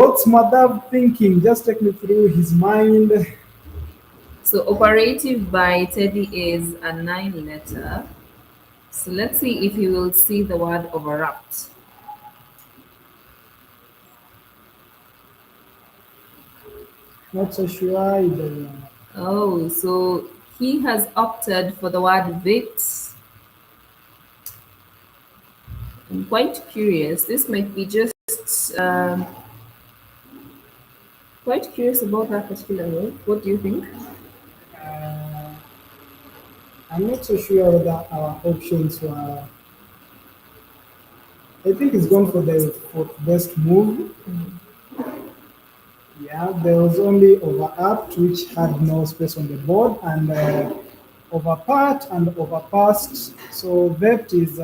What's Madhav thinking? Just take me through his mind. So operative by Teddy is a 9 letter. So let's see if you will see the word overwrapped. Not so sure. I don't know. Oh, so he has opted for the word bit. I'm quite curious. This might be just quite curious about that particular word. What do you think? Uh, I'm not so sure whether our options were. I think it's gone for the fourth best move. Yeah, there was only overapt, which had no space on the board, and overpart and overpassed. So that is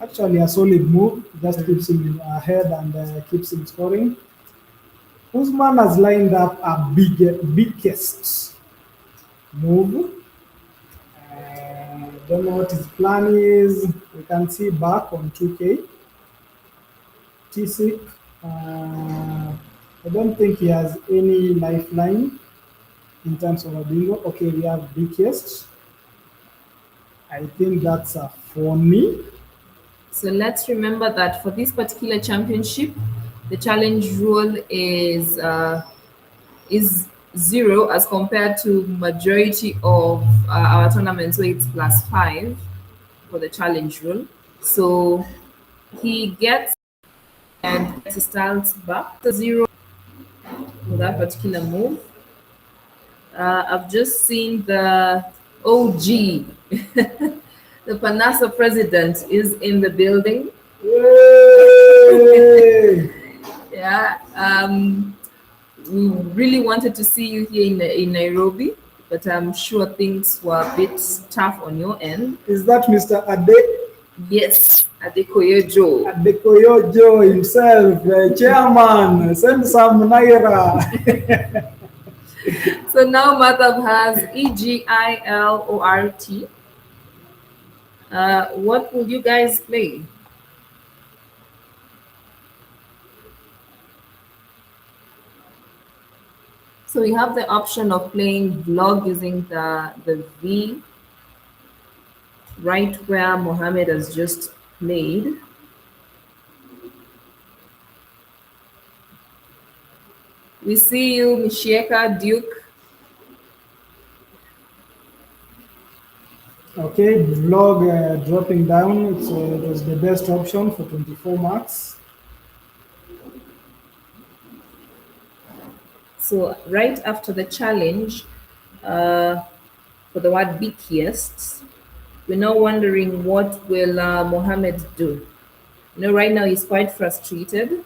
actually a solid move. Just keeps him ahead and keeps him scoring. Usman has lined up a biggest move. Don't know what his plan is. We can see back on 2K. T6. I don't think he has any lifeline in terms of a bingo. Okay, we have biggest. I think that's a phony. So let's remember that for this particular championship, the challenge rule is zero as compared to majority of our tournaments where it's +5 for the challenge rule. So he gets and gets his stance back to zero for that particular move. I've just seen the OG, the Panasa president is in the building. Yay! Yeah. We really wanted to see you here in Nairobi, but I'm sure things were a bit tough on your end. Is that Mr. Yes, Adekoyo Joe. Adekoyo Joe himself, chairman? Send some naira. So now Madhav has EGILORT. What will you guys play? So we have the option of playing vlog using the V right where Mohammed has just played. We see you, Mishieka Duke. Okay, vlog dropping down. It was the best option for 24 marks. So right after the challenge, uh, for the word biggest, we're now wondering what will Mohammed do. You know, right now he's quite frustrated.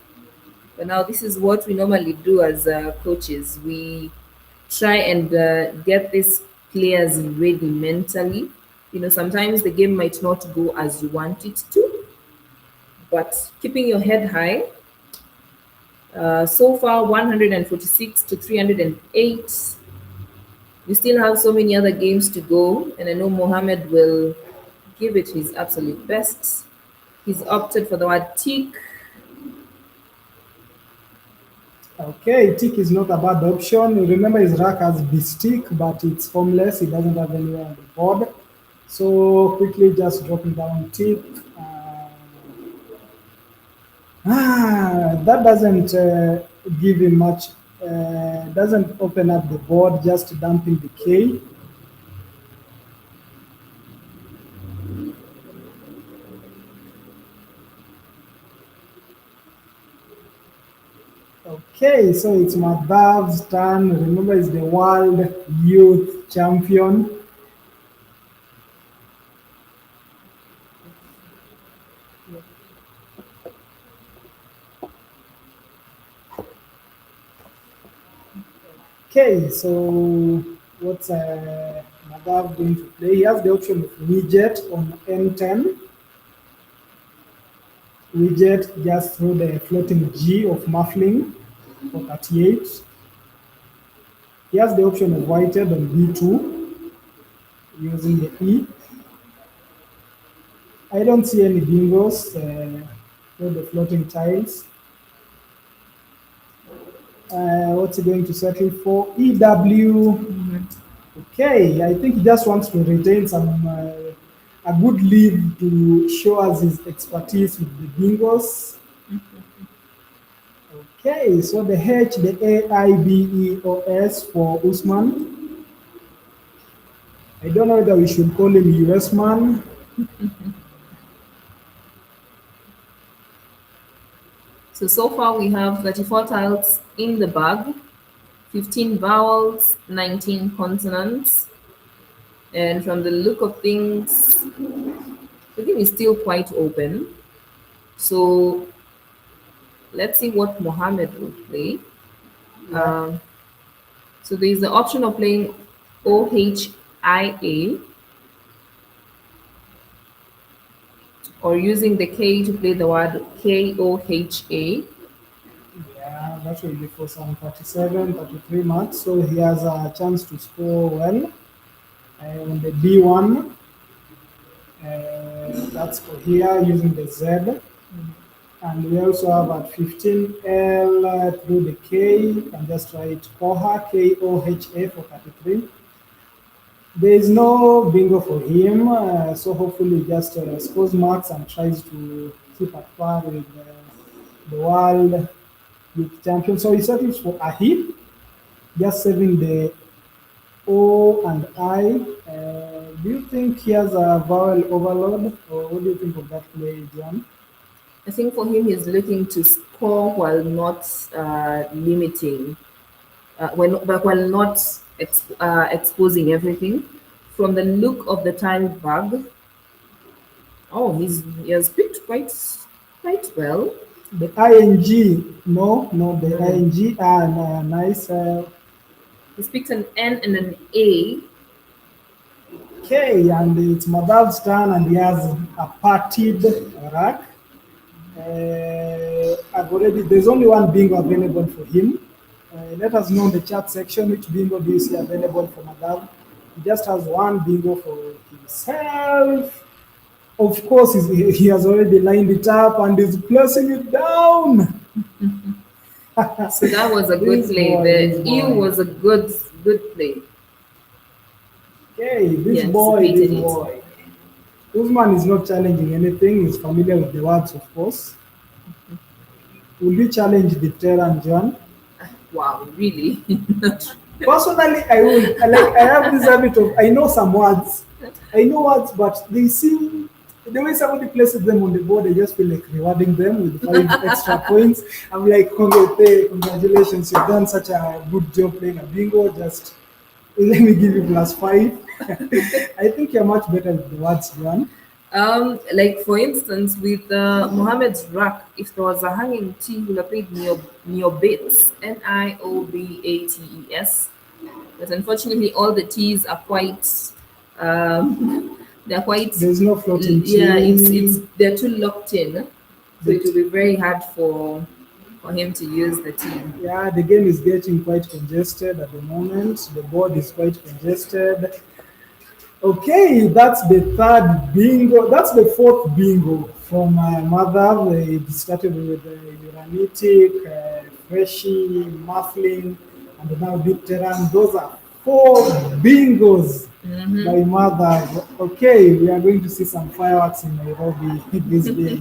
But now this is what we normally do as coaches. We try and get these players ready mentally. You know, sometimes the game might not go as you want it to, but keeping your head high. So far, 146 to 308. We still have so many other games to go, and I know Mohammed will give it his absolute best. He's opted for the word tick. Okay, tick is not a bad option. Remember, his rack has stick, but it's homeless. He doesn't have anywhere on the board. So quickly, just dropping down tick. That doesn't give him much. Doesn't open up the board. Just dumping the K. Okay, so it's Madhav's turn. Remember, he's the world youth champion. Okay, so what's Madhav going to play? He has the option of widget on N10. Widget just through the floating G of muffling for 38. He has the option of whited on B2 using the E. I don't see any bingos for the floating tiles. What's he going to settle for? EW. Okay, I think he just wants to retain some a good lead to show us his expertise with the bingos. Okay, so the H, the AIBEOS for Usman. I don't know whether we should call him US man. So far we have 34 tiles in the bag, 15 vowels, 19 consonants. And from the look of things, the game is still quite open. So let's see what Mohammed will play. Um, so there's the option of playing OHIA or using the K to play the word KOHA. Yeah, that will be for some 37, 33 marks. So he has a chance to score well. On the B1, that's for here using the Z. And we also have at 15L through the K. You can just write KOHA, KOHA for 33. There is no bingo for him, so hopefully he just scores marks and tries to keep at par with the world youth champion. So he settles for a hit, just saving the O and I. Do you think he has a vowel overload, or what do you think of that play, John? I think for him, he's looking to score while not limiting, but while not exposing everything. From the look of the tile bag, oh, he has picked quite well. The ing, no, the ing, nice. He's picked an N and an A. Okay, and it's Madhav's turn, and he has a parted rack. There's only one bingo available for him. Let us know in the chat section which bingo do you see available for Madhav. He just has one bingo for himself. Of course, he has already lined it up and is placing it down. So that was a good play. The E was a good play. Okay, this boy. Usman is not challenging anything. He's familiar with the words, of course. Will you challenge the Terran, John? Wow, really? Personally, I will. I have this habit of, I know some words. I know words, but they seem, the way somebody places them on the board, I just feel like rewarding them with 5 extra points. I'm like, congratulations, you've done such a good job playing a bingo. Just let me give you +5. I think you're much better with the words, John. Like for instance, with Mohammed's rack, if there was a hanging T, he would have played Niobets, Niobates. But unfortunately, all the T's are quite. They're quite. There's no floating T. Yeah, they're too locked in, so it will be very hard for him to use the T. Yeah, the game is getting quite congested at the moment. The board is quite congested. Okay, that's the third bingo. That's the fourth bingo from my mother. It started with uranitic, freshie, muffling, and now deep terrain. Those are 4 bingos by mother. Okay, we are going to see some fireworks in Nairobi this day.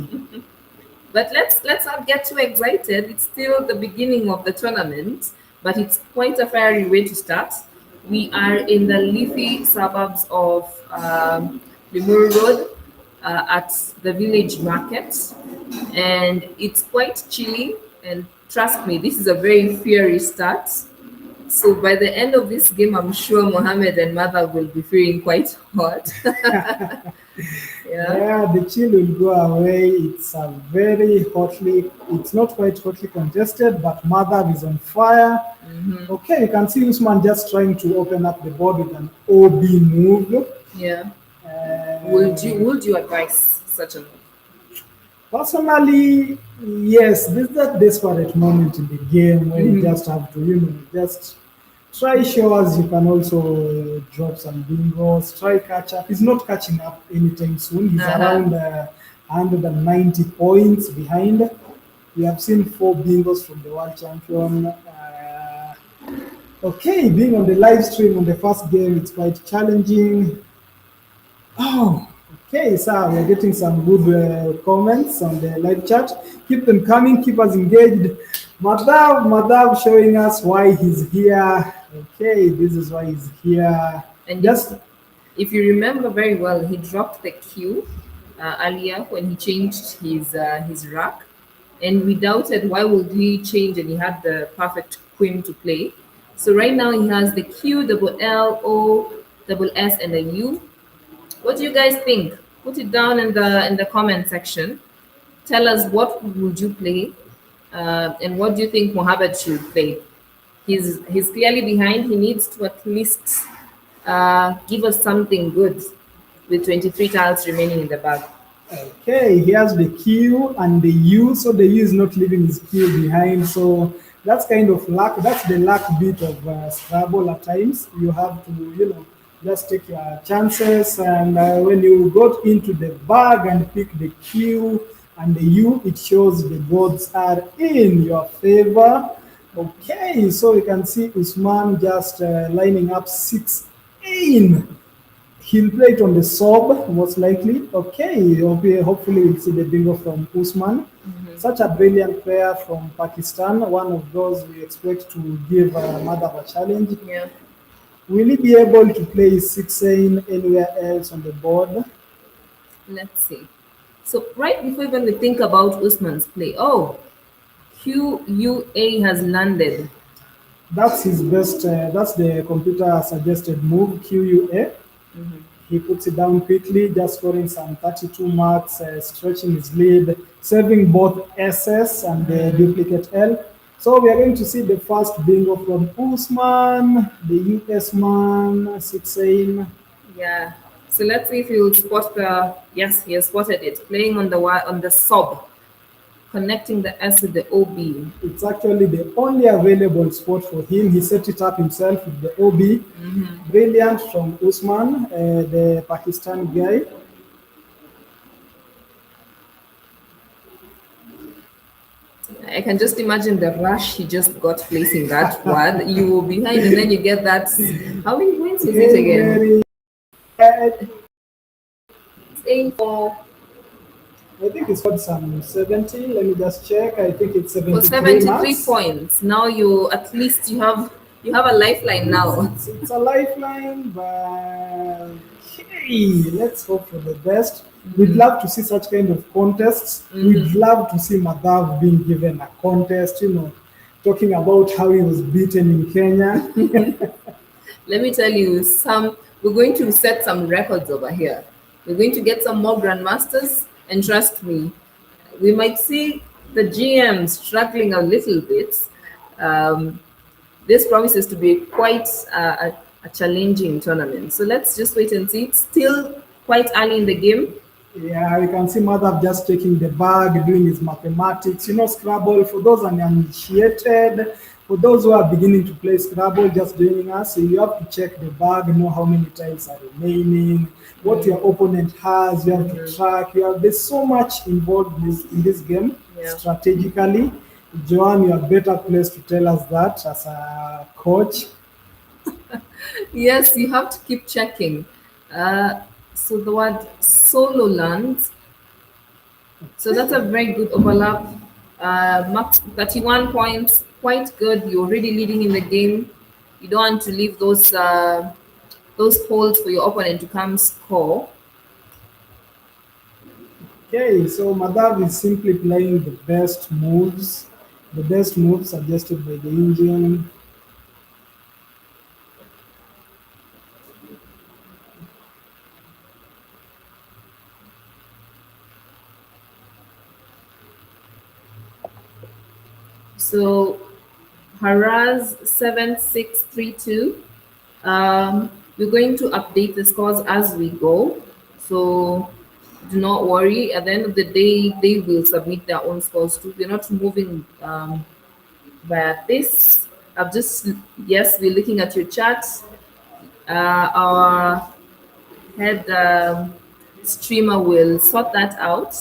But let's not get too excited. It's still the beginning of the tournament, but it's quite a fiery way to start. We are in the leafy suburbs of Limuru Road at the village market, and it's quite chilly. And trust me, this is a very fiery start. So by the end of this game, I'm sure Mohammed and Mother will be feeling quite hot. Yeah, the chill will go away. It's a very hotly, it's not quite hotly congested, but Mother is on fire. Okay, you can see Usman just trying to open up the board with an OB move. Yeah. Would you advise such a move? Personally, yes. This is that desperate moment in the game where you just have to, just try shows. You can also drop some bingos, try catch up. He's not catching up anytime soon. He's around 190 points behind. We have seen 4 bingos from the world champion. Okay, being on the live stream on the first game, it's quite challenging. Oh, okay, sir, we're getting some good comments on the live chat. Keep them coming, keep us engaged. Madhav showing us why he's here. Okay, this is why he's here. And Just if you remember very well, he dropped the Q earlier when he changed his rack, and we doubted why would he change, and he had the perfect queen to play. So right now he has the Q, double L, O, double S, and a U. What do you guys think? Put it down in the comment section. Tell us what would you play, and what do you think Mohammed should play? He's clearly behind. He needs to at least give us something good with 23 tiles remaining in the bag. okay, he has the Q and the U, so the U is not leaving his Q behind. So that's kind of luck. That's the luck bit of Scrabble at times. You have to, just take your chances. And when you got into the bag and pick the Q and the U, it shows the boards are in your favor. Okay, so you can see Usman just lining up 6 in. He'll play it on the sob, most likely. Okay, hopefully we'll see the bingo from Usman. Such a brilliant player from Pakistan, one of those we expect to give Madhav a challenge. Yeah. Will he be able to play 6 in anywhere else on the board? Let's see. So right before even we think about Usman's play, oh, QUA has landed. That's his best, that's the computer suggested move, QUA. He puts it down quickly, just scoring some 32 marks, stretching his lead, saving both SS and the duplicate L. So we are going to see the first bingo from Usman, the US man, 6 in. Yeah. So let's see if he'll spot the. Yes, he has spotted it. Playing on the sub, connecting the S with the OB. It's actually the only available spot for him. He set it up himself with the OB. Brilliant from Usman, the Pakistan guy. I can just imagine the rush he just got placing that word. You were behind, and then you get that. How many points is it again? It's aim for I think it's got some 70. Let me just check. I think it's 73 for 73 marks. points. Now you at least you have a lifeline now. It's a lifeline, but okay, let's hope for the best. We'd love to see such kind of contests. We'd love to see Madhav being given a contest, talking about how he was beaten in Kenya. Let me tell you, we're going to set some records over here. We're going to get some more grandmasters, and trust me, we might see the GM struggling a little bit. This promises to be quite a challenging tournament. So let's just wait and see. It's still quite early in the game. Yeah, you can see Madhav just taking the bag, doing his mathematics. Scrabble, for those uninitiated, for those who are beginning to play Scrabble, just joining us, so you have to check the bag, know how many tiles are remaining, what your opponent has, you have to track. There's so much involved in this game strategically. Joanne, you are better placed to tell us that as a coach. Yes, you have to keep checking. So the word solo lands. So that's a very good overlap. Max 31 points, quite good. You're already leading in the game. You don't want to leave those holes for your opponent to come score. Okay, so Madhav is simply playing the best moves suggested by the engine. So Haraz 7632. We're going to update the scores as we go. So do not worry. At the end of the day, they will submit their own scores too. We're not moving via this. We're looking at your chat. Our head streamer will sort that out.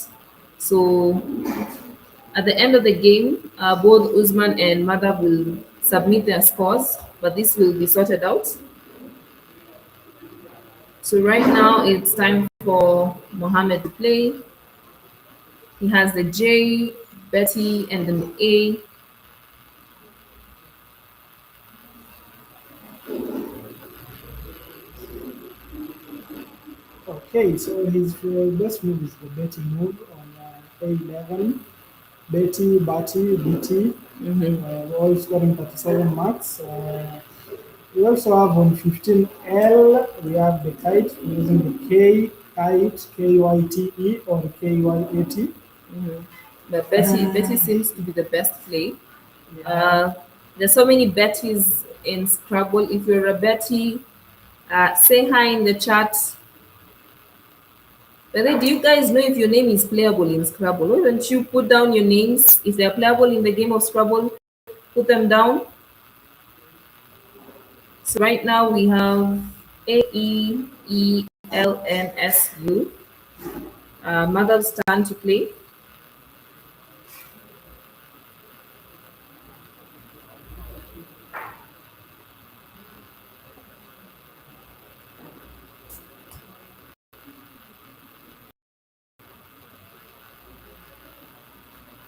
So at the end of the game, both Usman and Madhav will submit their scores. but this will be sorted out. So right now it's time for Mohammed to play. He has the J, Betty, and an A. Okay, so his best move is the Betty move on A11. Betty, Batty, BT, all scoring 37 marks. We also have on 15L, we have the kite using the K, kite, KYTE or KYAT. But Betty seems to be the best play. Yeah. Uh, there's so many Bettys in Scrabble. If you're a Betty, say hi in the chat. But then, do you guys know if your name is playable in Scrabble? Why don't you put down your names? If they're playable in the game of Scrabble, put them down. So right now we have AEELNSU. Mother's turn to play.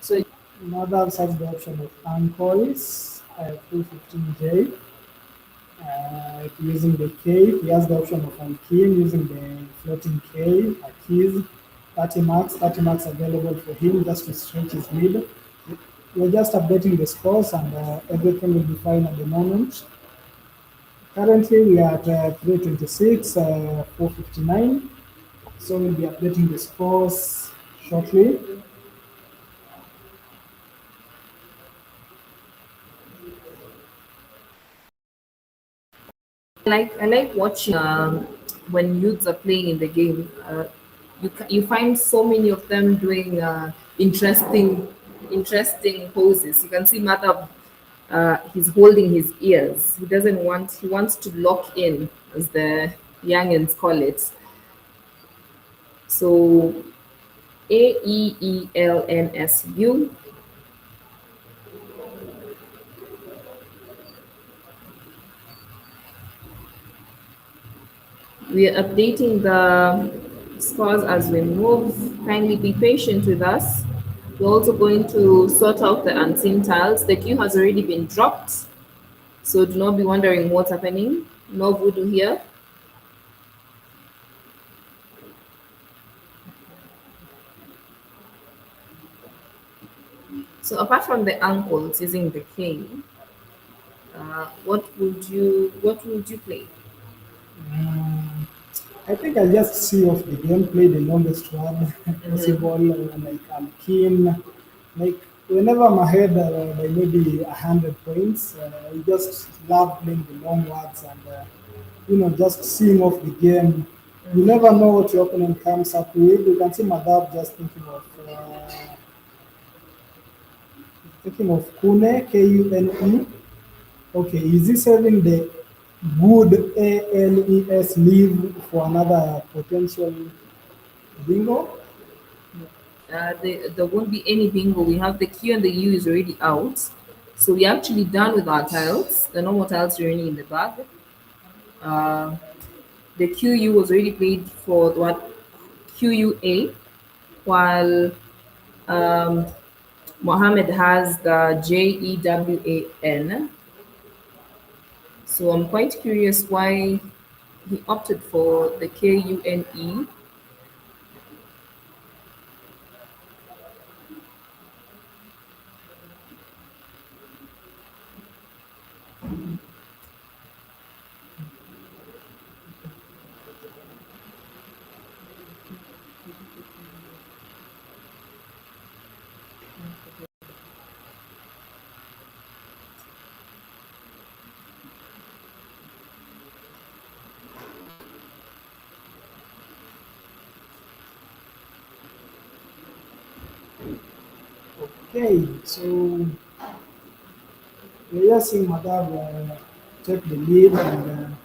So Mothers has the option of uncles, 215J, using the K. He has the option of unkeen using the floating K, a keys, 30 marks available for him just to stretch his lead. We're just updating the scores and everything will be fine at the moment. Currently, we are at 326, 459. So we'll be updating the scores shortly. I like watching when youths are playing in the game. You find so many of them doing interesting poses. You can see Mother, he's holding his ears. He wants to lock in, as the youngins call it. So AEELNSU. We are updating the scores as we move. Kindly be patient with us. We're also going to sort out the unseen tiles. The queue has already been dropped, so do not be wondering what's happening. No voodoo here. So apart from the ankles using the cane, what would you play? Mm, I think I just see off the game, play the longest one possible. Like I'm keen. Like whenever I'm ahead by maybe 100 points, I just love playing the long ones and just seeing off the game. You never know what your opponent comes up with. You can see Madhav just thinking of Kune, Kune. Okay, is he saving the good ALES leave for another potential bingo? There won't be any bingo. We have the Q and the U is already out. So we're actually done with our tiles. The normal tiles remaining in the bag. Uh, the QU was already played for what QUA, while um, Mohammed has the JEWAN. So I'm quite curious why he opted for the KUNE. Okay, so we're just seeing Madhav take the lead and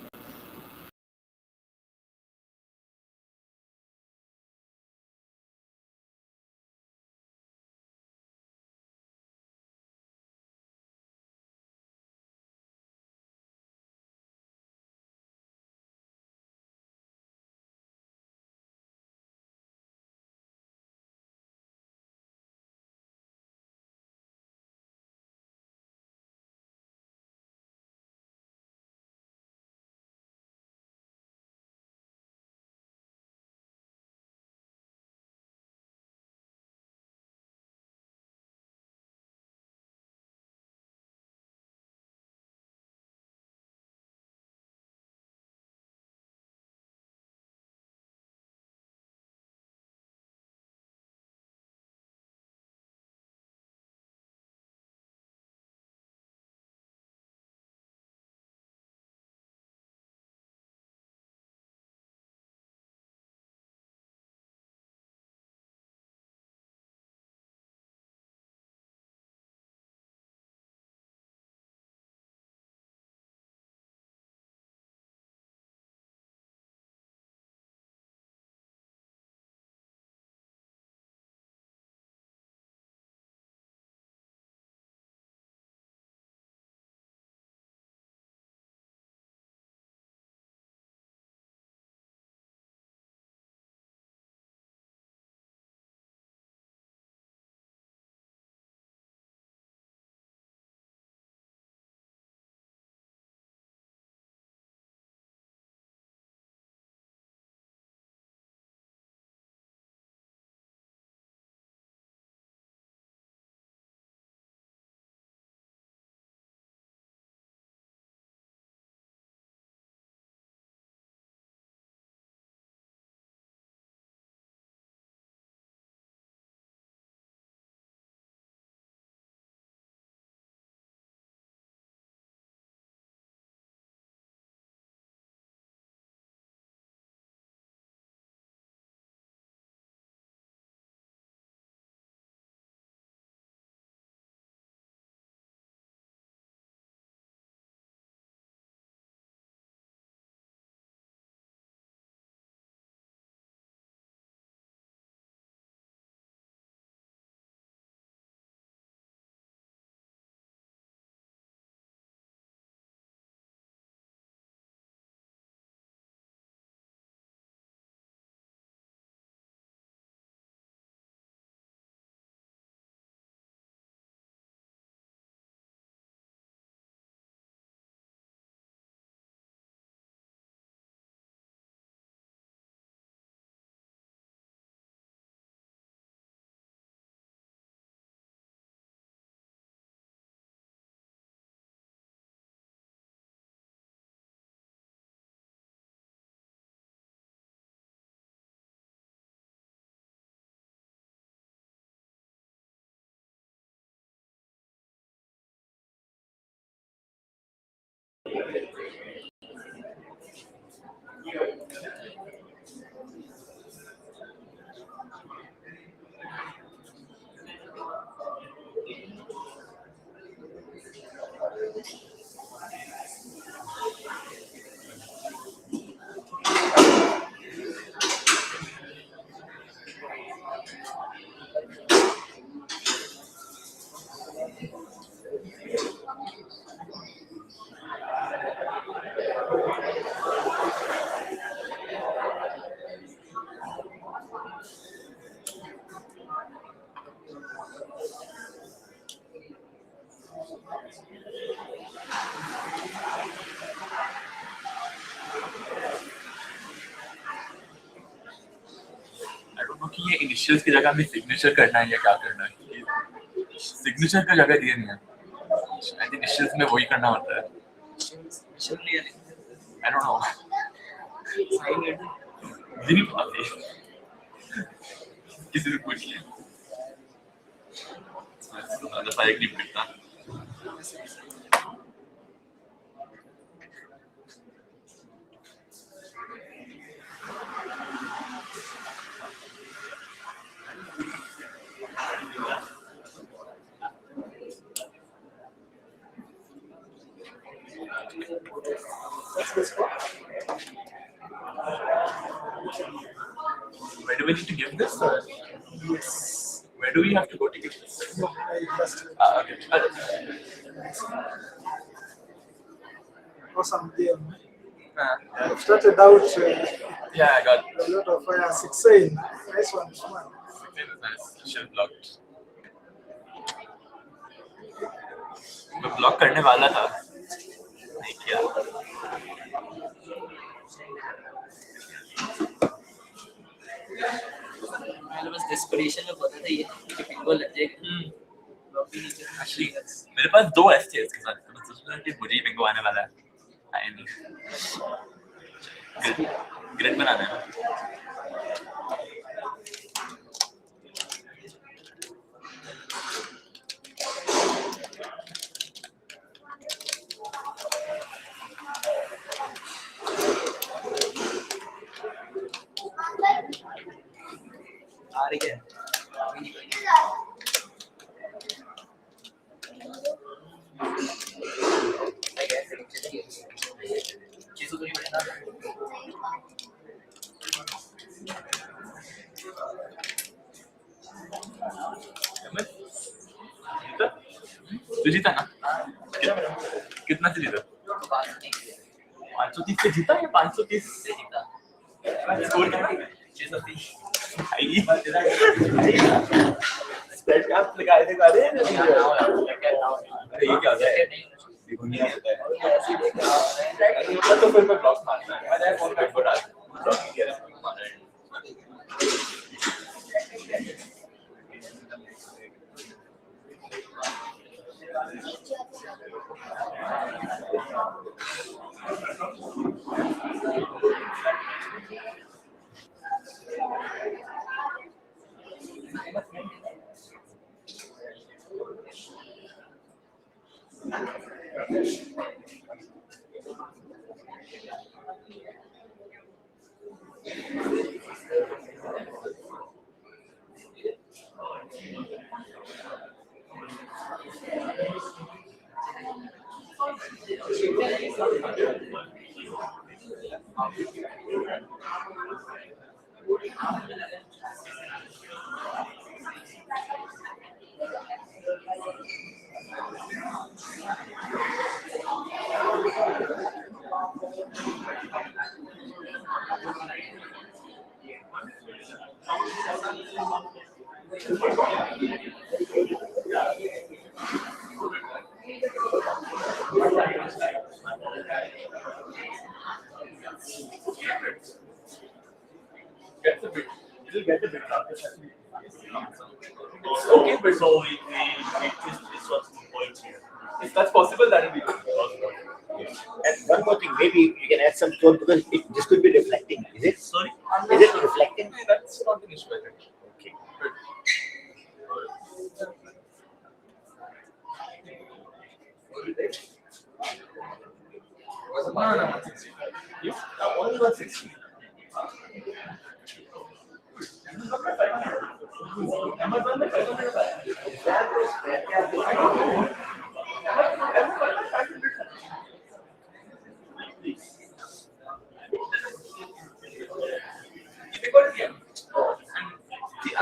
ये initials की जगह में signature करना है या क्या करना है? सिग्नेचर का जगह दिया नहीं है। आई थिंक इनिशियल्स में वही करना होता है। I don't know. नहीं पता किसी से पूछ लिया। दफा एक नहीं पिटता। Where do we need to give this? Yes. Where do we have to go to give this? No, I just Okay. awesome game. I've started out Yeah, I got a lot of fire. 16. Nice one, man. nice. Shield blocked. मैं block करने वाला था, नहीं किया। मैंने बस desperation में पता था ये कि पिंगो लग जाएगा। Actually, मेरे पास 2 ऐसे थे इसके साथ, तो मैं सोच रहा था कि मुझे ही पिंगो आने वाला है। आया नहीं। ग्रिड बनाना है। आ रही है। चीज़ों को नहीं बढ़ाना। तू जीता ना? कितना से जीता? 530 से जीता या 530 से जीता। स्कोर कितना? 630। स्प्रेड क्या लगाए थे गाने? अरे ये क्या होता है? देखो नहीं होता है। तो फिर मैं ब्लॉक मारता है। मैं फोन पे डाल ब्लॉक किया है। It'll get a bit tough. Okay, but So we this was the point here. if that's possible, that will be good. And one more thing, maybe you can add some code because this could be reflecting. Is it? Sorry? Is it reflecting? That's not an issue, I think. Okay. No, 160. You? Only 160. Amazon में 500 का है। See, I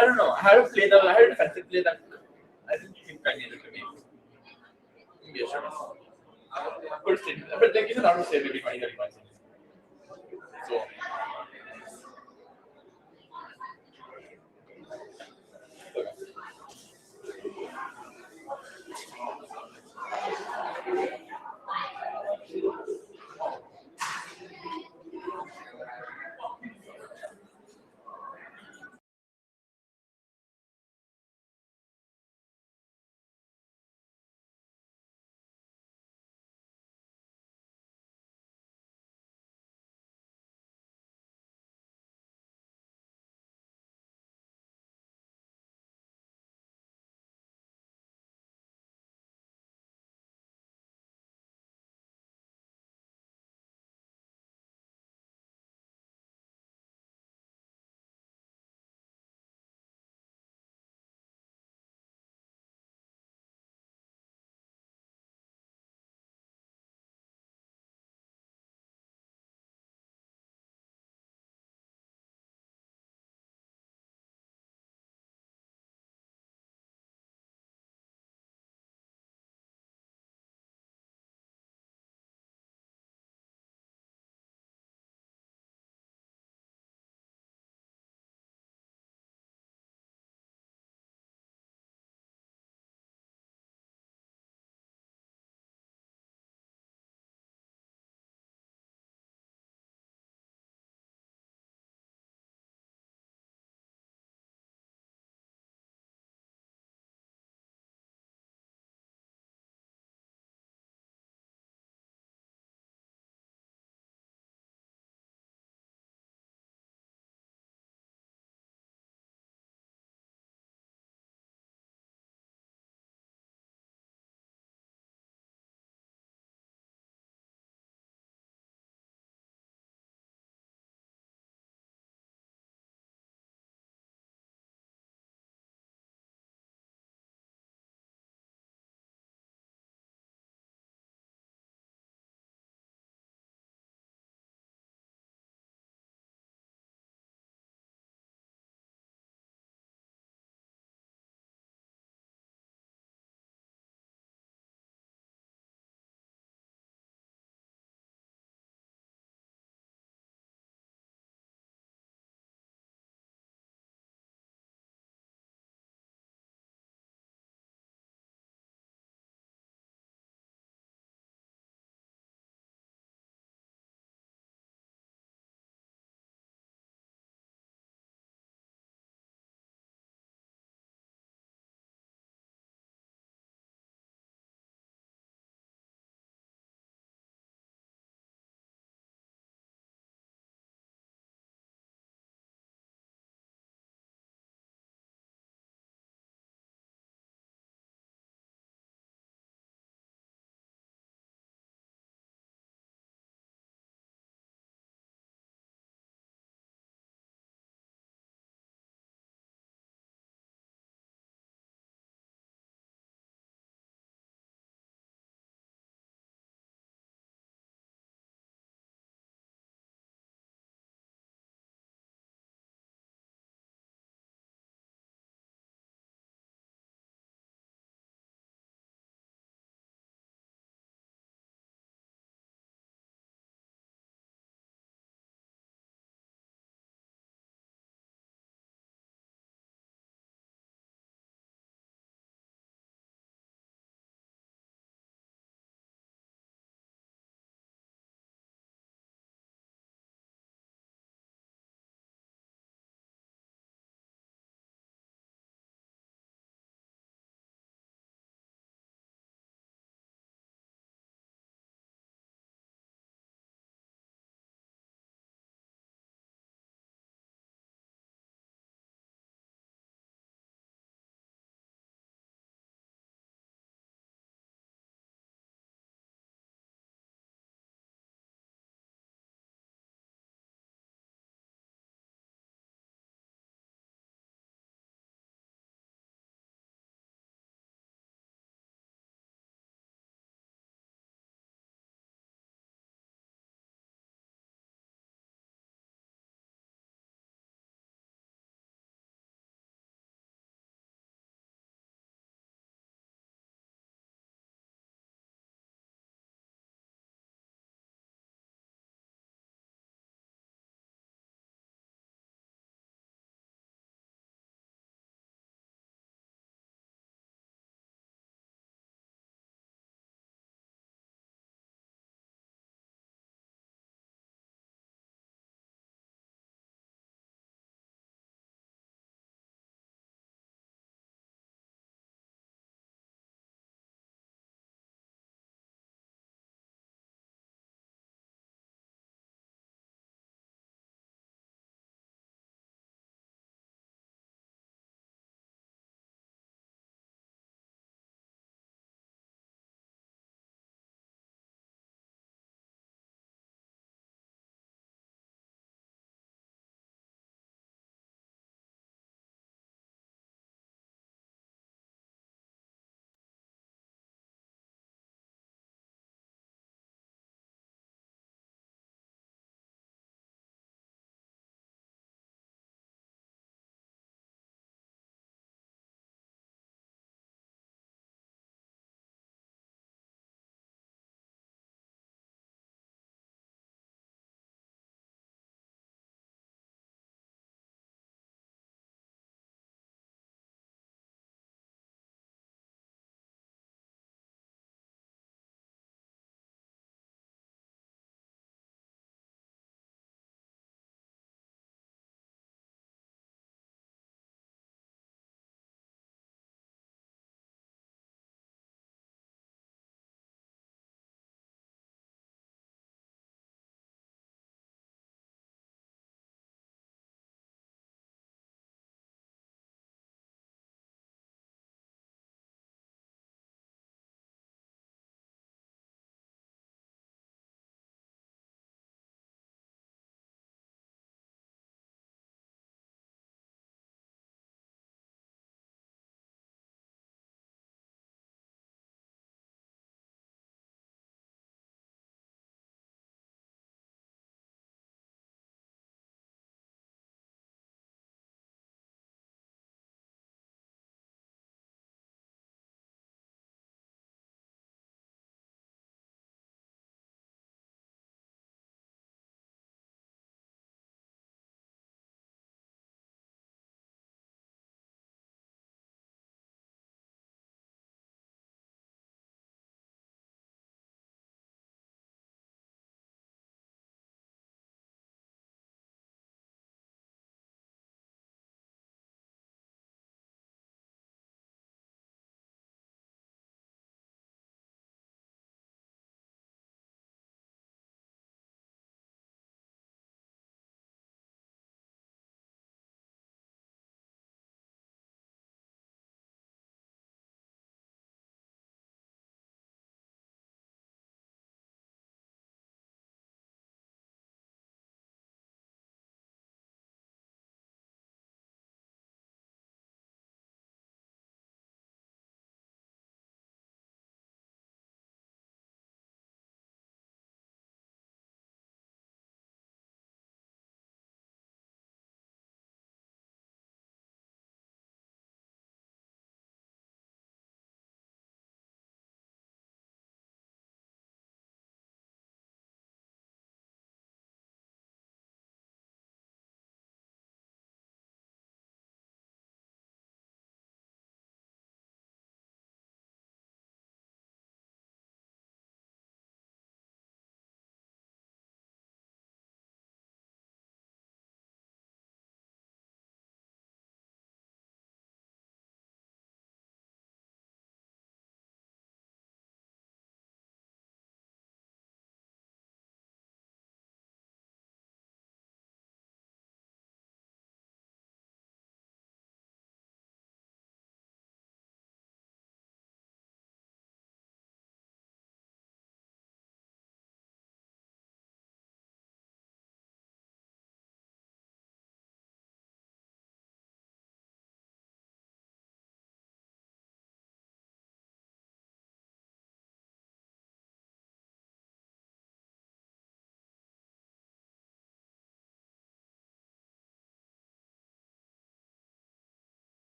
don't know, I had to play that, I had to defensive play that. I didn't think I needed to make. Yeah, sure. But like you said, I would say maybe 20, 30 points. So.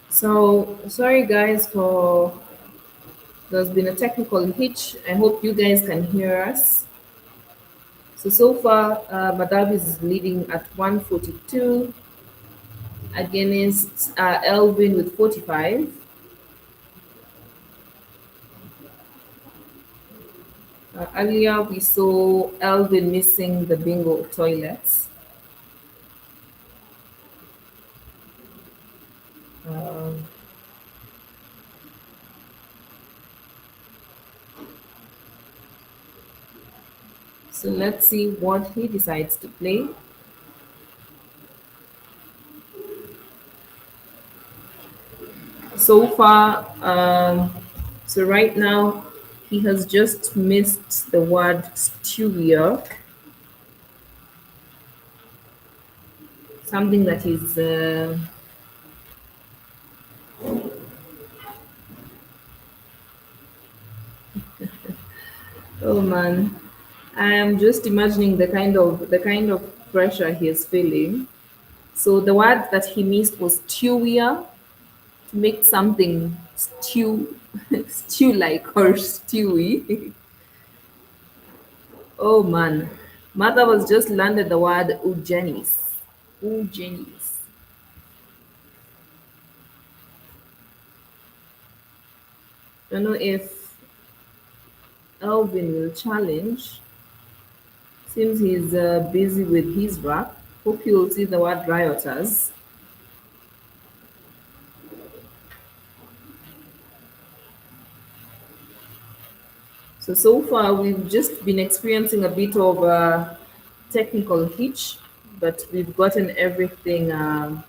So sorry guys for there's been a technical hitch. I hope you guys can hear us. So far, Madab is leading at 142 against Elvin with 45. Earlier, we saw Elvin missing the bingo toilets. Um, so let's see what he decides to play. So far, so right now, he has just missed the word stewier, something that is oh man, I am just imagining the kind of pressure he is feeling. So the word that he missed was stewier, to make something stew stew like or stewy. Oh man, mother was just landed the word eugenis. Eugenis. Don't know if Elvin will challenge. Seems he's busy with his rap. Hope you'll see the word rioters. So far we've just been experiencing a bit of a technical hitch, but we've gotten everything on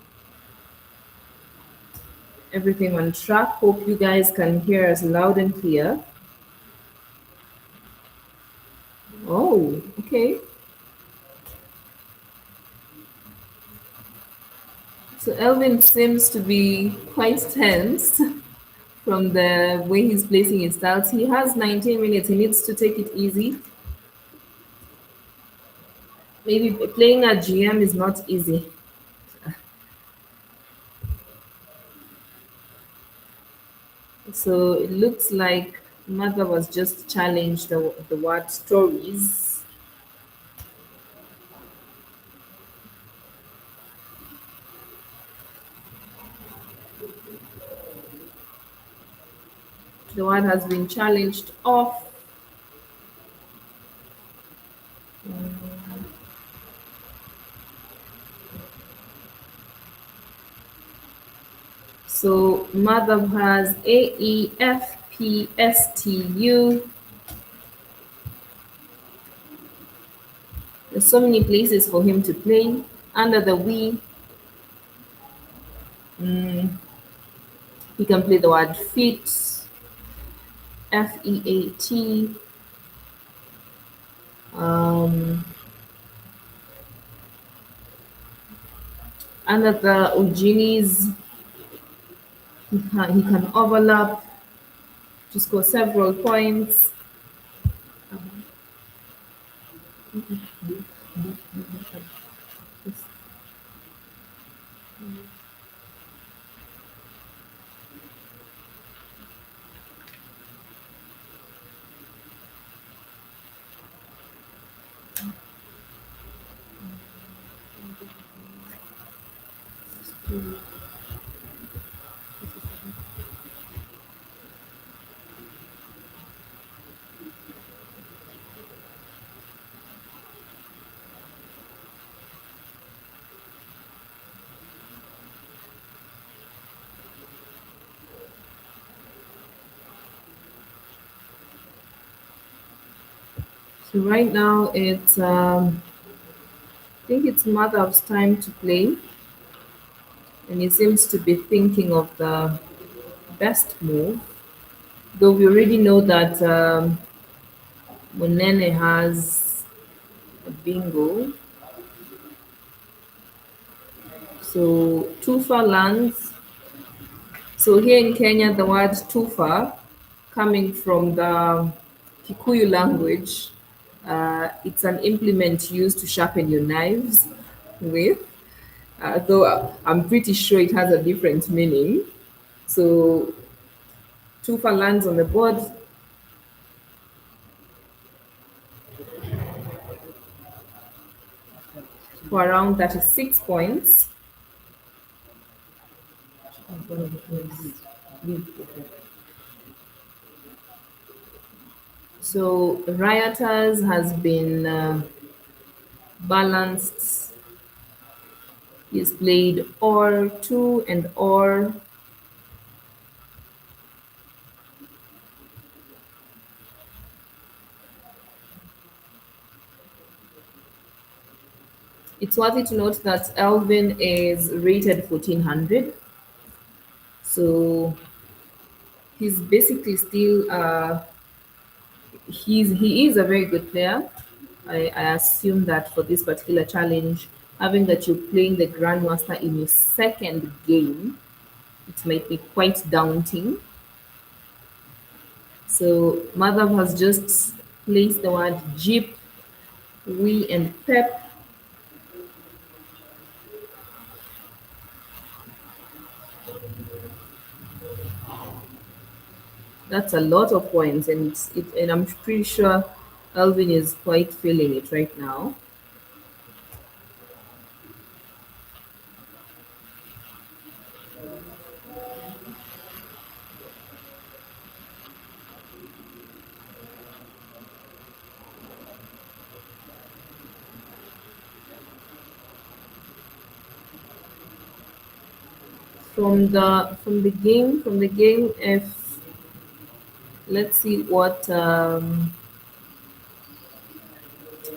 track. Hope you guys can hear us loud and clear. Oh, okay. So Elvin seems to be quite tense from the way he's placing his styles. He has 19 minutes. He needs to take it easy. Maybe playing a GM is not easy. So it looks like mother was just challenged the word stories. The word has been challenged off. So mother has AEFPSTU. There's so many places for him to play. Under the we, he can play the word fit, FEAT. Under the Eugenes, he can overlap to score several points. So right now it's I think it's mother's time to play, and he seems to be thinking of the best move. Though we already know that Munene has a bingo. So tufa lands. So here in Kenya, the word tufa, coming from the Kikuyu language, it's an implement used to sharpen your knives with. Though I'm pretty sure it has a different meaning. So Tufa lands on the board. For around 36 points. So Rioters has been balanced. He's played or 2 and or. It's worthy to note that Elvin is rated 1400. So he's basically still he is a very good player. I assume that for this particular challenge, having that you're playing the Grandmaster in your second game, it might be quite daunting. So Madhav has just placed the word Jeep, we and Pep. That's a lot of points, and and I'm pretty sure Alvin is quite feeling it right now. From the game, if let's see what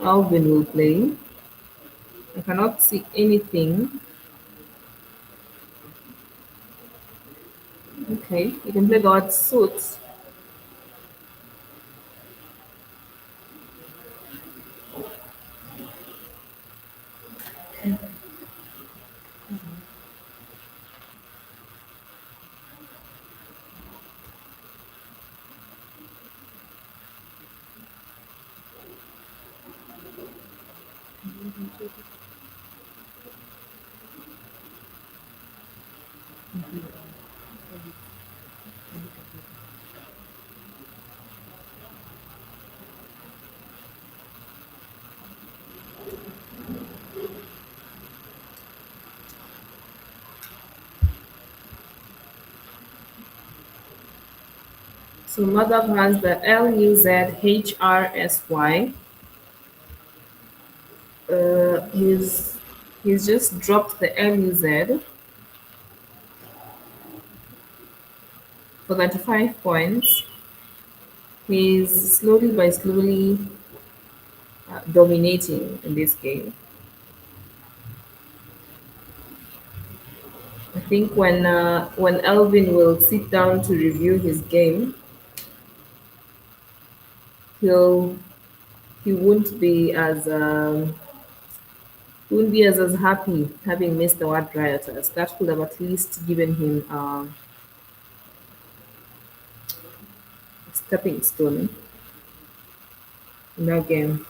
Alvin will play. I cannot see anything. Okay, you can play God suits. So Madhav has the LUZHRSY. He's just dropped the LUZ for 35 points. He's slowly dominating in this game. I think when Elvin will sit down to review his game, he'll he won't be as he won't be as happy having missed the word rioters. That could have at least given him a stepping stone in that game.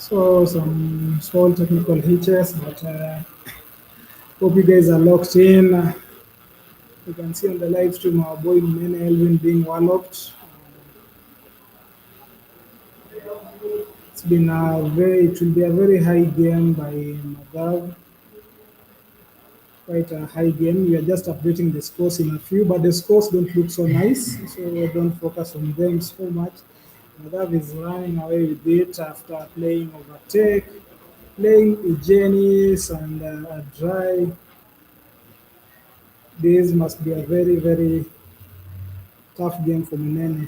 So some small technical hitches, but hope you guys are locked in. You can see on the live stream our boy Mene Elvin being walloped. It will be a very high game by Magav, quite a high game. We are just updating the scores in a few, but the scores don't look so nice, so don't focus on them so much. Magav is running away with it after playing Overtake, playing Eugenius and a dry. This must be a very, very tough game for Munene.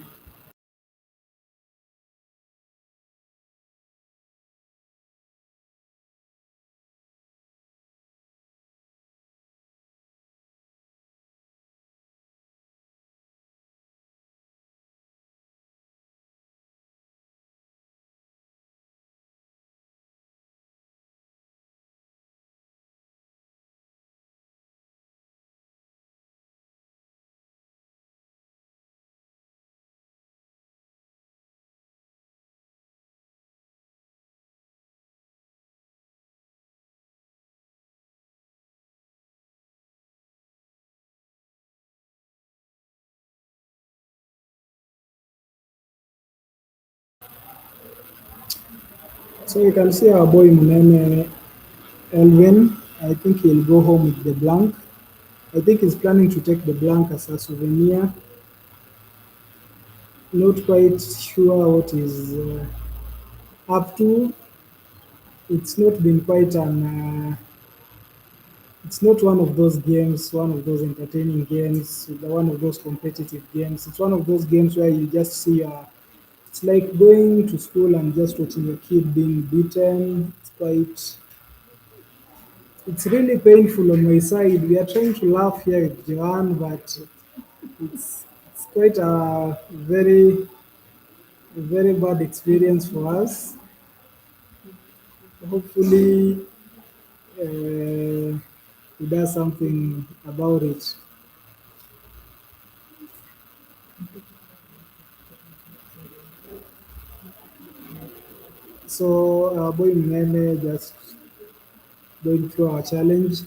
So you can see our boy Munene Elvin. I think he'll go home with the blank. I think he's planning to take the blank as a souvenir. Not quite sure what he's up to. It's not been quite an. It's not one of those games, one of those entertaining games, one of those competitive games. It's one of those games where you just see. It's like going to school and just watching your kid being beaten. It's really painful on my side. We are trying to laugh here with Johan, but it's quite a very bad experience for us. Hopefully, he does something about it. So, boy Mene just going through our challenge.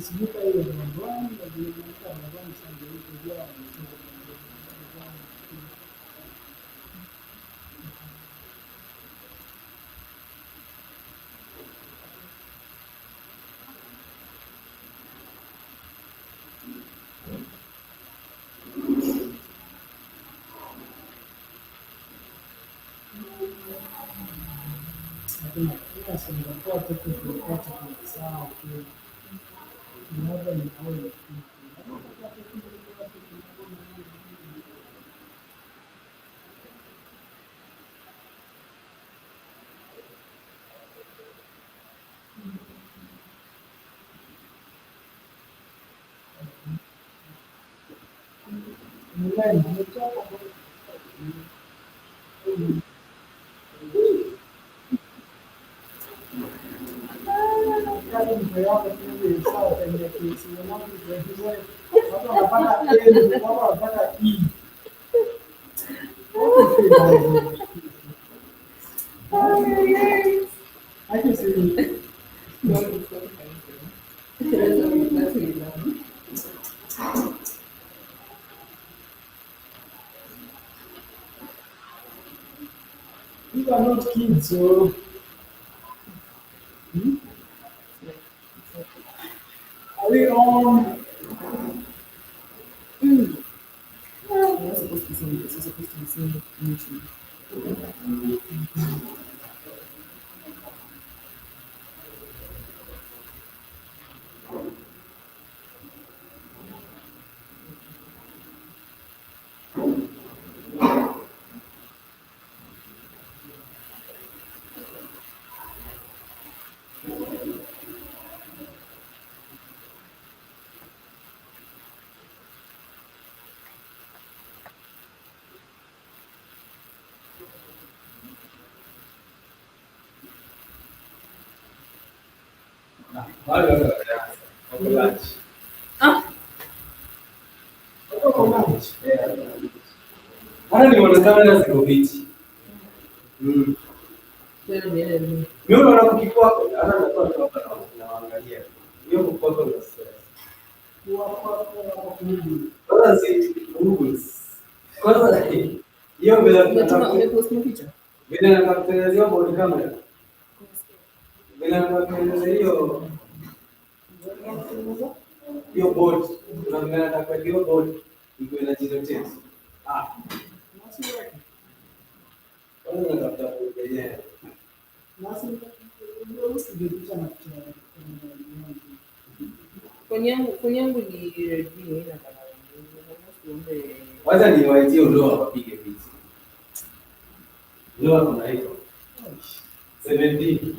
Sijui kama hiyo ni Rwanda, vile inaitwa Rwanda sana ndio kujua lakini kila Singapore tuko tunapata kwa sawa tu. Moja ni hayo. Mlani, ametoka kali mpe yako tu sawa kwenye kesi. Unaona hizo watu wanapata A, watu wanapata E. Aje sisi. These are not kids, so are we on? You're supposed to be saying this. You're supposed to be saying YouTube. Ah, Wako lunch. Hata nionekana na ziko bichi. wewe Mimi unaona kukikwako, hata natoa toka na waangalia. Hiyo kukwako na stress. Kwanza si Google. Kwanza hiyo bila umetuma umepost picha. bila nakakutengenezea body camera. Bila nakakutengenezea hiyo board. Unaangalia nakakuwekea hiyo board iko na zero text. Kwanza natafuta kwenye Kwenye yangu ni redio ina kama uombe wacha niwaitie ndoa wapige picha. Ndoa kuna hiyo 17.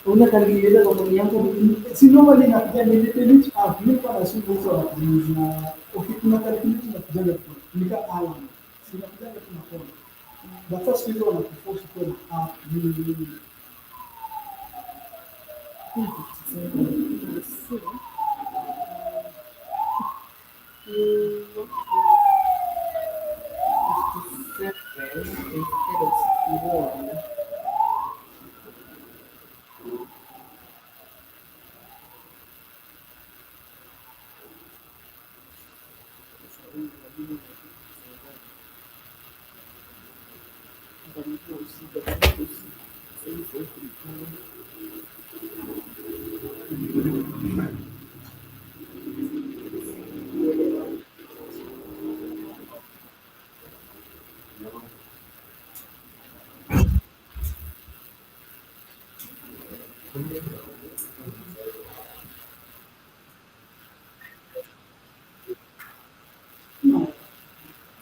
Una calculeta kwa kwenye yangu si normally nakuja ni delete app niko na simu hizo na ukikuna calculate na kujaga tu nika alarm si nakuja tu na phone but first hizo na kuforce kwa app ni One.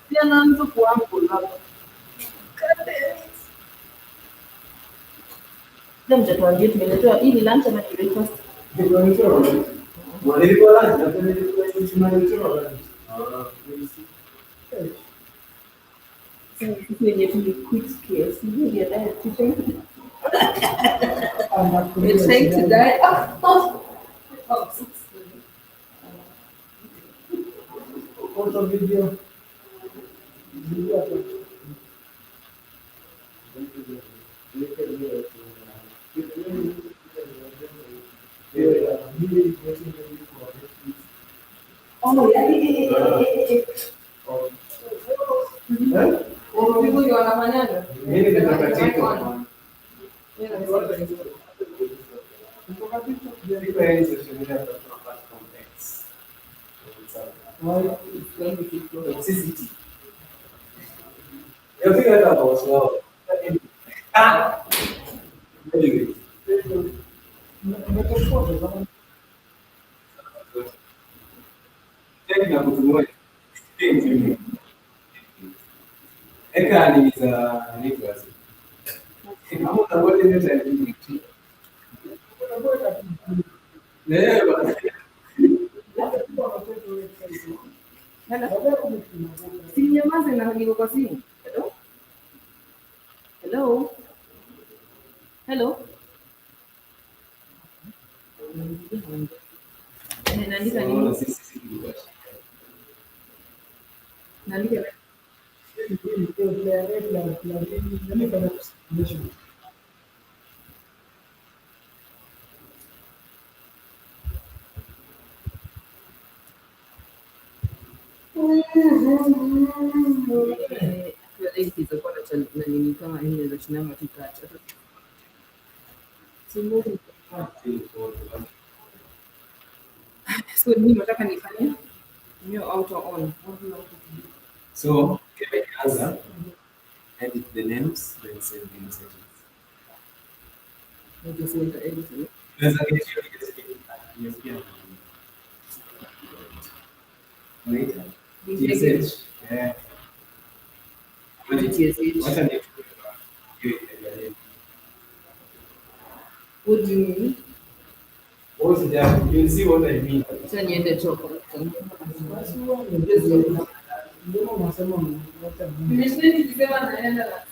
Pia naanza kuambo hapo. Leo mtatuambia tumeletewa hii ni lunch ama ni breakfast? Wenye tuli quit care, sijui ndio diet teacher. We're trying to die. Photo video. Oh, yeah. People you wanafanyaga? Mimi nitaka TikTok. People in social media platform X. Why? Toxicity. Eu fico até a voz, não. Ah! Anyway. Tem na cultura. Tem. É carne za Nicholas. Kama utawote ndio tayari. Leo. Sinyamaze na niko kwa simu. Hello? Hello? Hello? Naandika nini? Naandika kitakuwa na nini kama hii za chinama tukacha. So mimi nataka nifanye hiyo auto on. So, can I answer? Edit the names, then send the messages. Nikisema edit. Unaweza get yes, yeah. Wait. TSH. Yeah. TSH. Wacha ni What do you mean? what is that? You'll see what I mean. Sasa niende choko. Ndio unasema unataka Nimesema nikisema naenda na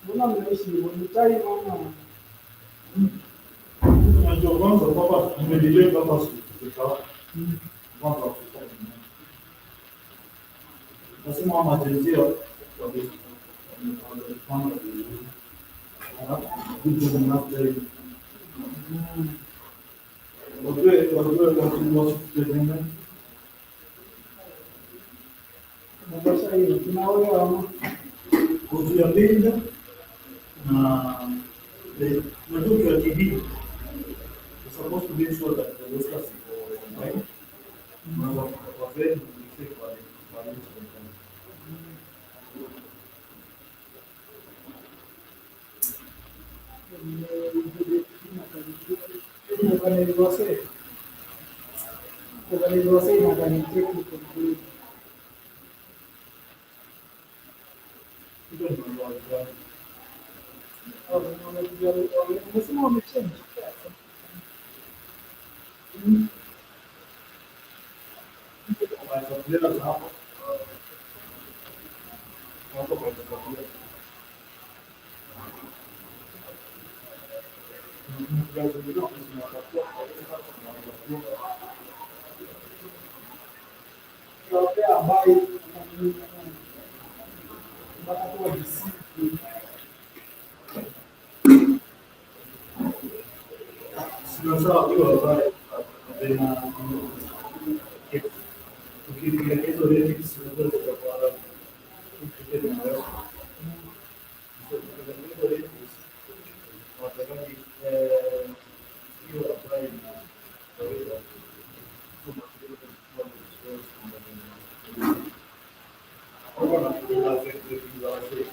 Mbona mnaishi hivyo? Ni time ama Unajua kwanza baba nimedelay baba sikufika. Kwanza kufika. Nasema matenzia kwa hiyo kwanza kuja na mapema. Wajue wasikutegemea. Mombasa hiyo tunaolewa ama Kujia mbinga na unajua kwa TV. You're supposed to make sure that the workers are right. Kwa kweli ni kwa Organizzazione organizzazione di organizzazione Si non so, io lo fare appena che mi chiedo le fisse, quello che fa tutti che non è. Io avrei ora la gente più da sé.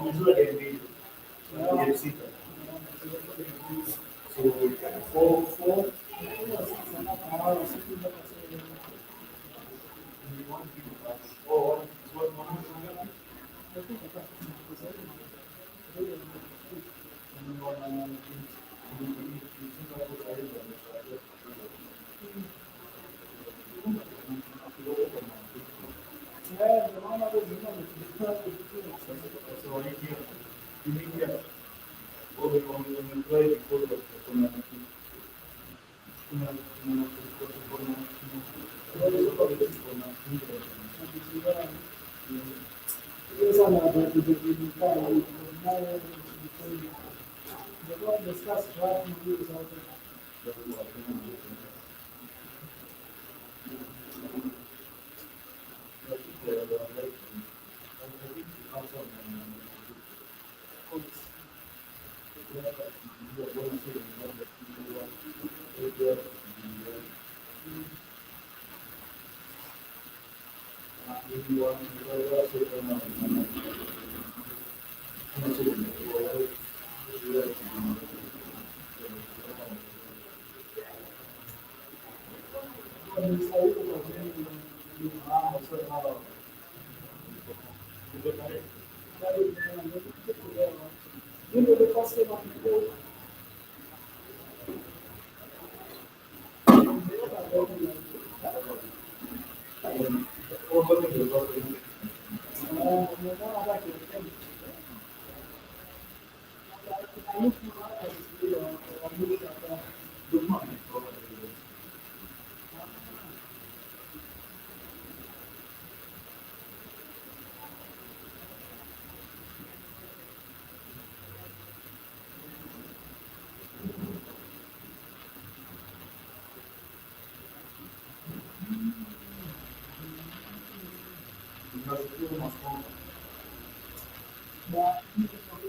Misura che è sito. So, four, But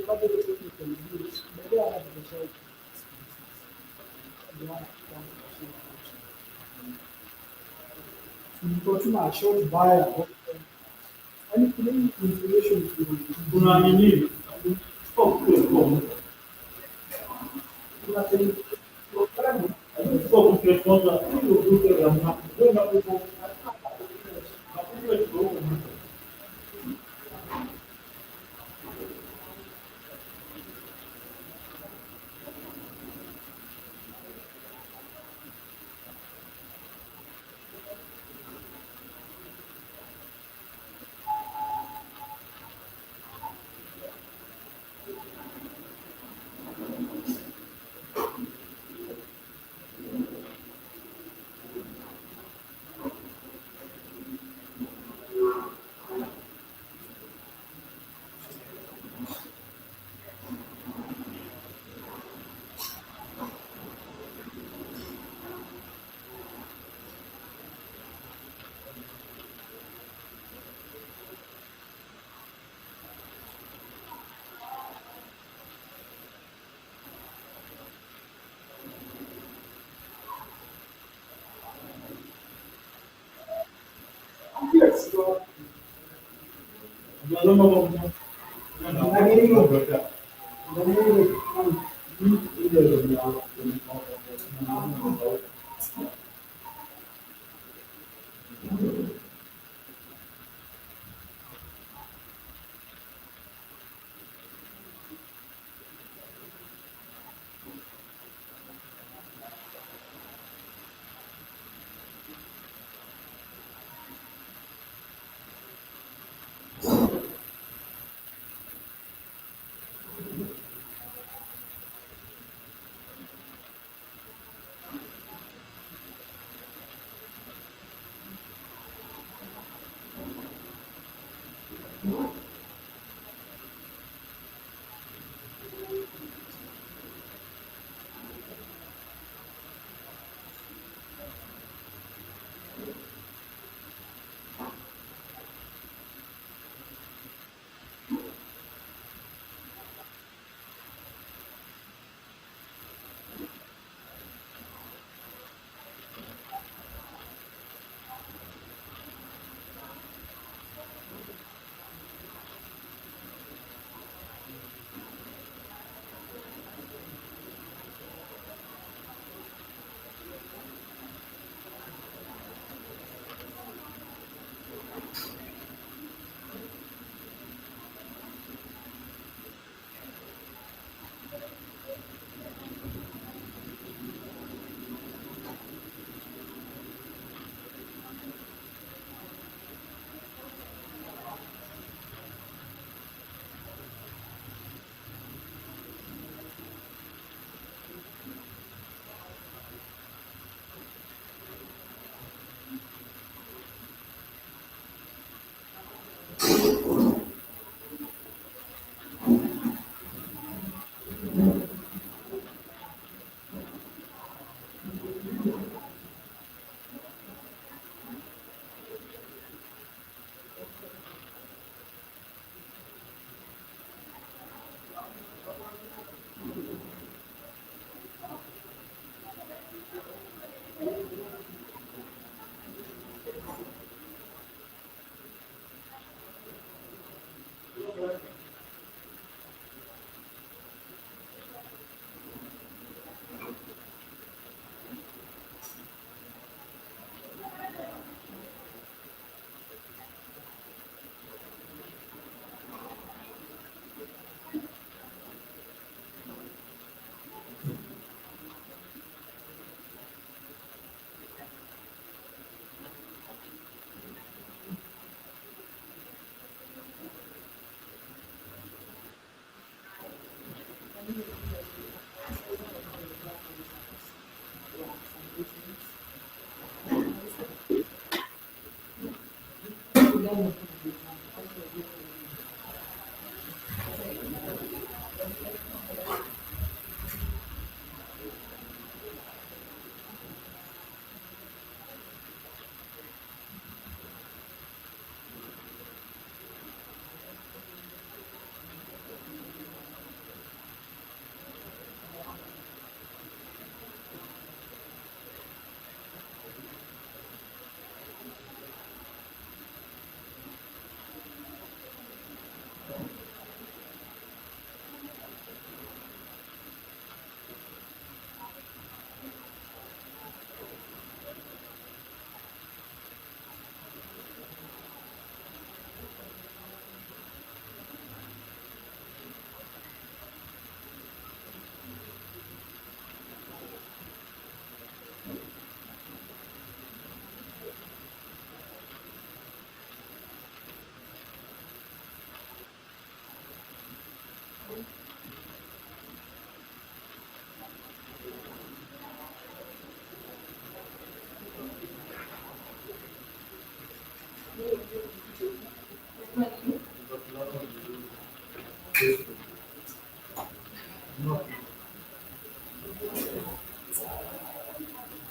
bado technically good. Baadaye anatuletea ndio maana tulikuwa tuna short bio. Yaani kuna hii information Kuna nini? Oh, kule kwa. kuna programu Kwa kutekeleza hiyo ndio ya mama. Ndio na kwa. Hakuna kitu.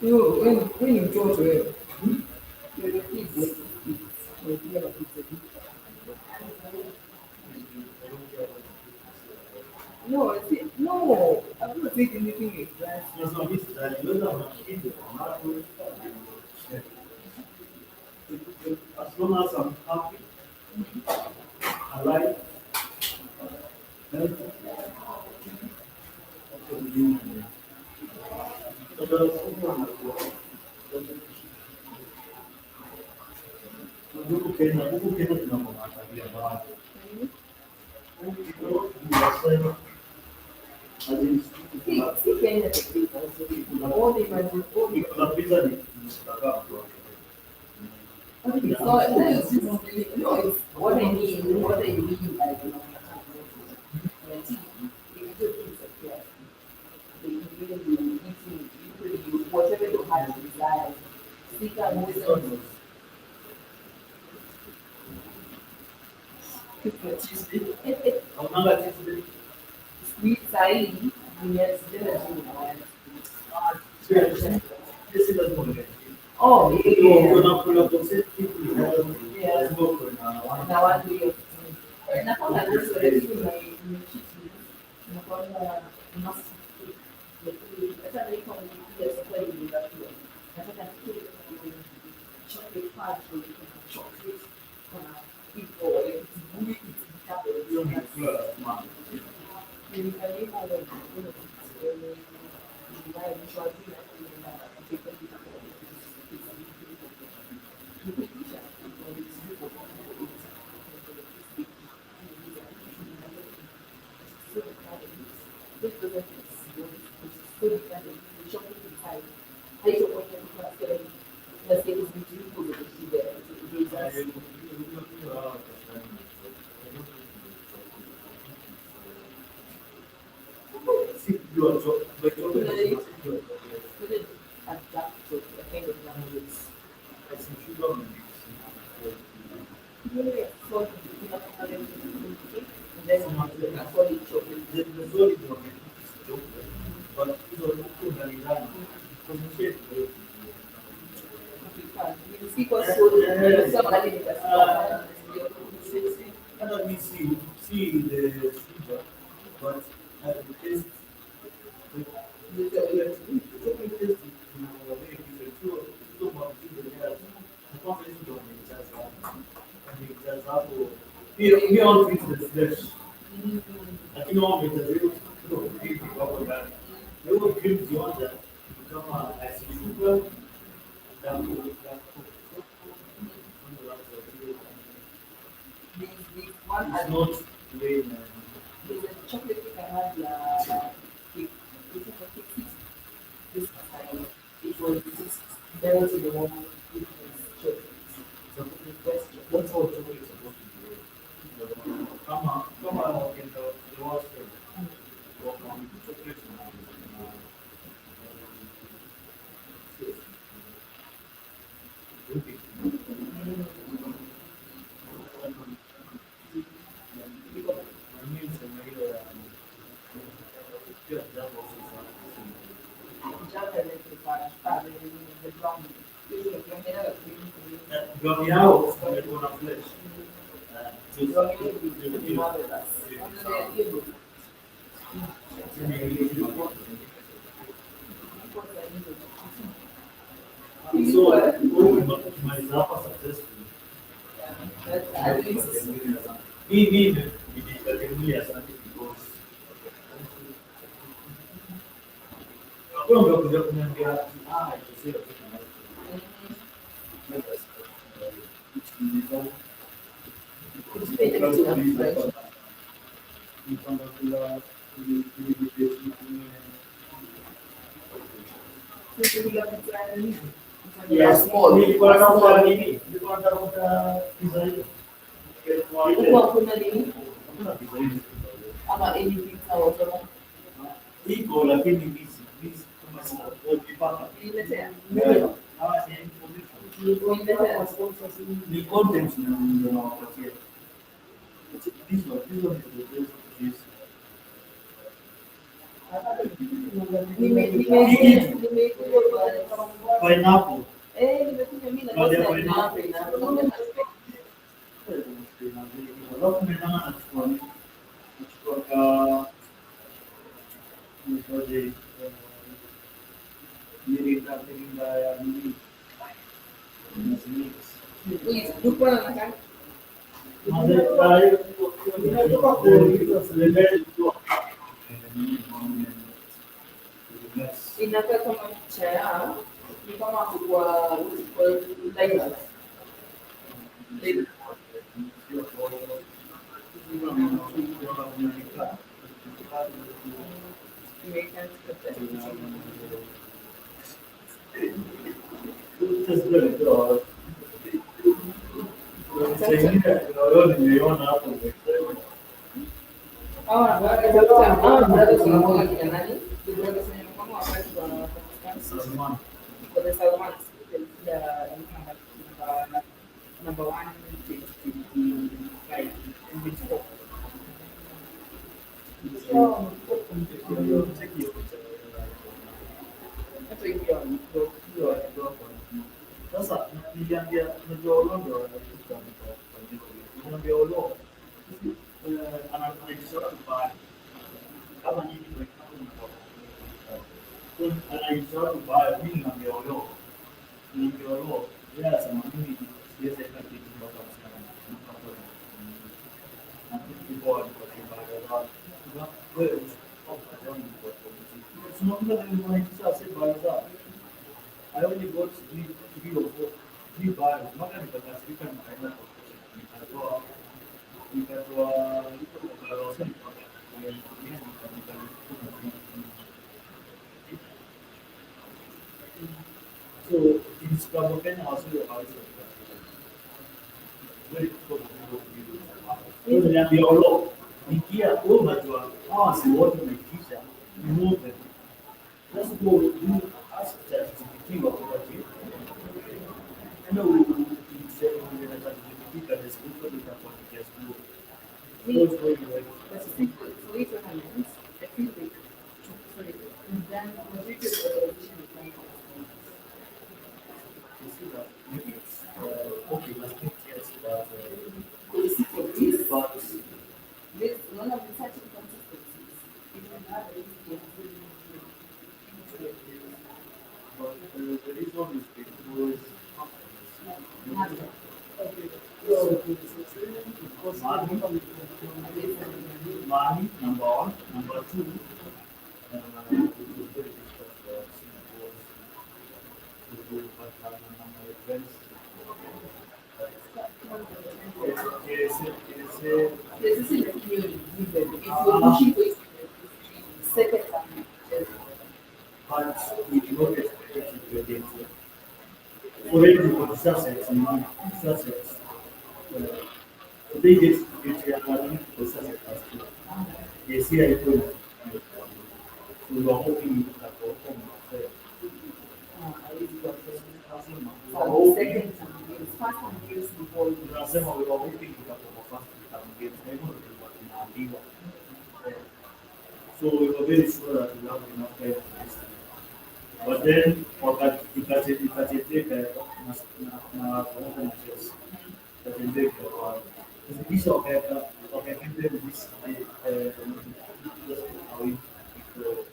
When you draw to it, you're the kids. No, no, I'm not taking anything exact. As long as I'm happy, alive, healthy, so there's someone as well. Huku Kenya tuna matabia mbaya. Unasema, as in, See, Kenya, all the imagine, all the. tunapita ni mstaka kwa. It's not, no, it's what I mean, what I mean by the whatever your heart desires, seek and wisdom. Haunanga Tuesday. Sweet side, yes, dinner. Sisi lazima uende. Oh, yeah. Kuna concept kitu Yeah. lazima kuna Na watu hiyo. Nakwanga nusu lakini nakwanga must. Hata niko mjia sasa hivi ndio. Nataka kile chocolate part chocolate kuna people it's hiyo ni kula mama. Si jua Hata mi si the sugar, but I taste it's not very There's a chocolate cake I had cake. This time it was just melted in the one with chocolate. That's how chocolate is supposed to be. Come on, in the world chocolate. Gamiao wamekuwa na flesh. So, ukimaliza hapa successful. Mimi nilikatemia sana because hakuna mtu akuja kuniambia sio Yes, small. Nilikuwa nataka nini? Nilikuwa nataka pizza hiyo. Huko hakuna nini? Hakuna pizza hiyo. ama any pizza whatever. Iko lakini hizi kama sina ukipata. Niletea. Hawa ni information. Niletea. Ni content na ndio nawapatia. This one is the best juice. Pineapple. Nimekuja mimi na pineapple. Alafu mimi nachukua mikoje mirinda ya nini Ulikuwa na inakaa kama chai, ni kama kwa diapers. Number one, sasa niliambia unajua Olondo niliambia Olondo anajisora vibaya kama nyinyi ndio anajisora vibaya mimi niliambia Olondo yeye anasema mimi siwezi enda kitu mpaka msichana na kitu bora kwa sababu wewe tunakuja na mwananchi sasa I only got three or four, three bars. Not that nikakasirika nikaenda nikatoa so in Scrabble Kenya also very niambia Olo nikia wewe unajua hawa si wote unaikisha remove them. Let's go do ask ChatGPT wakupatie. Ndio unataka kuandika description utakuandikia school. that's a simple. So each one elements, I feel like, sorry, and then the video edition is like, You see that? Okay, I think yes, you see for this, but this one of the such inconsistencies. It will have a the reason is because money, number one, number two, it was very difficult for us to do my friends. This is in the community. If you're pushing for second time, But we do not expect it to be identical. Already for Sussex, they get for Sussex as well. They see I told you. So we are hoping you can perform ourselves. for the second time, it's first time years before you. Tunasema we are hoping you can perform first. So we were very sure that we have enough time for this. But then ikatendeka na pamoja na Chelsea ikatendeka kisha wakaenda this just a week before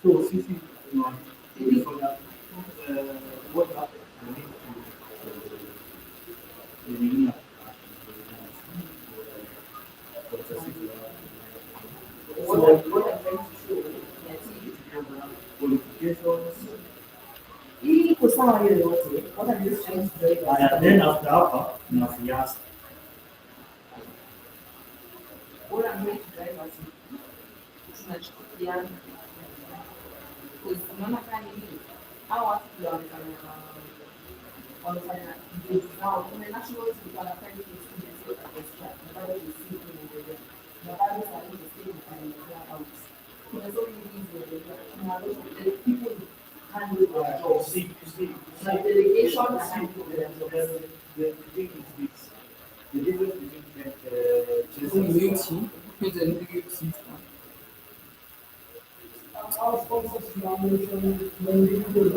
so sisi tulifanya what happened Ili iko sawa hiyo yote, Then after upper, na fiança. Bora noite driver tunachukuliana unaona kama nini hao watu ndio wamefanya vitu zao kuna national wanafanya kitu kingine kwa sababu na bado ni siku inaendelea na bado sasa hivi siku inaendelea out kuna so many things zinaendelea kuna the people handle their jobs na delegation and handle their jobs The thing is this. The difference between chess and Our sponsors now mentioned when they were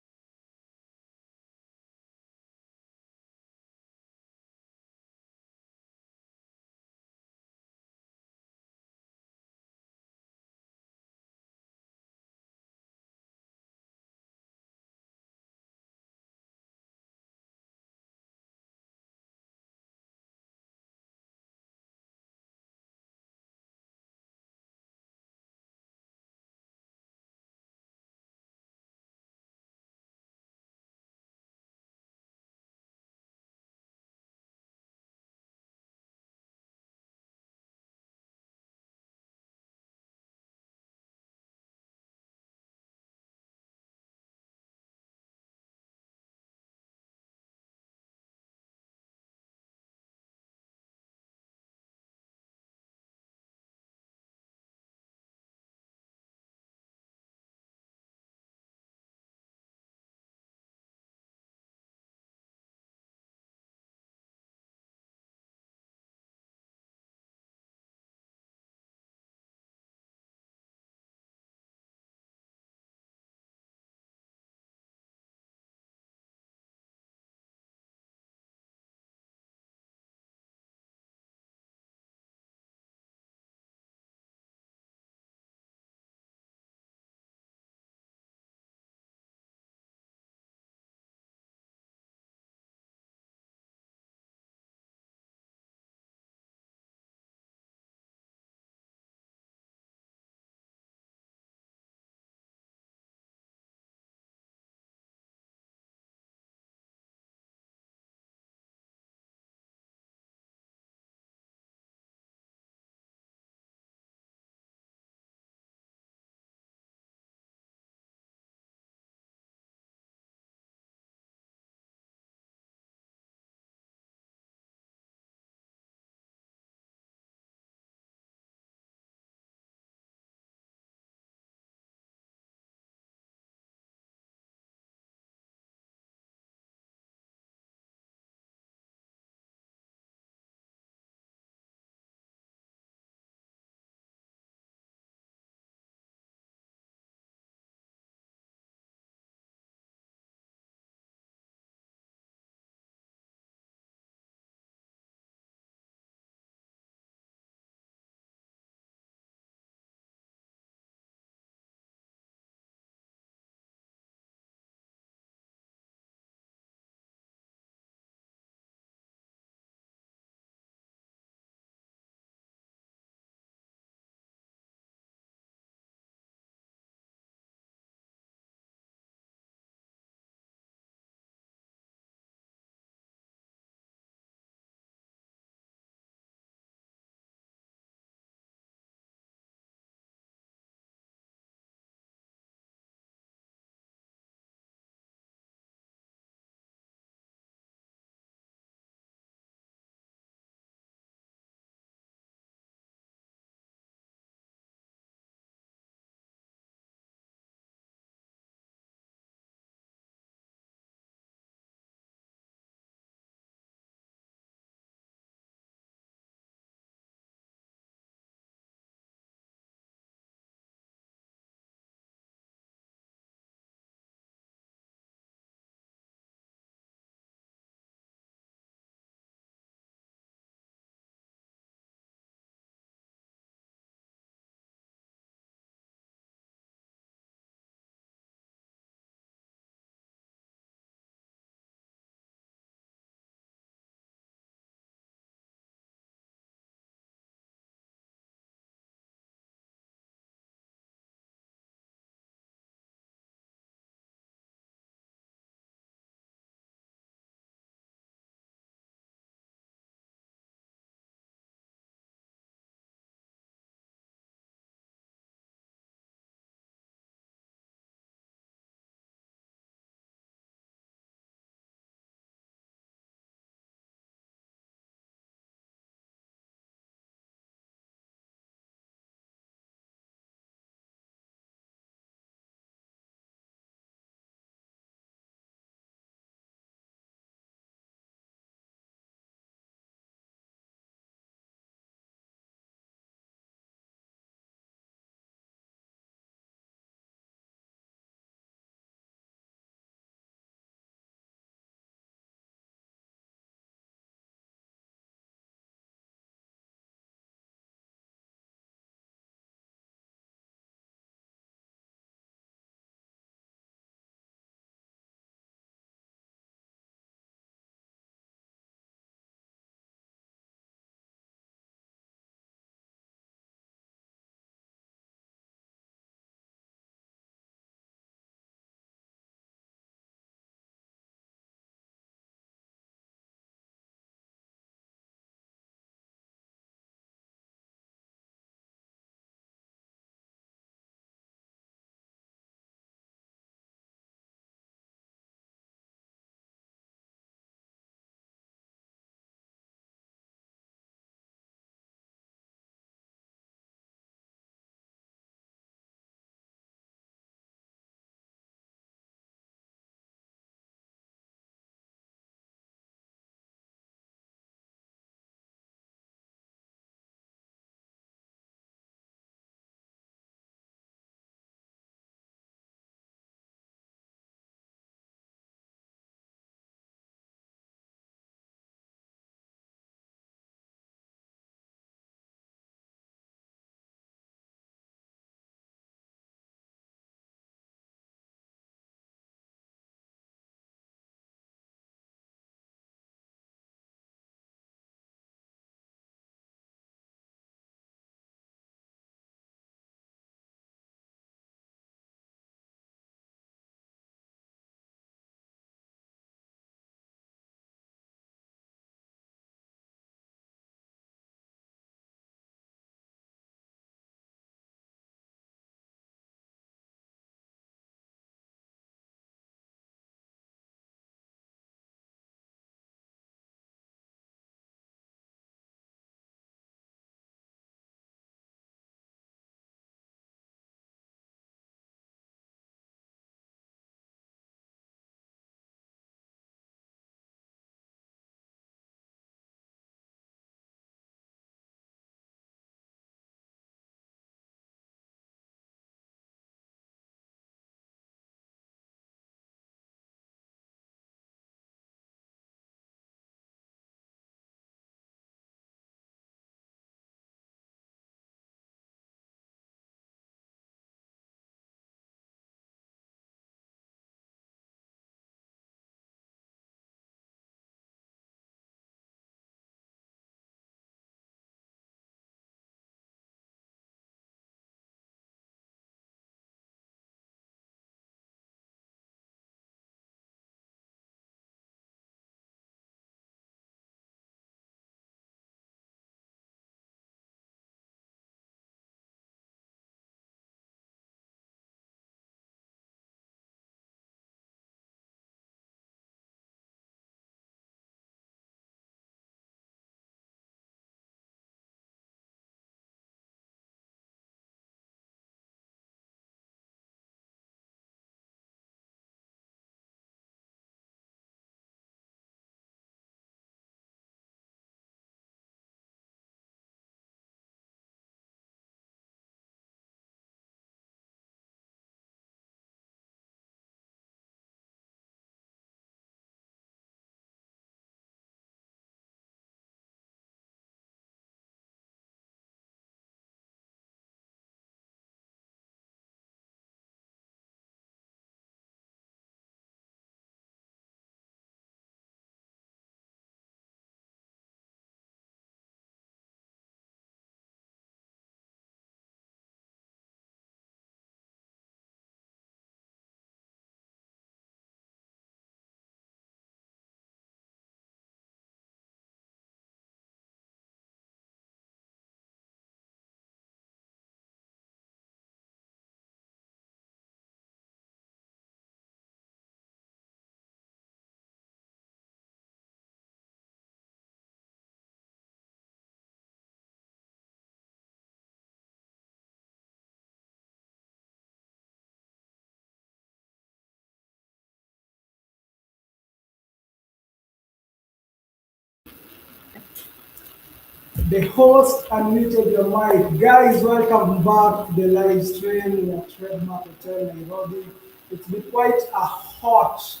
The host unmuted your mic. Guys, welcome back to the live stream. We are Trademark Hotel Nairobi. It's been quite a hot,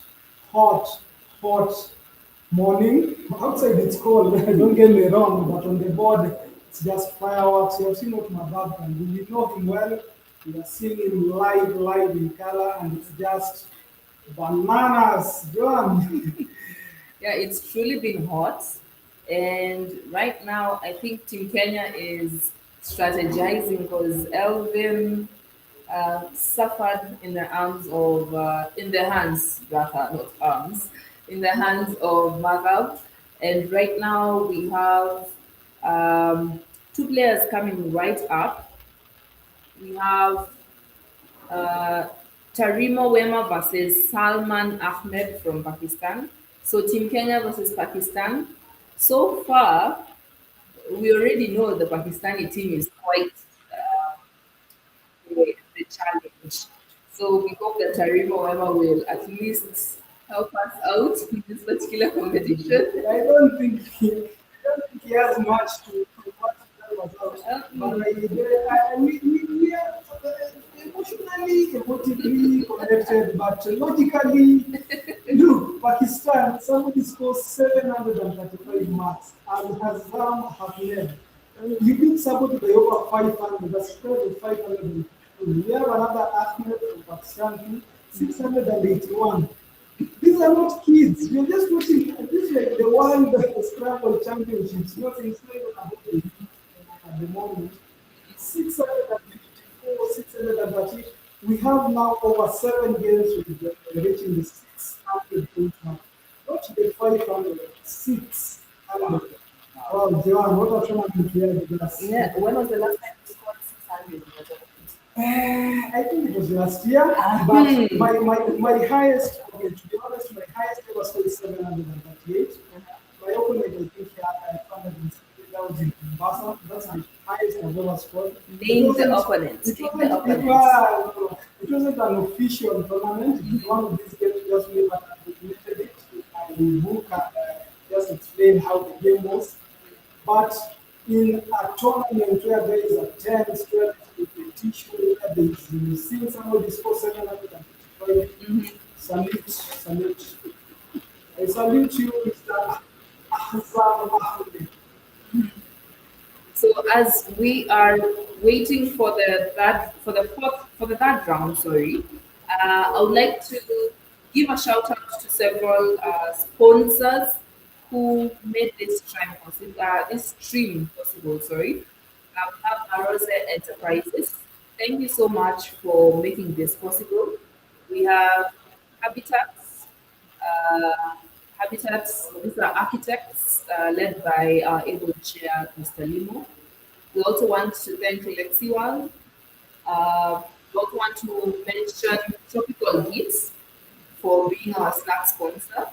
hot morning. Outside it's cold, don't get me wrong, but on the board it's just fireworks. You have seen what my background. We know him well. We are seeing him live in color, and it's just bananas. John. Yeah, it's truly been hot. And right now, I think Team Kenya is strategizing because Elvin suffered in the in the hands, rather, not arms, in the hands of Magav. And right now, we have two players coming right up. We have uh, Tarimo Wema versus Salman Ahmed from Pakistan. So Team Kenya versus Pakistan. So far, we already know the Pakistani team is quite the challenge. So we hope that Tarimo Wema will at least help us out in this particular competition. I don't think he has much to what help us out. But we are emotionally, emotively connected, but logically, look, Pakistan, somebody scores 735 marks and has Ahmed. You beat somebody by over 500, that's spread of 500. We have another Ahmed from Pakistan, too, 681. These are not kids. You're just watching. This is like the World Scrabble Championships. It's not even about the at the moment. 654, 630. We have now over 7 games with reaching the 600 point mark. Not the 500, 600. Wow, John, what a tournament we had with us. Yeah, when was the last time you scored 600? I think it was last year, but my highest, okay, to be honest, my highest ever score is 738. My opponent, I think, had 560. That was in Mombasa. That's the highest I've ever scored. Name the opponent. It wasn't an official tournament. It was one of these games just we calculated it. I book just explain how the game was. But in a tournament where there is a tense, where competition, where there is you see somebody score 755, salute. I salute you, Mr. Ahsan Mahmoud. So as we are waiting for the third round, sorry, I would like to give a shout out to several sponsors who made this stream possible. Sorry, we have Arose Enterprises. Thank you so much for making this possible. We have Habitats. Habitats, these are architects led by our able chair, Mr. Limo. We also want to thank Lexiwal. We also want to mention Tropical Hits for being our snack sponsor.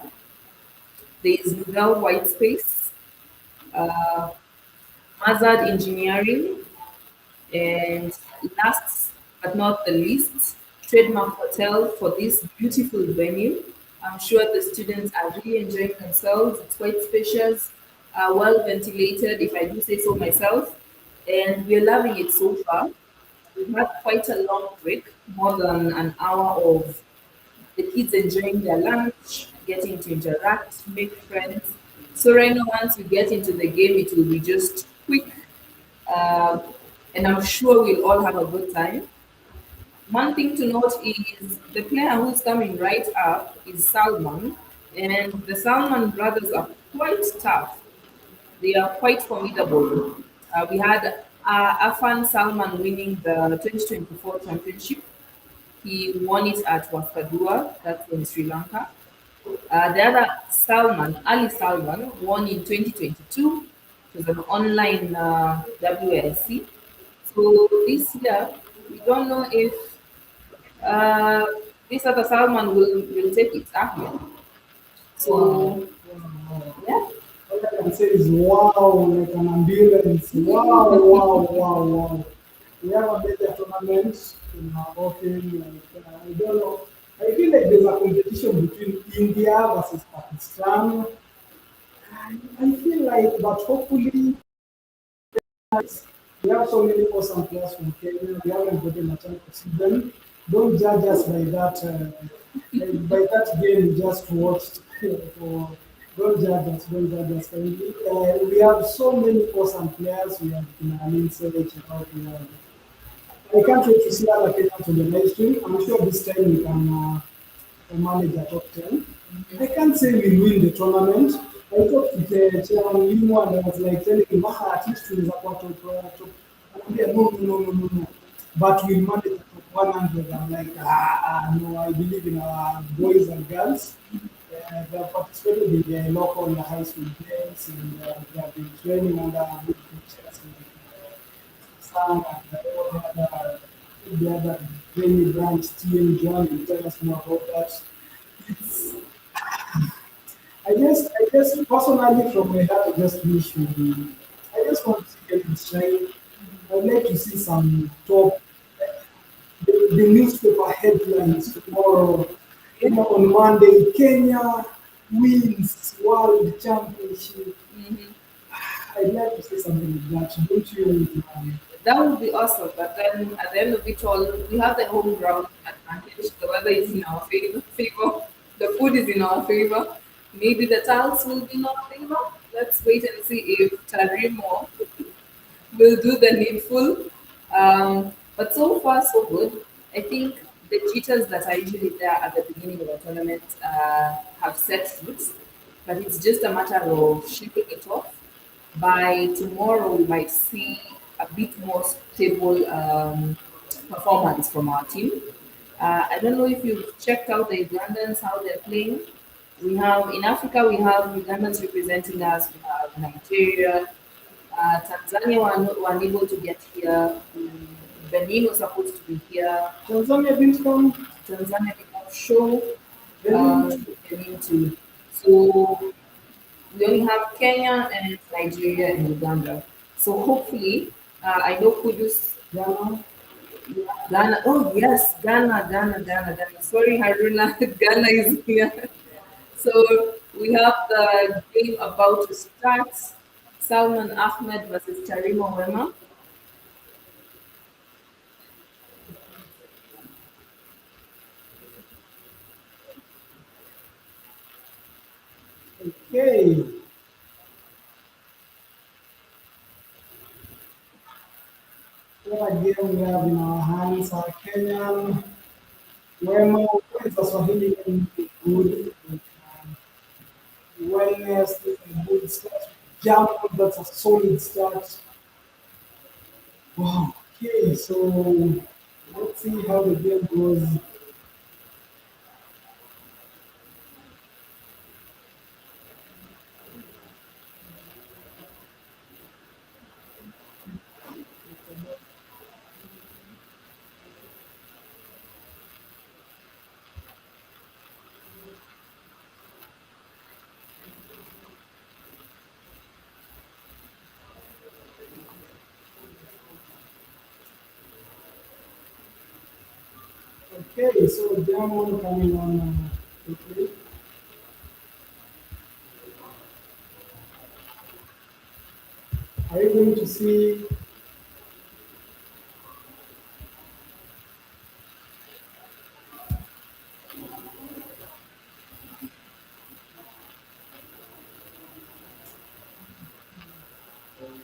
There is Nouvelle White Space, uh, Mazard Engineering, and last but not the least, Trademark Hotel for this beautiful venue. I'm sure the students are really enjoying themselves. It's quite spacious, well ventilated, if I do say so myself, and we're loving it so far. We've had quite a long break, more than an hour of the kids enjoying their lunch, getting to interact, make friends. So right now, once we get into the game, it will be just quick, uh, and I'm sure we'll all have a good time. One thing to note is the player who's coming right up is Salman, and the Salman brothers are quite tough. They are quite formidable. We had Afan Salman winning the 2024 championship. He won it at Waskadua, that's in Sri Lanka. The other Salman, Ali Salman, won in 2022. It was an online WSC. So this year, we don't know if uh, this other Salman will take it after. So, yeah. All I can say is wow, like an ambulance. Wow. We have a major tournament in our office. I don't know. I feel like there's a competition between India versus Pakistan. I feel like, but hopefully We have so many awesome players from Kenya. We haven't gotten a chance to see them. Don't judge us by that game you just watched. For, don't judge us. Don't judge us. Kindly. We have so many awesome players. We have Kinani, Sele, Chirao, we have I can't wait to see other Kenyans on the live stream. I'm sure this time we can manage a top 10. I can't say we win the tournament. I talked with Chairman Limo and I was like telling him, at least we are top. And yeah, no. But we managed top 100. I'm like, no, I believe in our boys and girls. They have participated in the local high school games and they have been training under good coaches. Sam and the other Jamie Branch team, John, will tell us more about that. It's, I guess personally from my heart, I just wish I just want to see them shine. I'd like to see some top, the newspaper headlines tomorrow. You know, on Monday, Kenya wins World Championship. I'd like to say something like that. Don't you? That would be awesome. But then at the end of it all, we have the home ground advantage. The weather is in our favor. The food is in our favor. Maybe the tiles will be in our favor. Let's wait and see if Tarimo will do the needful. But so far, so good. I think the jitters that are usually there at the beginning of the tournament have set roots, but it's just a matter of shaking it off. By tomorrow, we might see a bit more stable performance from our team. I don't know if you've checked out the Ugandans, how they're playing. We have in Africa, we have Ugandans representing us. We have Nigeria, Tanzania were unable to get here. Benin was supposed to be here. Tanzania didn't come. Tanzania did not show. Benin. Benin too. So we only have Kenya and Nigeria and Uganda. So hopefully, I know Kudus, Ghana. Ghana. Oh yes, Ghana. Sorry, Haruna, Ghana is here. So we have the game about to start. Salman Ahmed versus Tarimo Wema. Okay. What game we have in our hands are Kenyan. Wema, what is the Swahili name? Good. Wellness is a good start. Jump, that's a solid start. Wow. Okay, so let's see how the game goes. Okay, so Diamond coming on quickly. Are you going to see?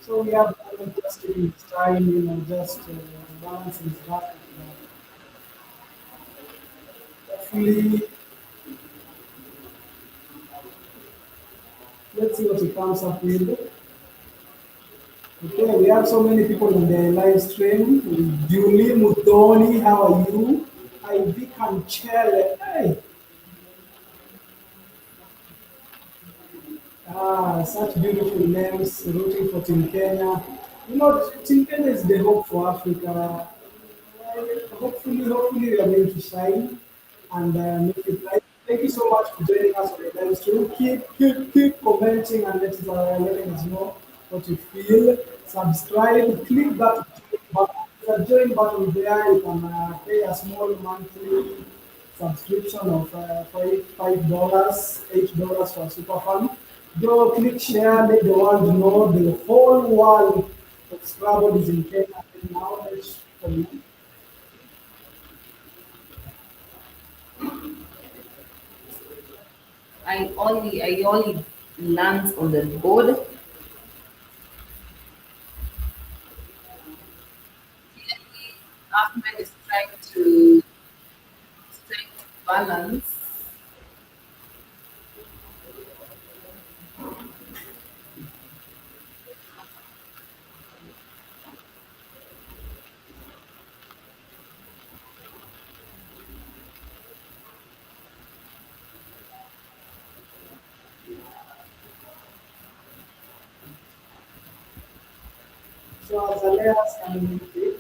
So we have just taking his time, just balancing his back. Hopefully, let's see what he comes up with. Okay, we have so many people in the live stream. Julie Mudoni, how are you? Ivy Canchele, hey. Such beautiful names, rooting for Team Kenya. Team Kenya is the hope for Africa. Hopefully, we are going to shine and make it right. Thank you so much for joining us on the live stream. Keep commenting and letting us know what you feel. Subscribe, click that join button there. You can pay a small monthly subscription of $5, $8 for super fun. Go click share, let the world know, the whole world of Scrabble is in Kenya now. For me. I only land on the board. Ahmed is trying to balance. So Azaleas community.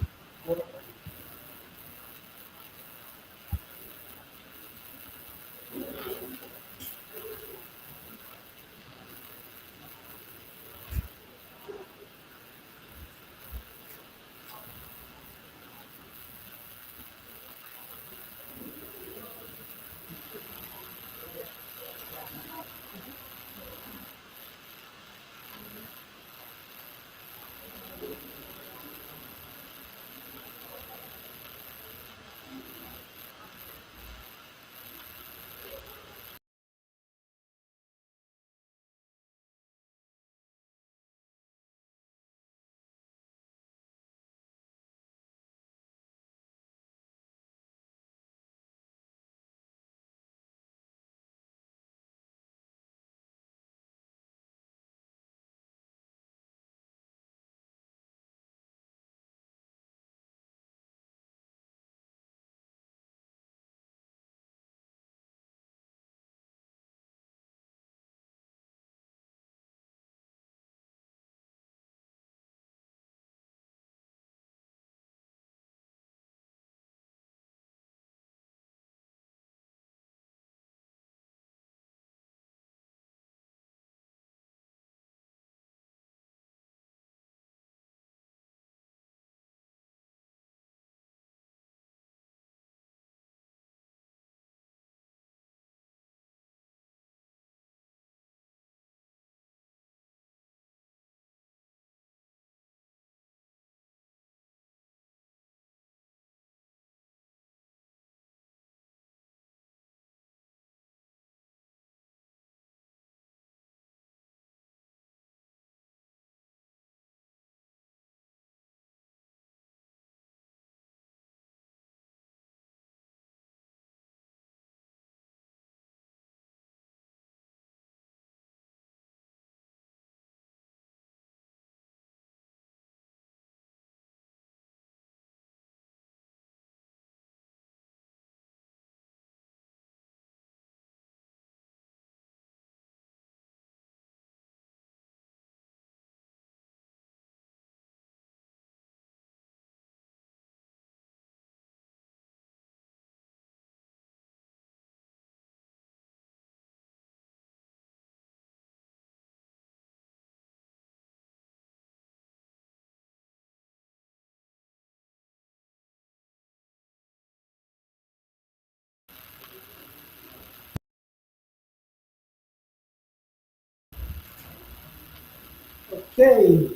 Okay.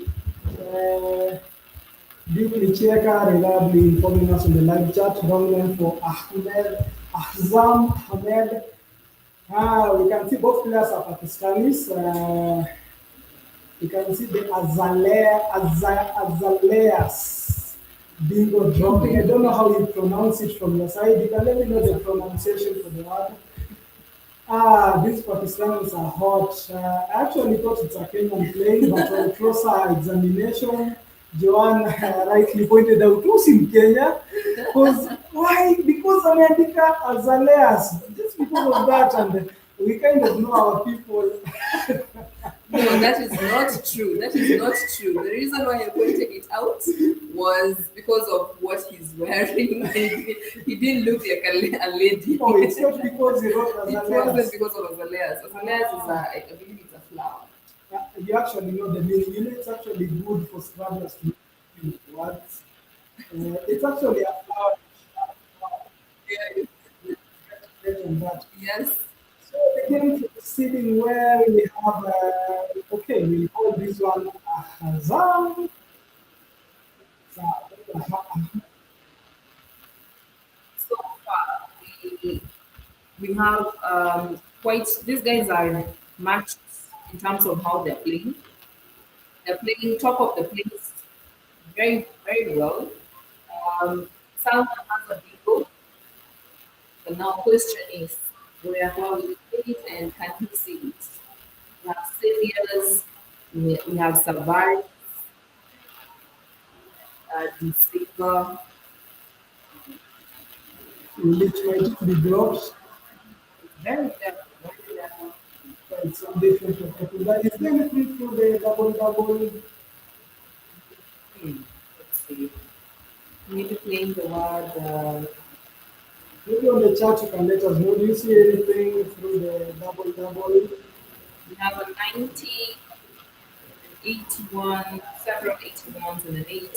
Uh, Deeply Cheka reliably informing us on the live chat. Dominant for Ahmed, Ahzam Ahmed. We can see both players are Pakistanis. You can see the Azaleas bingo dropping. I don't know how you pronounce it from your side. You can let me know the pronunciation for the word. These Pakistanis are hot. I actually thought it's a Kenyan plane, but on closer examination, Joanne rightly pointed out who's in Kenya. Because why? Because America Azaleas. Just because of that, and we kind of know our people. No, that is not true. That is not true. The reason why I pointed it out was because of what he's wearing. He didn't look like a lady. Oh, it's not because he wrote It wasn't Azaleas. because of azaleas. Azaleas is I believe it's a flower. You actually know the meaning. You know, it's actually good for scrabblers to know words. It's actually a flower. Yeah. On that. Yes. So the game proceeding where we have, okay, we call this one Hazam. So far, we, we have quite, these guys are matched in terms of how they're playing. They're playing top of the place very, very well. Salman has a big goal. The now question is where how he plays and can he see it? We have Seniors, we have Savari, Deceiver, which might be drops. very careful, very careful. It's some different people. But is there anything through the double double? Let's see. Maybe playing the word, Maybe on the chat you can let us know. Do you see anything through the double double? we have a 90, 81, several 81s and an 80.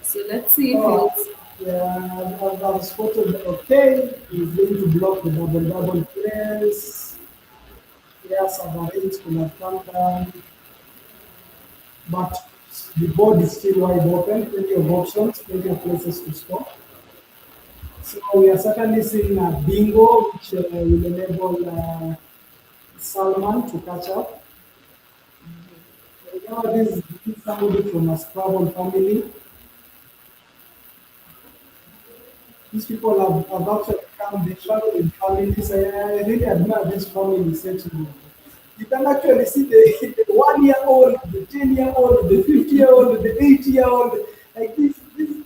So let's see if Oh, it's, yeah, I've spotted. Okay, he's going to block the double double players. Yes, I've arranged to have come down, but the board is still wide open. Plenty of options, plenty of places to score. So we are certainly seeing a bingo, which will enable Salman to catch up. Now this is somebody from a Scrabble family. These people have actually come, they travel in families. I really admire this family setting. You can actually see the 1 year old, the 10-year-old, the 50-year-old, the 80-year-old, like these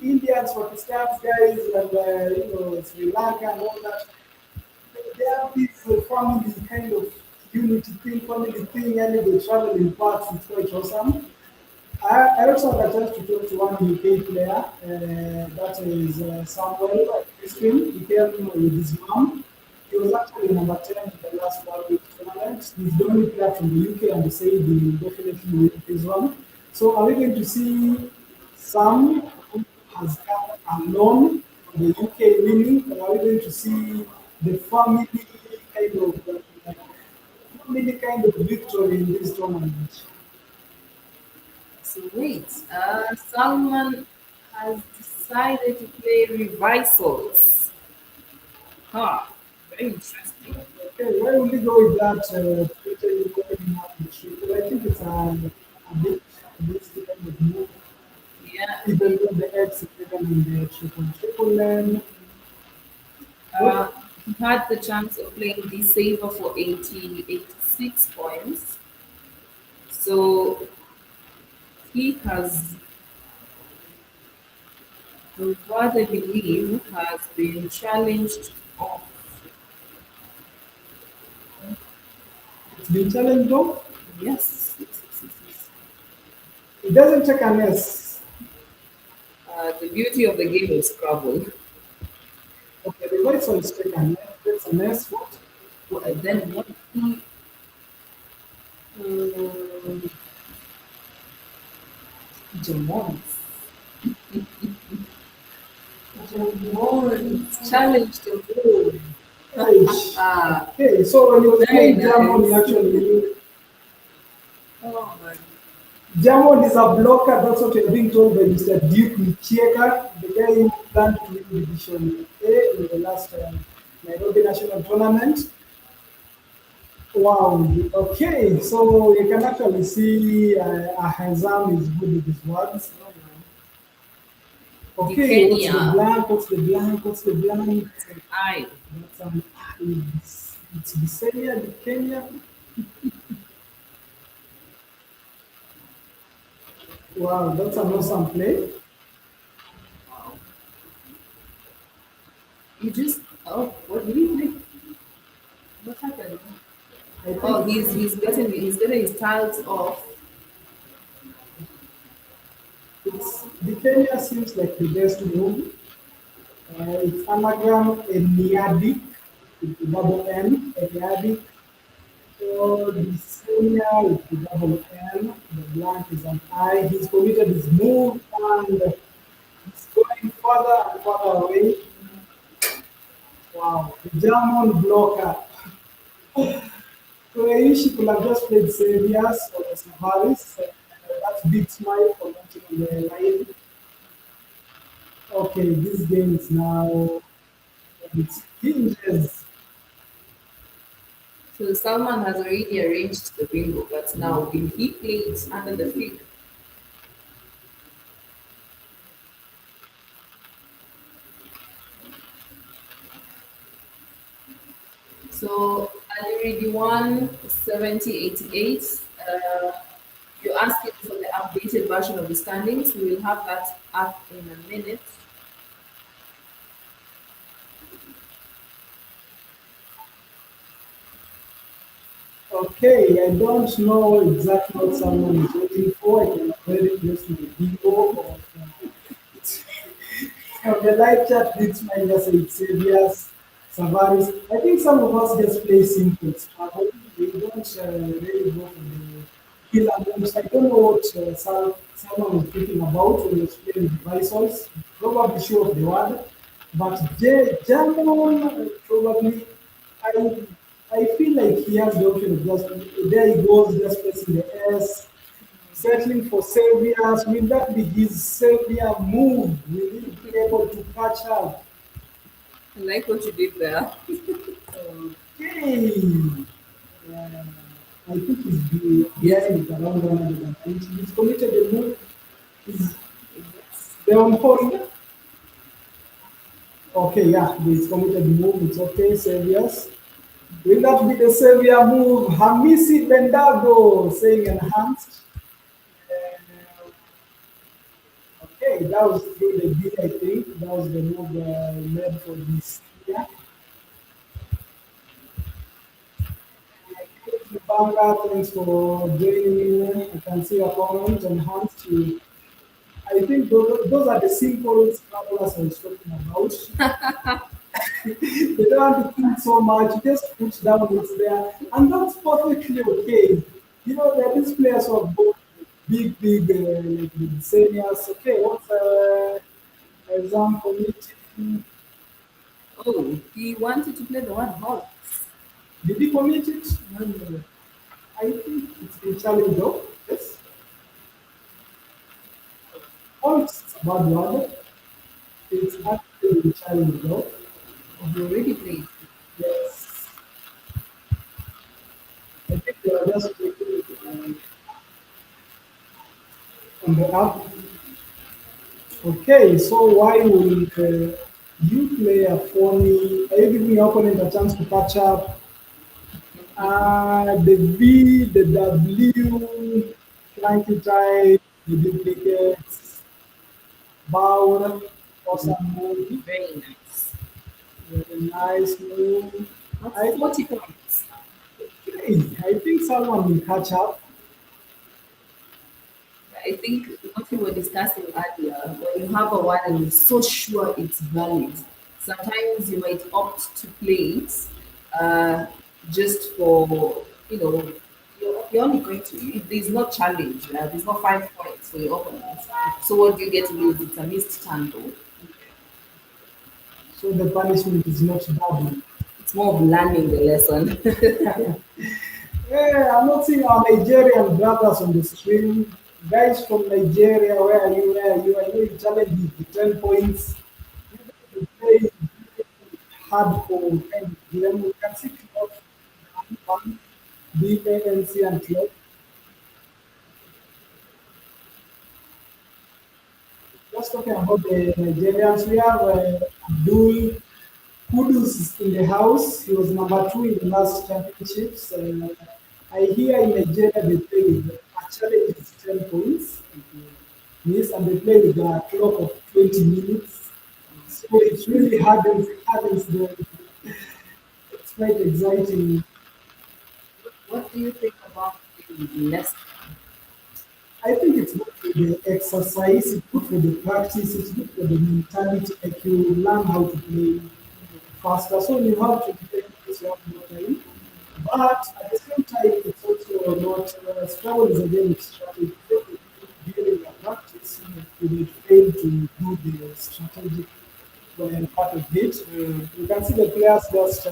Indians, Pakistans guys, and Sri Lanka and all that. They have this family kind of unity thing, family thing, and they travel in parts. It's quite awesome. I also had a chance to talk to one UK player, that is Samuel Christian. He came with his mom. He was actually number 10 in the last World Cup tournament. He's the only player from the UK and they say he will definitely win this one. So are we going to see Sam, who has come alone from the UK winning, or are we going to see the family kind of victory in this tournament? so wait, Salman has decided to play revisals. Huh, very interesting. Okay, why would we go with that Twitter going up the triple? I think it's a bit kind of move, Yeah, even though the X is even in the triple lane. uh, he had the chance of playing the saver for 80, 86 points. So he has, what I believe, has been challenged off. It's been challenged though. Yes, yes, yes, yes, yes. It doesn't take an S. The beauty of the game is Scrabble. Okay, the voice will take an S. That's an S. What? Well, then what he, um, Jamons. Jamons challenged the world. Eish. Ah, Okay, so when you was very playing Jamon, you nice. actually knew Oh my. Jamon is a blocker. That's what you're being told by Mr. Duke Michieka, the guy who planned to win Division A in the last Nairobi National Tournament. Wow. Okay, so you can actually see Hazam is good with his words. Okay, what's the Kenya. blank? What's the blank? What's the blank? I. That's it's the Kenya. Wow, that's an awesome play. You just, oh, what did he play? What happened? I think Oh, he's getting his tiles off. the Kenya seems like the best move. It's anagram Eniadic with the double N, Eniadic. So the senior with the double N, the blank is an I. He's committed his move and he's going further and further away. Wow, the German blocker. So I wish he could have just played Saviors or Savaris. That's Big Smile commenting on the line. Okay, this game is now it's hinges. So Salman has already arranged the bingo, but now will he play it under the fig? So already 17088. You're asking for the updated version of the standings. We will have that up in a minute. Okay, I don't know exactly what someone is waiting for. I can already place my bingo of the live chat did smile just say Xavier's Savaris. I think some of us just play simple Scrabble. We don't really go for the killer moves. I don't know what someone was thinking about when he was playing the Visors. Probably sure of the word. But German, probably, I I feel like he has the option of just, there he goes, just pressing the S, settling for Serbia's. Will that be his Serbia move? Will he be able to catch up? I like what you did there. Okay. Uh, I think he's behind it around 190. He's committed a move. He's they're on hold. Okay, yeah, he's committed the move. It's okay, Serbia's. Will that be the Serbia move? Hamisi Bendago saying enhanced. Uh, okay, that was through the B, I think. That was the move made for this year. Banga, thanks for joining in. I can see a comment enhanced to. I think those are the simple scramblers I was talking about. They don't have to think so much, you just put down what's there, and that's perfectly okay. You know, there are these players who have both big, like the seniors. Okay, what's example meeting? Oh, he wanted to play the one ball. Did he commit it? No, no, no. I think it's been challenged though. Yes. Oh, it's a bad word. It's actually been challenged though. He already played. Yes. I think they are just taking it on the app. Okay, so why will you play a phony? Are you giving your opponent a chance to catch up? The V, the W, flanky type, the duplicates, bow, awesome move, Very nice. very nice move. That's 40 points. I think someone will catch up. I think what we were discussing earlier, when you have a one and you're so sure it's valid, sometimes you might opt to play it just for, you're only going to, there's no challenge, there's no 5 points for your opponent. So what do you get to lose? It's a missed tango. So the punishment is not double. It's more of learning the lesson. Yeah, I'm not seeing our Nigerian brothers on the screen. Guys from Nigeria, where are you? Where are you? I know you challenged the 10 points. You play hardcore kind of game. We can see Club, one, BANC and Club. Just talking about the Nigerians, we have Abdul Kudus in the house. He was number two in the last championships. I hear in Nigeria they play with a challenge is 10 points. Yes, and they play with a clock of 20 minutes. So it's really hardens the. It's quite exciting. What do you think about the lesson? I think it's good for the exercise, it's good for the practice, it's good for the mentality. Like you learn how to play faster. So you have to play this one more time. But at the same time, it's also not Scrabble is a game of strategy. During a practice, you will fail to do the strategic part of it. You can see the players just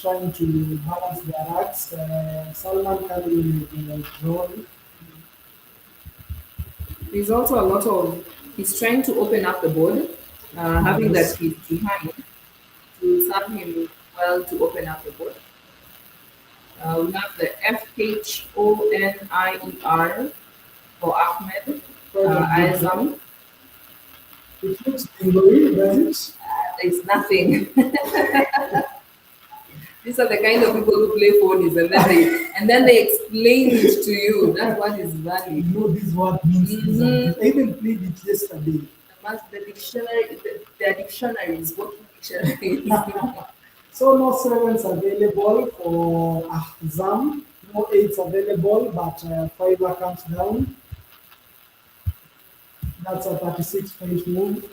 trying to balance their acts. Salman carrying the drone. There's also a lot of, he's trying to open up the board, having that he's behind to serve him well to open up the board. We have the FHONIER for Ahmed, Azam. It looks bingo, does it? There's nothing. These are the kind of people who play phonies and then they explain it to you. That's what is valid. You know this word means this and this. I even played it yesterday. The dictionary, the dictionaries, working dictionaries. So no sevens available for Ahzam, no eights available, but fiver comes down. That's a 36-point move.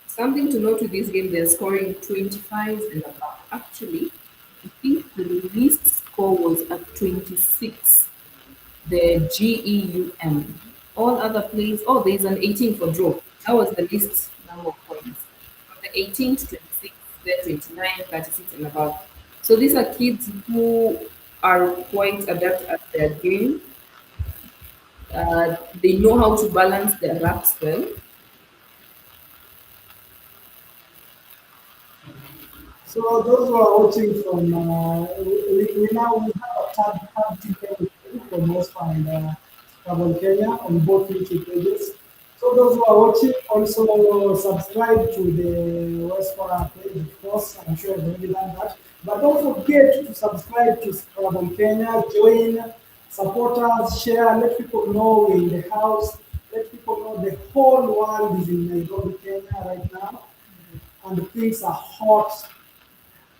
Something to note with this game, they're scoring 25s and above. Actually, I think the least score was at 26, the GEUM. All other plays, oh, there's an 18 for draw. That was the least number of points. From the 18 to 26, then 29, 36 and above. So these are kids who are quite adept at their game. They know how to balance their raps well. So those who are watching from, we now we have a tab team for WESPA and Scrabble Kenya on both YouTube pages. So those who are watching also subscribe to the WESPA page, of course. I'm sure you've already done that. But don't forget to subscribe to Scrabble Kenya, join, support us, share, let people know we're in the house, let people know the whole world is in Nairobi, Kenya right now, and things are hot.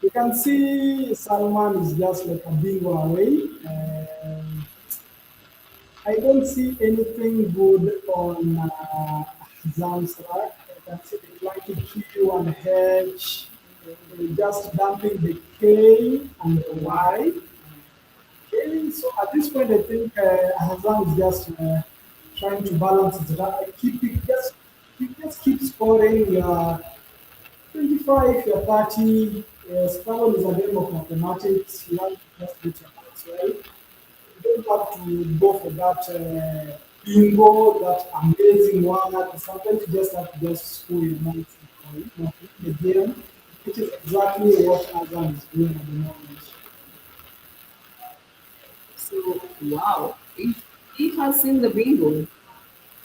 You can see Salman is just like a bingo away. I don't see anything good on Zam's rack. I can see the clunky Q and H. Just dumping the K and the Y. Okay, so at this point, I think Hazam is just trying to balance it. Just keep scoring. 25, you're 30. Scrabble is a game of mathematics. You have to just get your maths right. You don't have to go for that bingo, that amazing one. Sometimes you just have to just score your maths in the game, which is exactly what Azam is doing at the moment. So, wow, he has seen the bingo.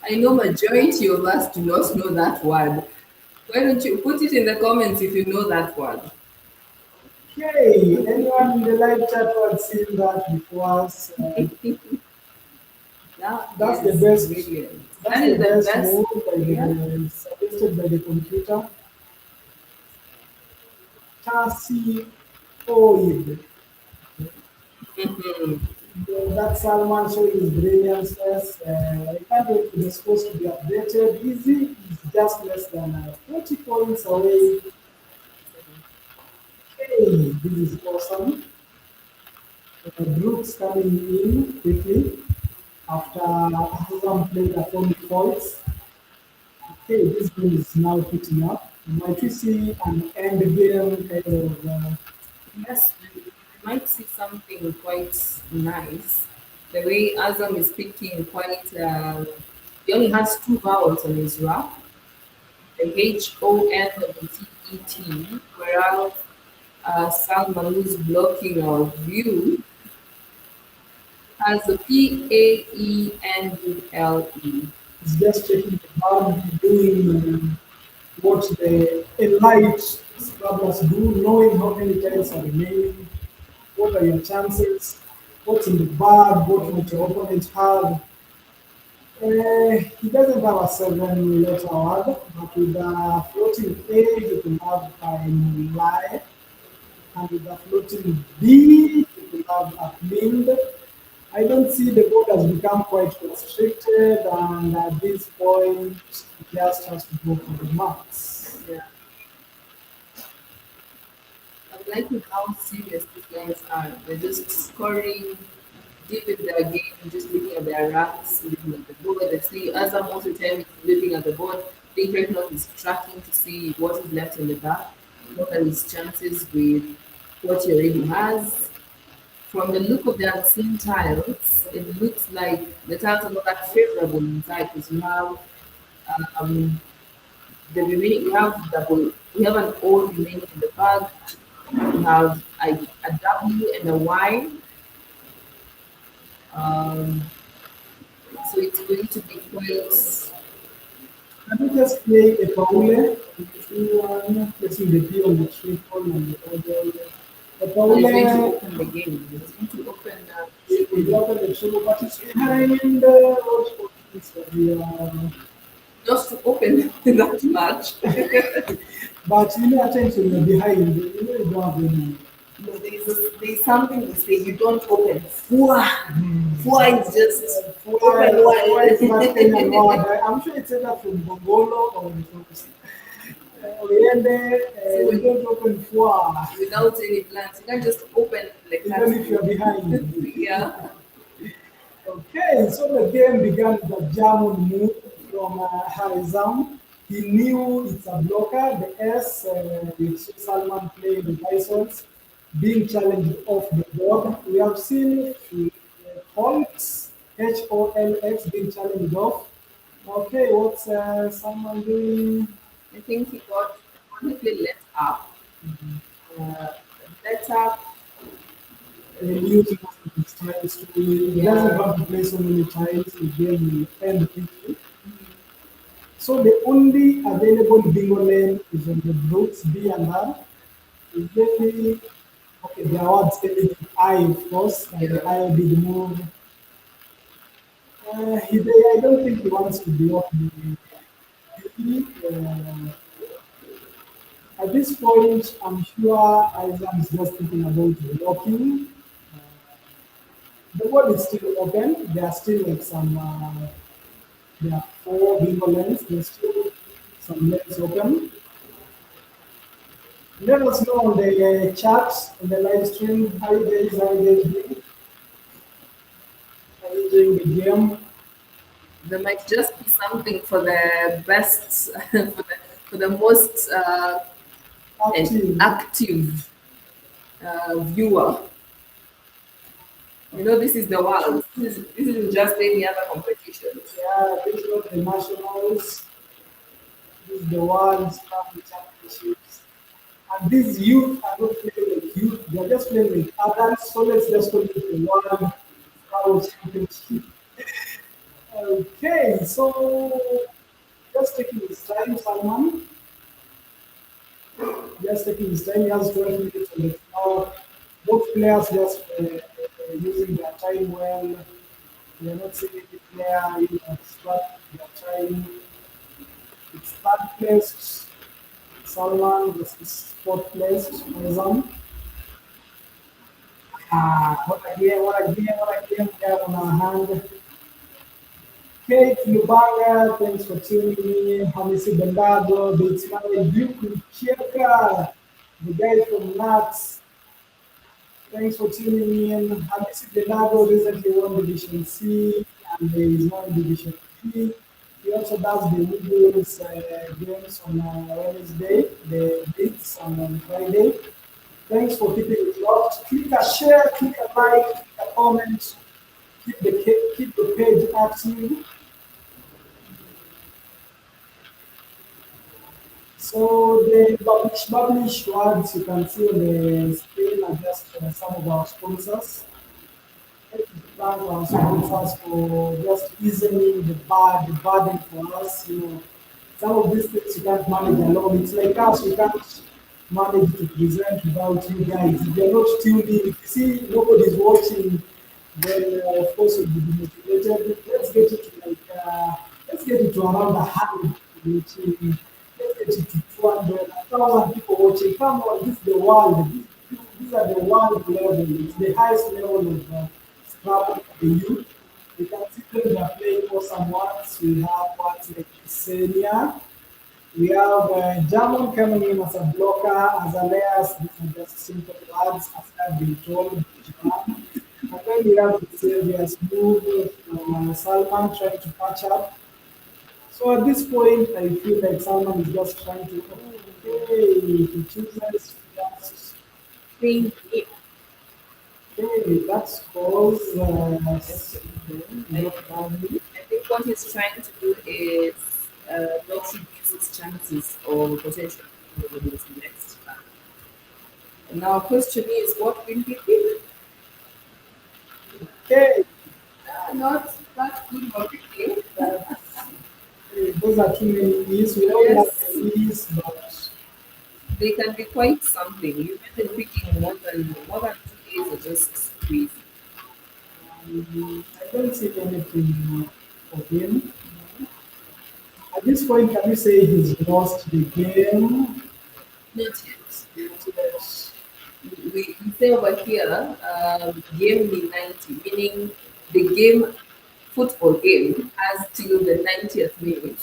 I know majority of us do not know that word. Why don't you put it in the comments if you know that word? Okay, anyone in the live chat who had seen that before us? That's the best. Brilliant. That's That is the the best best. move by Yeah. suggested by the computer. Tasi Oid. That's Salman showing his brilliance first. I can't wait for the scores to be updated. Easy is just less than 40 points away. Okay, this is awesome. Brooks coming in quickly after Hassan played a phonic points. Okay, this game is now picking up. Might we see an end game kind of? Yes, we might see something quite nice. The way Azam is picking quite, he only has two vowels on his rap, the HONWTET, whereas Salman, who's blocking our view, has the PAENULE. It's just checking the board, doing what the elite scrabblers do, knowing how many tiles are remaining, what are your chances, what's in the bag, what might your opponent have. He doesn't have a 7-letter word, but with a floating A, you can have a lie, and with a floating B, you can have a blind. I don't see the board has become quite constricted, and at this point, it just has to go for the max. Yeah. I like with how serious these guys are. They're just scoring deep in their game, just looking at their racks, looking at the board. They see Azam most of the time looking at the board. Think right now he's tracking to see what is left in the back, what are his chances with what he already has. from the look of the unseen tiles, it looks like the tiles are not that favorable inside because you have um, the remaining, we have an O remaining in the bag, we have a W and a Y. Um, so it's going to be quite. Can we just play a paule? Everyone placing the B on the triple and the other. The So it's going to paule, open the game. It's going to open we open the triple, but it's behind what is the, just to open that much. but you know, attention, you're behind. You know, you don't have any. No, there's something we say you don't open. Fua. Fua is just open Why is that Kenyan wide. word? I'm sure it's either from Bongolo or from Oriente. So You don't open four, Without any plans, you can just open like even if you're that. behind. Yeah. Okay, so the game began with a German move from Harizam. He knew it's a blocker, the S, with Salman playing the Bisons, being challenged off the board. We have seen Holtz, Holx, being challenged off. Okay, what's Salman doing? I think he got honestly let up. Uh, better. Using most of his tiles to he doesn't have to play so many tiles, the game will end quickly. So the only available bingo lane is on the brutes B and R. Usually, okay, the awards ending with I, of course, and the I will be the move. I don't think he wants to be off the B. At this point, I'm sure Isaac is just thinking about blocking. The board is still open. There are still like some, there are four bingo lanes. There's still some lanes open. Let us know on the chat, on the live stream, how you guys are doing. How you doing the game? There might just be something for the best, for the most Active. active viewer. You know, this is the world. This isn't just any other competition. Yeah, this is not the nationals. This is the world Scrabble championships. And these youth are not playing like youth, they're just playing like adults. So let's just call it the world Scrabble championship. Okay, so just taking his time, Salman. Just taking his time, he has 12 minutes on the floor. Both players just using their time well. We are not seeing any player extract their time. It's third place, Salman versus fourth place, Nizam. What a game we have on our hand. Kate Lubanga, thanks for tuning in. Hamisi Bendago, Bitsmane Duku Cheka, the guy from Nats. Thanks for tuning in. Hamisi Bendago recently won Division C and there is one Division B. He also does the Wiggles games on Wednesday, the Beats on Friday. Thanks for keeping it locked. Click a share, click a like, click a comment, keep the page active. So the published words you can see on the screen are just some of our sponsors. Thank you to thank our sponsors for just easing the burden for us. You know, some of these things you can't manage alone. It's like us, we can't manage to present without you guys. If you're not tuned in, if you see nobody's watching, then of course you'll be demotivated. Let's get it to around 100 watching. Let's get it to 200, 1,000 people watching. Come on, this is the world. These are the world level. It's the highest level of Scrabble for the youth. You can see them they are playing awesome ones. We have ones like Senia. We have German coming in as a blocker, as a layers. These are just simple words as I've been told. Japan. And then we have the Savior's move from Salman trying to catch up. So at this point, I feel like Salman is just trying to, okay, he chooses just Think it. Okay, that's cause I, not badly. I think what he's trying to do is not reduce his chances or potential in his next time. And now, question is, what will he pick? Okay, Not that good already. that's, those are too many E's. We all love Yes, the E's, but they can be quite something. You imagine picking more than two A's are just crazy. I don't see anything for him. At this point, can you say he's lost the game? Not yet. Yes. We say over here, game me 90, meaning the game, football game, has till the 90th minute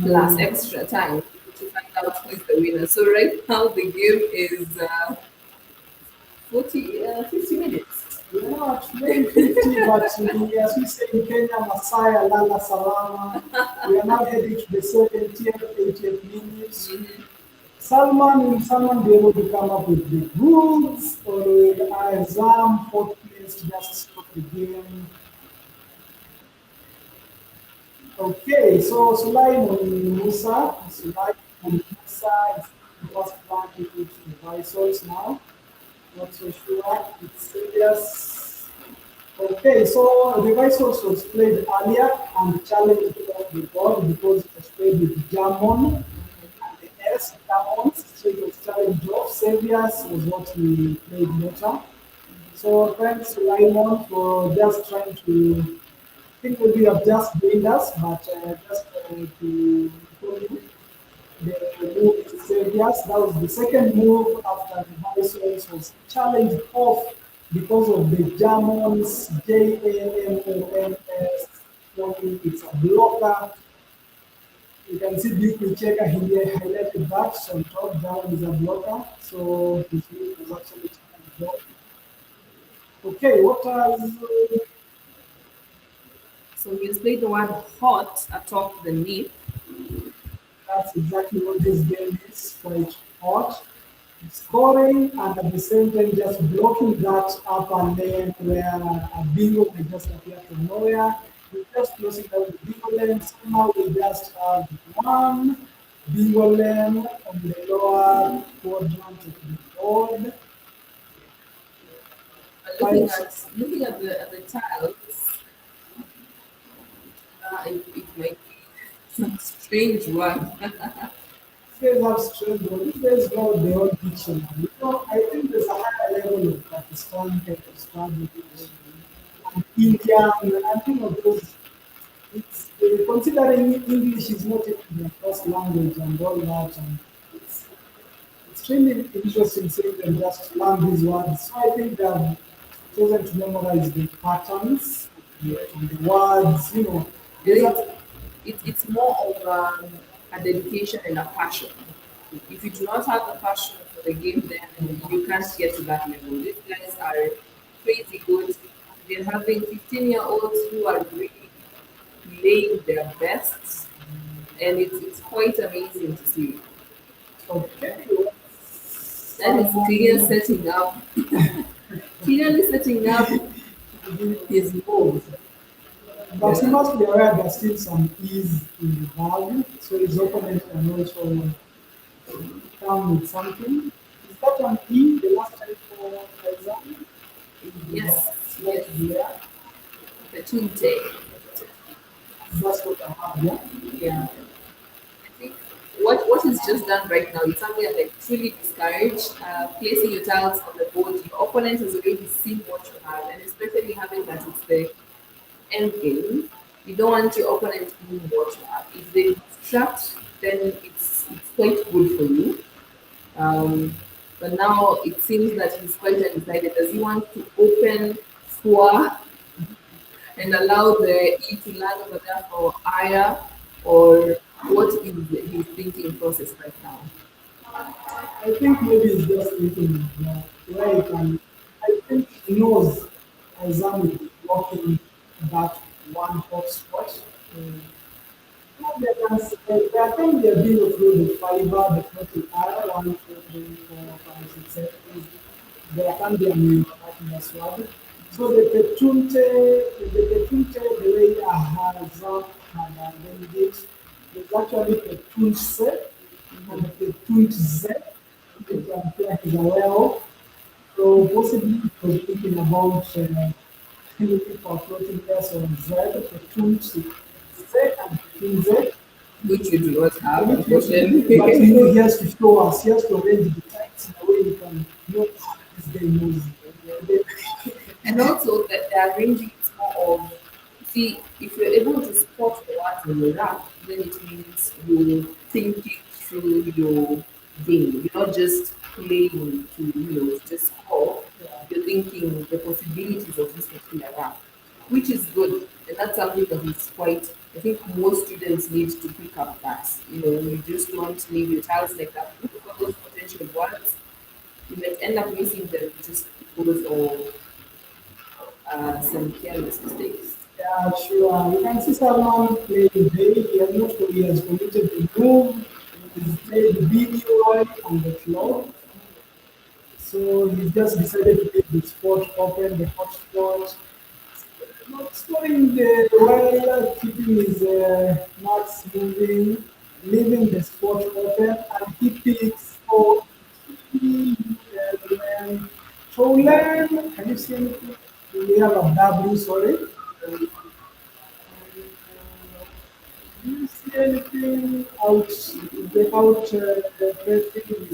plus extra time to find out who is the winner. So right now the game is 50 minutes. We are not playing 50, but as we say in Kenya, Masaya, Lala Salama. We are now heading to the 70th, 80th minutes. Salman, will someone be able to come up with the rules, or will Azam fourth place to just stop the game? Okay, so Sulaiman Musa is the first one to the visors now. Not so sure. It's serious. Okay, so the visors was played earlier and challenged off the board because it was played with Jamon. The S Diamonds, so it was challenged off. Saviors was what we played later. So thanks to Raymond for just trying to, I think maybe have just joined us, but just to tell you, the move is Saviors. That was the second move after the Harrisons was challenged off because of the Germans, JAMONS, it's a blocker. You can see deeply checker here highlighted that on top down is a blocker. So his move was actually challenged off. Okay, what was So you say the word hot atop the nip. that's exactly what this game is, quite hot. Scoring and at the same time just blocking that upper lane where a bingo may just appear from nowhere. We just closing down the bingo lane. Somehow we just have one bingo lane on the lower quadrant of the board. Looking Five, at looking at the tiles, it might be some strange one. Says have strength, but if there's no the old dictionary, I think there's a higher level of Pakistan type of Scrabble and Indian, and those. It's considering English is not even their first language and all that, and it's extremely interesting seeing them just learn these words. So I think they've chosen to memorize the patterns and the words. There's a, It's more of a dedication and a passion. If you do not have the passion for the game, then you can't get to that level. These guys are crazy good. They're having 15-year-olds who are really playing their best, and it's quite amazing to see. okay. That is clear setting up, clearly setting up his move. But he must be aware there's still some ease in the value, so his opponent can also come with something. Is that an E, the last time for exam? Yes, Right here. the Tunte. That's what I have, yeah? Yeah. I think what is just done right now is something that I truly discourage. Placing your tiles on the board, your opponent has already seen what you have, and especially having that it's the end game. You don't want your opponent knowing what you have. If they distract, then it's quite good for you. But now it seems that he's quite undecided. Does he want to open four and allow the E to land over there for Aya, or what is his thinking process right now? I think maybe it's just thinking where he can. I think he knows exam will be blocking that one hot spot. I think they're being through the fiber, the floating area, 1, 2, 3, 4, 5, 6, 7. There can be a new password. So the way Hazam had named it, is actually Petunce and Petunze, which I'm sure he's aware of. So possibly he was thinking about looking for floating S on Z, Petunce, Z and Petunze. Which you do not have, But unfortunately. he has to show us, he has to arrange the text in a way you can know this guy knows. And also that they're arranging it more of, see, if you're able to spot the words in the rap, then it means you're thinking through your game. You're not just playing to, to just score. You're thinking the possibilities of this particular rap, which is good. And that's something that is quite, I think most students need to pick up that. You just don't leave your child like that. Look for those potential words. You might end up missing them just because of some careless mistakes. Yeah, sure. You can see someone play today. He has committed a move. He's played the BUI on the floor. So he just decided to leave the spot open, the hotspot. Not scoring the while keeping his marks moving, leaving the spot open, and he picks for Olang. Can you see anything? We have a W, sorry. Do you see anything out without the pressing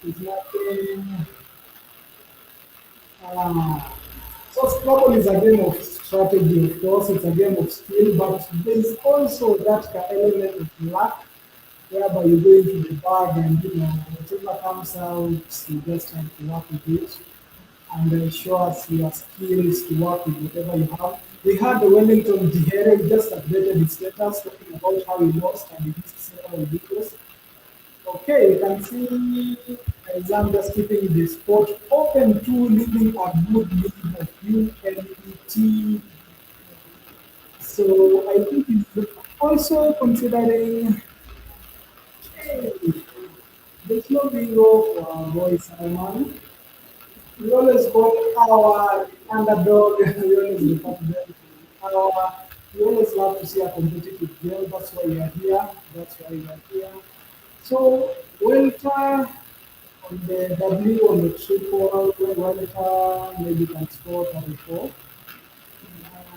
is nothing? Ah. So Scrabble is a game of strategy, of course, it's a game of skill, but there is also that element of luck whereby you go into the bag and whatever comes out, you just have to work with it and show us your skills to work with whatever you have. We had the Wellington Dihere just updated his status talking about how he lost and he missed several videos. Okay, you can see exam just keeping the spot open to leaving a good lead of ULET. So I think it's also considering, hey, there's no bingo for our boy Salman. We always call our underdog, we always refer to them. Our, we always love to see a competitive game, that's why we are here, that's why we are here. So, Welter on the W on the triple, Welter maybe can score 34.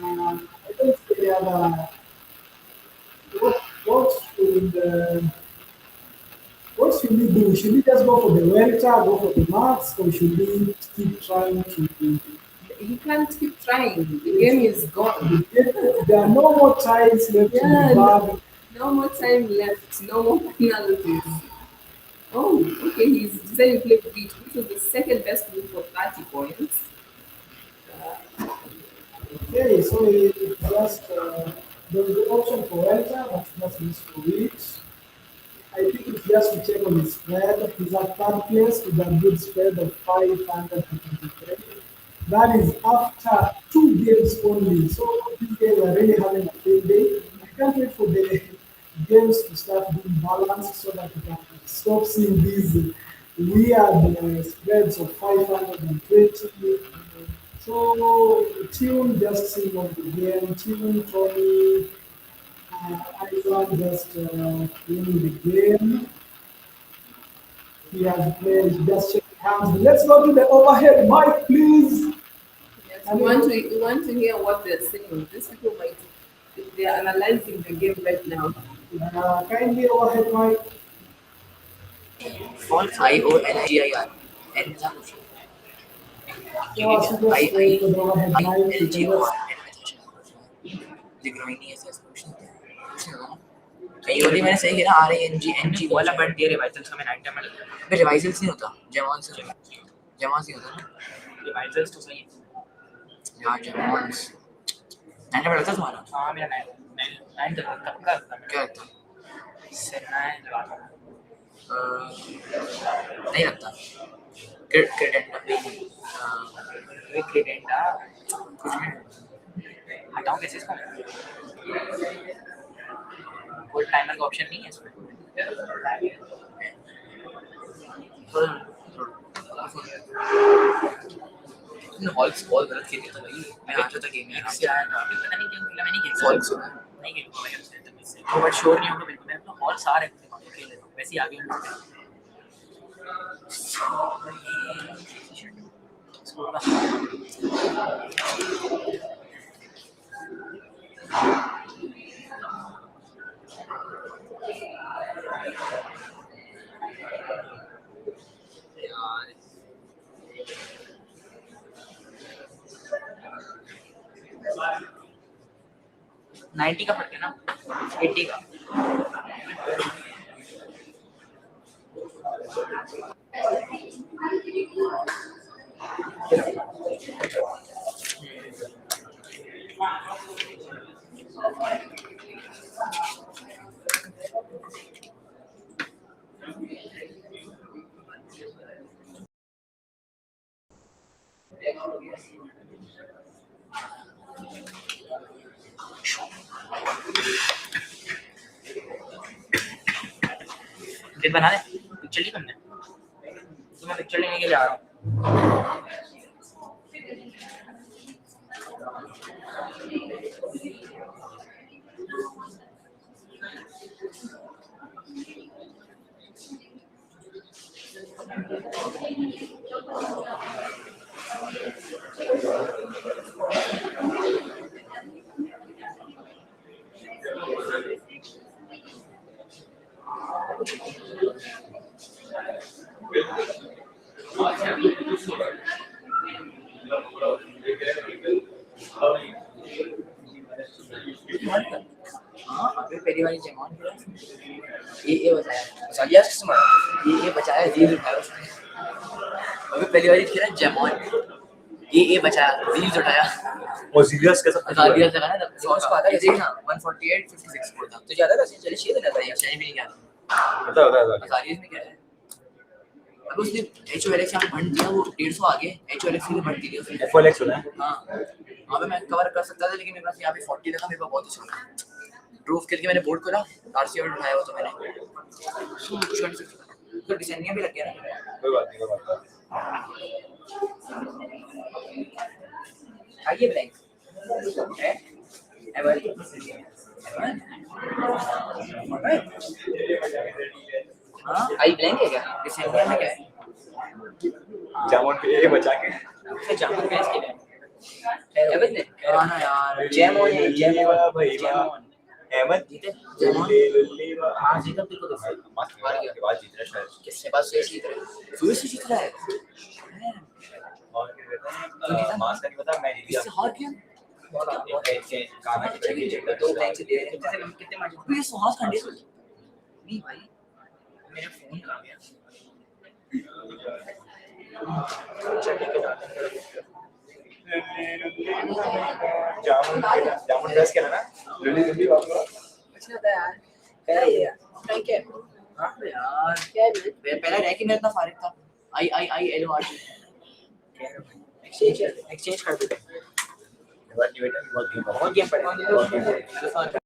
I don't see the other. What should what should we do? Should we just go for the Welter, go for the marks, or should we keep trying to? You can't keep trying. The game is gone. There are no more ties left in Yeah, the bag. no more time left. No more penalties. Oh, okay. He's decided to play beat, which was the second best move for 30 points. Okay, so it just there's the option for Welter, but that's missed for it. I think it's just to check on his spread. He's at third place with a good spread of 523. That is after 2 games only. So these guys are really having a field day. I can't wait for the games to start being balanced so that we can stop seeing these weird spreads of 520. So Tune just seeing on the game. Tune, Tony, Ivan just winning the game. He has played just shaking hands. Let's go to the overhead mic, please. Yes, we want to hear what they're saying. These people might they are analyzing the game right now. Kindly overhead mic. Font IOLGIR. N is a motion. Yeah, so just wait for the overhead mic. You can just ये मैंने सही किया ना RANG वाला but दिया रिवाइजल्स का मैं night time में मैं रिवाइजल्स नहीं होता जेमॉन्स नहीं होता ना रिवाइजल्स तो सही है यार जेमॉन्स नाइट टाइम लगता तुम्हारा हां मेरा नाइट तक का क्या लगता सेना लगाता नहीं लगता क्रेडेंटा क्रेडेंटा कुछ नहीं हटाऊं कैसे इसको कोई टाइमर का ऑप्शन नहीं है इसमें हॉल्स बहुत गलत खेलते थे भाई, मैं आता था गेम में आराम से आया था, पता नहीं क्यों खेला, मैं नहीं खेला हॉल्स नहीं खेलूंगा भाई उससे तो, बट श्योर नहीं होगा बिल्कुल, मैं अपना हॉल्स आ रहे थे खेल लेता हूँ वैसे ही आगे यार 90 का फर्क है ना, 80 का। दिन बना ले, पिक्चर ली तुमने? तो मैं पिक्चर लेने के लिए आ रहा हूँ। हाँ अभी पहली बार जमान ये बताया सालिया किसने मारा, ये बचाया रील उठाया उसने, अभी पहली बार खेला जमान, ये बचाया रील उठाया और सीरियस कैसा सालिया से कहा ना सॉस को आता है देखना 148 56 को था तो ज्यादा था चलिए शेयर देता है चैन भी नहीं क्या बता सालिया में क्या है, अब उसने HOLX यहाँ भंड दिया, वो 150 आगे HOLX के भंड दिया उसने FOLX होना है। हाँ वहाँ पे मैं कवर कर सकता था लेकिन मेरे पास यहाँ पे 40 था, मेरे पास बहुत अच्छा था ड्रूफ खेल के मैंने बोर्ड खोला RC और उठाया वो तो मैंने कुछ कर सकता तो डिसेंडिया भी लग गया ना, कोई बात नहीं आइए ब्लैंक है एवर हाँ आई ब्लैंक है क्या डिसेंडिया में क्या है जामुन पे ये बचा के अच्छा जामुन बेस के लिए एवर ने हाँ ना यार जैमोन है भाई जैमोन अहमद जीते लुल्ली हाँ जीता बिल्कुल तो हार गया के बाद जीत रहा है शायद किसने पास से जीत रहे फिर से जीत रहा है और क्या कहते हैं मास का नहीं पता मैं जीत इससे हार गया गया गाना दो ब्लैंक से दे रहे हैं कितने मैच ये सुहास खंडे नहीं भाई मेरा फोन आ गया जामुन रस खेला ना लुल्ली बाबा कुछ नहीं होता यार क्या है यार थैंक यू हां यार क्या है पहला रैंक में इतना फारिग था आई एल आर एक्सचेंज कर दे बहुत गेम पड़े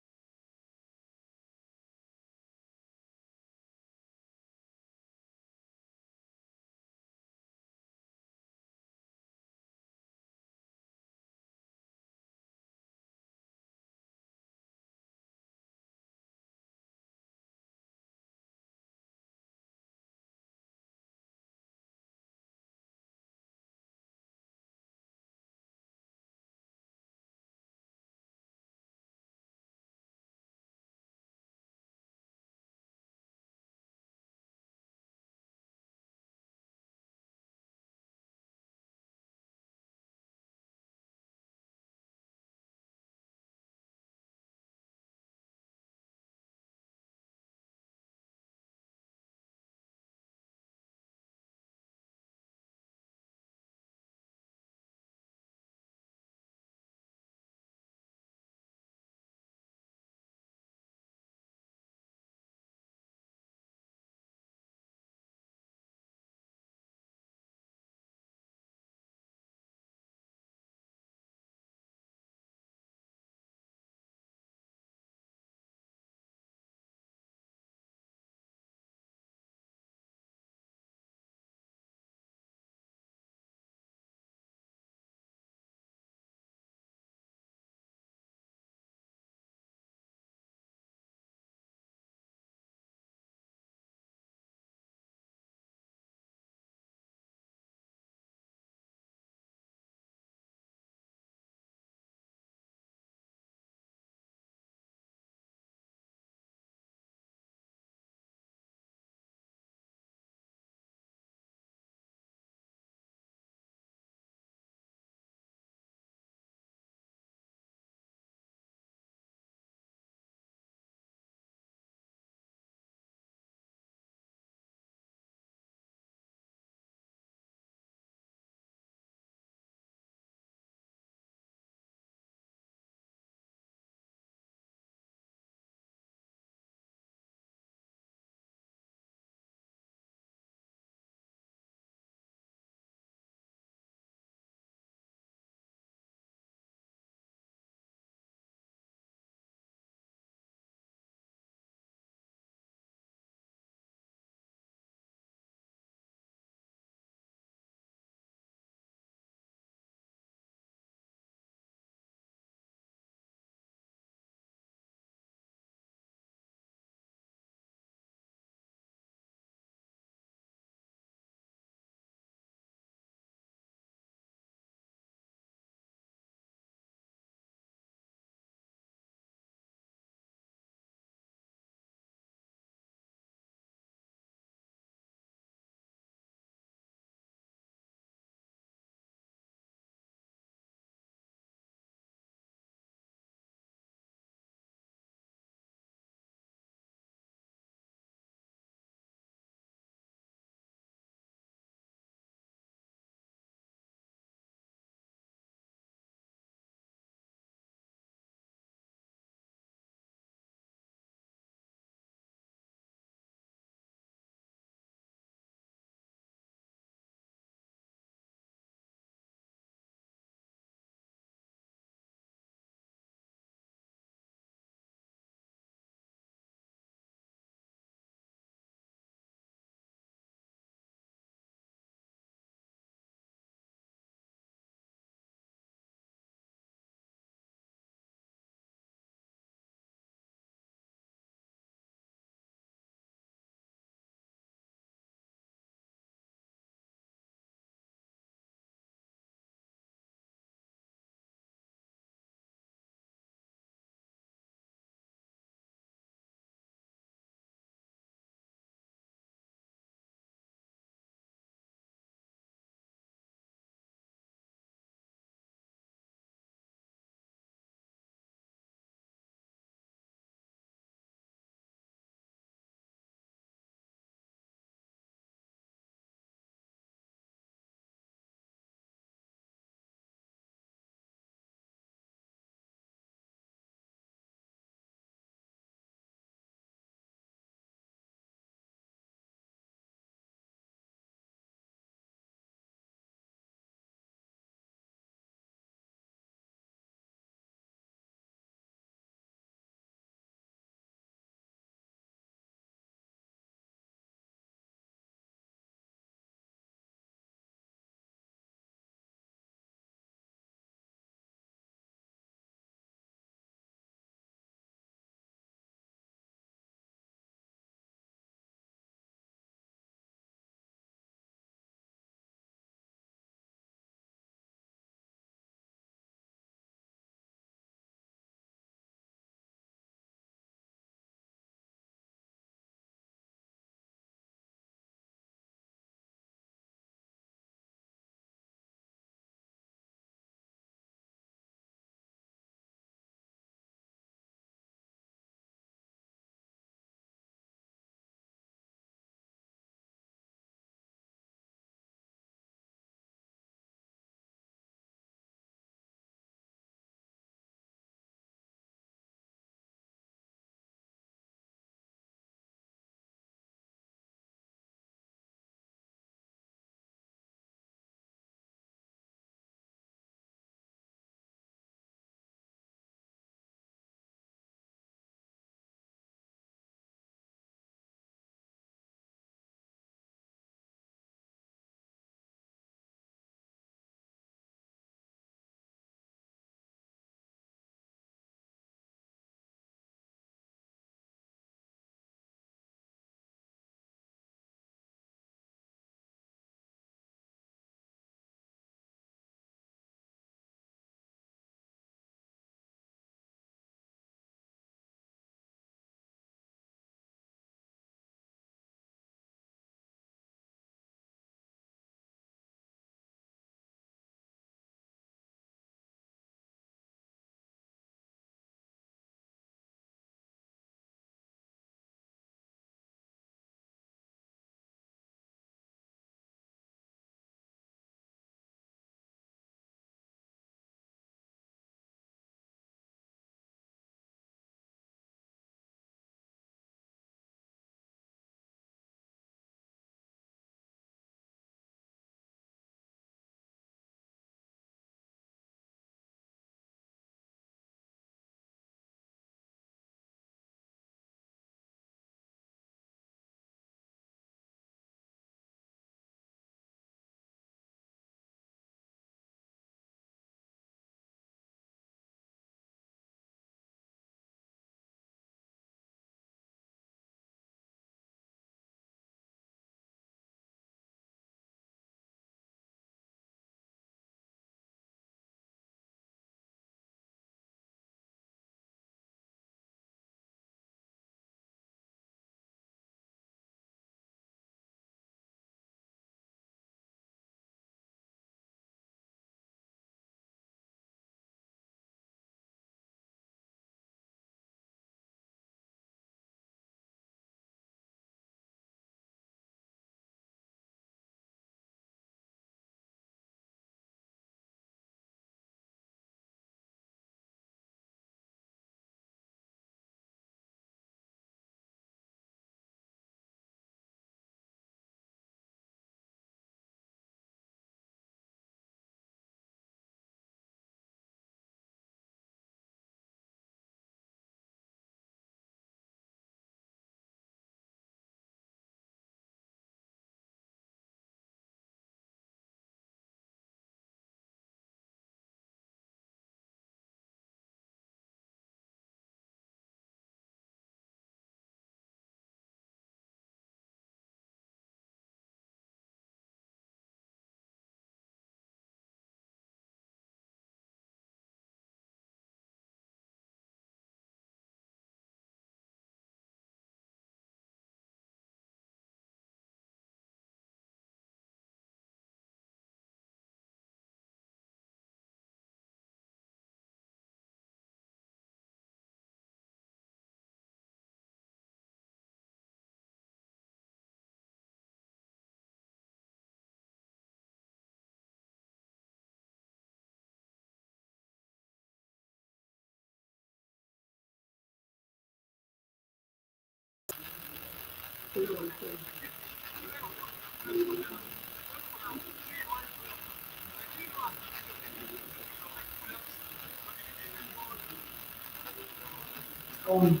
On.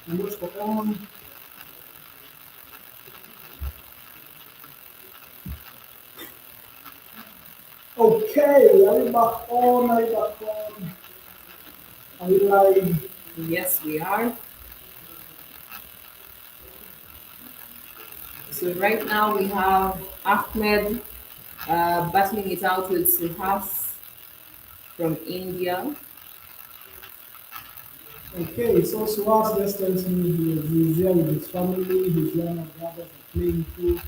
And let's go on. Okay, are we back on? Are we back on? Are we live? Yes, we are. So right now we have Ahmed battling it out with Suhas from India. Okay, so Suas just tells me he's here with his family, his younger brothers are playing too.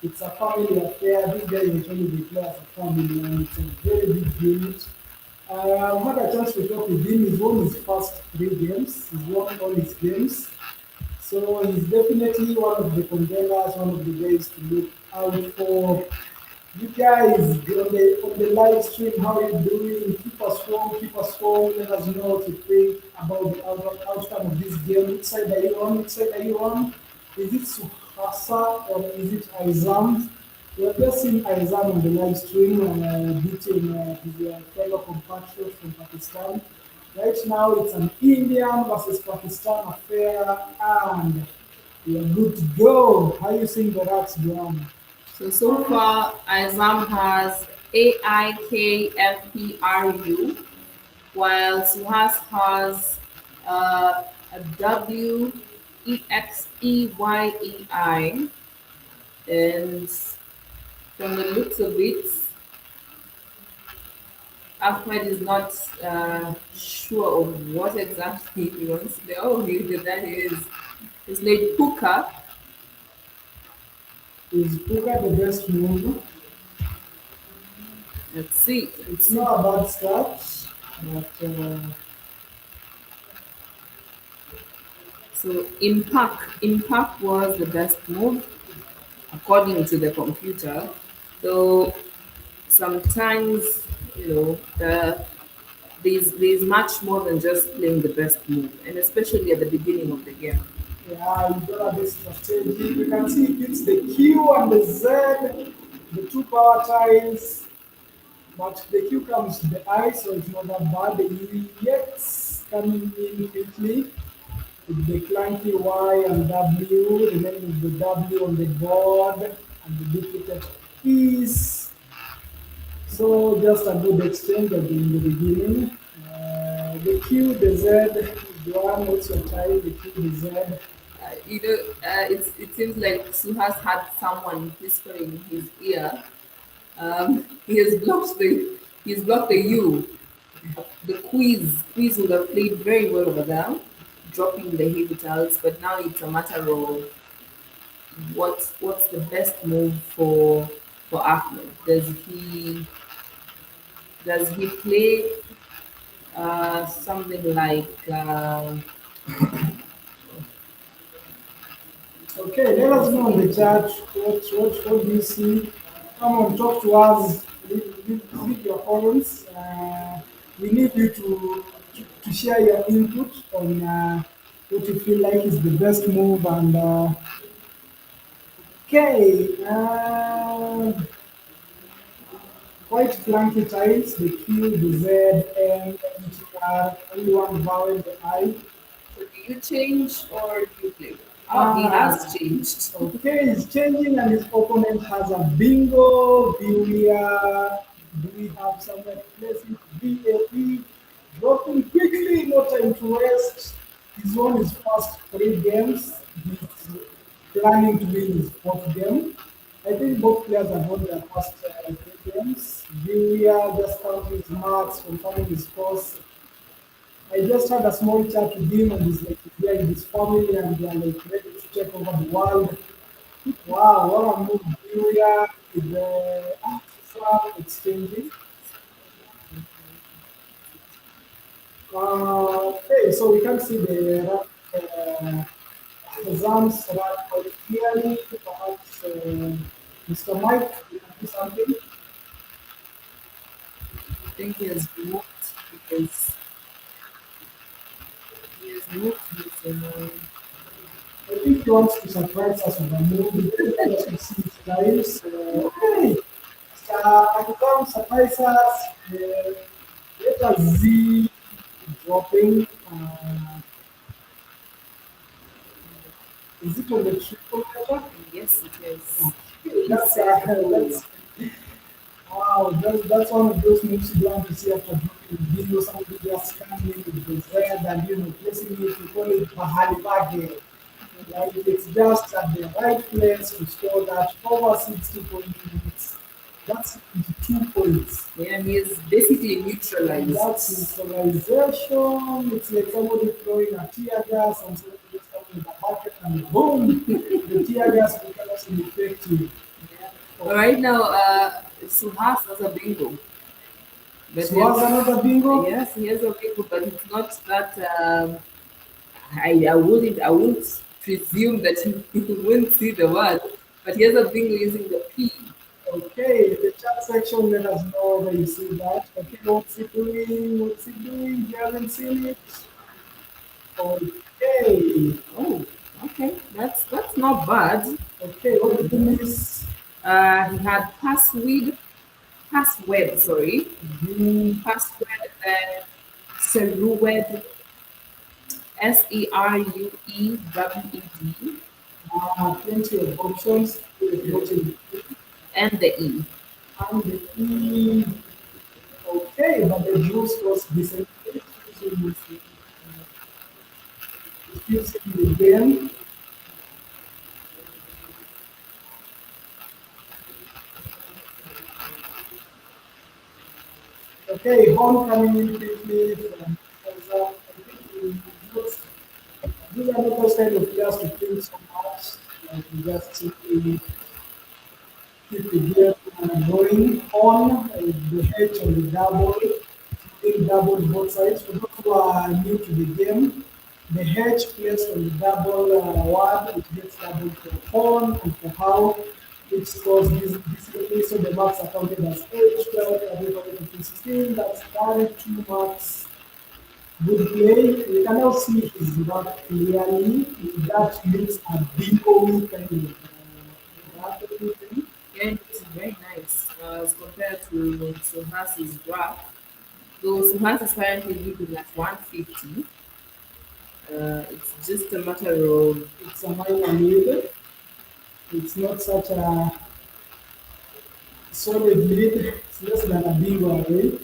It's a family affair. These guys actually they play as a family and it's a very big unit. I had a chance to talk with him. He's won his first three games. He's won all his games. So he's definitely one of the contenders, one of the guys to look out for. You guys on the live stream, how you doing? Keep us warm. Let us know what you think about the outcome of this game. Which side are you on? Which side are you on? Is it Suhasa or is it Aizam? We have just seen Aizam on the live stream beating his fellow compatriot from Pakistan. Right now, it's an Indian versus Pakistan affair, and we are good to go. How you seeing the rats, Joanna? So far, Azam has AIKFPRU, while Suhas has a WEXEYEI. And from the looks of it, Ahmed is not sure of what exactly he wants to do. Oh, that is. He's played Puka. Is poker the best move? Let's see. It's not a bad start, but So impact was the best move according to the computer. So sometimes there's much more than just playing the best move, and especially at the beginning of the game. yeah, you gotta be strategic. You can see it's the Q and the Z, the two power tiles, but the Q comes to the I, so it's not that bad. The EX coming in quickly with the clunky Y and W, remaining with the W on the board and the duplicate piece. So just a good exchange at the beginning. The Q, the Z, Joanne, what's your time? The Q, the Z. It seems like Suhas had someone whispering in his ear. He has blocked the U. The quiz would have played very well over there, dropping the heavy tiles, but now it's a matter of what's the best move for Ahmed. Does he play something like Okay, let us know in the chat what do you see. Come on, talk to us. Leave your comments. We need you to share your input on what you feel like is the best move. And okay, quite clunky tiles. The Q, the Z, M, T, R. Only one vowel, the I. so do you change or do you play? Oh, he Ah, has changed. okay, he's changing and his opponent has a bingo. Do we have someone replacing BAP? Dropping quickly, no time to waste. He's won his first three games. He's planning to win his fourth game. I think both players have won their first three games. Villia just counting his marks, confirming his scores. I just had a small chat with him and he's like here with his family and they're like ready to take over the world. Wow, what a move Julia with the swap exchanging. Okay, so we can see the Zams run quite clearly. Perhaps Mr. Mike, you can do something. I think he has moved because he has moved his I think he wants to surprise us with a movie. Let us to see his lives. Okay. Come surprise us. Let us see dropping. Is it on the triple letter? Yes, it is. Okay, that's wow. That's one of those moves you want to see after dropping video. Somebody just coming with the red and placing it. We call it Bahali Bage. Like it's just at the right place to score that over 60 points. That's 2 points. Yeah, he is basically neutralized. That's neutralization. It's like somebody throwing a tear gas and somebody just coming with a bucket and boom, the tear gas becomes ineffective. Right now, Suhas has a bingo. But So what's another bingo? yes, he has a bingo, but it's not that. I wouldn't presume that he wouldn't see the word, but he has a bingo using the P. Okay, the chat section let us know whether you see that. Okay, what's he doing? What's he doing? You haven't seen it? Okay. Oh, okay, that's not bad. Okay, what did you miss? He had password, sorry, password, Serued, Seruewed, Plenty of options. and the E. And the E. Okay, but the juice was decent. Using the game. Okay, home coming in quickly from Gaza. I think these are not those kind of players to think so much. Like we just simply keep the game going on the H and the double, keeping double both sides. For those who are new to the game, the H plays on the double one, it gets double for on and for how, which scores basically, so the marks are counted as H, 12, 13, 16, that's 32 marks. Good play. We can now see his mark clearly. That looks a bingo kind of thing. And it's very nice as compared to Suhas's graph. Though Suhas is currently leading at 150, it's just a matter of It's a minor lead. It's not such a solid lead. It's less than a bingo away.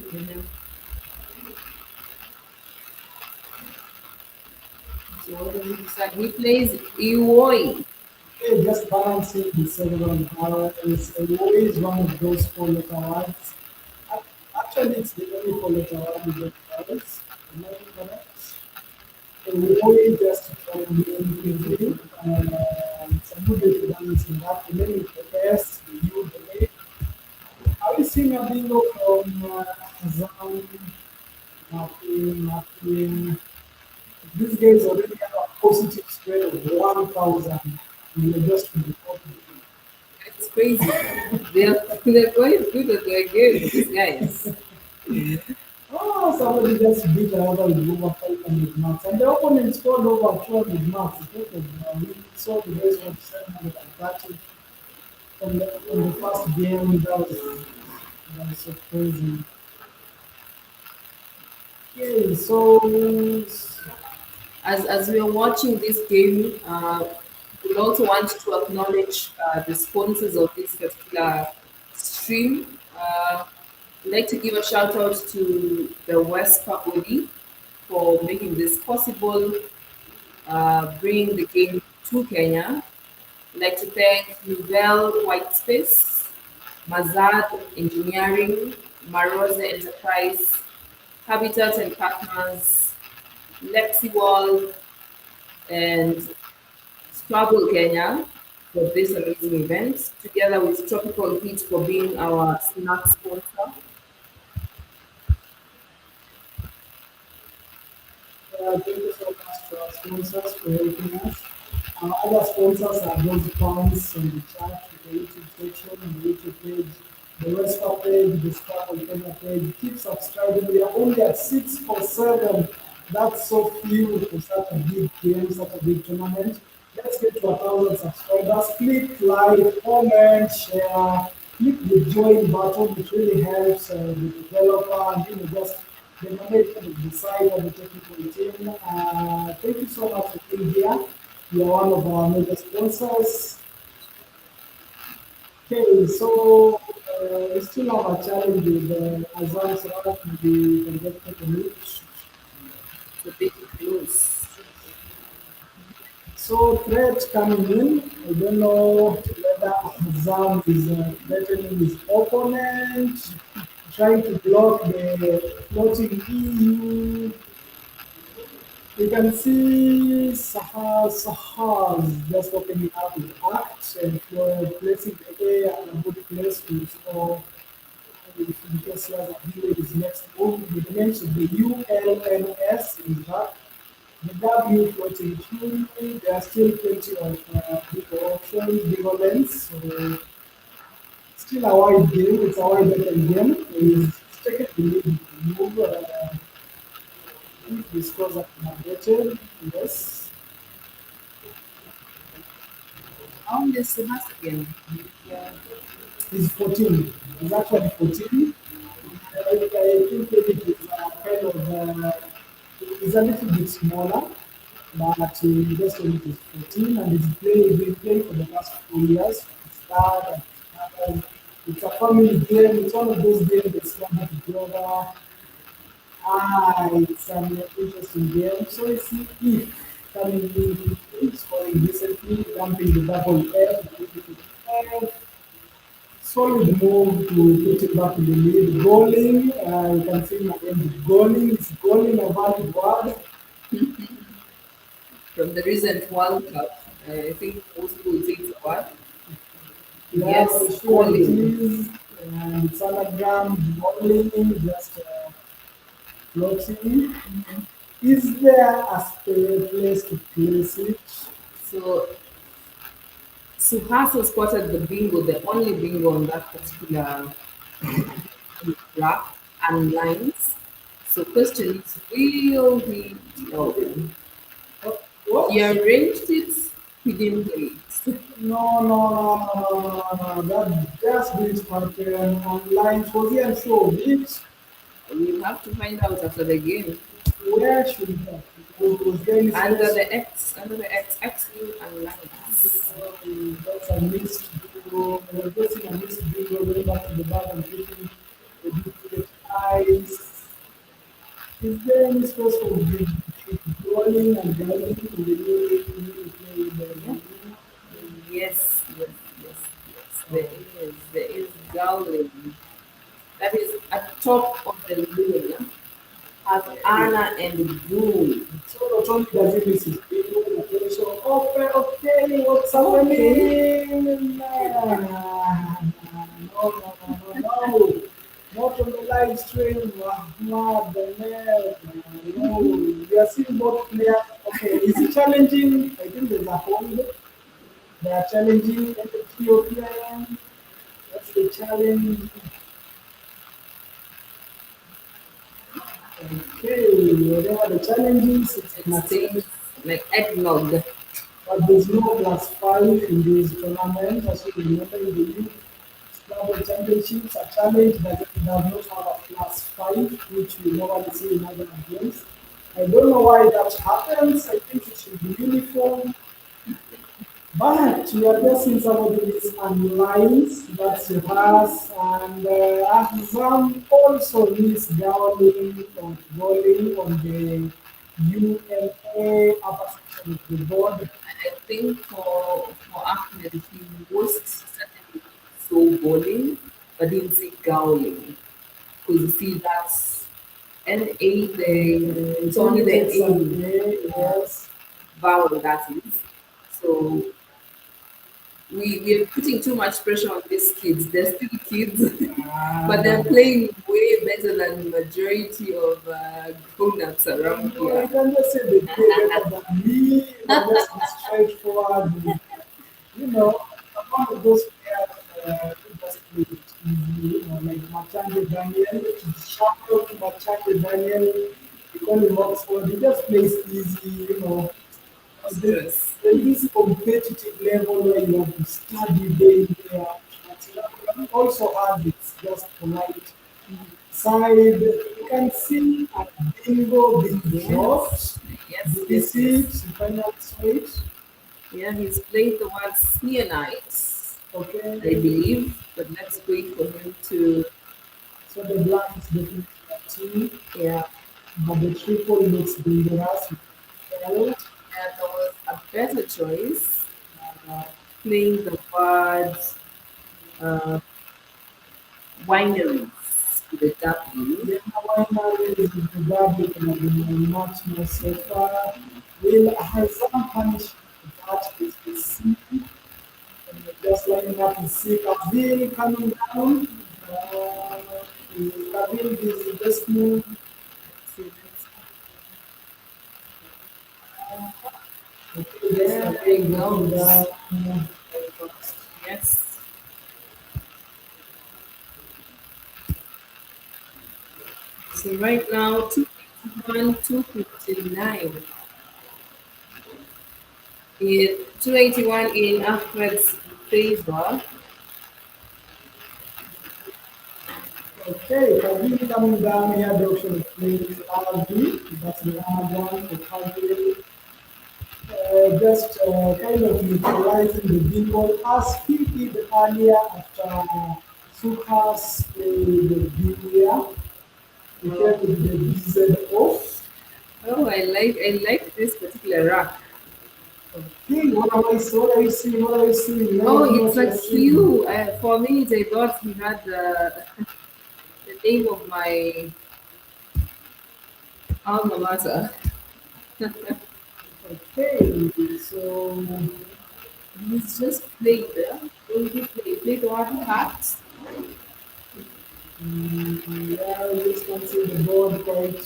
so what does he decide? He plays Iwoi. Okay, just balancing the several vowels. Always one of those four-letter words. Actually, it's the only four-letter word with the vowels. Am I correct? Always just to try and be quickly. It's a good way to balance in that. And then with the S, the U, the A. Are we seeing a bingo from Azam, Martin? These guys already have a positive spread of 1,000. We are just in the top. It's crazy. they're quite good at their game, these guys. Oh, somebody just beat another with over 500 marks. And the opponent scored over 200 marks. We saw the guys were 730 on the first game. That was so crazy. Okay, so As we are watching this game, we also want to acknowledge the sponsors of this particular stream. I'd like to give a shout out to the WESPA body for making this possible, bringing the game to Kenya. I'd like to thank Nouvelle Whitespace, Mazad Engineering, Marose Enterprise, Habitat and Partners, Lexiwall, and Scrabble Kenya for this amazing event, together with Tropical Heat for being our snack sponsor. thank you so much to our sponsors for helping us. Our other sponsors are those points on the chat, the YouTube section, the YouTube page, the WESPA page, the Scrabble Kenya page. Keep subscribing. We are only at 647. That's so few for such a big game, such a big tournament. Let's get to 1,000 subscribers. Click like, comment, share. Click the join button. It really helps the developer and just the management of the site and the technical team. Thank you so much for being here. You are one of our major sponsors. Okay, so we still have a challenge with Azam Saraf in the conductor commute. It's a bit close. So threats coming in. I don't know whether Azam is threatening his opponent, trying to block the floating EU. You can see Sahars just opening up his act and placing the A at a good place to score. If in case he has a view his next move, the names of the ULNS is back. The W floating through, there are still plenty of big options, big lens. So still a wide game, it's a wide open game. He's taking the lead in the move. If the scores are updated, yes. How old is Sebastian? He's 14. He's actually 14. I think maybe he's kind of, he's a little bit smaller, but he just only is 14 and he's been playing for the past 4 years. His dad and his mother. It's a family game. It's one of those games that come together. It's an interesting game. So let's see if coming in scoring recently, jumping the double F, solid move to put it back in the lead. Goaling, you can see my name, goaling. Is goaling a valid word? From the recent World Cup, I think most people would say it's a what? Yeah, Yes, for sure it goaling. is. And it's anagram, goaling, just floating. Is there a spare place to place it? So Suhaso spotted the bingo, the only bingo on that particular graph and lines. So question is, will he know? What? He arranged it, he didn't play it. No. That just didn't happen. Online, was he unsure of it? We'll have to find out after the game. Where should he have? Was there any Under space? under the X, U, and lines. That's a mixed video. We're getting a mixed video going back to the bag and taking the duplicate eyes. Is there any space for the rolling and guiding in the new play? Yes. There is Gowling. That is at top of the lune. Has Anna and Goo. So not only does it miss his video, but also, okay, what's happening? No. Not on the live stream, Ahmad, Daniel, no. We are seeing both players. Okay, is he challenging? I think there's a hold. They are challenging Ethiopian. That's the challenge. Okay, whatever the challenges, it's It an seems like eggnog. but there's no +5 in this tournament. As you remember, in the youth Scrabble championships, a challenge that does not have a +5, which we normally see in other games. I don't know why that happens. I think it should be uniform. But we are just seeing some of these lines that's us, and Azam also needs downloading or rolling on the ULA upper section of the board. I think for Ahmed, he most certainly saw bowling, but didn't see gowling. Because you see, that's NA, it's only the It's A yes. vowel that is. So we're putting too much pressure on these kids. They're still kids, but they're playing way better than majority of grown-ups around No, I here. can just say they play better than me. They're just be straightforward. I'm one of those players who just play it easy. Like Machande Daniel, shout out to Machande Daniel. We call him Oxford. He just plays easy. They, Stress. there is competitive level where you have to study day in, day out. But we also have its just polite side. You can see a bingo being dropped. Yes, Do you yes, see it? yes. You finally saw it. Yeah, he's playing the word Smearnites, Okay. I believe, but let's wait for him to. So the black is definitely a two, Yeah, but the triple looks dangerous. Well, and there was a better choice, uh, playing the word uh, wineries with a W. yeah, finally is the garbage and the much more safer. Will Hazard punish that is the C, just lining up the C. Kabil coming down. Kabil is the best move. See, that's- Okay, just There he Kabil dropping goes. down. Yes. So right now, 251, 259. 281 in Ahmed's favor. Okay, Kabil coming down here, the option of playing RB. That's the round one for Kabil. Just kind of neutralizing the big ball as he did earlier after Sukas played the Villa. He came with the BZ off. Oh, I like this particular rack. Okay, what are you seeing? What are you seeing? Let Oh, us know it's what you a are seeing. Q. For a minute, I thought he had the name of my alma mater. Okay, so He's just played. What did he play? He played one cat. yeah, you just can see the board quite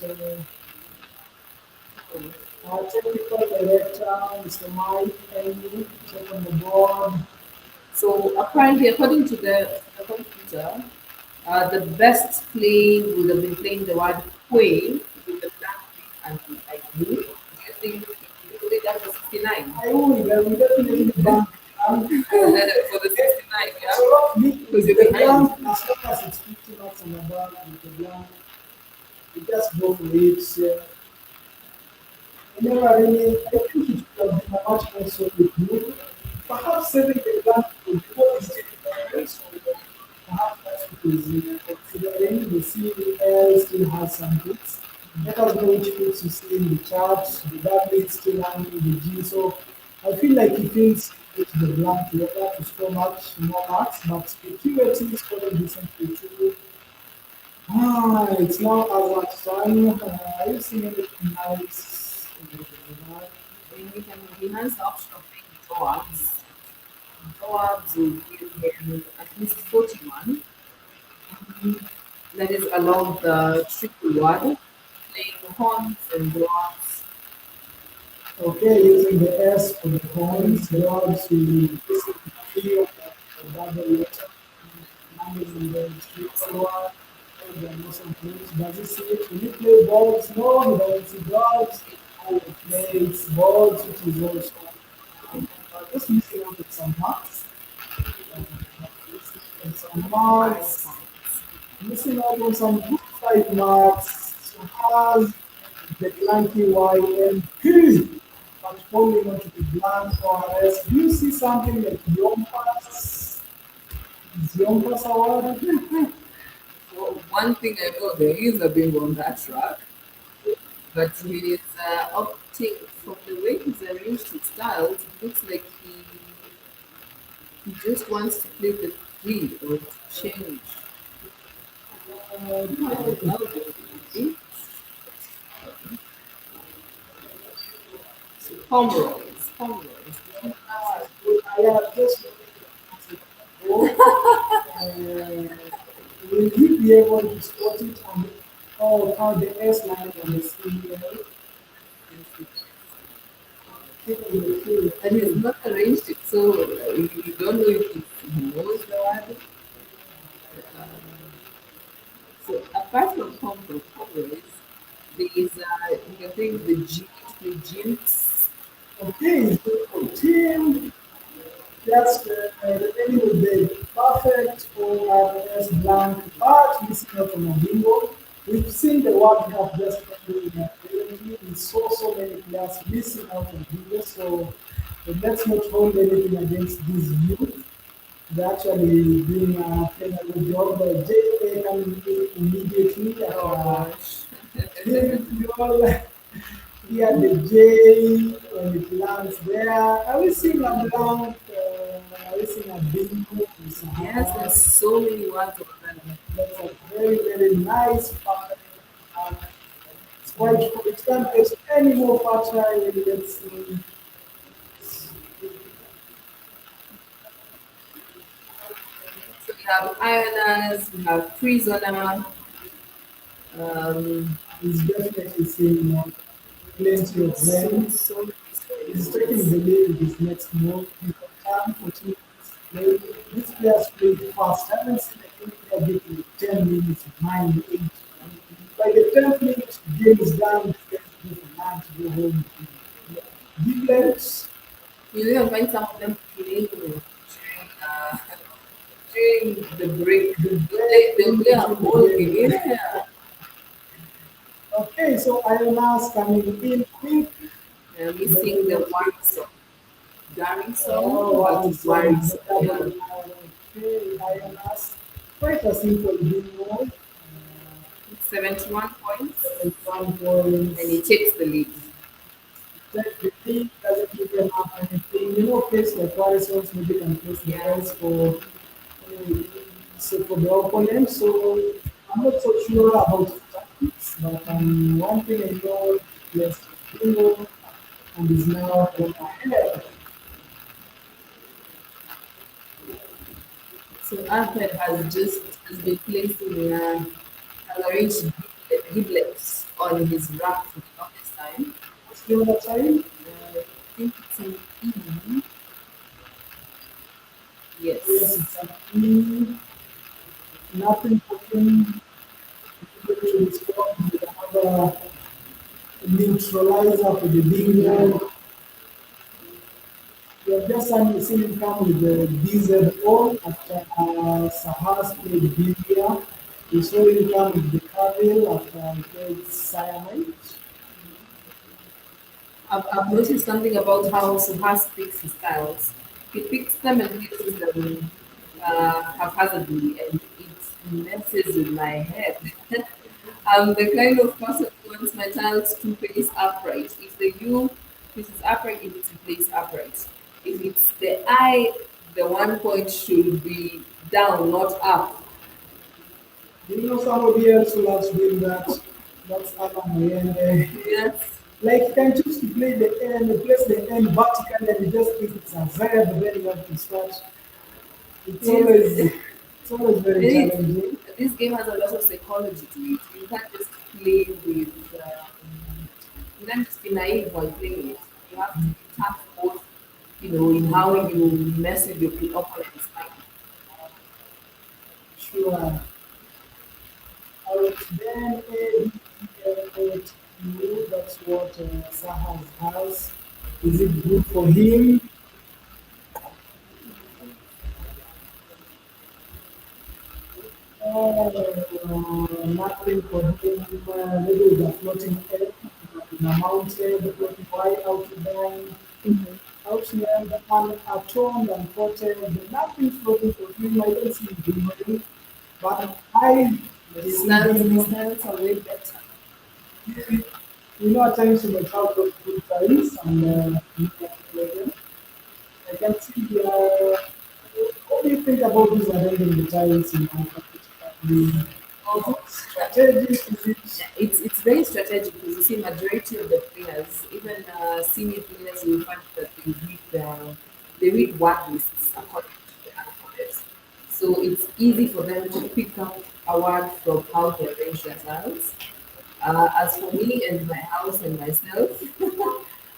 technical director, Mr. Mike, Henry, check on the board. So apparently, according to the computer, the best play would have been playing the word quail with the black and the light blue. Do you think you think that was 69? I will definitely bank. For the 69, yeah? So roughly, Because with you're the behind. blank, as long as it's 50 marks and above, with the blank, you just go for it. I never really, I think it would have been a much more solid move. Perhaps saving the blank for the ball is still there, so perhaps that's what is considering. The CEL still has some hits. Let us know which hits you see in the chart. The W is still hanging the G. So I feel like he thinks it's the blank letter to score much more marks, but the QAT is scoring decently too. It's now Azar's time. Are you seeing anything nice? Then he has the option of playing dwarves. Dwarves will give him at least 41. That is along the triple word, playing horns and dwarves. Okay, using the S for the points, dogs will basically of the double letter. Managing the triple one. There are no some points. Does it see it? When you play dogs, no, he doesn't see dogs. I play balls, which is also just missing out with some marks. And some 5 marks. points. Missing out on some good 5 marks. So has the blanky YMP. But holding on to the blank ORS. Do you see something like Yompas? Yompas award? Well, one thing I know, there is a bingo on that track, but he is opting from the way he's arranged his styles, it looks like he just wants to play the three or to change. I don't know, maybe. So Pomeroy's, Pomeroy's. I have just will he be able to spot it on the how the S line on the CDL? And he's not arranged it, so you don't know if he knows the word. So apart from Pomeroy's, there is you can think the G, the Jinx. Okay, team. Just remaining with the perfect ORS blank, but missing out on a bingo. We've seen the World Cup just ending recently. We saw so many players missing out on bingo, so let's not hold anything against these youth. They're actually doing playing a good job. JA coming in immediately Oh after gosh. you all hear the J when it lands there. Are we seeing a blank? Are we seeing a bingo? Yes, there's so many words over there. That's a very, very nice pattern. And it's quite cool. It can't get any more fertile. Let's see. So we have ironers, we have prisoner, He's definitely seeing plenty of so, them. so many He's stories. taking the lead with his next move. He's got time for 2 minutes to play. These players play fast. I haven't seen a player get in 10 minutes, 9, 8. By the 10th minute, the game is done. These guys go for lunch, go home. Defense, You even find some of them playing during the break. the They'll play a whole break. game. Yeah. Okay, so Ionas coming in quick. Missing the one song. Daring song, Oh, but wow, it's so worries. the Yeah. double. Okay, Ionas. Quite a simple bingo. 71 points, And 1 and he point. takes the lead. That the team doesn't give them up anything. Place like Harrison's maybe can place the price for so for the opponent. So I'm not so sure about his tactics, but one thing I know, yes, bingo and is now on ahead. So Ahmed has been placing has arranged giblets on his rack for the longest time. What's the other time? I think it's an E. Yes, Yes. it's an E. Nothing for him to respond with another neutralizer for the bingo. We have just seen him come with the BZO after Sahas played Bilya. We saw him come with the Cavill after he played Cyanide. I've noticed something about how Suhas picks his styles. He picks them and uses them haphazardly, and it messes with my head. I'm the kind of person who wants my tiles to place upright. If the U places upright, it needs to place upright. If it's the I, the 1 point should be down, not up. Do you know somebody else who loves doing that? That's Alan Moyende. Yes. Like you can choose to play the N, place the N vertically and you just think it's a verb, then you have to start. Yes. It's always very It challenging. This game has a lot of psychology to it. You can't just play with, you can't just be naive while playing it. You have to be tough both, in how you mess with your opponent's mind. Sure. Alright, then A, B, F, U, that's what Sahas has. Is it good for him? Nothing for him. Maybe with a floating egg in a mountain, floating Y out there, out here, the unatoned and coated, nothing floating for him. I don't see him doing it. But I see him. The styles are way better. At times you might have those good times and you can play them. I can see what do you think about these arranging the tiles in the Oh, strategic? Is it it's very strategic because you see, majority of the players, even senior players, you find that they read word lists according to the alphabet. So it's easy for them to pick up a word from how they arrange their tiles. As for me and my house and myself,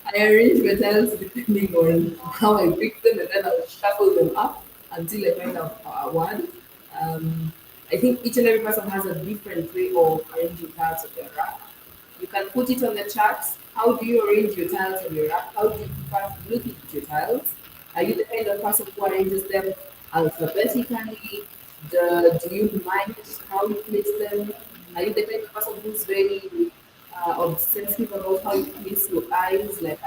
I arrange my tiles depending on how I pick them, and then I'll shuffle them up until I find a word. Um, I think each and every person has a different way of arranging tiles of their rack. You can put it on the chart How do you arrange your tiles on your app? How do you prefer looking at your tiles? Are you the kind of person who arranges them alphabetically? Do you mind how you place them? Are you the kind of person who's very obsessive about how you place your eyes, like,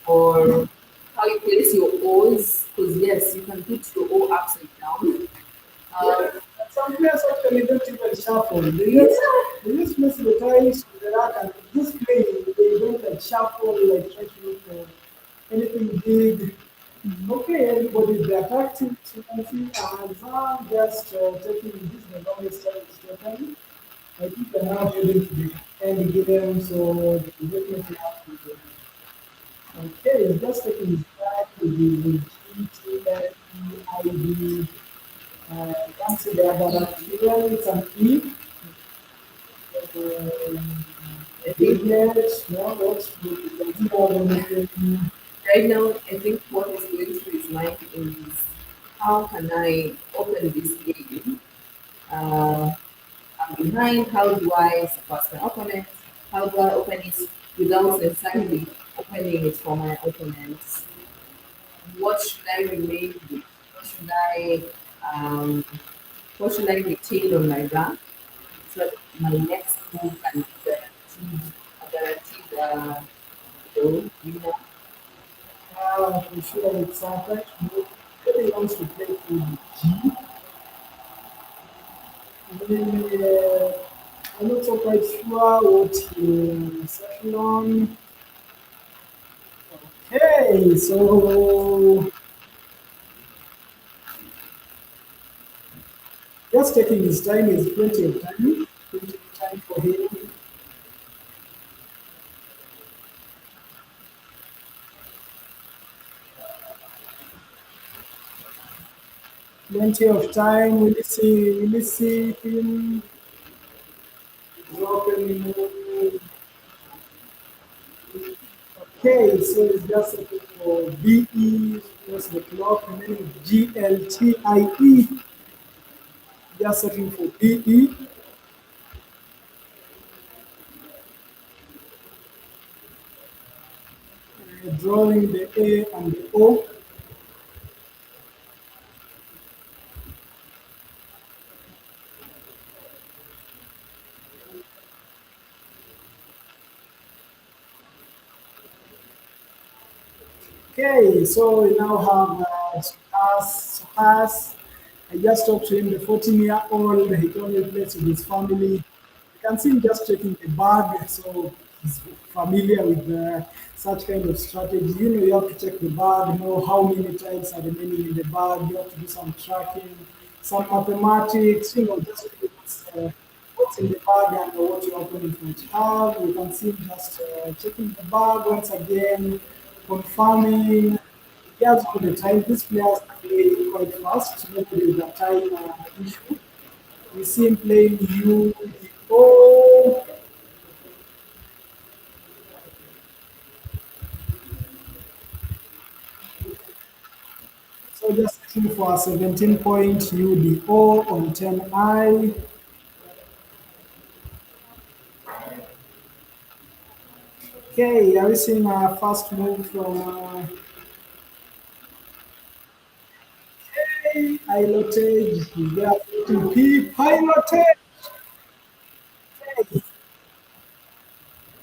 or how you place your O's? Because yes, you can put your O upside down. Yeah, some players actually don't even shuffle. Yeah. They just place the tiles on the rack and just play. They don't like shuffle, like try to look for anything big. Okay, everybody's their tactics. You can see Azam just taking this the longest time it's taken. I think they're now heading to the end game, so they definitely have to. Okay, it's just taking his time with the GTLEID. Can't see the other one here. It's an E. I think Biglet, no, what's the right now, I think what is going through his mind is how can I open this game? I'm behind. How do I surpass my opponent? How do I open it without necessarily opening it for my opponents? What should I remain with? What should I um, what should I retain on my rank so that my next move can be guaranteed goal, For sure, it's perfect. Nobody wants to play with G. Then, I'm not so quite sure what you settle on. Okay, so just taking his time is plenty of time. Plenty of time for him. Plenty of time. Will you see him drop any move? Okay, so it's just looking for BE, plus the clock, remaining GLTIE, just searching for BE, drawing the A and the O. Okay, so we now have Suhas. I just talked to him, the 14-year-old. He told me he plays with his family. You can see him just checking the bag, so he's familiar with such kind of strategy. You know, you have to check the bag, know how many tiles are remaining in the bag. You have to do some tracking, some mathematics. You know, just what's in the bag and what your opponent might have. You can see him just checking the bag once again, confirming. He has all the time. These players play quite fast. Nobody with a time issue. We see him playing UDO. So just looking for a 17 point UDO on 10i. Okay, are we seeing a fast move from pilotage? We are to P pilotage. Okay,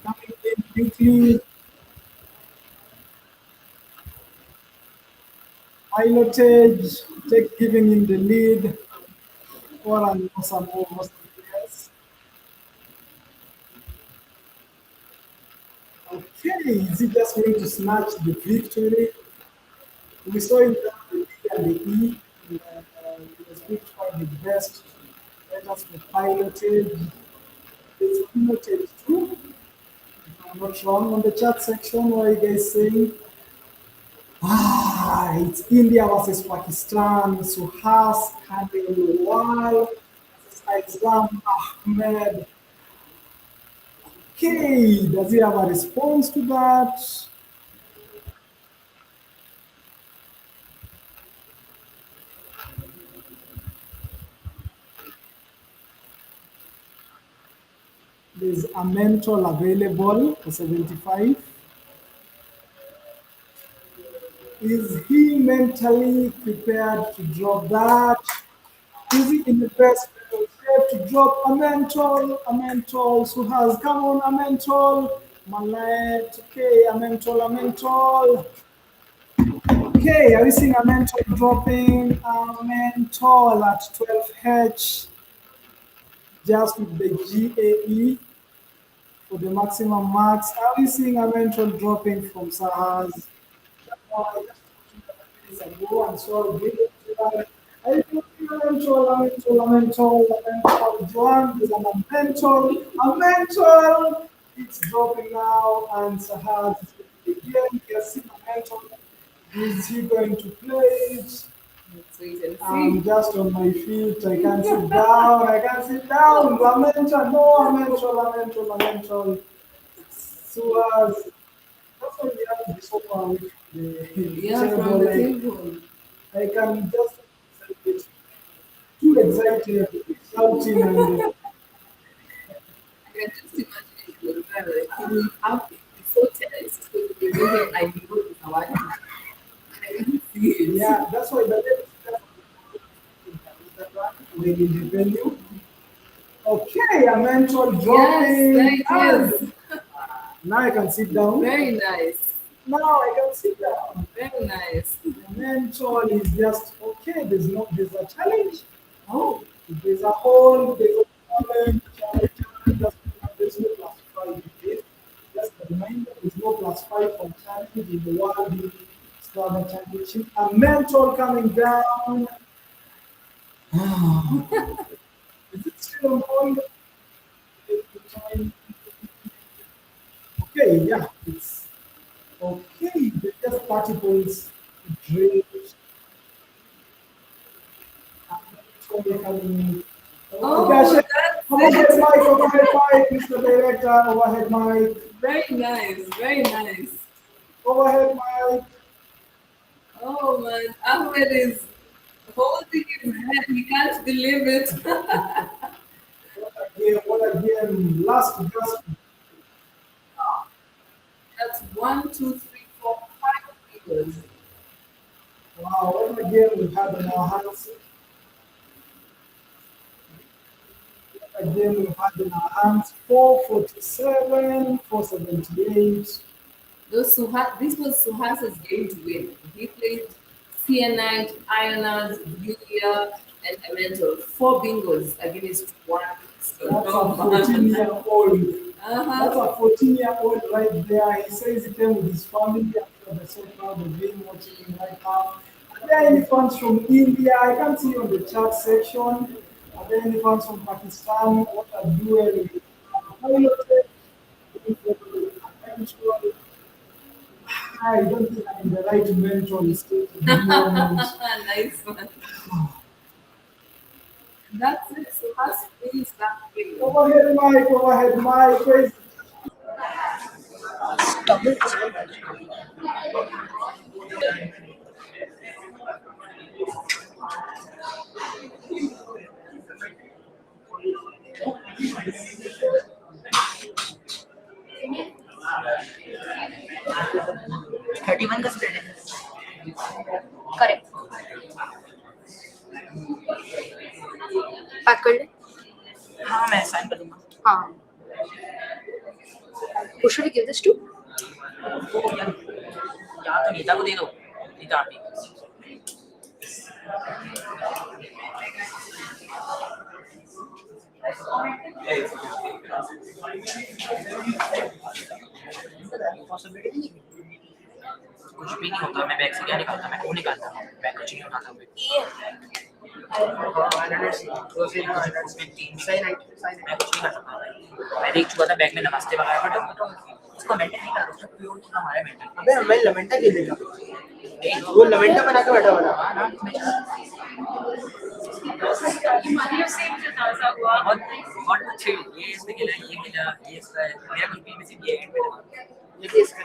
coming in quickly. Pilotage, take giving him the lead. Or an awesome move, most of the players. Okay, is he just going to snatch the victory? We saw it down the D and the E. And, he was picked by the best letters for piloted. It's piloted too. If I'm not wrong on the chat section, what are you guys saying? It's India versus Pakistan. Suhas Khandelwal versus Islam Ahmed. Okay, does he have a response to that? There's a mental available for 75. Is he mentally prepared to drop that? Is he in the best mental shape to drop a mental? A mental who has come on a mental. Malet, okay, a mental, a mental. Okay, are we seeing a mental dropping a mental at 12H just with the GAE for the maximum marks? Are we seeing a mental dropping from Sahas? Ago and so I mental, Joan is a mental, it's dropping now, and Sahaz again, yes, a mental, is he going to play it? Let's wait and I'm see. just on my feet, I can't sit down, I can't sit down, Lamenta, no, Lamental, Suaz, that's why we have to be so far away from the Yeah, table, from the like, table. I can just get too excited, shouting, and I can just imagine it was there. Like, he will have to be so tense because the reason I know is our I can see it. yeah, that's why the when in the venue. Okay, a mental Yes, there dropping, it and is. now I can sit down. Very nice. Now I can sit down. Very nice. The mental is just okay. There's a challenge. Oh, there's a whole, there's a challenge. There's no plus five in it. Just a reminder, there's no plus five for challenge in the World Scrabble Championship. A mental coming down. Is it still on hold? Okay, yeah, it's okay. There's just particles, drill, coming. Oh, Gosh, that's overhead mic, Mr. Director, overhead mic, very nice. Very nice. overhead mic. Oh man, Ahmed is holding his head. He can't believe it. What again? Last gasp. That's one, two, three, four, five fingers. Wow, what again we had in our hands. Again we had in our hands 447, 478. This was Suhas's game to win. He played Cyanide, Ionized, Yulia, and Elemental. Four bingos against one. So, That's a oh, man. 14-year-old. That's Uh-huh. a 14-year-old right there. He says he came with his family after the so proud of him watching him right now. Are there any fans from India? I can't see on the chat section. Are there any fans from Pakistan? What are doing? I don't think I'm in the right mental state at the moment. Nice one. That's it. Suhas wins that game. Overhead mic, praise. Thirty one का spread है correct pack कर ले हाँ मैं sign कर दूंगा हाँ Who should we give this to? या तो नीता को दे दो नीता आप कुछ भी नहीं होता मैं बैग से क्या निकालता मैं वो निकालता बैग कुछ नहीं उठाता मैं कुछ नहीं कर सकता मैं देख चुका था बैग में नमस्ते वगैरह बट उसको मेंटेन नहीं कर उसका प्योर हमारा मेंटेन अबे हमें लमेंटा दे देगा वो लमेंटा बना के बैठा हुआ हाँ ना बहुत अच्छे ये इसने खेला ये खेला ये इसका मेरा कुछ भी मिसिंग ये एंड पे लगा ये भी इसका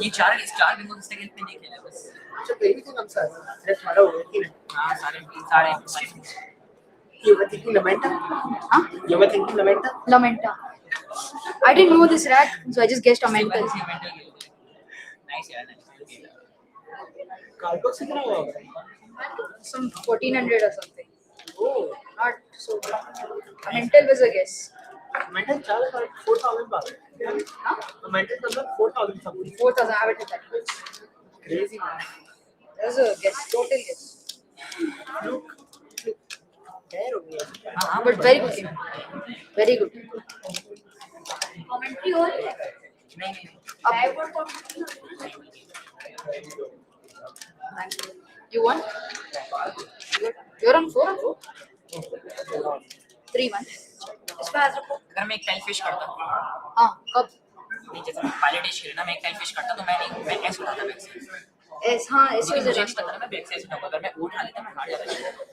ये चार बिंगो इसने खेल पे नहीं खेला बस अच्छा बेबी का कम सा है अरे तुम्हारा हो गया कि नहीं हाँ सारे सारे You were thinking Lamenta? Huh? You were thinking Lamenta? Lamenta. I didn't know this rack, so I just guessed Amental. Nice, yeah, nice. Carbox कितना हुआ? Some 1400 or something. Oh, Not so good. Amental was a guess. mental charge for 4,000 baht. Huh? The mental number 4,000 something. 4,000. I haven't hit that. Crazy man. That was a guess. Total guess. Look. There only. But very good game. Very good. Commentary हो रही है? नहीं You won? You're on 4 or 4? 3-1. इसमें आज रखो. अगर मैं एक टाइल फिश करता हाँ, कब? नहीं जैसे पायलट डिश खेलना मैं एक टाइल फिश करता तो मैं ऐसे उठाता बैक से हाँ, ऐसे मुझे हो नहीं पता था मैं बैक से ऐसे उठाऊंगा अगर मैं उठा लेता मैं हार जाता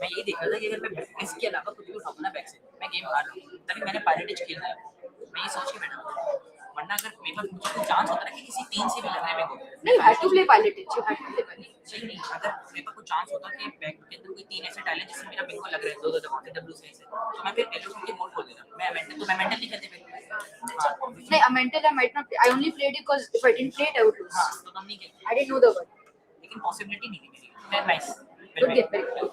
मैं यही देख रहा था कि अगर मैं इसके अलावा कुछ भी उठाऊंगा ना बैक से मैं गेम हार रहा हूँ तभी मैंने पायलट डिश खेलना है मैं ये सोच के बैठा वरना अगर मेरे पास मुझे कोई चांस होता ना कि किसी 3 से भी लगने में को नहीं, you had to play pilot. You had to play pilot. सही नहीं अगर मेरे पास कोई चांस होता कि बैक के अंदर कोई 3 ऐसे डाले जिससे मेरा बिंगो लग रहा है दो दबाते डब्ल्यू से ऐसे तो मैं फिर एलो के मोड खोल देता मैं मेंटल नहीं खेलते फिर नहीं, a mental I might not play. I only played it because if I didn't play it, I would lose. हां तो तुम नहीं खेलते I didn't know the word. लेकिन पॉसिबिलिटी नहीं थी मेरी मैं nice Good game, very good.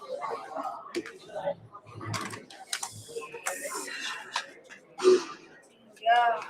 Yeah.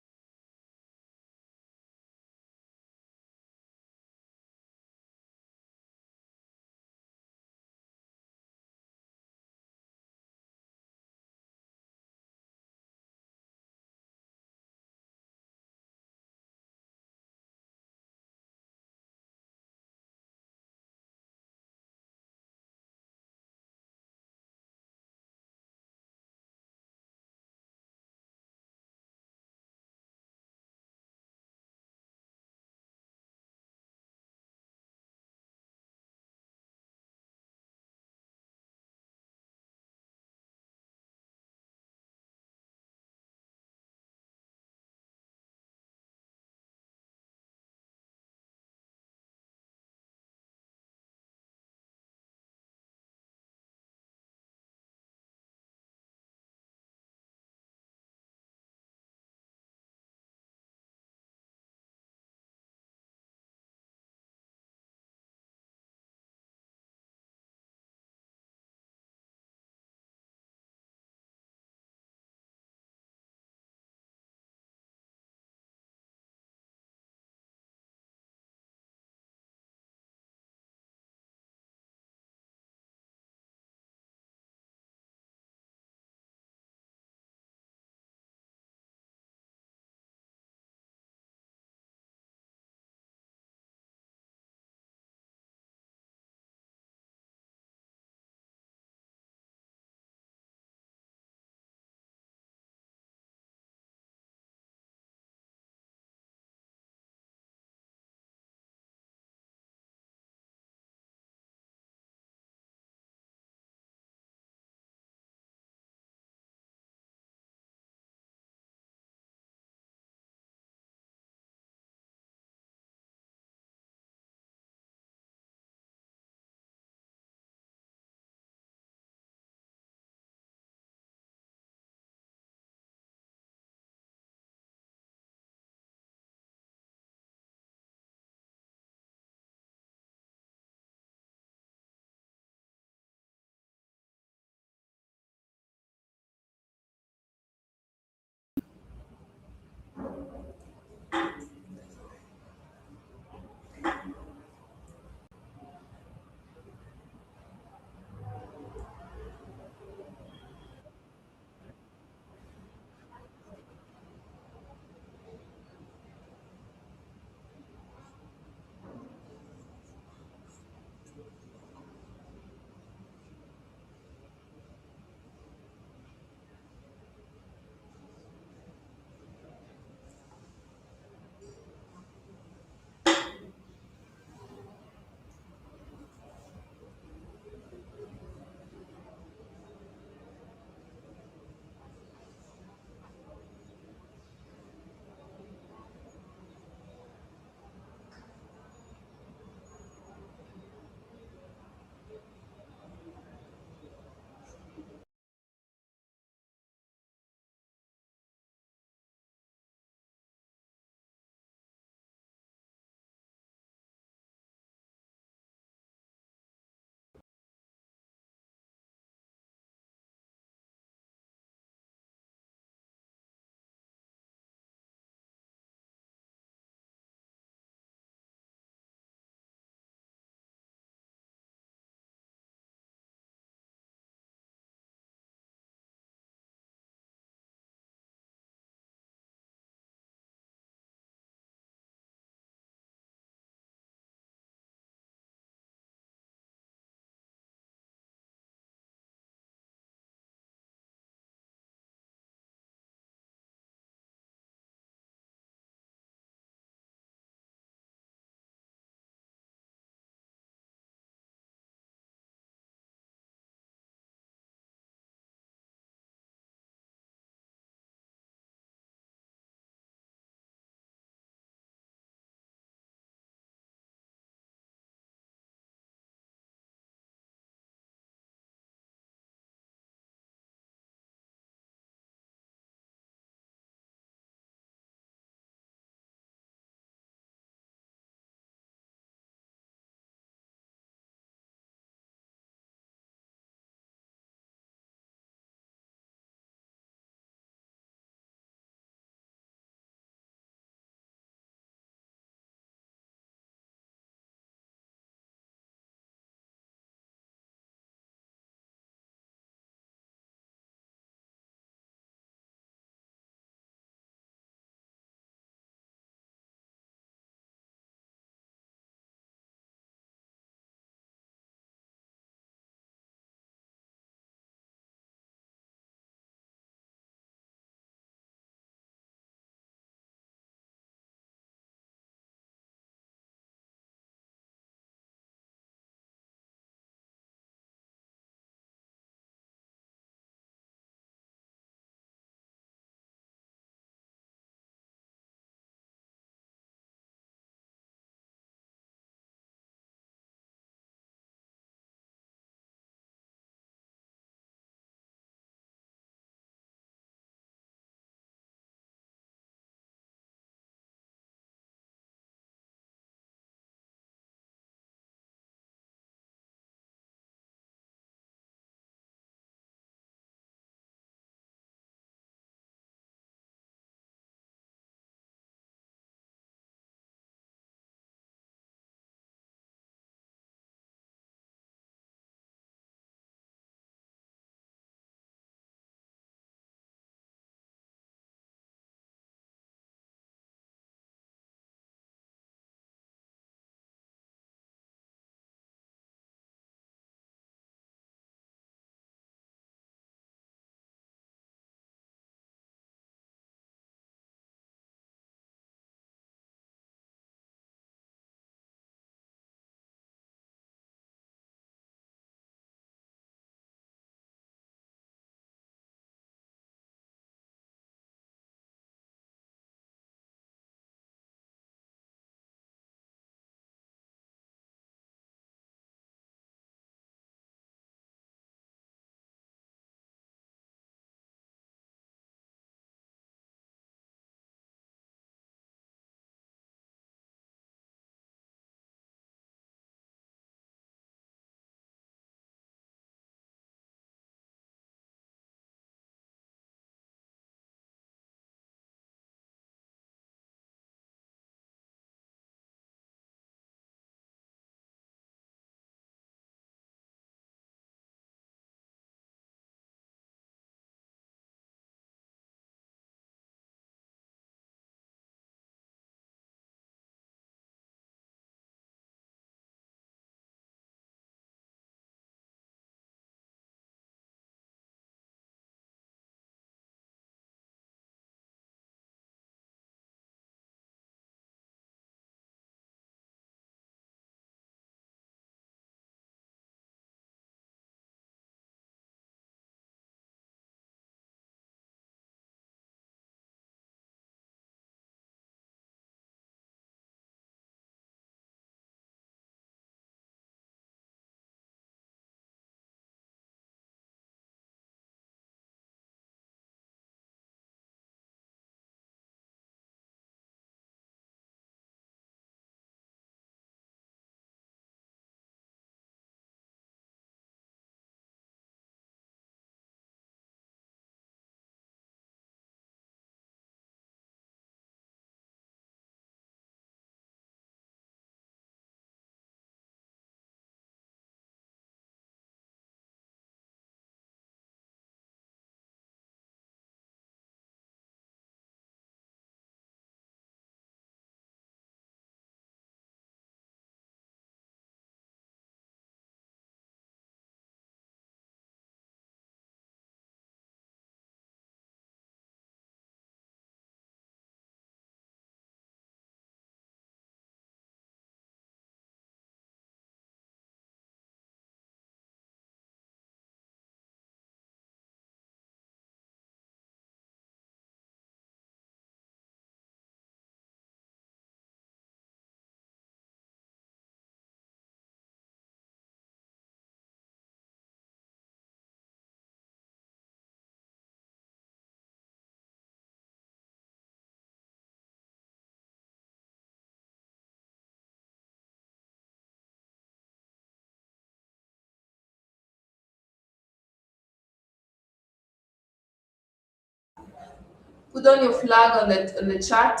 Put down your flag on the chat.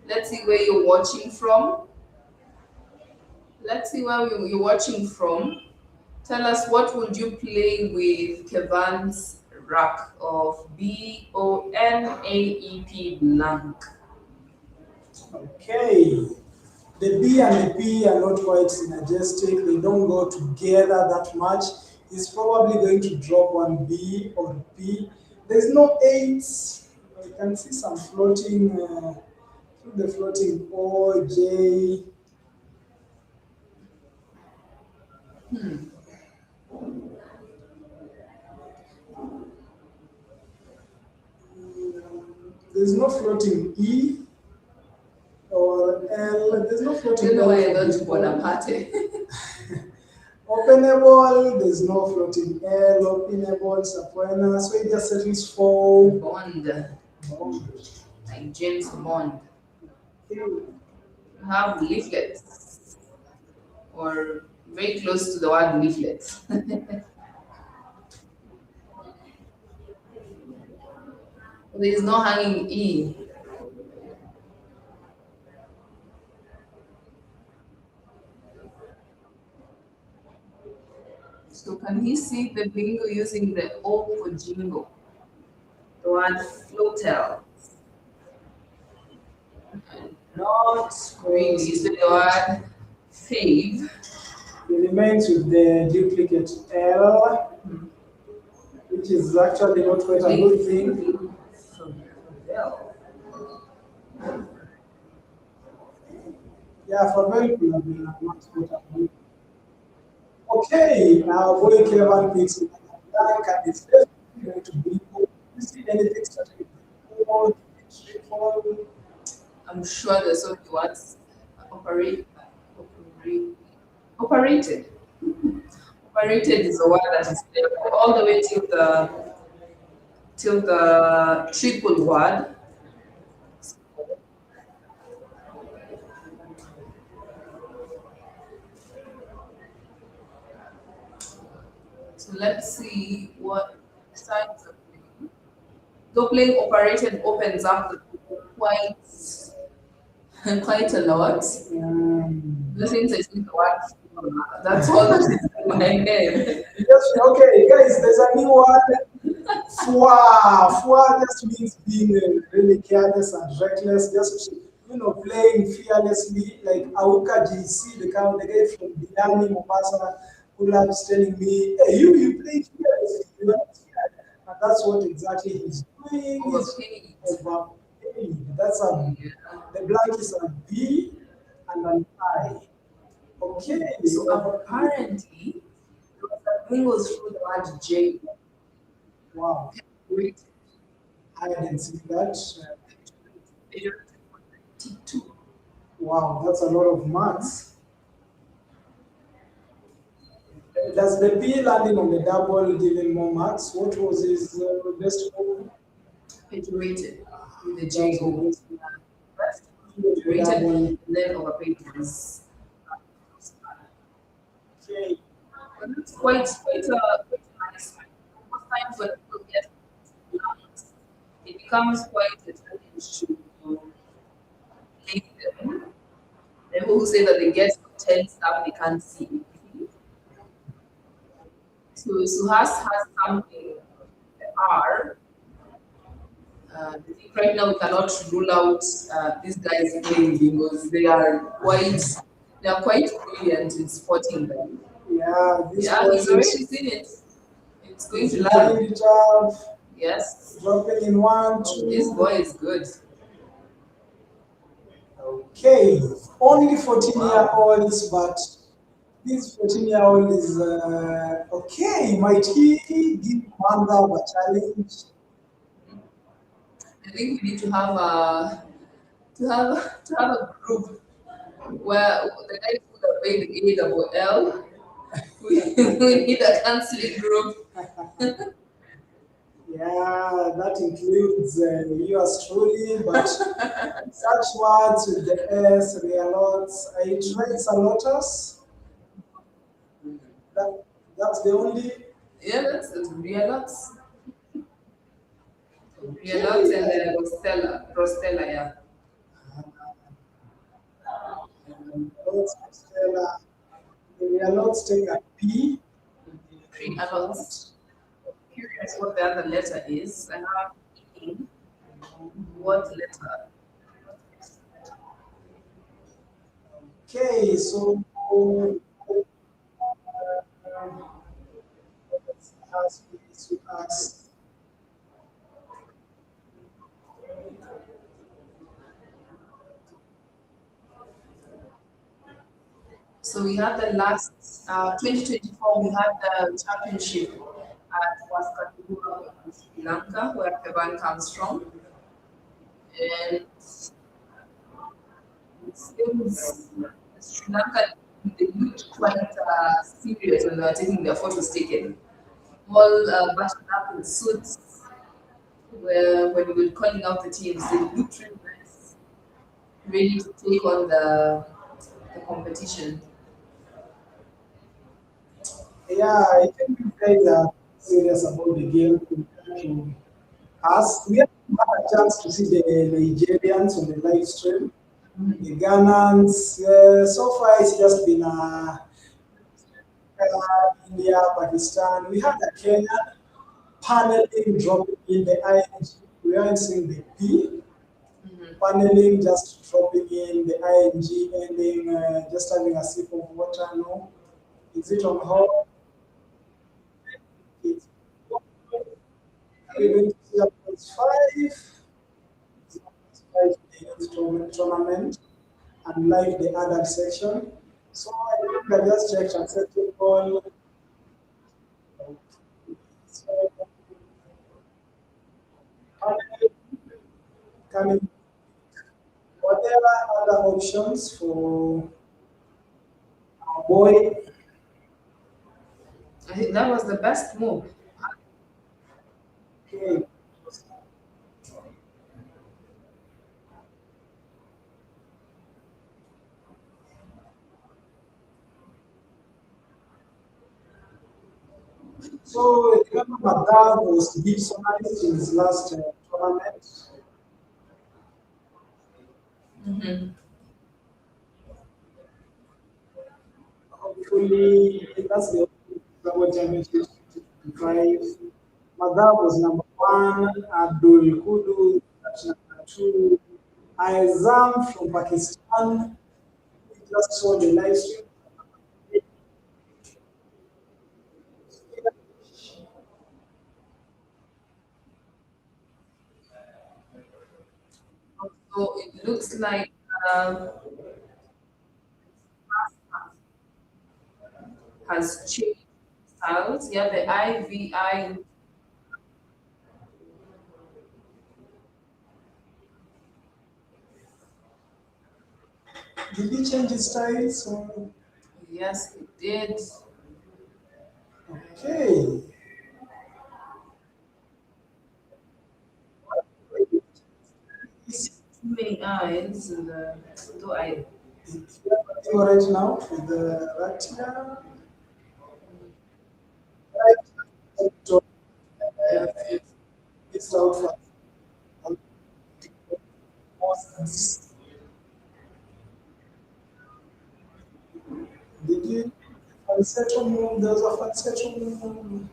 Let's see where you're watching from. Let's see where you're watching from. Tell us what would you play with Kevan's rack of BONAEP blank. Okay. The B and the P are not quite synergistic. They don't go together that much. He's probably going to drop one B or P. There's no 8. You can see some floating, through the floating O, J. There's no floating E or L. There's no I floating don't know why I L. don't Bonaparte. Openable, there's no floating L. Openable, Sapuena. So it just settles for Bond. Bond. Like James Bond. Okay. You have leaflets. Or very close to the word leaflets. There is no hanging E. So can he see the bingo using the O for jingo? The word flotel. Not really. So the word fave. It remains with the duplicate L, which is actually not quite a good thing. Yeah, for very could have been not quite a good. Okay, now boy Clever picks blank and it's definitely going to be. Do you see anything starting with O, straightforward? I'm sure there's only words operated. Operated is a word that is there all the way till the triple word. So let's see what sides are playing. Though playing operated opens up the quite a lot. The things I think the word, that's all that is in my head. Yes, okay, guys, there's a new word. Fwa. Fwa just means being really careless and reckless, just playing fearlessly. Like Auka GC, the guy from Diani, Mombasa, who loves telling me, "Hey, you play fearlessly, you're not scared." And that's what exactly he's doing. Overpaid. Overpaid. That's the blank is a B and an I. Okay. So apparently, the thing goes through the word J. Wow. I didn't see that. 82. Wow, that's a lot of marks. Does the B landing on the double give him more marks? What was his best score? Iterated with the J go. Iterated and then overpaid was. Okay. But it's quite nice. Most times when people get blanks, it becomes quite a challenge to play them. People who say that they get 10 stuff they can't see. So Suhas has something, the R. I think right now we cannot rule out these guys playing because they are quite brilliant in spotting them. Yeah, this Yeah, he's already seen it. It's going to line land. it up, Yes. dropping in 1, 2. This boy is good. Okay, only 14-year-olds, but this 14-year-old is okay. Might he give Manga a challenge? I think we need to have a group where the guys who have played the AWL, we need a counseling group. Yeah, that includes yours truly, but such words with the S, realots. I tried Salotas. That's the only. Yeah, that's real lots. Rialot and Rostella, yeah. Stella. We are not staying at P. Rialot. Curious what the other letter is. I have E. What letter? Okay, so let's ask. So we had the last 2024. We had the championship at WESPA in Sri Lanka, where Kevan comes from, and it seems Sri Lanka, they looked quite serious when they were taking their photos taken. All buttoned up in suits, where when we were calling out the teams, they looked really nice, ready to take on the competition. Yeah, I think you guys are serious about the game compared to us. We haven't had a chance to see the Nigerians on the live stream. The Ghanaians, so far it's just been India, Pakistan. We had a Kenya paneling dropping in the ING. We aren't seeing the P. Paneling just dropping in the ING ending, just having a sip of water. No, is it on hold? It's even to see up to 5 tournament and like the adult section. So I think I just checked and said people. So, coming, whatever other options for our boy. I think that was the best move. Okay. So remember Madar was depersonalized in his last tournament. Hopefully, that's the World Championship 2025. Madar was number one, Abdul Kudu at number two, Aizam from Pakistan. We just saw the live stream. So it looks like has changed styles. Yeah, the IVI. Did he change his style? So, Yes, it did. okay. Too many eyes in the do I. Right now with the Ratia. It's out for did you falsetto move? There was a falsetto move.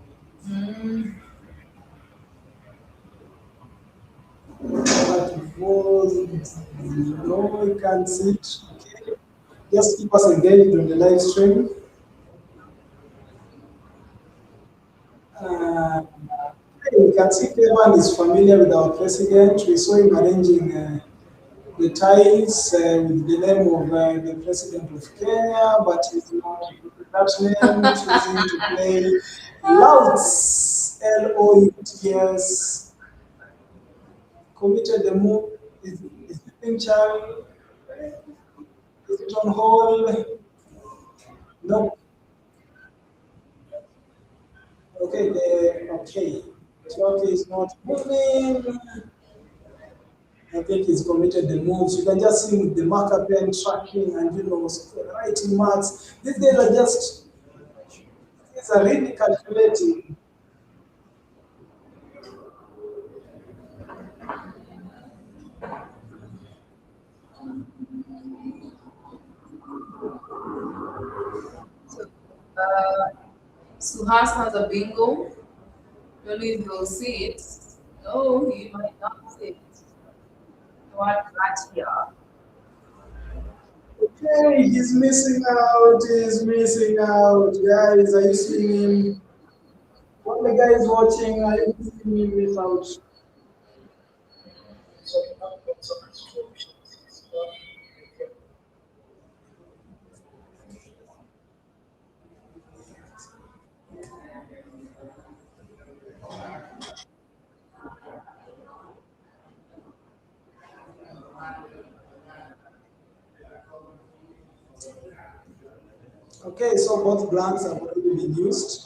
That was no, you can't see it. Okay. Just keep us engaged on the live stream. Uh, you can see Kevin is familiar with our president. We saw him arranging the ties with the name of the president of Kenya, but he's not with that name, choosing to play Louts, Louts, committed the move. Is the pin child? Is it on hold? No. Okay, okay. Clock is not moving. I think he's committed the moves. You can just see with the marker pen tracking and writing marks. These guys are just these are really calculating. So, Suhas has a bingo. Don't know if you'll see it. No, he might not see it. The word gratia. Okay, he's missing out. He's missing out. Guys, are you seeing him? What the guy is watching, are you seeing him miss out? Okay, so both blanks have already been used.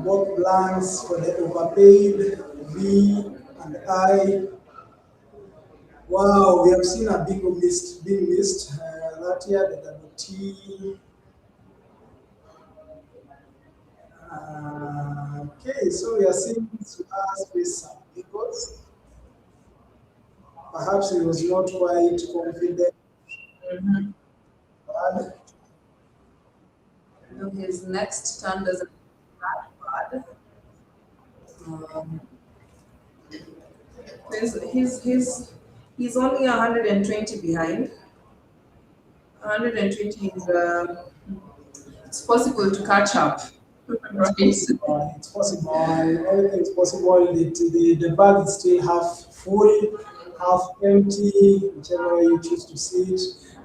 Both blanks for the overpaid, V and I. Wow, we have seen a big list being missed. That year, the double T. Okay, so we are seeing Suhas with some because perhaps he was not quite confident. But No, his next turn doesn't look that bad. Um, he's only 120 behind. 120 is it's possible to catch up. Right? it's possible. Everything is possible. The bag is still half full, half empty, whichever way you choose to see it.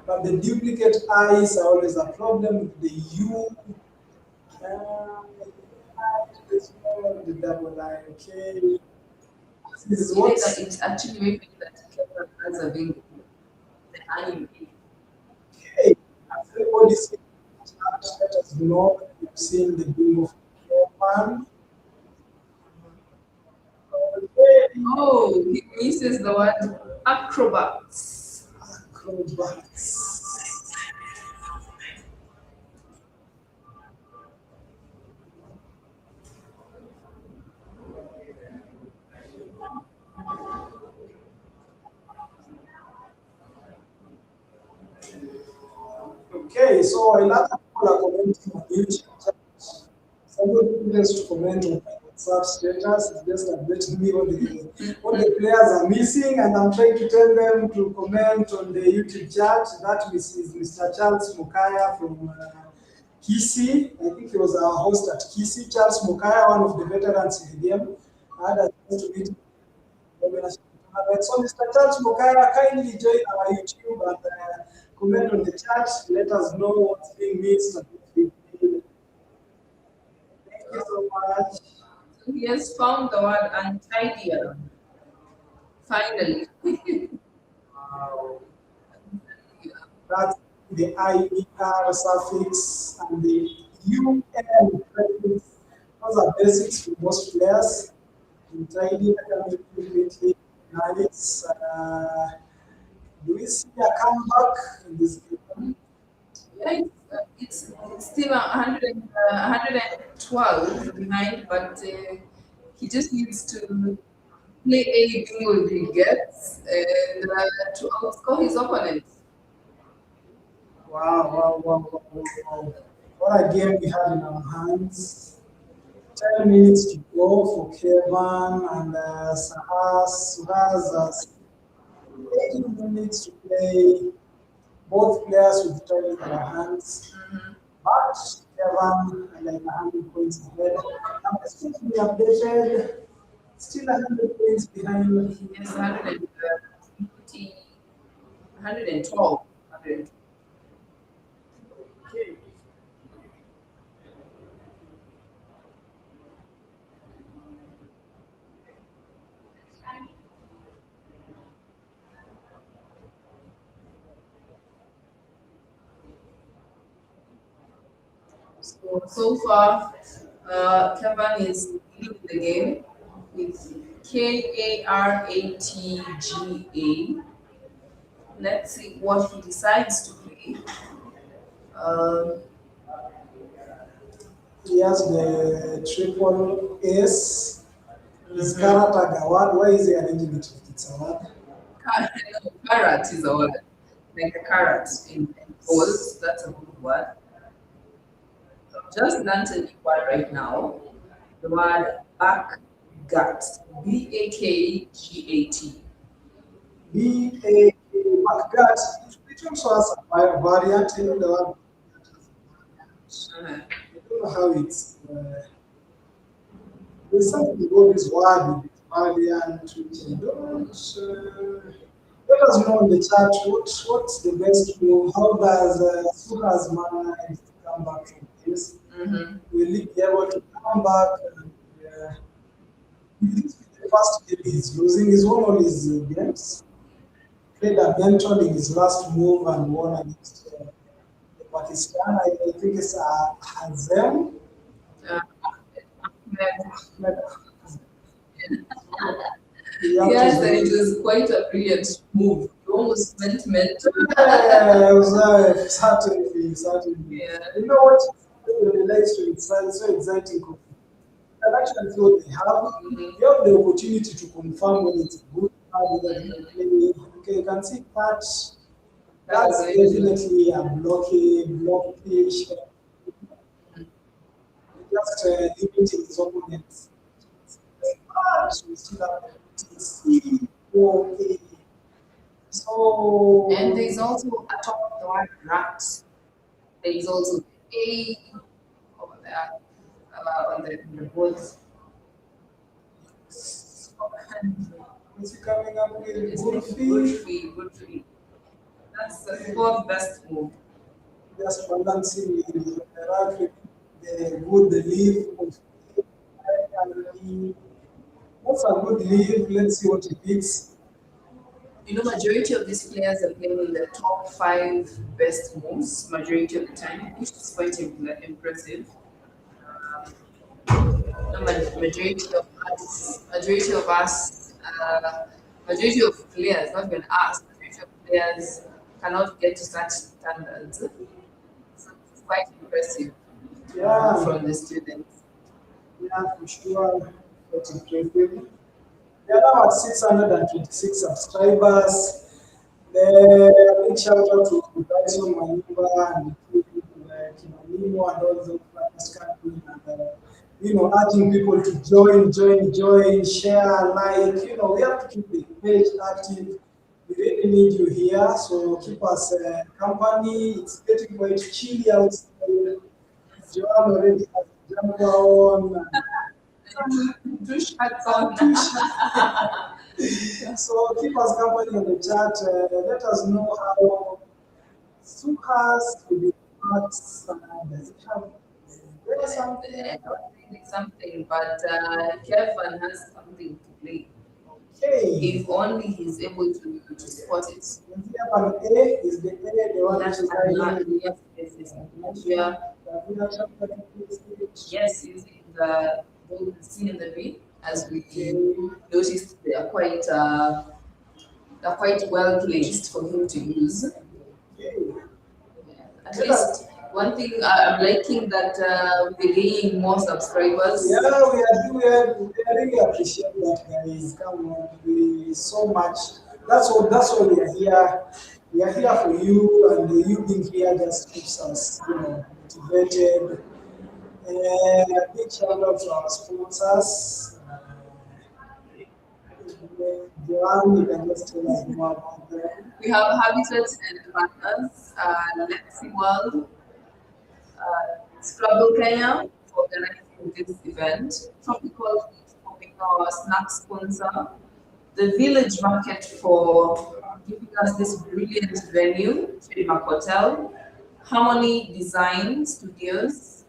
But the duplicate eyes are always a problem with the U. The double eye. Okay. This is what. It's actually maybe that Kevin has a bingo. The anime. Okay. Everybody see let us know that you've seen the bingo of Japan. Oh, he misses the word acrobats. Acrobats. Okay, so a lot of people are commenting on YouTube chat. Somebody wants to comment on my WhatsApp status. It's just updating me what the players are missing, and I'm trying to tell them to comment on the YouTube chat. That is Mr. Charles Mukaya from Kisi. I think he was our host at Kisi. Charles Mukaya, one of the veterans in the game. I had a chance to meet him. So, Mr. Charles Mukaya, kindly join our YouTube and comment on the chat. Let us know what's being missed and what's being made. Thank you so much. He has found the word untidier. Finally. Wow. That's the IER suffix and the UM prefix. Those are basics for most players. Untidy, I can quickly nice. Do we see a comeback in this game? Yeah, it's still 112 behind, but he just needs to play any bingo he gets and to outscore his opponent. Wow. What a game we had in our hands. 10 minutes to go for Kevin and Suhas has 18 minutes to play. Both players with time in their hands. But Kevin, like 100 points ahead. I'm still to be updated. Still 100 points behind. He has 120, 112. Okay. So far, Kevin is leading the game with Karatga. Let's see what he decides to play. He has the triple S. His Karatga. Why is he arranging it with it's a word. Carrot is a word. Like a carrot in quotes. That's a good word. Just learned a new word right now. The word backgut. Bakgat. B-A, backgut. It also has a variant in the word. Uh-huh. I don't know how it's. There's something about this word with variant, which I don't. Let us know in the chat what's the best move. How does Suha's managed to come back from this? Mm-hmm. Will he be able to come back? And, this is the first game he's losing. He's won all his games. Played eventually his last move and won against the Pakistan. I think it's Hazem. Uh, Ahmed. He had yes, to and it do- was quite a brilliant move. You almost went mental. Yeah, it was certainly. Yeah. You know what? When they like to excite, it's so exciting. And actually, see what they have. You have the opportunity to confirm when it's good, bad, whether they can play. Okay, you can see that. That's definitely a blockish. Just limiting his opponents. But we still have the C, okay. So. And there's also a top of the word rat. There is also A over there on the board. Is he coming up with It's good good feet? good fee. That's the fourth best move. Just balancing the right with the good leaf of that's a good leaf. Let's see what he picks. You know, majority of these players are playing in the top 5 best moves, majority of the time, which is quite impressive. Majority of players, not even us, majority of players cannot get to such standards. So it's quite impressive Yeah, from the students. yeah, for sure. That's impressive. We are now at 626 subscribers. The big shout out to Bryson Maniba and the people like Kimanimo and all those players coming and urging people to join, share, like, we have to keep the page active. We really need you here, so keep us company. It's getting quite chilly outside. Joan already has a jumper on. Do shirts on. So keep us company on the chat. Let us know how Sukas will be does it have there's something? I don't think it's something, but Kevin has something to play. Okay. If only he's able to spot it. Does he have an A? Is the A the one That's which is yes, yes, using the C and the B, as we noticed, they're quite well placed for him to use. At least one thing I'm liking that we're gaining more subscribers. Yeah, we really appreciate that, guys. Come on, we so much. That's what we are here. We are here for you, and you being here just keeps us, motivated. Big shout out to our sponsors. Joanne, you can just tell us more about them. We have Habitat and Partners, Lexi World, Scrabble Kenya for organizing this event, Tropical Heat for being our snack sponsor, the Village Market for giving us this brilliant venue, Trademark Hotel, Harmony Design Studios,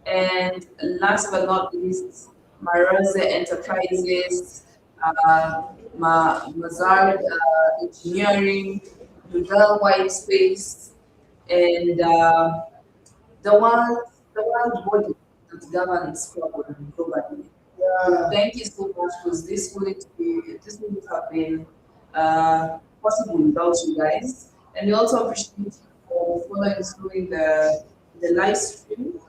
and last but not least, Maroze Enterprises, Mazard Engineering, Nudel White Space, and the one body that governs Scrabble globally. Yeah. Thank you so much because this wouldn't have been possible without you guys. And we also appreciate you for following the live stream.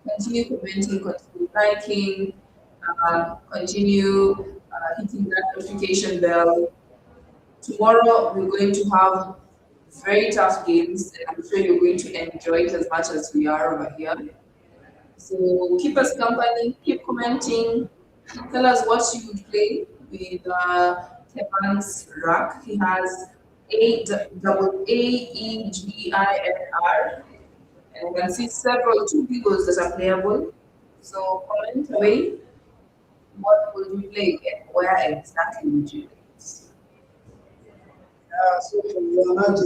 Continue commenting, continue liking, continue hitting that notification bell. Tomorrow we're going to have very tough games, and I'm sure you're going to enjoy it as much as we are over here. So keep us company, keep commenting, tell us what you would play with Kevin's rack. He has AEGINR, and I can see several two videos that are playable. So comment away. What will you play and where exactly would you play it? So for Leonardo,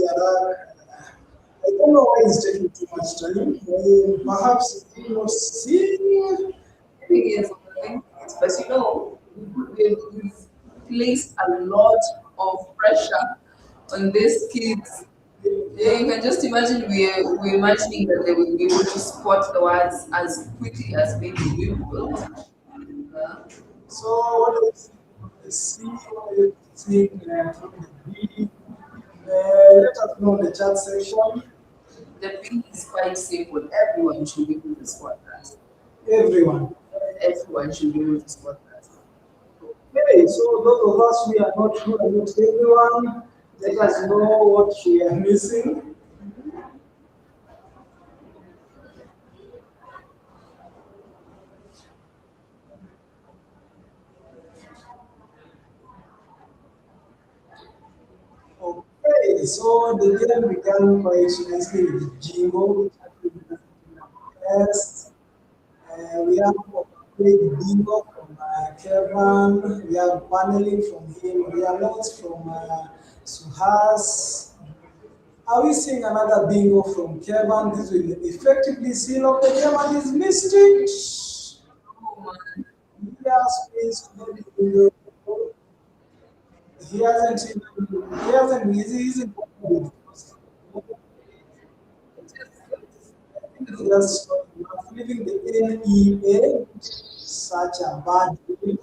I don't know why it's taking too much time. Perhaps he not see. Maybe it's overthinking it, but you know, we've placed a lot of pressure on these kids. Yeah, you can just imagine we're imagining that they will be able to spot the words as quickly as maybe we will. So what do you think of the C? What do you think from the B? Let us know in the chat section. The B is quite simple. Everyone should be able to spot that. Everyone. Everyone should be able to spot that. Okay, so those of us we are not sure about everyone, let us know what we are missing. Okay, so the game began quite nicely with Jingo, which actually began first. We have played Bingo from Kevin, we have paneling from him, we have notes from Suhas. Are we seeing another bingo from Kevin? This will effectively seal up the game and he's missed it. He has placed maybe bingo. He isn't with just leaving the NEA, such a bad thing.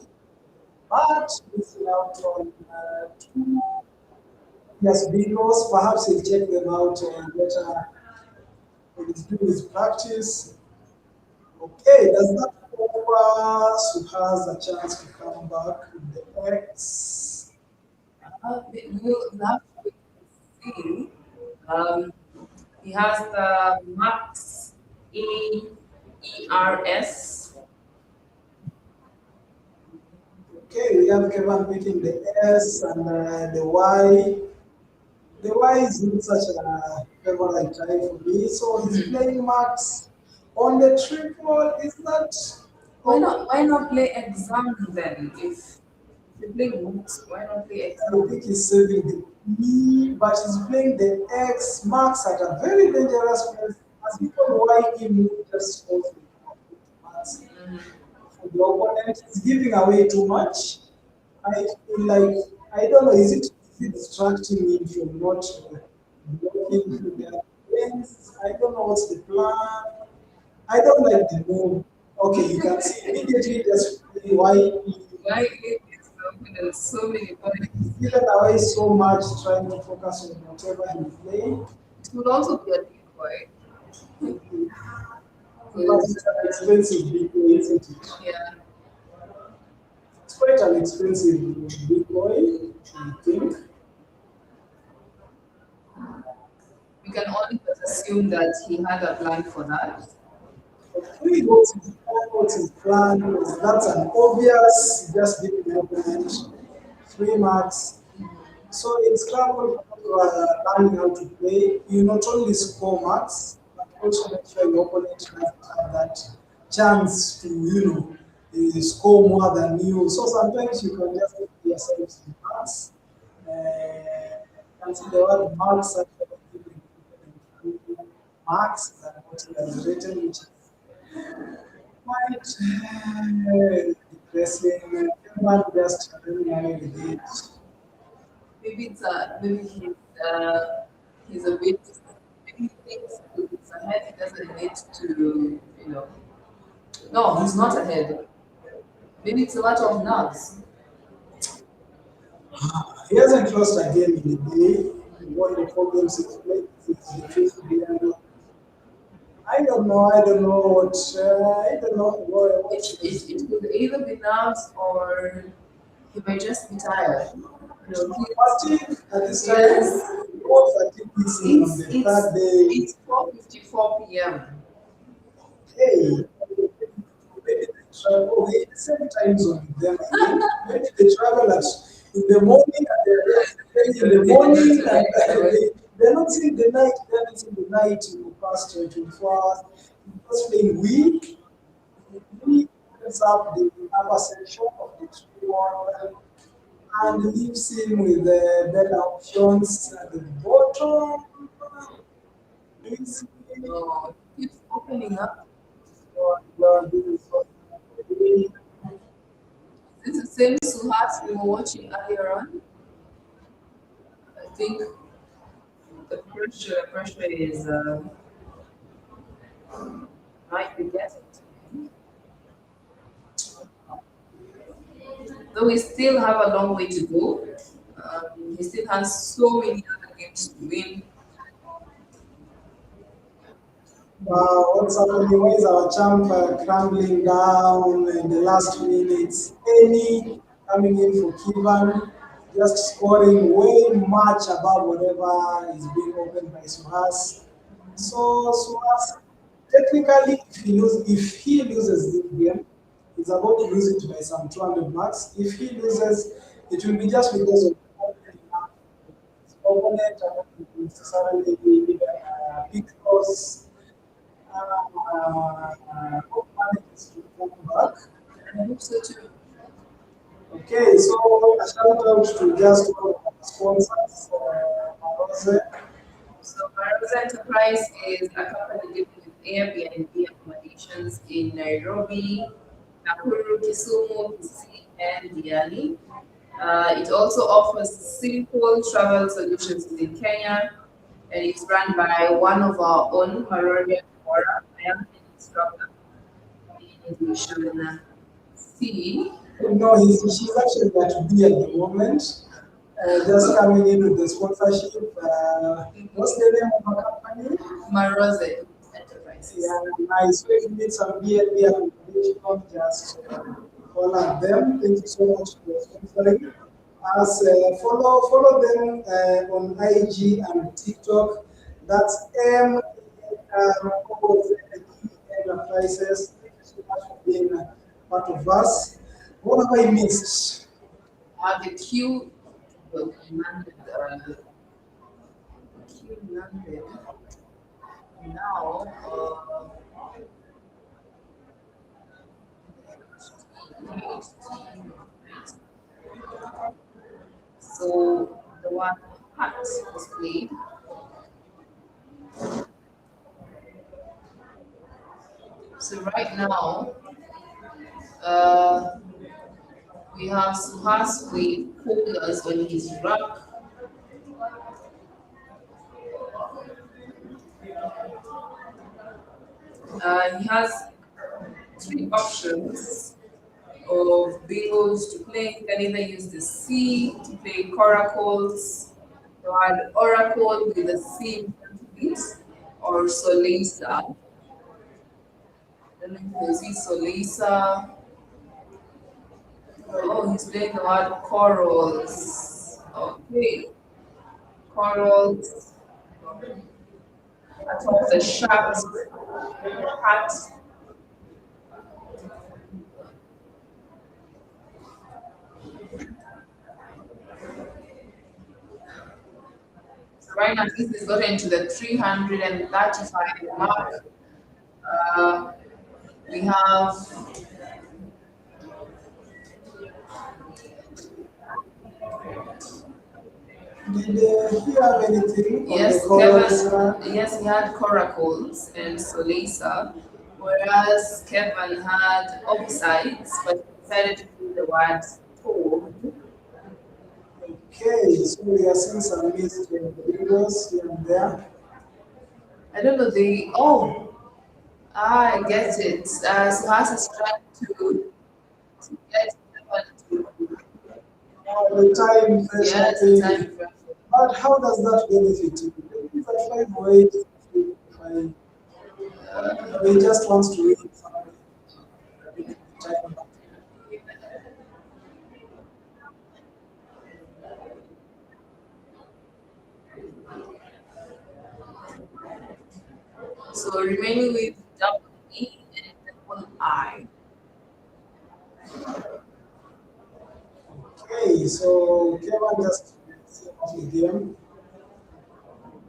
But missing out on two yes, bingos. Perhaps he'll check them out later when he's doing his practice. Okay, does that offer Suhas a chance to come back with the X? We'll have to see. He has the Max AERS. Okay, we have Kevin picking the S and the Y. The Y is not such a favorite type for me, so he's playing Max on the triple. Is that Why not play exam then? If you play Max, why not play I exam? think he's saving the E, but he's playing the X Max at a very dangerous place. As people why he moved just also Max for the opponent. He's giving away too much. I feel like I don't know, is it distracting me from not blocking their friends? I don't know what's the plan. I don't like the move. Okay, you can see immediately just why Why is open so many points? he's given away so much trying to focus on whatever he's playing. It would also be a decoy. But it's an expensive decoy, isn't it? Yeah. It's quite an expensive decoy, I think. We can only but assume that he had a plan for that. Three what's his plan? That's an obvious, just give the opponent 3 marks. So in Scrabble, you are learning how to play. You not only score marks, but also make sure your opponent doesn't have that chance to, score more than you. So sometimes you can just give yourself some marks. You can see the word marks actually giving marks than what he has written, which is quite depressing. Everyone just running away with it. Maybe he's a bit. Maybe he thinks he's ahead. He doesn't need to, No, he's not ahead. Maybe it's a matter of nerves. He hasn't lost a game in a day. He won the 4 games he's played. It's the fifth game. I don't know what, I don't know what It could either be nerves or he might just be tired. Fatigue at this time, what fatigue is on the third day? It's 4:54 p.m. Hey, maybe they travel the same time zone with them again. Maybe they travel at in the morning and they're in the morning and they're not in the night, they're not in the night in the past 24 hours. Just playing we opens up the upper section of the tree and leaves him with the better options at the bottom. Basically, Oh, it keeps opening up. this is what we It's the same Suhas we were watching earlier on. I think the pressure is might be getting to him. Though we still have a long way to go. He still has so many other games to win. What's happening? Why is our champ crumbling down in the last minutes? Any coming in for Kivan, just scoring way much above whatever is being opened by Suhas. So Suhas, technically, if he loses this game, he's about to lose it by some 200 marks. If he loses, it will be just because of his opponent and not necessarily big loss hope manages to come back. I hope so too. Okay, so a shout out to just one of our sponsors, Marose. So Marosa Enterprise is a company dealing with Airbnb accommodations in Nairobi, Nakuru, Kisumu, Kisii, and Diani. It also offers simple travel solutions in Kenya, and it's run by one of our own, Maroria Kora. I am an instructor in English. See, No, she's actually at B at the moment. Just coming in with the sponsorship. What's the name of her company? Marose Enterprises. Yeah, nice. So if you need some B&B accommodation, just call up them. Thank you so much for sponsoring us. Follow them on IG and TikTok. That's Enterprises. Thank you so much for being part of us. What have I missed? The queue landed. Queue landed. Now, so the one hat was played. So right now, we have Suhas with holders on his rack. He has three options of bingos to play. You can either use the C to play coracles, or an oracle with a C in front of it, or solisa. I don't know if you see solisa. Oh, he's playing the word corals. Okay, corals. Atop the sharp hat. So right now, this is gotten to the 335 mark. We have Did he have anything? yes, Kevin. Yes, he had coracles and solisa, whereas Kevin had offsides, but he decided to do the word told. Okay, so we are seeing some missed videos here and there. I don't know I get it. Suhas is trying to get Kevin to The time pressure yes, thing. time pressure. But how does that benefit you? If at 5 or 8, he just wants to win something. Time. So remaining with double E and double I. Okay, so Kevin just off the game.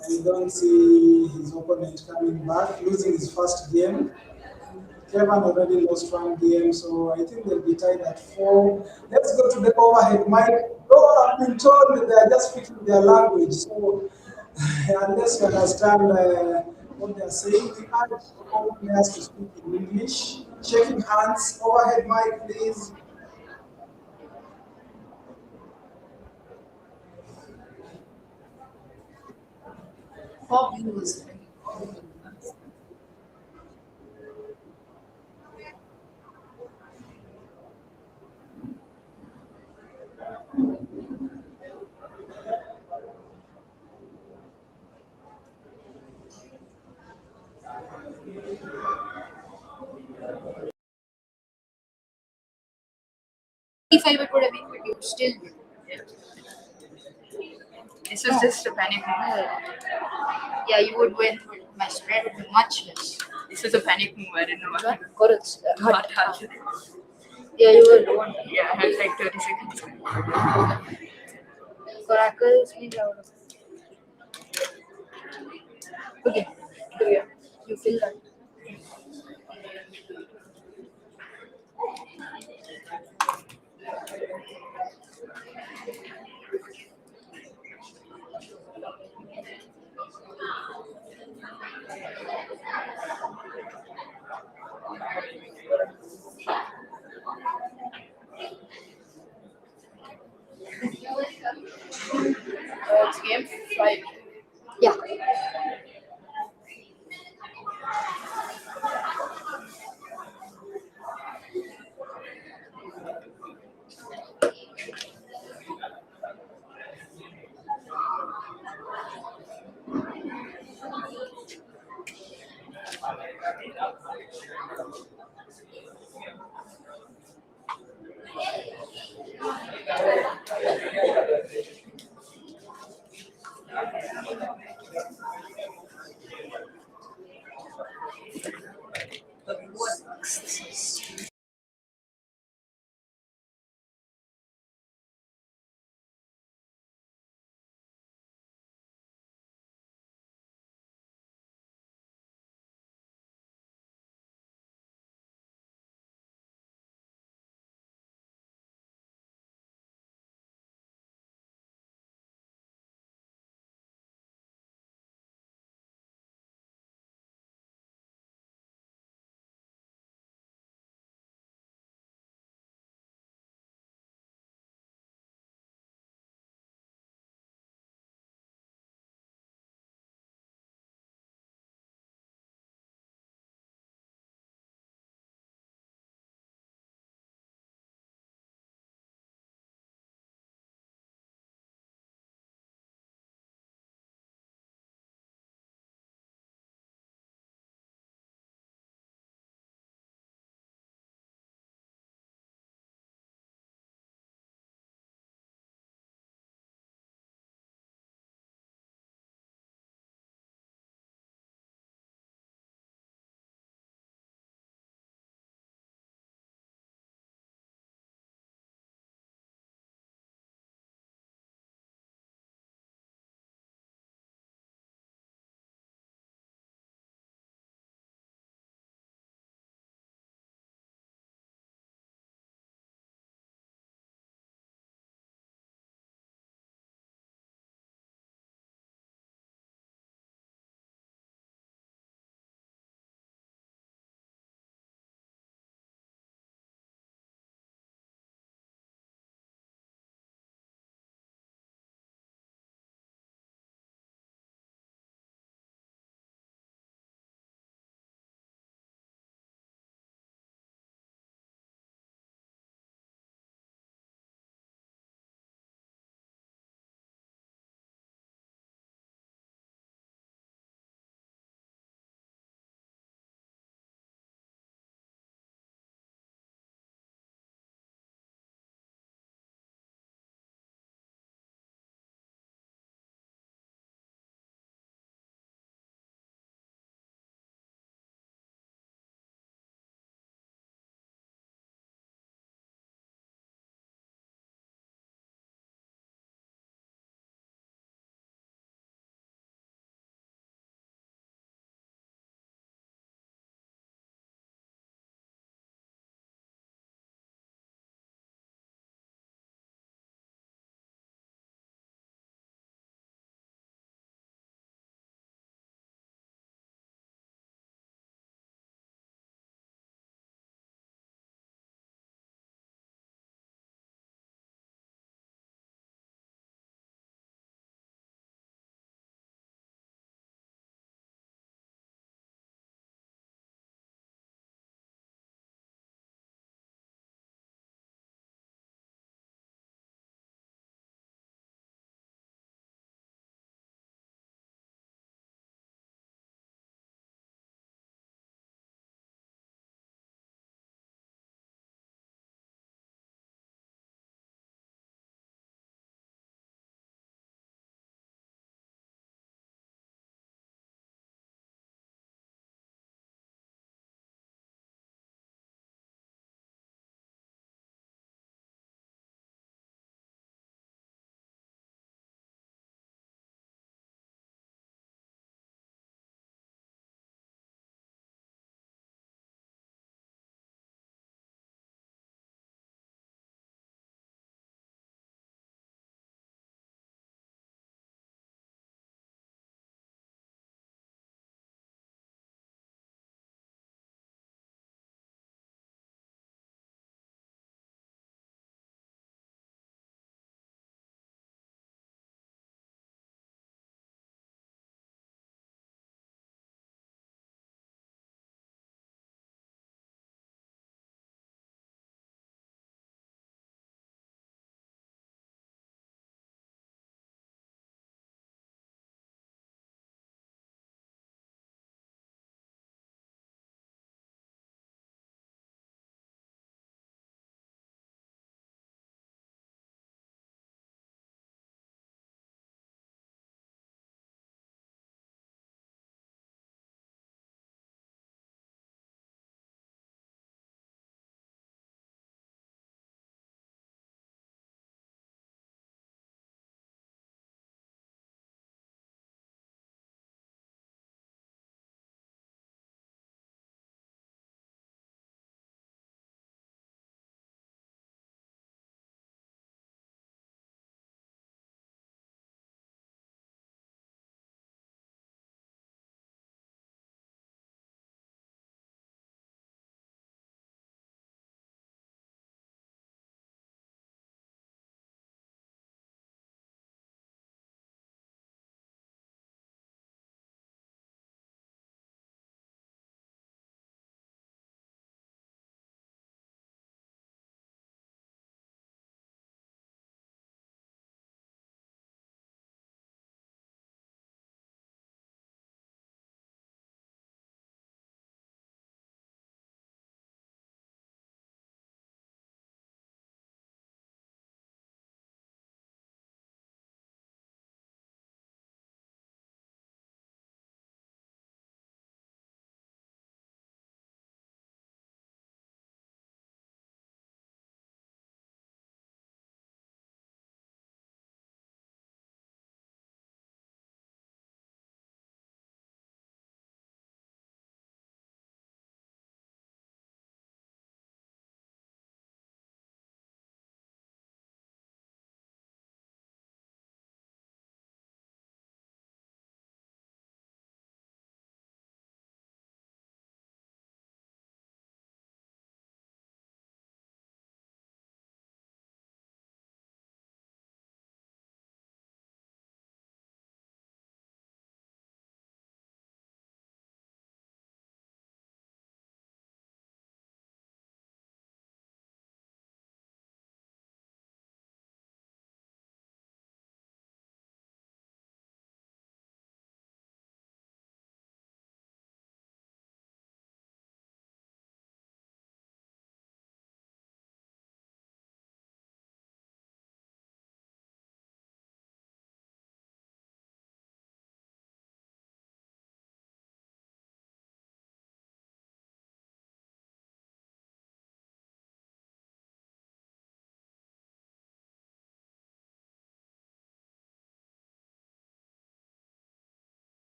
I don't see his opponent coming back, losing his first game. Kevin already lost one game, so I think they'll be tied at 4. Let's go to the overhead mic. Oh, I've been told they are just speaking their language, so unless you understand what they are saying, we urge all players to speak in English. Shaking hands, overhead mic, please. Fabulous. If I would have been, but you still would. This was just a panic move. Yeah, you would win, but my spread would be much less. This was a panic move. I didn't know what Correct. happened. Yeah, you would won. Yeah, I had like 30 seconds. Crackers means out of. Okay. Yeah. You feel that. It's game 5. Yeah.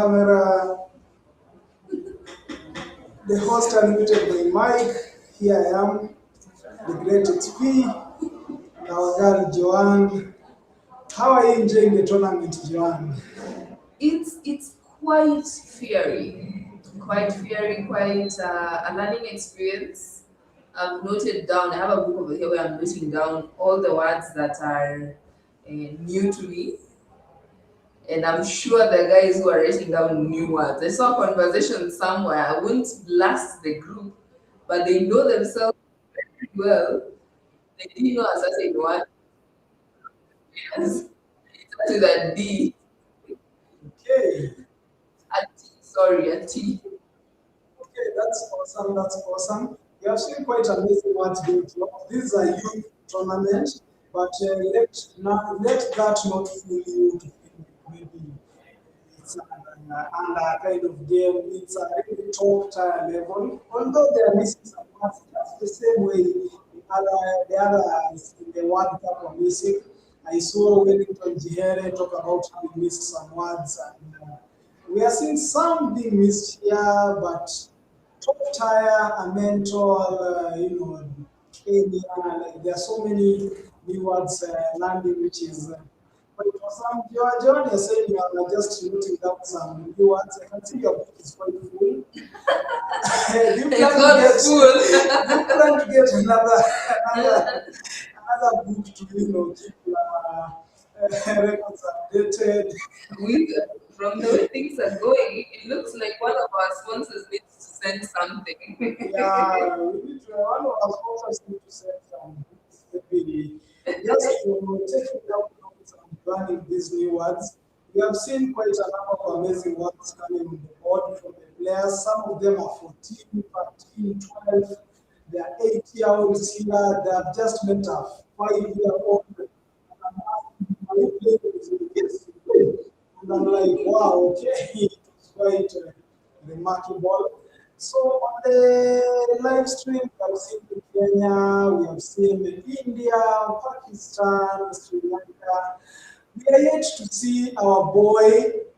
Camera, the host unmuted my mic. Here I am, the great XP, our girl Joanne. How are you enjoying the tournament, Joanne? It's quite fiery, quite a learning experience. I've noted down. I have a book over here where I'm noting down all the words that are new to me, and I'm sure the guys who are writing down new words. I saw a conversation somewhere. I won't blast the group, but they know themselves very well. They didn't know a certain word. Yes, it starts with a D. Okay, A T. Sorry, a T. okay, that's awesome. That's awesome. We have seen quite amazing ones being dropped. This is a youth tournament, but let that not fool you to think maybe it's under kind of game. It's a really top tier level. Although they are missing some parts, that's the same way the others in the World Cup are missing. I saw Wellington Jihere talk about how he missed some words, and we are seeing some being missed here, but top tier, a mental, Kenya, like there are so many new words landing, which is but for some, John, you're saying you are just noting down some new words. I can see your book is quite full. Do you It's not full. do you plan to get another book to keep your records updated? With from the way things are going, it looks like one of our sponsors needs to send something. Yeah, we need to, one of our sponsors need to send some books, maybe just to take it up notes and planning these new words. We have seen quite a number of amazing words coming on the board from the players. Some of them are 14, 13, 12. They are 8-year-olds here. They have just met a 5-year-old. And I'm asking, "Are you playing with me?" Yes, we play. And I'm like, wow, okay, it was quite remarkable. So on the live stream, we have seen Kenya, we have seen India, Pakistan, Sri Lanka. We are yet to see our boy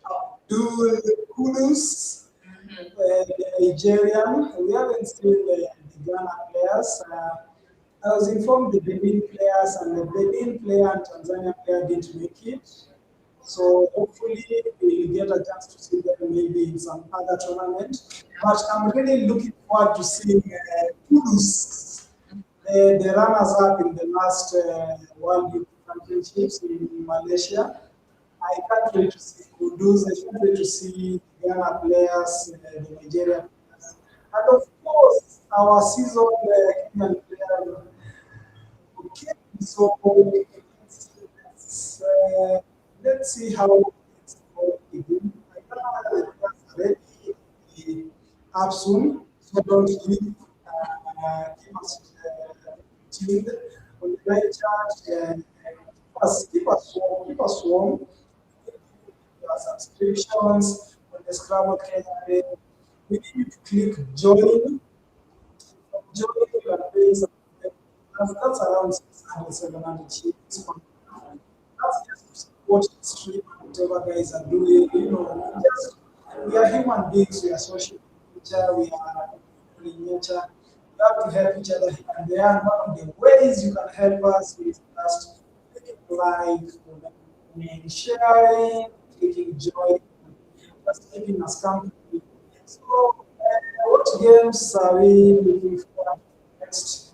Abdul Kudus, the Nigerian. We haven't seen the Ghana players. I was informed the Benin players and the Benin player and Tanzania player didn't make it. So hopefully we'll get a chance to see them maybe in some other tournament. But I'm really looking forward to seeing Kudus, the runners-up in the last World Youth Championships in Malaysia. I can't wait to see Kudus. I can't wait to see Ghana players, the Nigeria players, and of course our season Kenyan players. Okay, so let's see how it's going. I don't know whether the plans are ready up soon, so don't leave. Keep us tuned on the live chat. Keep us warm. Subscriptions on the Scrabble Kenya. We need you to click join. Join, you can pay some. That's around 600, 700 shillings. That's just to support the stream and whatever guys are doing. We are human beings, we are social nature, we are people in nature. We have to help each other here and there. And one of the ways you can help us is just clicking like, sharing, taking joy, just keeping us company. So, what games are we looking for next?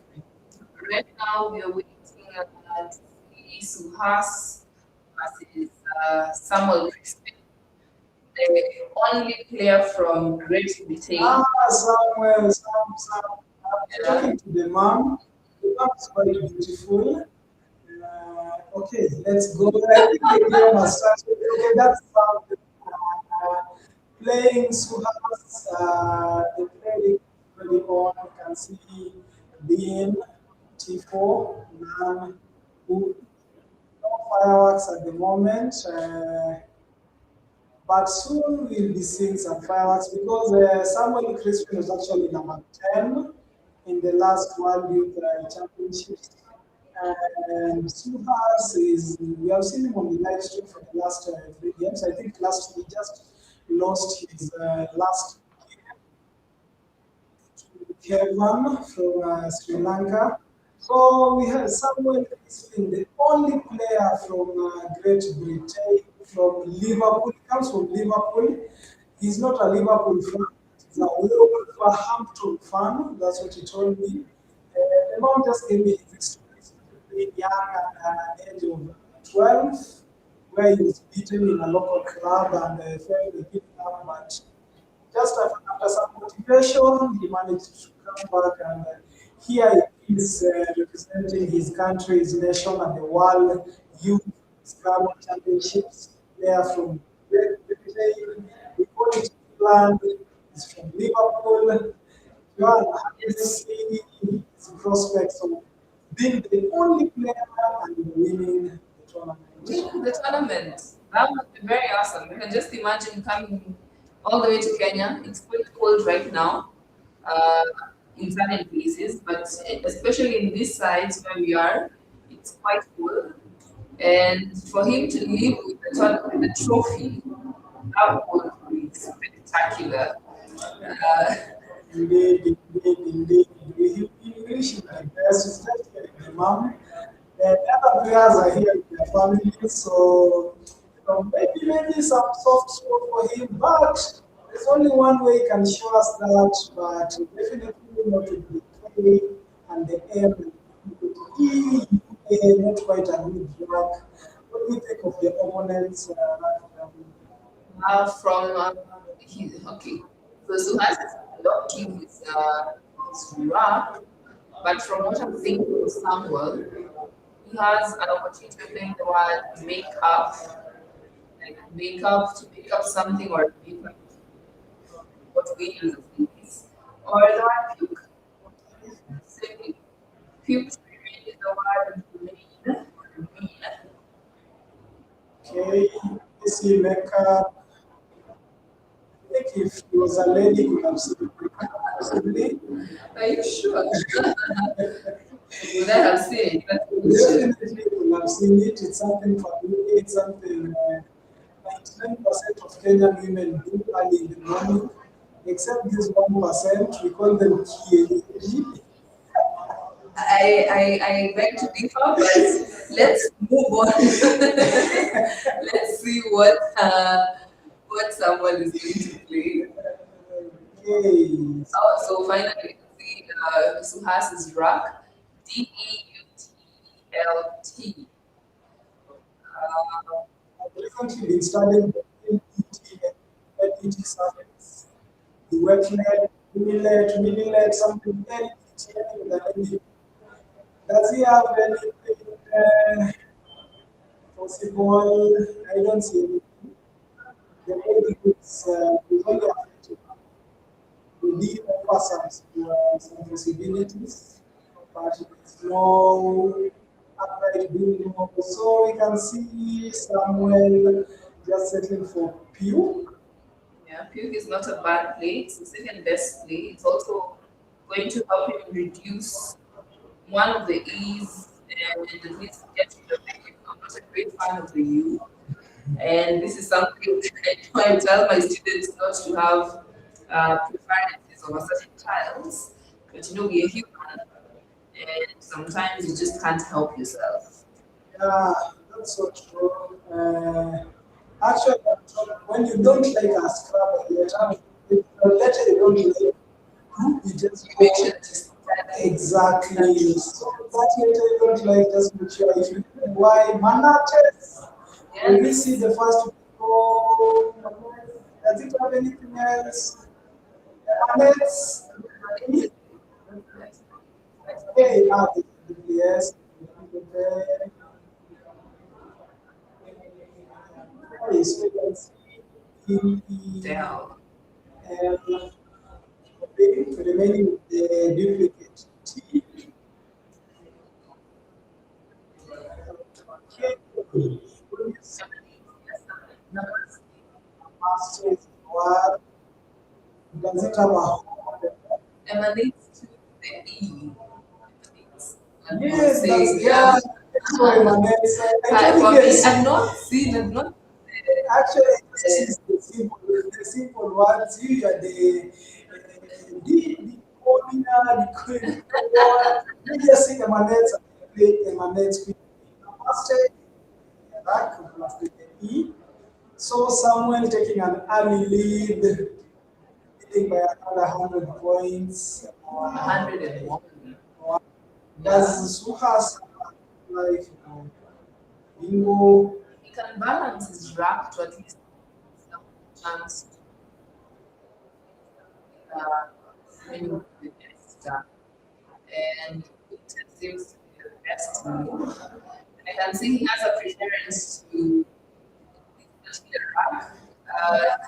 Right now, we are waiting to see Suhas versus Samuel Crispin, the only player from Great Britain. Samuel, I'm talking to the mom. The mom is very beautiful. Okay, let's go. I think the game has started. Okay, that's playing Suhas. The play really on. You can see Bean, T4, Nan, who no fireworks at the moment. But soon we'll be seeing some fireworks because Samuel Crispin was actually number 10 in the last World Youth Championships. And Suhas we have seen him on the live stream for the last 3 games. I think last week he just lost his last Kevin from Sri Lanka. So we have Samuel Isling, the only player from Great Britain, from Liverpool. He comes from Liverpool. He's not a Liverpool fan. He's a Wolverhampton fan. That's what he told me. The mom just gave me his experience being young at an age of 12, where he was beaten in a local club and fell the giving up, but just after some motivation, he managed to come back and here he is representing his country, his nation at the World Youth Scrabble Championships. They are from Great Britain, we call it England, he's from Liverpool. You are happy to see his prospects of being the only player and winning the tournament. Winning the tournament. That would be very awesome. You can just imagine coming all the way to Kenya. It's quite cold right now uh, in certain places, but especially in these sides where we are, it's quite cold. And for him to leave with the trophy, that would be spectacular. Uh, Indeed. We wish him the best, especially the mom. And other players are here with their families, so maybe some soft spot for him, but there's only one way he can show us that, but definitely not with the K and the M and the E, not quite a good job. What do you think of the opponents? from okay. So Suhas is not keep his rap, but from what I'm thinking from Samuel, he has an opportunity to play the word make up, like to make up something or make up what we use as things. Or the word puke. Simply puke is the word mean. Okay, this he make up. I think if he was a lady, he would have said possibly. Are you sure? Would I have seen it? That's the question. Definitely will have seen it. It's something familiar. It's something 99% of Kenyan women do early in the morning, except this 1%. We call them kienyeji. I beg to differ, but let's move on. Let's see what someone is going to play. Okay. So finally, we can see Suhas is rock. Deutelt. I've recently been studying the LET suffix, the wetlet, millet, something LET. Does he have anything possible? I don't see anything. The only is only affected. We did offer some possibilities, but it's no upright building. So we can see Samuel just settling for Pew. Yeah, puke is not a bad play. It's the second best play. It's also going to help him reduce one of the E's and at least get to the name. I'm not a great fan of the U. And this is something I tell my students not to have preferences over certain childs. But we're human, and sometimes you just can't help yourself. Yeah, that's so true. Actually, when you don't like a Scrabble, the letter you don't like, you just You make sure to exactly. So that letter you don't like, just make sure if you why Manates. When we see the first people, does it have anything else? Manates. Hey, yes. Yes, we can see tell. remaining with the duplicate T. Does it have a Emanates to the E. yes, that's yeah. Sorry, man. For me, I've not seen it. Not Actually, this is the simple ones. You are the communal, the queen. You just see emanates and play emanates quickly. After rack plus the E. So Samuel taking an early lead, leading by another 100 points. 101. Does Suhas like bingo? He can balance his rack to at least have a chance to win the best. And it seems to be the best move. I can see he has a preference to this particular rack.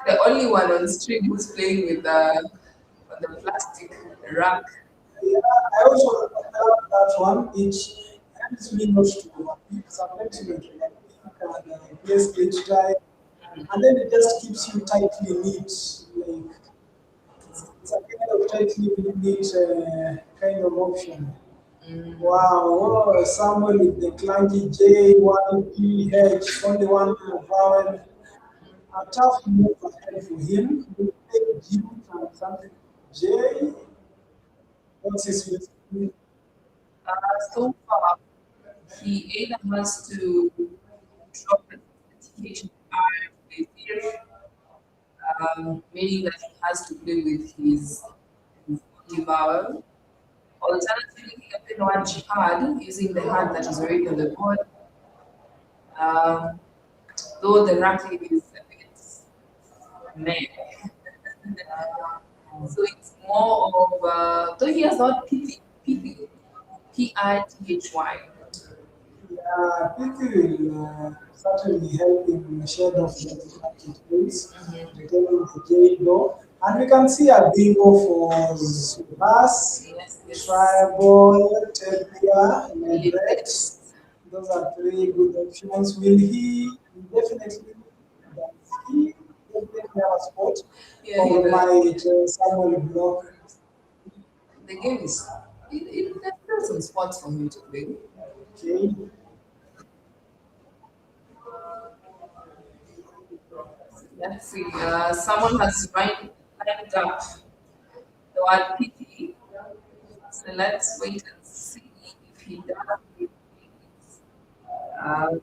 The only one on stream who's playing with the plastic rack. Yeah, I also love that one. It helps me not to overthink. Sometimes you can place each time, and then it just keeps you tightly knit. Like it's a kind of tightly knit kind of option. Wow, oh, someone with the clunky J, one P, H, only one vowel. A tough move ahead for him. We take G from something J. What's his name? So far, he either has to drop the certification part with meaning that he has to play with his only vowel. Alternatively, he can play the word jihad using the hand that is already on the board. Um, though the racket is a bit meh. So it's more of, though he has not Pithy, Yeah, people will certainly help him shed off the different details, retaining the J though. And we can see a bingo for Subas, Yes, yes. Tribal, Tepia, Medrex. Yes. Those are three good options. Will he definitely does he definitely have a spot Yeah, or he might someone block? the game is, there's some spots for him to play. Okay. Let's see. Someone has lined up the word pity. So let's wait and see if he does. Um,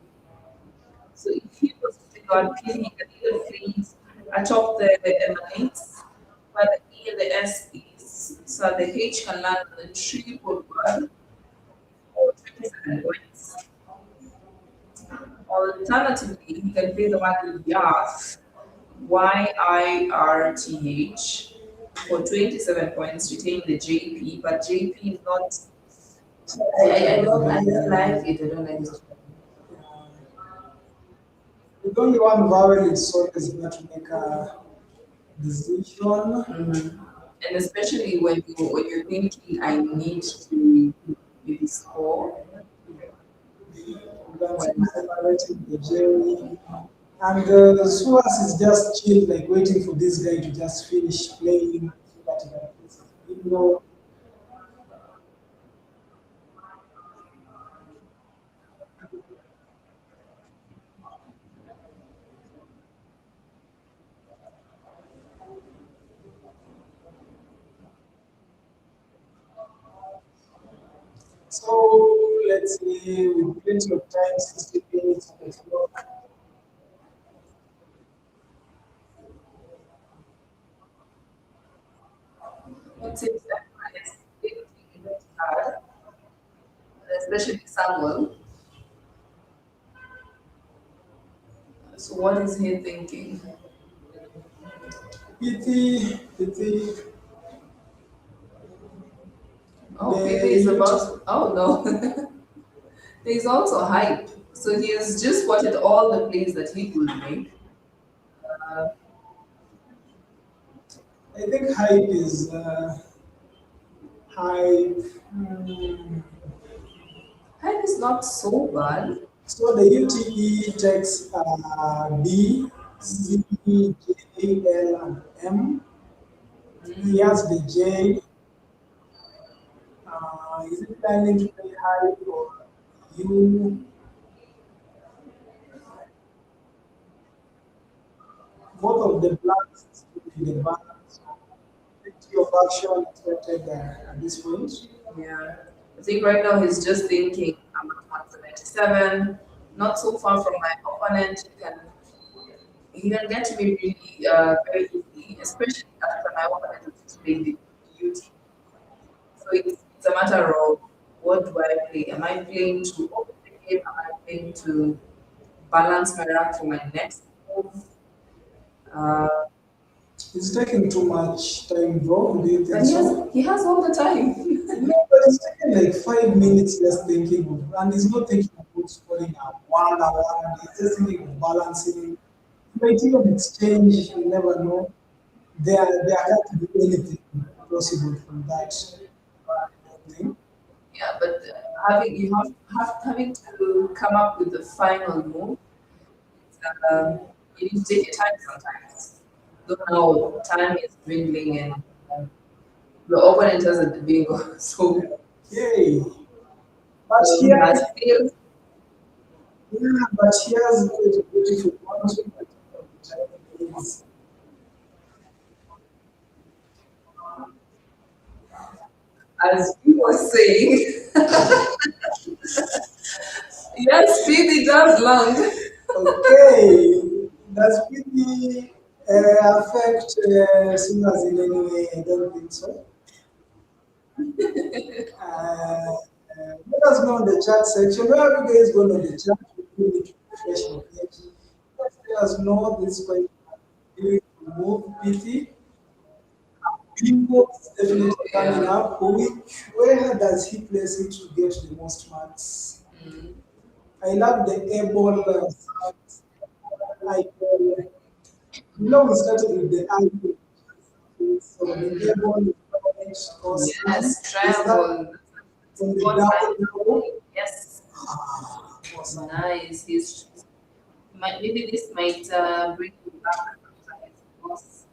so if he was to say the word pity, he can either freeze atop the emanates, but the E and the S is so the H can land on the triple word or 27 points. Alternatively, he can play the word YARTH, YIRTH, for 27 points, retain the JP, but JP is not. I don't like it. I don't like it. With only one vowel, it's always better to make a decision. And especially when you're thinking, I need to maybe score. That's separating the J. And Suas is just chill, like waiting for this guy to just finish playing so that he can place his bingo. So let's see, with plenty of time, 60 minutes on the clock. It seems everyone is thinking hard, especially Samuel. So what is he thinking? Pity, Oh, the Pepe is about. Oh no, there's also hype. So he has just spotted all the plays that he could make. Uh, I think hype is hype. hype is not so bad. So the UTE takes B, C, J, L, and M. He has the J. Is it planning to play high or U? both of the blacks in the back. So plenty of action expected at this point. Yeah. I think right now he's just thinking, I'm at 177, not so far from my opponent. He can get to me really very easily, especially after my opponent is playing the duty. So it's a matter of what do I play? Am I playing to open the game? Am I playing to balance my rank for my next move? Uh, It's taking too much time, bro. Do you think and so? he has all the time. No, but it's taking like 5 minutes just thinking of, and he's not thinking about scoring a 1 hour, and he's just thinking of balancing. He might even exchange, you never know. There can't be anything possible from that thing. Yeah, but having to come up with the final move, um, you need to take your time sometimes. Don't know time is dwindling and the opponent has a bingo, so Yay. But he has here, still yeah, but here's quite a beautiful one. as he was saying, yes, speedy does long. Okay, does really affect singers in any way? I don't think so. Let us know in the chat section. Where are you guys going on the chat? We need to refresh your page. Let us know this question. Do you move PT? Bingo is definitely coming up. Where does he place it to get the most marks? I love the able sounds. Icon. We started with the icon. So the able Yes, is that triangle. from the What I double now? yes, Awesome. nice. Maybe this might bring him back after his loss.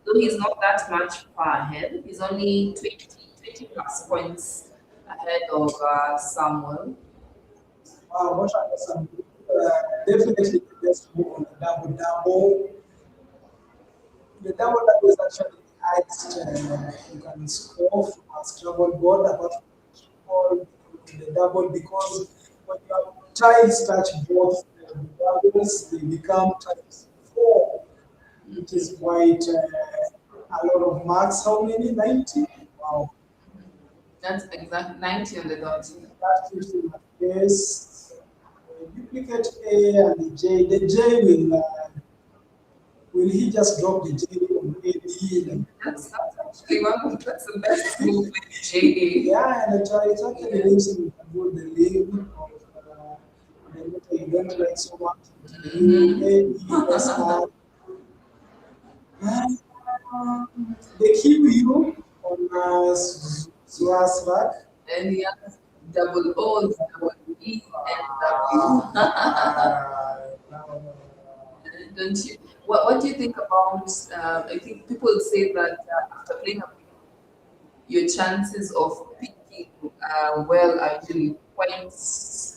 Though he's not that much far ahead. He's only 20 plus points ahead of Samuel. What are some definitely the best move on the double double. The double double is actually the highest you can score from a Scrabble board apart from the double because when your tiles touch both the doubles, they become times four, which is quite a lot of marks. How many? 90? Wow. That's exact 90 on the dot. That gives him a base. Duplicate A and the J. The J will he just drop the J on A, B, and That's actually that's the best move with JA. yeah, and it actually leaves him to do the leave of the letter you don't like so much. U, A, E, S, R. The QU on Swasrak. And he has double O's, double E, and double. Don't you? What do you think about? I think people say that after playing a your chances of picking well are usually quite small.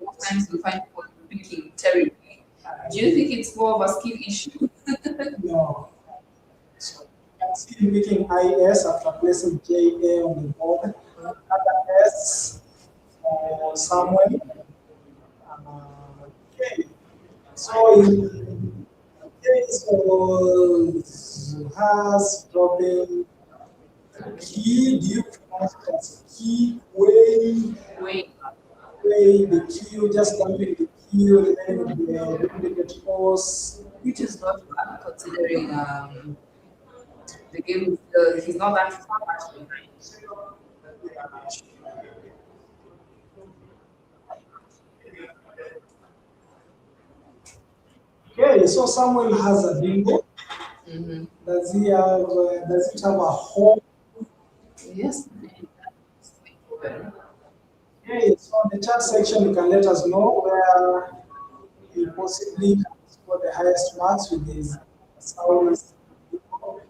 Most times you find people picking terribly. Do you think it's more of a skill issue? No. So you can see him making IS after placing JA on the board. Another S for Samuel. Okay. So okay, so has dropping key. Do you pronounce it as key? Wait, Way the Q, just dumping the Q, and then the duplicate force. which is not bad considering the game is he's not that far behind. Okay, so Samuel has a bingo. Mm-hmm. Does it have a home? Yes. Okay, so on the chat section, you can let us know where he possibly can score the highest marks with his Samuel's bingo.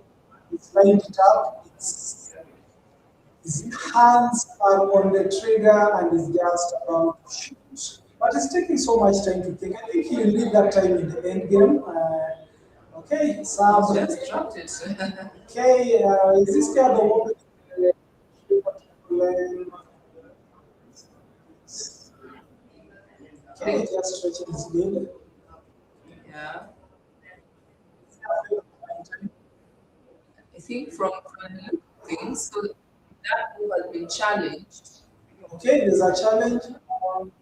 He's lined it up. His hands are on the trigger and is just about to shoot. But it's taking so much time to think. I think he'll need that time in the end game. Okay, Sam. Just dropped it. Okay, is this guy the one? Okay, just stretching his lead. Yeah. I think from the look of things, so that move has been challenged. Okay, there's a challenge.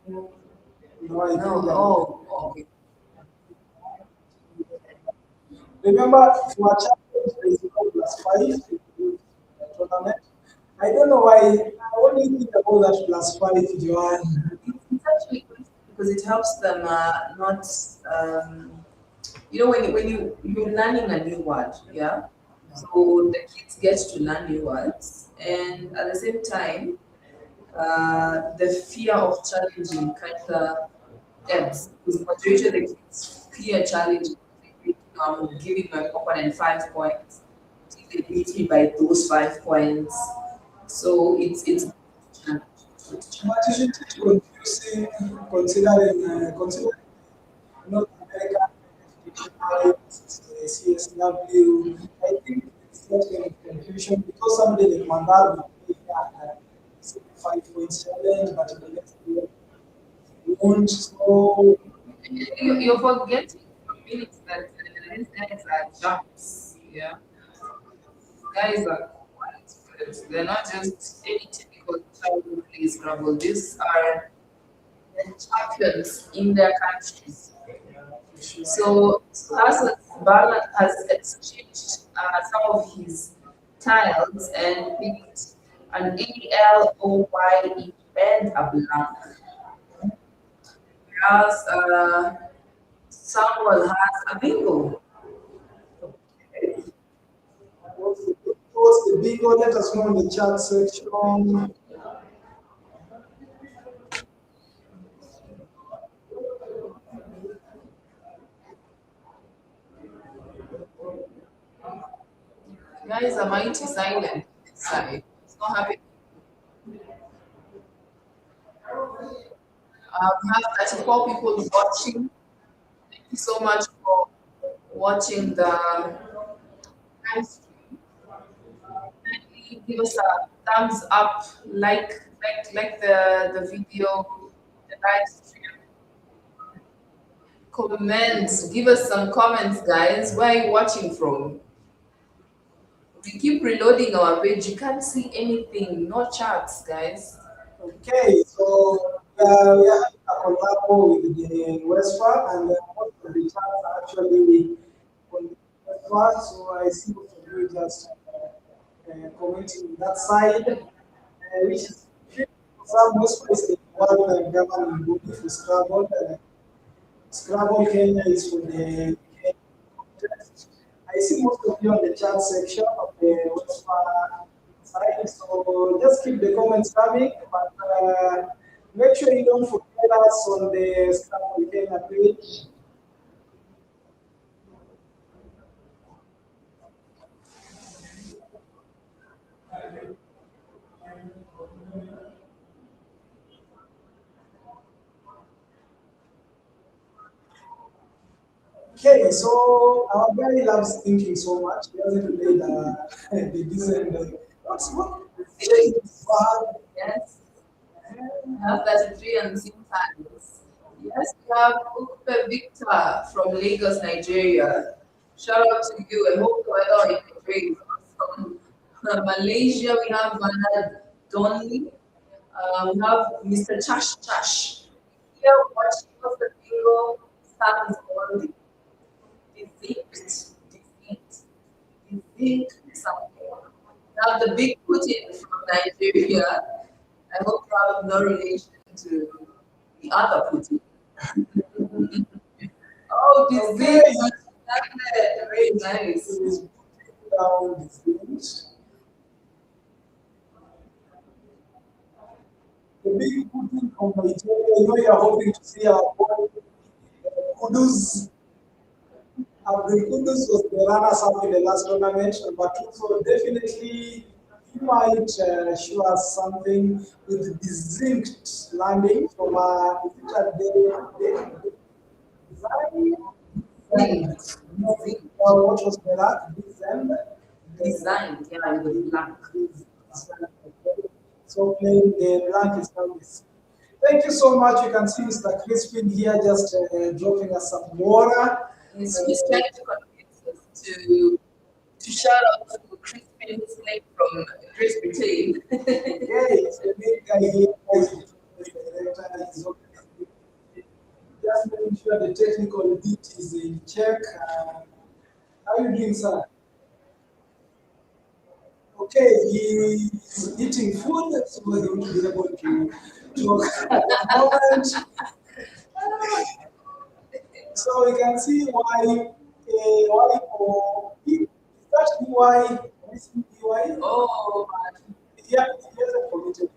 No, I think No, that- oh, okay. Remember, for a challenge, there is no +5 in the tournament. I don't know why. What do you think about that +5, Joanne? It's actually good because it helps them not, when you're learning a new word, yeah. So the kids get to learn new words, and at the same time, the fear of challenging kind of ebbs because majority of the kids fear challenging. I'm giving my opponent 5 points. They beat me by those 5 points. So it's But isn't it confusing considering North America, CSW? I think it's not kind of confusion because somebody like Mandar will play at 5 points challenge, but in the next year, he won't. So, you're forgetting for minutes that these guys are jumps. Yeah, guys are quite good. They're not just any typical child who plays Scrabble. These are the champions in their countries. So Hassan Bala has exchanged some of his tiles and picked an ALOYE and a blank. Whereas Samuel has a bingo. what's the big one? Let us know in the chat section. Guys are mighty silent inside. It's not happy. We have 34 people watching. Thank you so much for watching the live stream. Kindly give us a thumbs up, like the video, the live stream. Comments, give us some comments, guys. Where are you watching from? We keep reloading our page. You can't see anything, no charts, guys. Okay, so we are having a collab with the WESPA, and most of the chats are actually on the WESPA. So I see most of you just commenting on that side, which is some WESPA is the one governing body for Scrabble. Scrabble Kenya is for the contest. I see most of you on the chat section of the WESPA side, so just keep the comments coming, but make sure you don't forget us on the Scrabble Kenya page. Okay, so our guy loves thinking so much. He doesn't relate the decent. What? Yes. We have 33 and same times. Yes, we have Ukpe Victor from Lagos, Nigeria. Shout out to you. I hope the weather is great. From Malaysia, we have Vanad Donley. We have Mr. Chash Chash. Here, watching us the bingo, Sam only. Defeat something. We have the big Putin from Nigeria. I hope you have no relation to the other Putin. Oh, this is very nice. Is down the things. The big Putin from Nigeria. I know you're hoping to see our boy Kudus. The Kudus was the runners up in the last tournament, but also definitely he might show us something with distinct landing from a design. What was that? Design, yeah, with blank. So playing the blank is now this. Thank you so much. You can see Mr. Crispin here just dropping us some water. He's trying to convince us to shout out to Crispin who's playing from Great Britain. Yeah, he's the main guy here. He's the director. He's just making sure the technical bit is in check. How are you doing, sir? Okay, he's eating food, so he will be able to talk at the moment. So we can see why for is that EY? Is it EY? Oh, Yeah, he hasn't committed.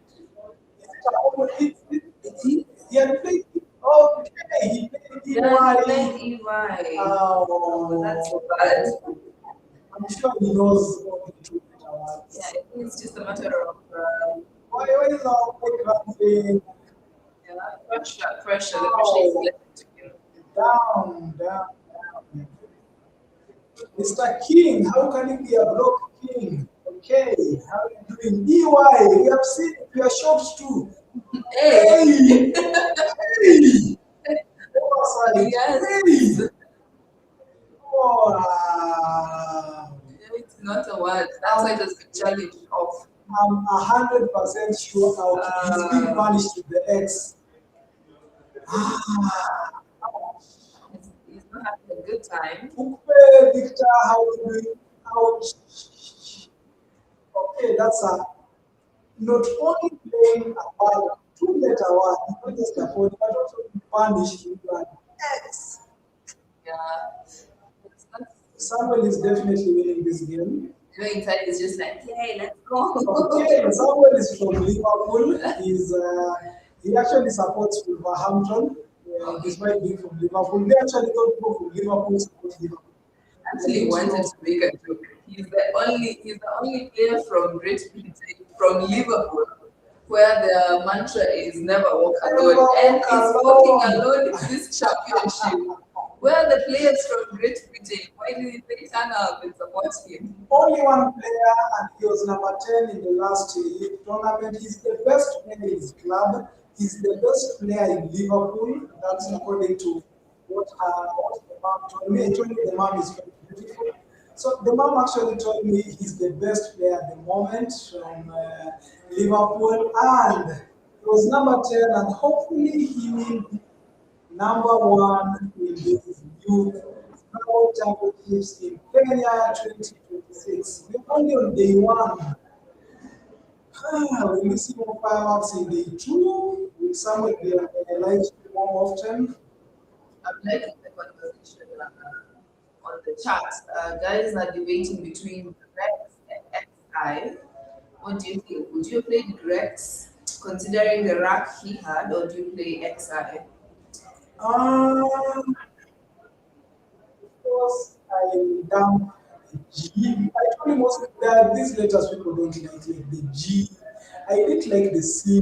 Yeah, he played. Okay, he played EY. yeah, EY. Oh, That's so bad. I'm sure he knows what the truth is. Yeah, I think it's just a matter of Why is our boy pressure. The pressure is left to him. down? Mr. King, how can he be a broke king? Okay, how are you doing? EY, we have seen your shops too. Hey! Hey! Oversight. Yes. Hey! Wow. It's not a word. That's why it has been challenged off. I'm 100% sure he's being punished with the X. He's not having a good time. Okay, Victor, how are you doing? Ouch. Okay, that's not only playing a bad two-letter word, not just a phone, but also being punished with an X. Yeah. Samuel is definitely winning this game. You know, inside is just like, hey, let's go. Okay, Samuel is from Liverpool. He actually supports Wolverhampton, despite being from Liverpool. They actually don't go from Liverpool support Liverpool. Actually wanted to make a joke. He's the only player from Great Britain, from Liverpool, where the mantra is never walk alone. And he's walking alone in this championship. Where are the players from Great Britain? Why didn't they turn up and support him? Only one player, and he was number 10 in the last league tournament. He's the best player in his club. He's the best player in Liverpool. That's according to what the mom told me. He told me the mom is very beautiful. So the mom actually told me he's the best player at the moment from Liverpool, and he was number 10, and hopefully he will be number 1 in this youth Scrabble championships in Kenya 2026. We're only on day 1. Will we see more fireworks in day 2? Will someone be live stream more often? I'm liking the conversation on the chat. Guys are debating between Rex and XI. What do you think? Would you play Rex considering the rack he had, or do you play XI? Of course, I dump the G. I told you most that these letters people don't like the G. I didn't like the C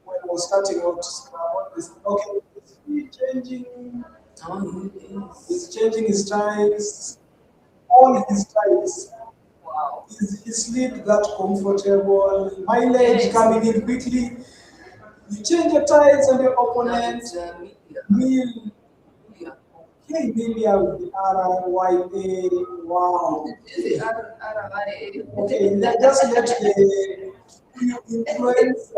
when I was starting out to Scrabble. Okay, is he changing? Oh, He's changing his styles. All his styles. wow. Is his sleep that comfortable? Mileage Yes. coming in quickly. You change your tiles and your opponent. Meal. Yeah. Okay, Milia with the R-Y-A. Wow. Okay, just let the influence.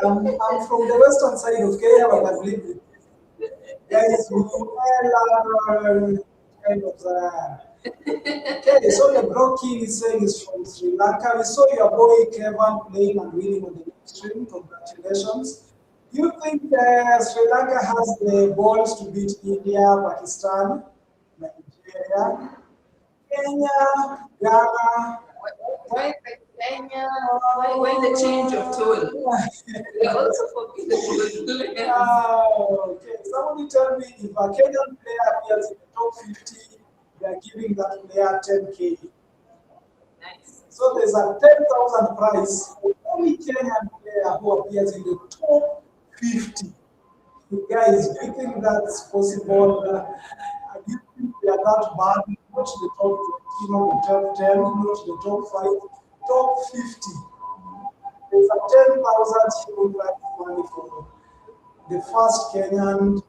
I'm from the western side of Kenya, but I've lived with guys who learn kind of. Okay, so the Bro King is saying is from Sri Lanka. We saw your boy Kevin playing and winning on the next stream. Congratulations. Do you think Sri Lanka has the balls to beat India, Pakistan, Nigeria, Kenya, Ghana? Why Kenya? Why the change of tone? They are also forbidden players. Okay, somebody tell me if a Kenyan player appears in the top 50, they are giving that player 10K. Nice. So there's a 10,000 prize for any Kenyan player who appears in the top 50. You guys, do you think that's possible? Do you think we are that bad? Not the top 20, not the top 10, not the top 5, top 50. There's a 10,000 shilling prize money for the first Kenyan,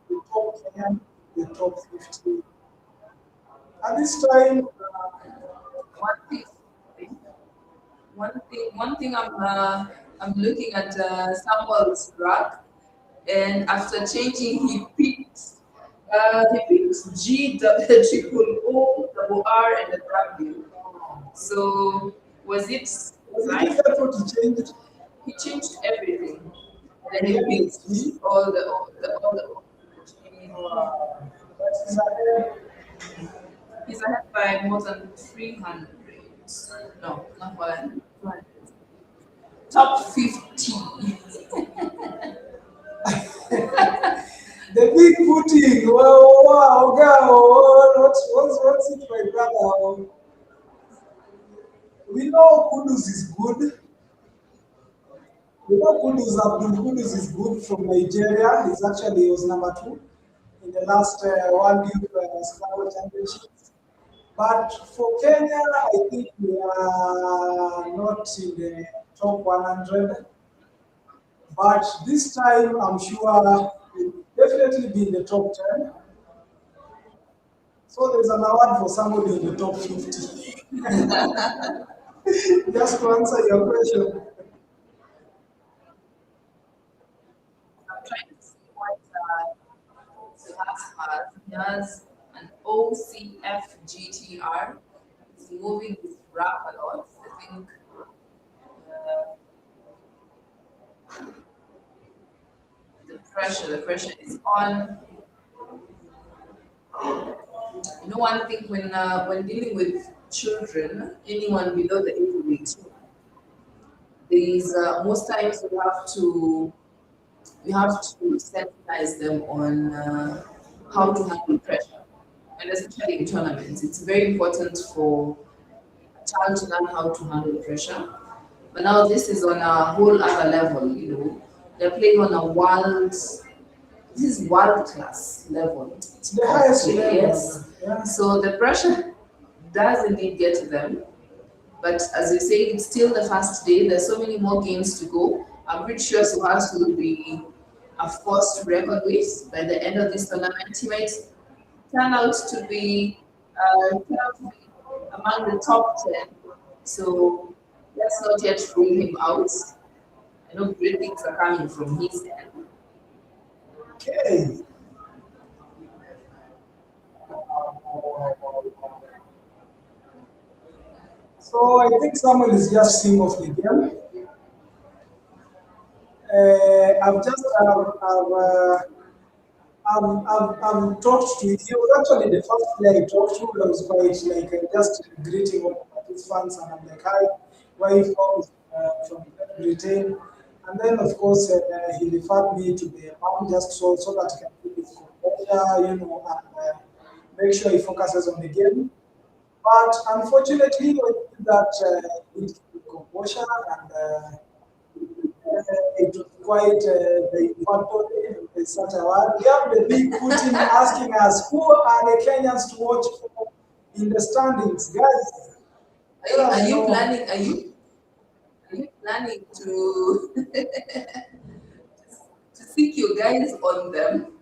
the top 50. At this time, One thing, one thing I'm looking at Samuel's rack, and after changing, he picked G triple O double R and a W. So was it right? difficult to change. He changed everything. Then he picked all the That is a he's ahead by more than 300. No, not 100. Top 50. the big pudding. Wow, what's it, my brother? We know Kudus is good. We know Kudus is good from Nigeria. He was number 2 in the last World Youth Scrabble Championships. But for Kenya, I think we are not in the top 100. But this time, I'm sure we'll definitely be in the top 10. So there's an award for somebody in the top 50. Just to answer your question. I'm trying to see what he has an OCFGTR. He's moving his wrap a lot. I think the pressure is on. You know, one thing when dealing with children, anyone below the age of 18, there is most times we have to sensitize them on how to handle pressure, and especially in tournaments, it's very important for a child to learn how to handle pressure. But now this is on a whole other level. You know, they're playing on a this is world class level. It's the highest level. Yes. Yeah. So the pressure does indeed get to them. But as you say, it's still the first day. There's so many more games to go. I'm pretty sure Suhas will be a force to reckon with by the end of this tournament. He might turn out to be among the top 10. So let's not yet rule him out. I know great things are coming from his end. Okay. So I think someone is just seeing off the game. I've talked to. He was actually the first player I talked to. I was quite like just greeting all the participants, and I'm like, hi, where are you from Britain. And then, of course, he referred me to the mom just so that he can keep his composure, and make sure he focuses on the game. But unfortunately, when he did that, he didn't keep composure, and it was quite the factory is such a word. We have the big Putin asking us who are the Kenyans to watch for in the standings, guys. Are you planning to to seek your guys on them?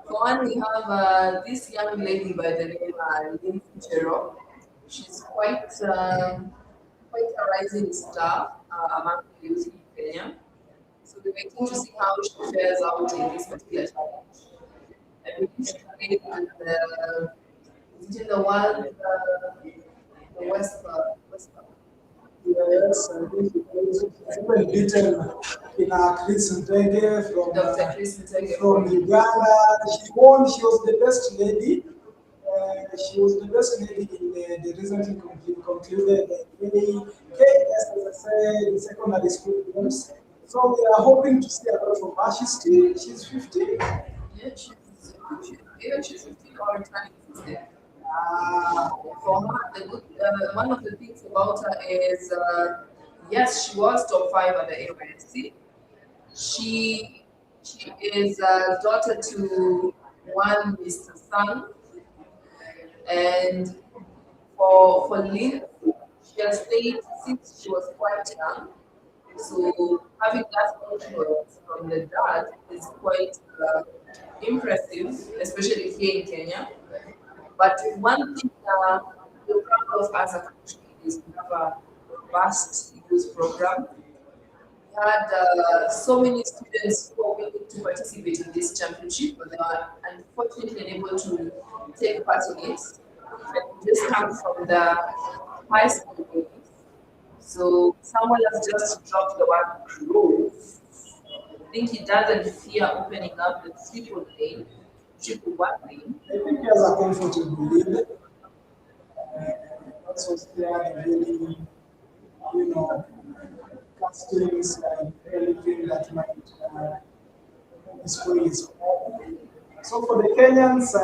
For one, we have this young lady by the name Lindsay Chero. She's quite a rising star among the youth in Kenya. So we're waiting to see how she fares out in this particular challenge. I believe she played in is it in the world, the WESPA. Yes, I think she's even beaten in Chris Ntege Dr. Chris Ntege from Uganda. She won. She was the best lady. She was the best lady in the recently concluded KSSA secondary school games. So we are hoping to see a lot from her. She's 15. Yeah, she's 15 or 20. For her, one of the things about her is, yes, she was top 5 at the AYSC. She is daughter to one Mr. Sun, and for Lynn, she has stayed since she was quite young. So having that influence from the dad is quite impressive, especially here in Kenya. But one thing we're proud of as a country is we have a vast youth program. We had so many students who were willing to participate in this championship, but they were unfortunately unable to take part in it. And we just come from the high school days. So someone has just dropped the word growth. I think he doesn't fear opening up the triple one lane. I think he has a comfortable lead. That's what's there, really, castings and anything that might destroy his home. So for the Kenyans,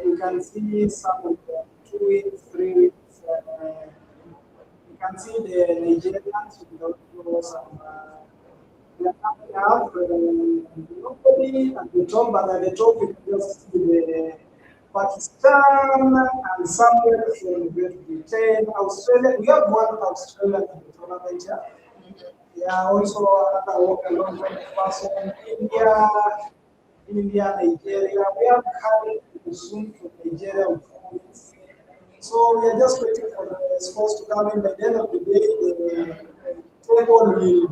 you can see some of the 2 weeks, 3 weeks. You can see the Nigerians without some. We have nobody at the top, but at the top you can just see the Pakistan and somewhere from Great Britain, Australia. We have one Australian in the tournament here. Yeah, also another person, India, Nigeria. We have Khalid soon from Nigeria with 4 weeks. So we are just waiting for the sports to come in. By the end of the day, the table will,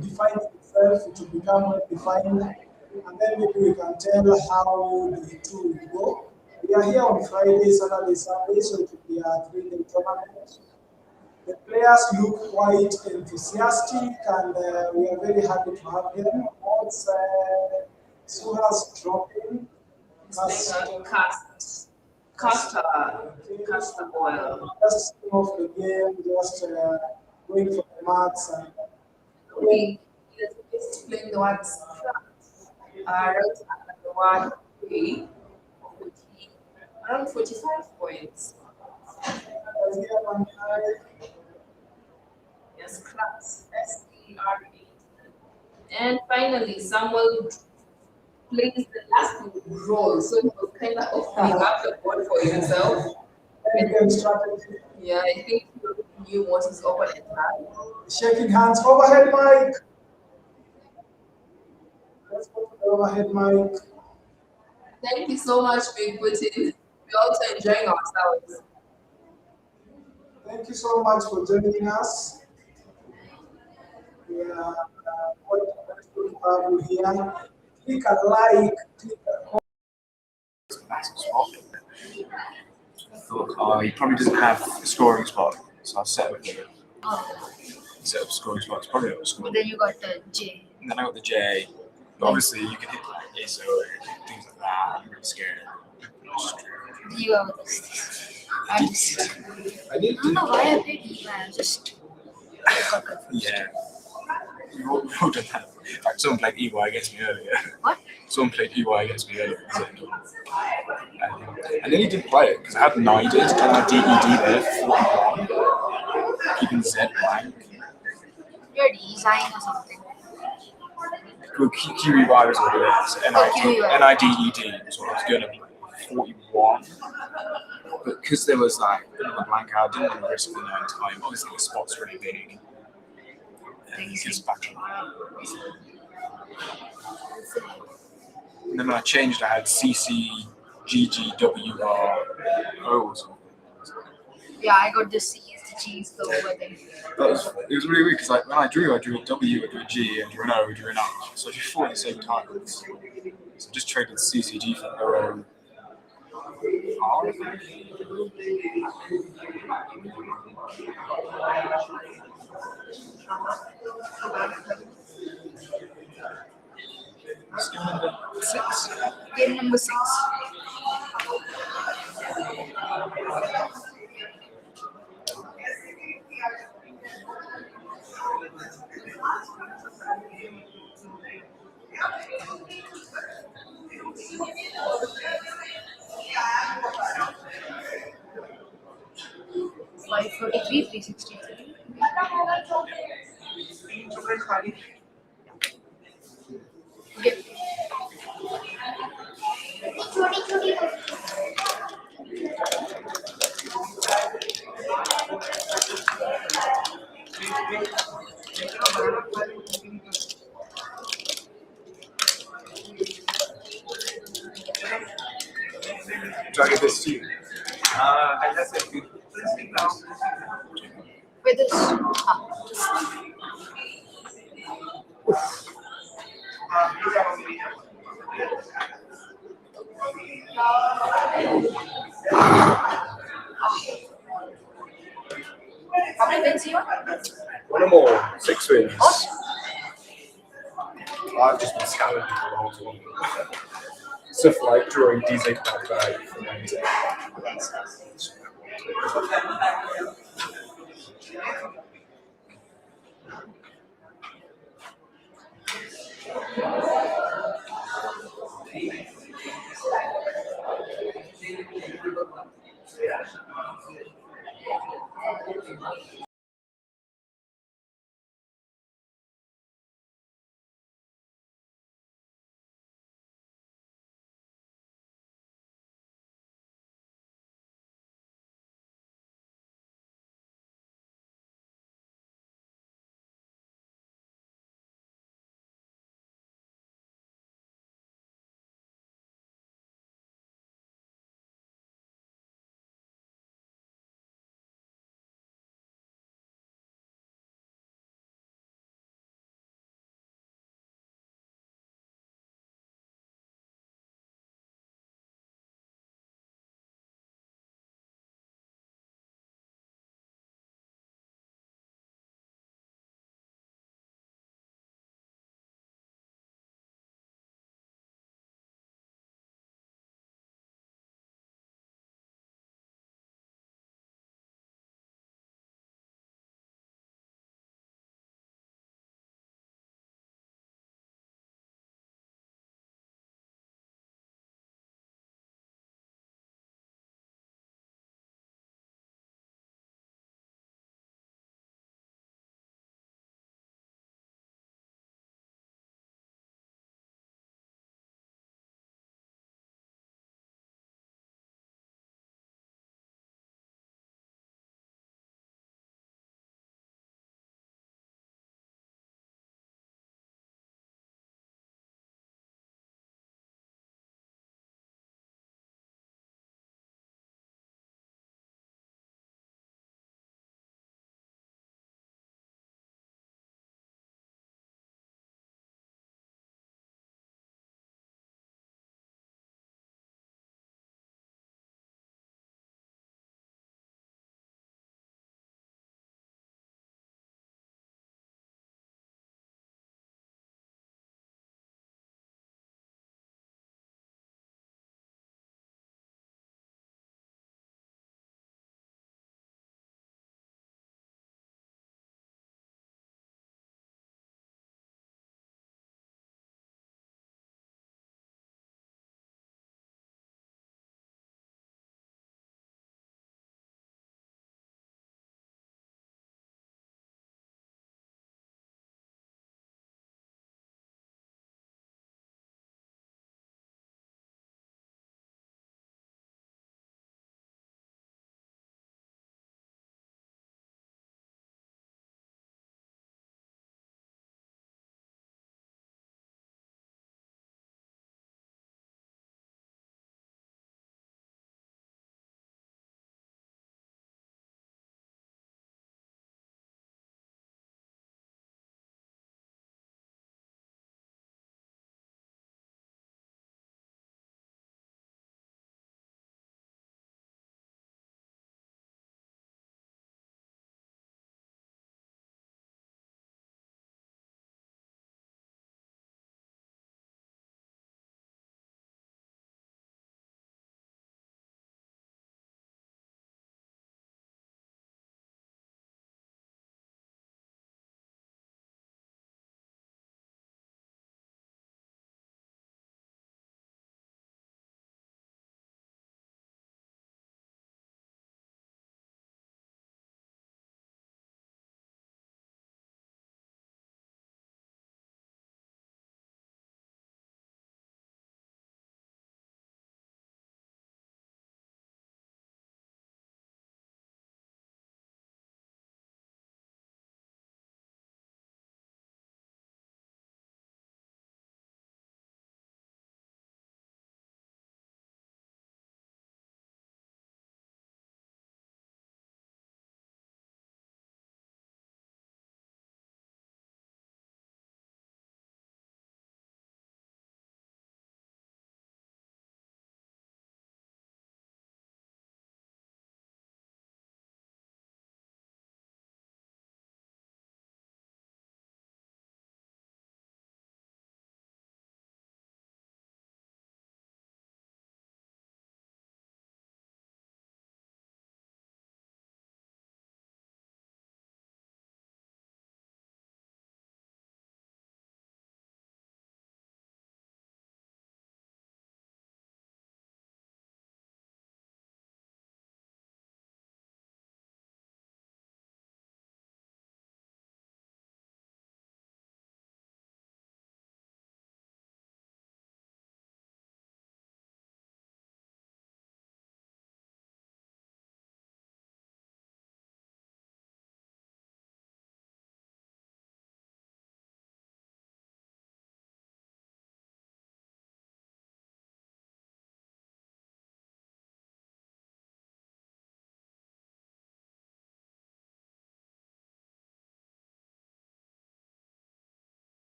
define itself to become well defined, and then maybe we can tell how the two will go. We are here on Friday, Saturday, Sunday, so it will be a 3-day tournament. The players look quite enthusiastic, and we are very happy to have them. Odds, Suha's dropping. Castor oil. Just off the game, just going for the marks. Okay, just playing the word scratch. Right under the word play, around 45 points. Yes, class. SERA. And finally, Samuel plays the last role, so he was kind of opening up the board for himself. Yeah, I think he knew what his opponent had. Shaking hands, overhead mic. Let's go to the overhead mic. Thank you so much, Big Putin. We're also enjoying ourselves. Thank you so much for joining us. We are quite grateful to have you here. Click a like, click a massive spot. I thought, oh, he probably doesn't have a scoring spot, so I'll set up here. Set up scoring spot. It's probably not a scoring. But then you got the J. And then I got the J. But obviously, you can hit like ISO or things like that. I'm really scared. You got this. I don't know why I played you, man. Just. Yeah. We've all done that. In fact, someone played EY against me earlier. What? Someone played EY against me earlier. And then he didn't play it because I had knighted and my DED there for 41. Keeping Z blank. You're designing or something. Well, QEY was what it is. NIDED was what I was going to play. 41. But because there was like another blank out, I didn't want to risk the 9 time. Obviously, the spot's really big. And he gives back. And then when I changed, I had CC, GG, WR, O or something. Yeah, I got the C's, the G's, the over thing. It was really weird because like when I drew a W, I drew a G, and drew an O, I drew an R. So I drew 4 at the same time. So I just traded CCG for O. R, I think. Let's go number 6. Game number 6. 543, 363. Okay. Do I get this to you? With this. How many wins you want? One more. 6 wins. I've just been scamming people the whole tournament. Stuff like drawing D8 out bag from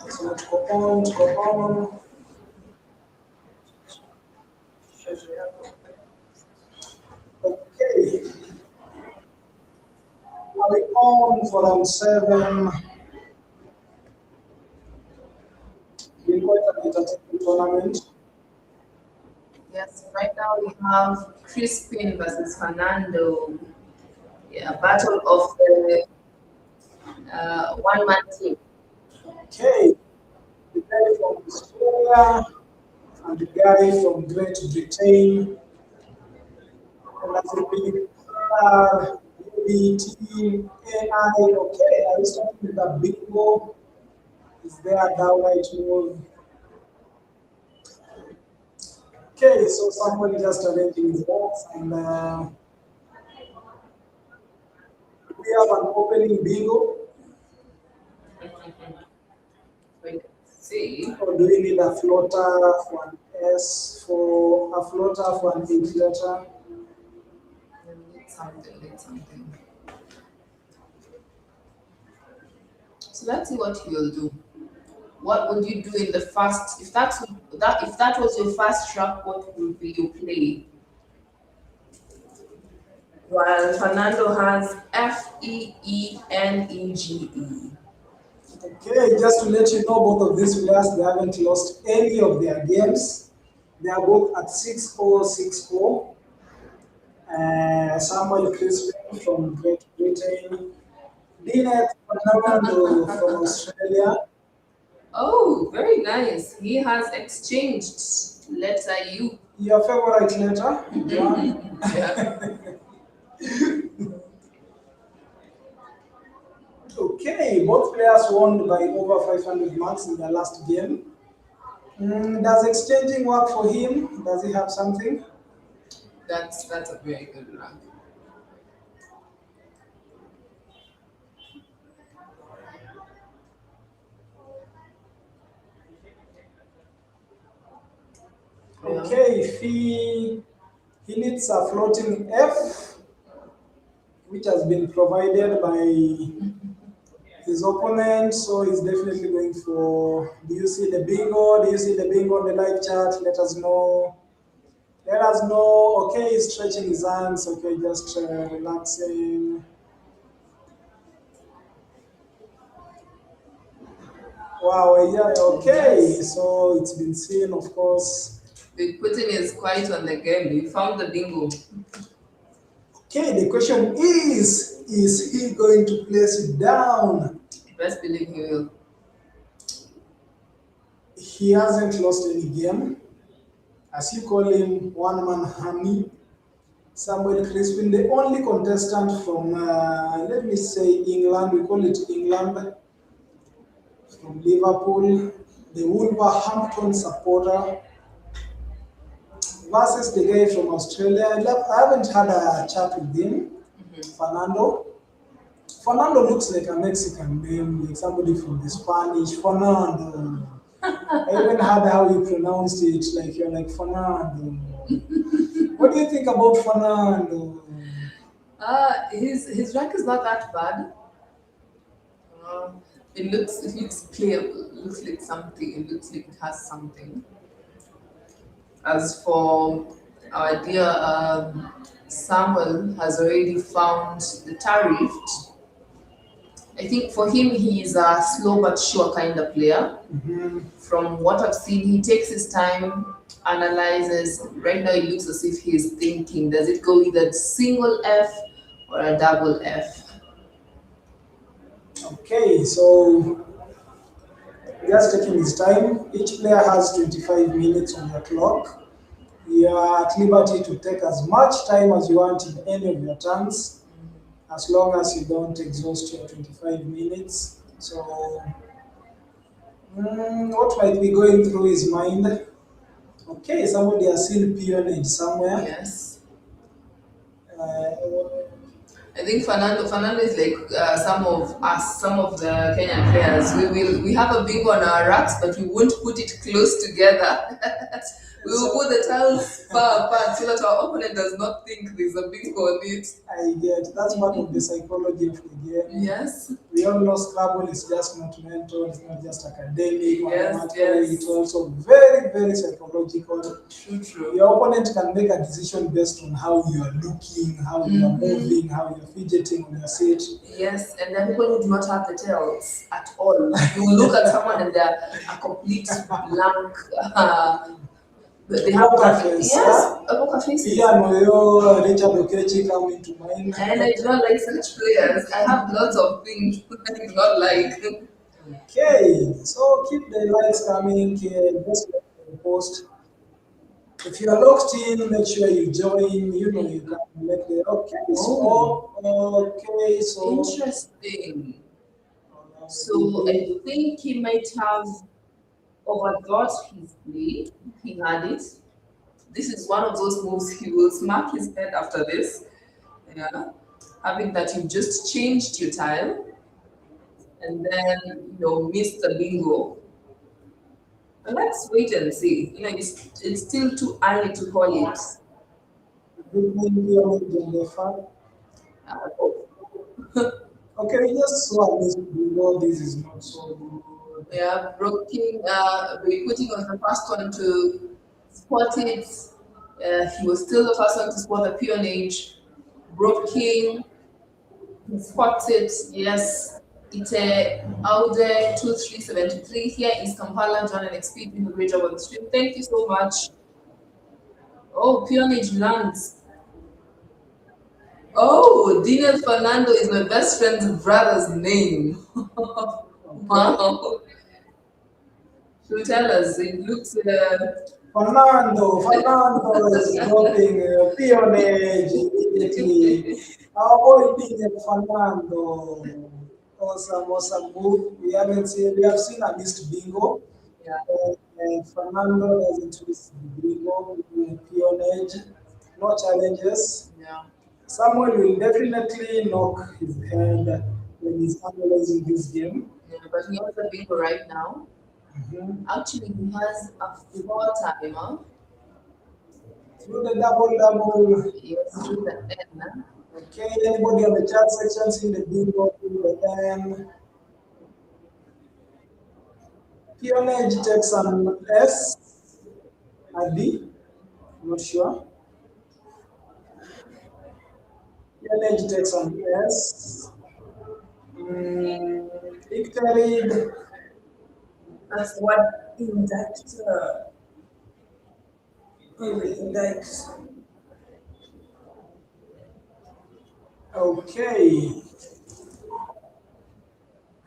So to go on. Okay. Are we on for round 7? Been quite an entertaining tournament. Yes, right now we have Crispin versus Fernando. Yeah, battle of the one-man team. Okay. The guy from Australia and the guy from Great Britain. And that's a big R, B, T, A, I. Okay, are we starting with the bingo? Is there a downright move? Okay, so somebody just arranging the box and we have an opening bingo. See, Or do we need a floater for an S, for a floater for an 8 letter? something. So let's see what you'll do. What would you do in the first? If that was your first track, what would you play? While Fernando has FEENEGE. Okay, just to let you know, both of these players, they haven't lost any of their games. They are both at 6-0, 6-0. Samuel Crispin from Great Britain. Dinet Fernando from Australia. Oh, very nice. He has exchanged letter U. Your favorite letter? Yeah. Okay, both players won by over 500 marks in their last game. Does exchanging work for him? Does he have something? That's a very good rank. Okay, if he needs a floating F, which has been provided by his opponent, so he's definitely going for. Do you see the bingo? Do you see the bingo on the live chat? Let us know. Let us know. Okay, he's stretching his hands. Okay, just relaxing. Wow, yeah, okay. So it's been seen, of course. Big Putin is quite on the game. He found the bingo. Okay, the question is he going to place it down? Best believe he will. He hasn't lost any game. As you call him, one man army. Samuel Crispin, the only contestant from, let me say, England, we call it England, from Liverpool, the Wolverhampton supporter, versus the guy from Australia. I haven't had a chat with him, Fernando. Fernando looks like a Mexican name, like somebody from the Spanish, Fernando. I even heard how you pronounced it, like you're like Fernando. What do you think about Fernando? His rank is not that bad. It looks playable. It looks like something. It looks like it has something. As for our dear Samuel has already found the tariff. I think for him, he's a slow but sure kind of player. From what I've seen, he takes his time, analyzes. Right now, it looks as if he's thinking, does it go with a single F or a double F? Okay, so just taking his time. Each player has 25 minutes on the clock. You are at liberty to take as much time as you want in any of your turns, as long as you don't exhaust your 25 minutes. So, what might be going through his mind? Okay, somebody has seen peonage somewhere. Yes. I think Fernando is like some of us, some of the Kenyan players. We have a bingo on our racks, but we won't put it close together. We will put the tiles far apart so that our opponent does not think there's a bingo on it. I get that's part of the psychology of the game. Yes. We all know Scrabble is just not mental, it's not just academic, Yes. it's also very, very psychological. True. Your opponent can make a decision based on how you are looking, how you are moving, how you are fidgeting on your seat. Yes, and then people who do not have the tails at all. You will look at someone and they're a complete blank. They have Poker face, yes, a poker face. Yeah, no, Richard Okechi coming to mind. And I do not like such players. I have lots of things I do not like. Okay, so keep the likes coming, just post. If you are locked in, make sure you join. You know you can make the so Interesting. So I think he might have overthought his play. He had it. This is one of those moves he will smack his head after this. Yeah. Having that you just changed your tile and then missed the bingo. But let's wait and see. It's still too early to call it. Okay, just so this below this is not so good. Yeah, Broke King, we putting on the first one to spot it. He was still the first one to spot the peonage. Broke King, he spots it, yes. It's Aude 2373. Here is Kampala, John and XP doing a great job on the stream. Thank you so much. Oh, peonage lands. Oh, Daniel Fernando is my best friend's brother's name. Wow. So tell us, it looks. Fernando is dropping peonage immediately. Avoiding Fernando. Awesome move. We have seen a missed bingo. Yeah. And Fernando doesn't miss the bingo with peonage. No challenges. Yeah. Someone will definitely knock his head when he's analyzing this game. Yeah, but he has a bingo right now. Actually, he has a 4-timer. Through the double. Yes, through the N. Okay, anybody on the chat section see the bingo through the N? Peonage takes an S, a D, not sure. Peonage takes an S. Icterid. That's what index. Index. Okay.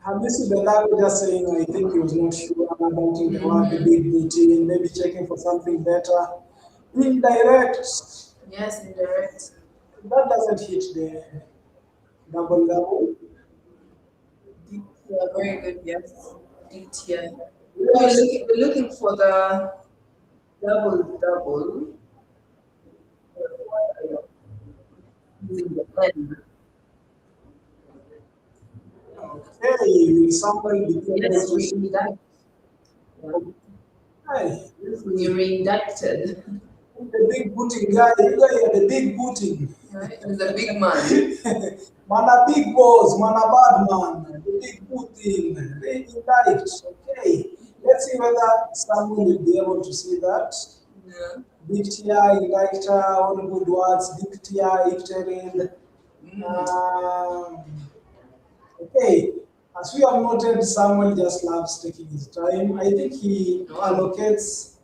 Have you seen the language just saying, I think he was not sure about the word, the big routine, maybe checking for something better? Indirect. Yes, indirect. That doesn't hit the double. Yeah, very good, yes. Yeah. We're looking for the double. Using the N. Okay, somebody yes, reindict. Hi. You're reinducted. The big booting guy, you are the big booting. Right? He's a big man. Man a big boss, man a bad man, the big booting, reindict. Okay. Let's see whether someone will be able to see that. Yeah. Dictia, indictor, all good words, dictia, icterid. Okay, as we have noted, Samuel just loves taking his time. I think he allocates.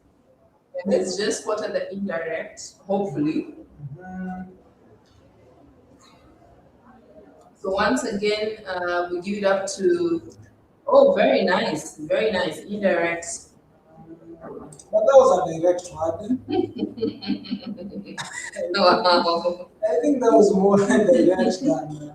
And it's just spotted the indirect, hopefully. So once again, we give it up to. Oh, very nice, indirect. But that was a direct one. Wow. I think that was more direct than.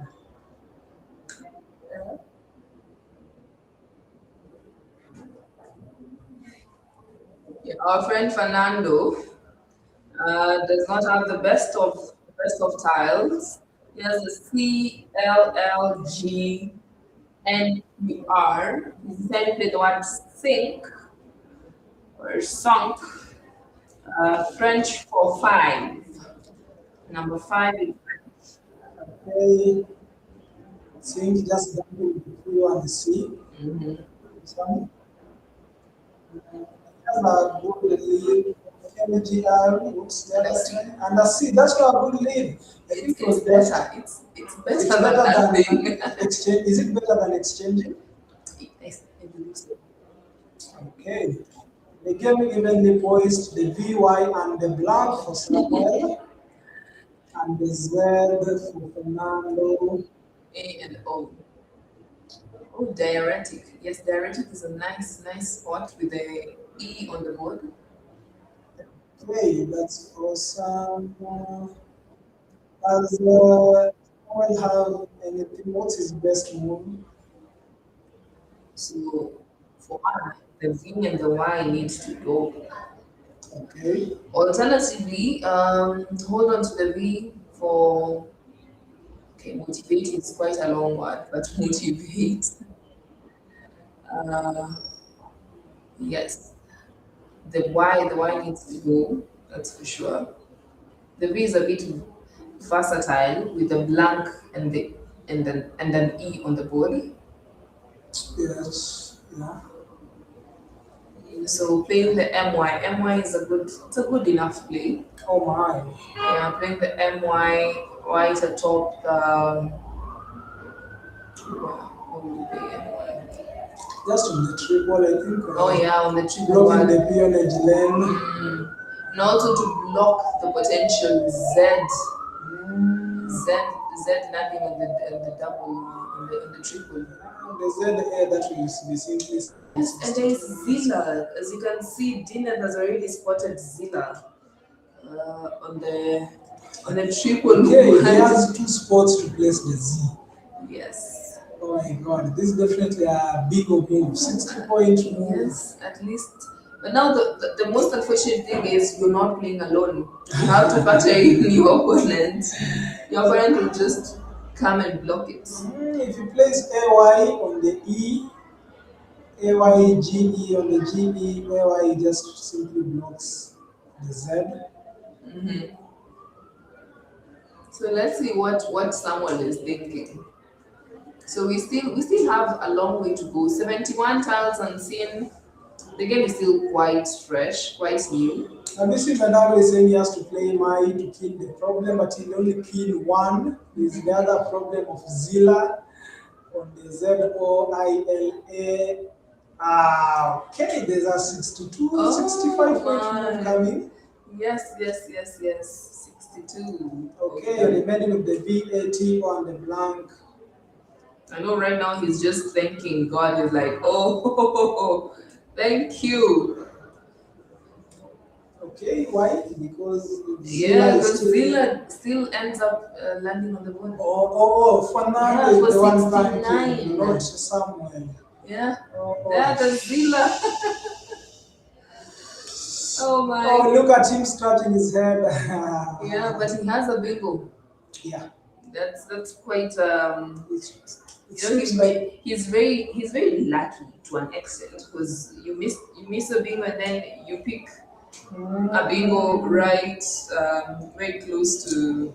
Yeah, our friend Fernando does not have the best of tiles. There's a CLLGNER. This is how you play the word sink or sunk. French for five. Number five is Okay. Think just double the Q and the C. Some have a good lead. MGR, what's the other thing? And the C, that's not a good lead. I think it was better. It's It's better better than than nothing. exchange. Is it better than exchanging? Yes, I believe so. Okay. The game evenly poised the VY and the blank for Samuel and the Z for Fernando. A and O. Oh, diuretic. Yes, diuretic is a nice spot with the E on the board. Okay, that's awesome. Does Samuel have anything? What's his best move? So for one, the V and the Y needs to go. Okay. Alternatively, hold on to the V for okay, motivate is quite a long word, but motivate. Yes. The Y needs to go, that's for sure. The V is a bit versatile with a blank and an E on the board. Yes. Yeah. So playing the MY is it's a good enough play. Oh my. Yeah, playing the MY right atop what will you play MY? Just on the triple, I think. Oh yeah, on the triple Blocking one. the peonage lane. And also to block the potential Z landing on the double on the triple. The Z air that will be simply. Yes, and there is Zilla. As you can see, Dinah has already spotted Zilla on the triple. Okay, he has two spots to place the Z. Yes. Oh my god, this is definitely a big move. 60-point move. Yes, at least. But now the most unfortunate thing is you're not playing alone. You have to factor in your opponent. Your opponent will just come and block it. If you place AY on the E, AY GE on the GE, AY just simply blocks the Z. So let's see what someone is thinking. So we still have a long way to go. 71 tiles unseen. The game is still quite fresh, quite new. Have you seen Fernando is saying he has to play Mai to kill the problem, but he'll only kill one. There's the other problem of Zilla on the ZOILA. Okay, there's a 62, 65 point move coming. Yes. 62. Okay, remaining with the VAT on the blank. I know right now he's just thanking God. He's like, oh, thank you. Okay, why? Because Zilla still ends up landing on the board. Fernando is the one trying to not Samuel. Yeah, the Zilla. Oh my. Oh, look at him scratching his head. Yeah, but he has a bingo. Yeah. That's quite he's very lucky to an extent because you miss a bingo and then you pick a bingo right very close to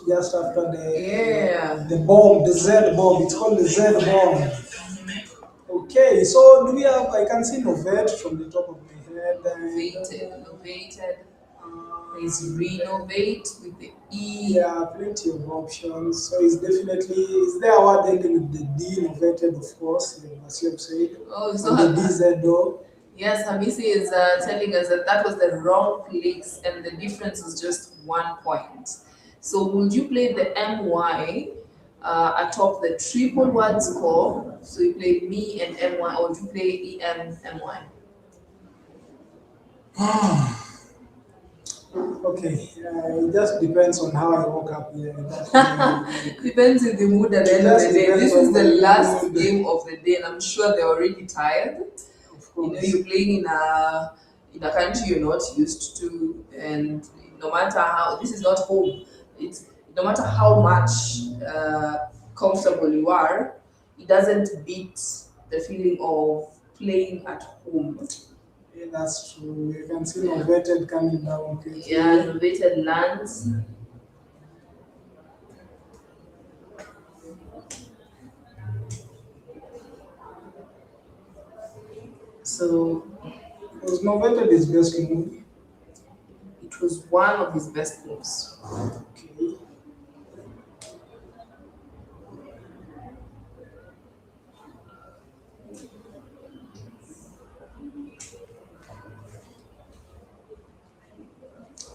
just after the bomb, the Z bomb. It's called the Z bomb. Okay, so do we have? I can see Novate from the top of my head. Novated. Is renovate with the E. Yeah, plenty of options. So it's definitely is there a word ending with the D novated, of course, as you have said. Oh, so the DZ though. Yes, Hamisi is telling us that was the wrong place and the difference was just 1 point. So would you play the MY atop the triple word score? So you play me and MY, or would you play EM, MY? Okay, it just depends on how I woke up here. Depends on the mood at the end of the day. This is the last game of the day, and I'm sure they're already tired. Of course. You're playing in a country you're not used to, and no matter how, this is not home. It's no matter how much comfortable you are, it doesn't beat the feeling of playing at home. Yeah, that's true. You can see novated coming down quickly. Yeah, innovated lands. So Was novated his best move? it was one of his best moves. Okay.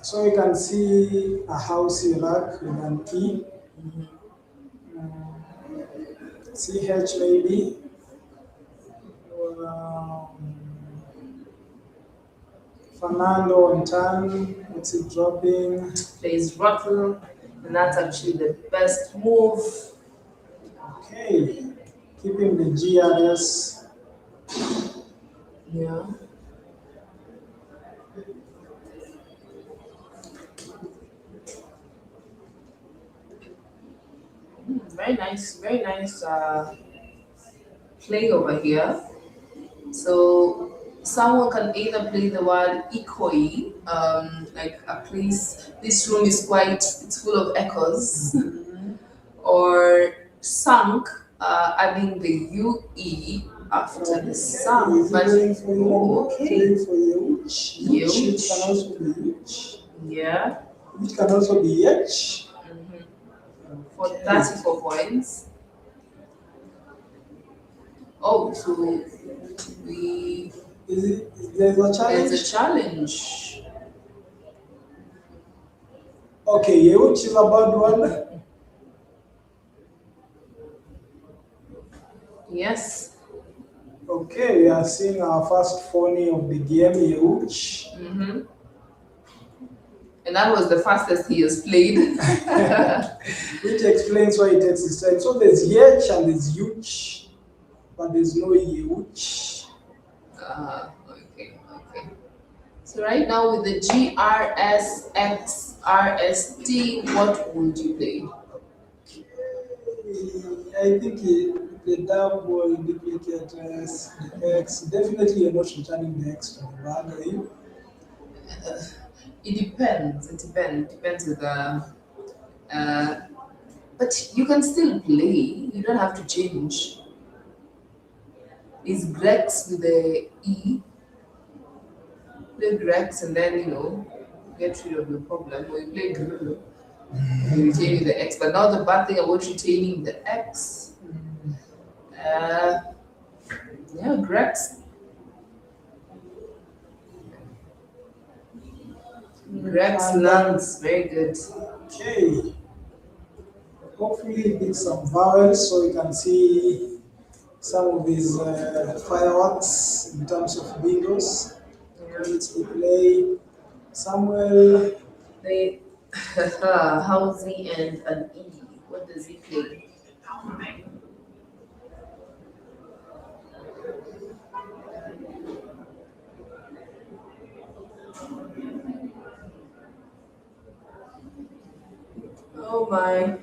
So you can see a house Iraq with an E. CH maybe. Fernando on turn. What's he dropping? Plays rattle, and that's actually the best move. Okay. Keeping the GRS. Yeah. Very nice play over here. So someone can either play the word echoey, like a place. This room is it's full of echoes, or sunk, adding the UE after the sunk. But okay, For huge. Huge can also be huge. yeah, Which can also be H. for 34 points. Oh, so There's a challenge? there's a challenge. Okay, which is a bad one. Yes. Okay, we are seeing our first phony of the game, Yeuch. And that was the fastest he has played. Which explains why it takes his time. So there's Yech and there's Yuch, but there's no Yeuch. Okay. So right now with the GRSXRST, what would you play? I think the double duplicate the X. Definitely you're not returning the X to the bag, are you? It depends. Depends with the. But you can still play. You don't have to change. Is Grex with the E? Play Grex and then get rid of the problem. Or you play Gru, you retain the X. But now the bad thing about retaining the X. Grex. Grex lands, very good. Okay. Hopefully it needs some vowels so we can see some of these fireworks in terms of windows. Let's play Samuel. They Housie and an E. What does he play? Oh my.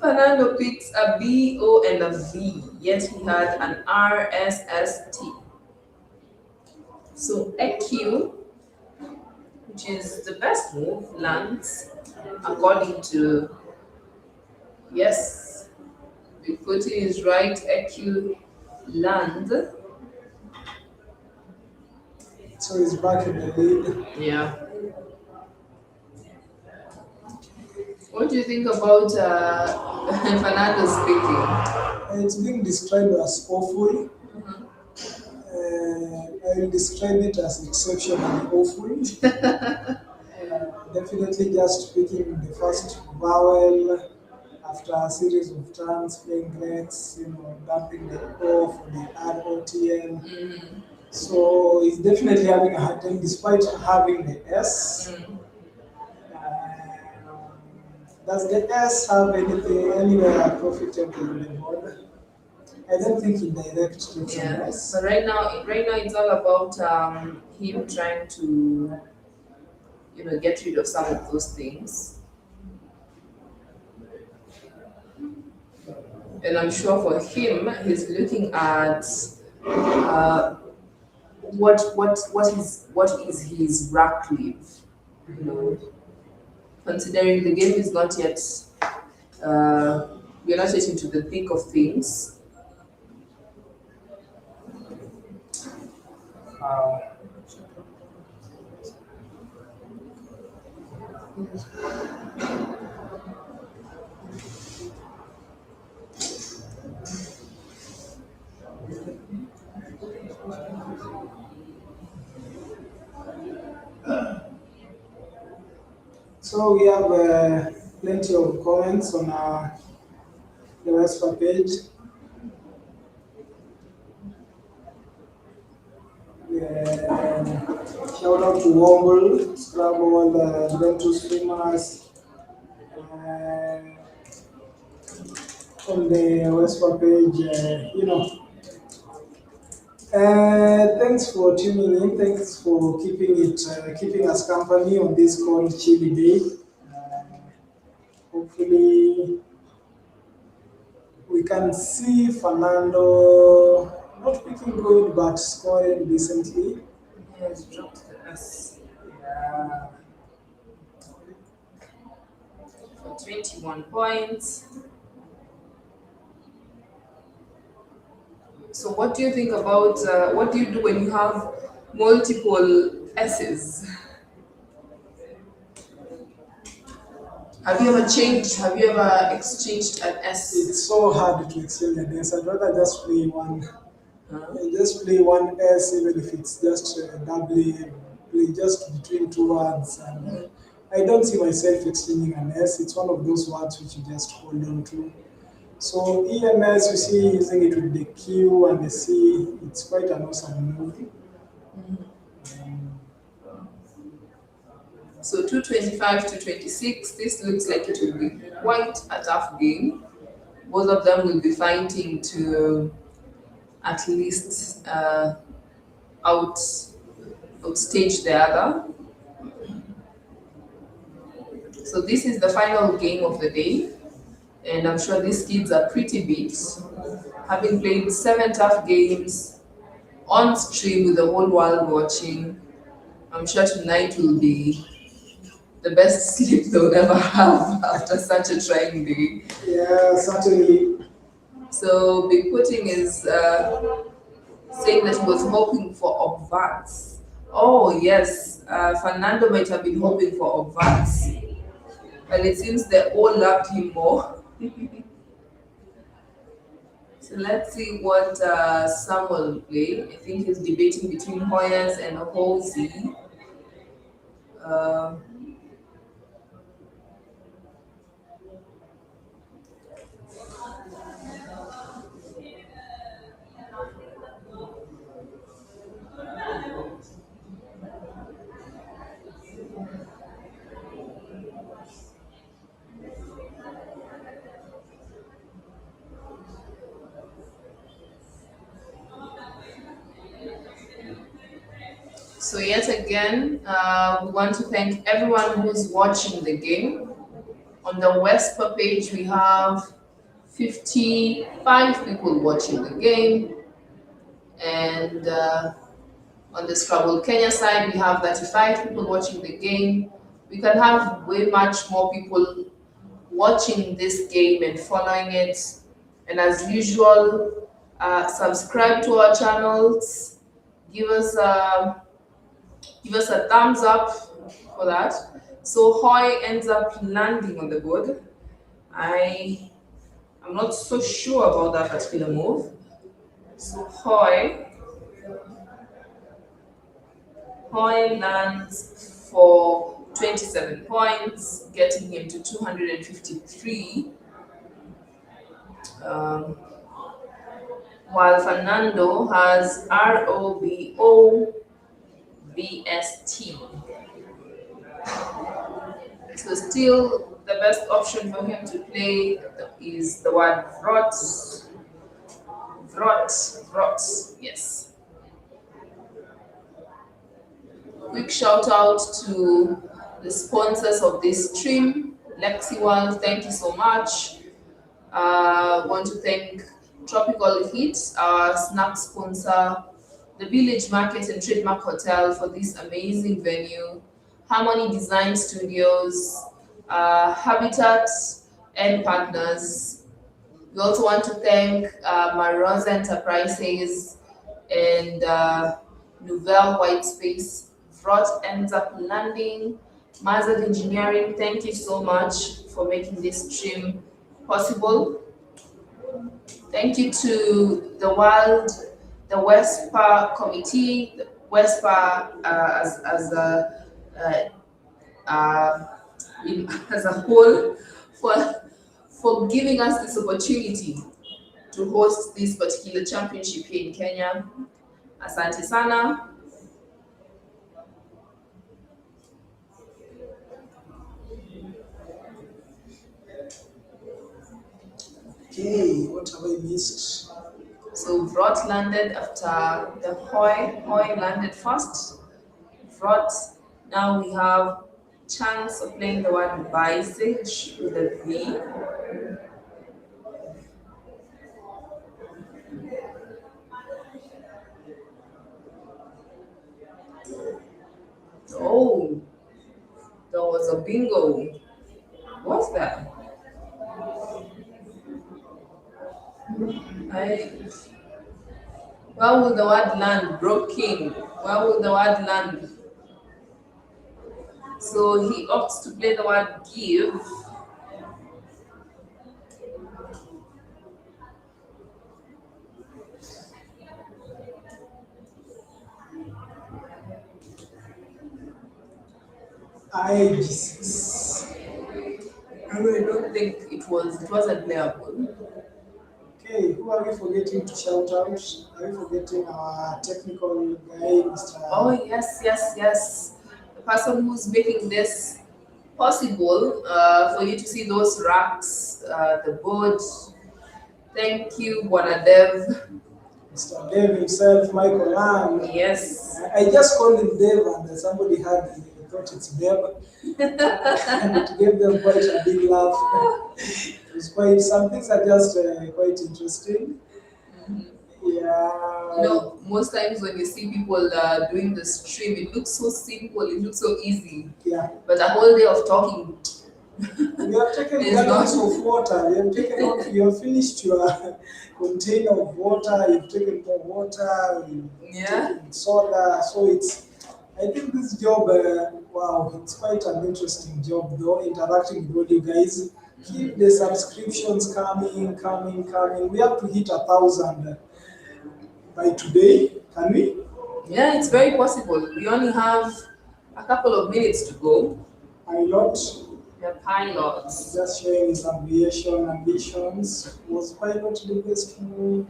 Fernando picks a B, O, and a V, yet he had an R, S, S, T. So EQ, which is the best move, lands according to, yes, Bigfooty is right, EQ land. So he's back in the lead. Yeah. What do you think about Fernando's picking? It's being described as awful. I will describe it as exceptionally awful. Definitely just picking the first vowel after a series of turns, playing Grex, dumping the O for the ROTL. So he's definitely having a hard time despite having the S. Does the S have anything anywhere profitable in the board? I don't think he directs to S. But right now it's all about him trying to, get rid of some of those things. And I'm sure for him, he's looking at what is his rack leave. Considering the game is not yet, we're not yet into the thick of things. So we have plenty of comments on the WESPA page. Shout out to Womble, Scrabble, Juventus Streamers on the WESPA page. Thanks for tuning in. Thanks for keeping us company on this cold, chilly day. Hopefully, we can see Fernando not picking good, but scoring decently. He has dropped the S. Yeah. For 21 points. So what do you think about, what do you do when you have multiple S's? Have you ever exchanged an S? It's so hard to exchange an S. I'd rather just play one. Just play one S, even if it's just doubly, play just between two words. And I don't see myself exchanging an S. It's one of those words which you just hold on to. So EMS, you see, using it with the Q and the C, it's quite an awesome move. So 225 to 26, this looks like it will be quite a tough game. Both of them will be fighting to at least outstage the other. So this is the final game of the day. And I'm sure these kids are pretty beat, having played 7 tough games on stream with the whole world watching. I'm sure tonight will be the best sleep they'll ever have after such a trying day. Yeah, certainly. So Big Pudding is saying that he was hoping for obverts. Oh yes, Fernando might have been hoping for obverts, but it seems they all loved him more. So let's see what Samuel will play. I think he's debating between Hoyas and Halsey. So yet again, we want to thank everyone who's watching the game. On the WESPA page, we have 55 people watching the game. And on the Scrabble Kenya side, we have 35 people watching the game. We can have way much more people watching this game and following it. And as usual, subscribe to our channels. Give us a thumbs up for that. So Hoy ends up landing on the board. I'm not so sure about that particular move. So Hoy lands for 27 points, getting him to 253. While Fernando has ROBOBST. So still the best option for him to play is the word vrot. Vrot, yes. Quick shout out to the sponsors of this stream. Lexiworld, thank you so much. Want to thank Tropical Heat, our snack sponsor, the Village Market and Trademark Hotel for this amazing venue, Harmony Design Studios, Habitat and Partners. We also want to thank Marosa Enterprises and Nouvelle White Space. Vrot ends up landing. Mazad Engineering, thank you so much for making this stream possible. Thank you to the WESPA committee, the WESPA as a whole for giving us this opportunity to host this particular championship here in Kenya. Asante sana. Okay, what have I missed? So Vrot landed after the Hoy. Hoy landed first. Vrot. Now we have chance of playing the word bicycle with a V. Oh, there was a bingo. What's that? Where will the word land? Broke King. Where will the word land? So he opts to play the word give. I don't think it wasn't playable. Okay, who are we forgetting to shout out? Are we forgetting our technical guy, Mr. Oh, yes. The person who's making this possible for you to see those racks, the board. Thank you, Dev. Mr. Dev himself, Michael Olang. Yes. I just called him Dev and somebody thought it's Dev. And it gave them quite a big laugh. It was quite, some things are just quite interesting. Yeah. You know, most times when you see people doing the stream, it looks so simple, it looks so easy. Yeah. But a whole day of talking. We have taken gallons of water. You have finished your container of water. You've taken more water. You've taken soda. So I think this job, wow, it's quite an interesting job though, interacting with all you guys. Keep the subscriptions coming. We have to hit 1,000 by today, can we? Yeah, it's very possible. We only have a couple of minutes to go. Pilot. The pilots. Just sharing his aviation ambitions. Was pilot the best move?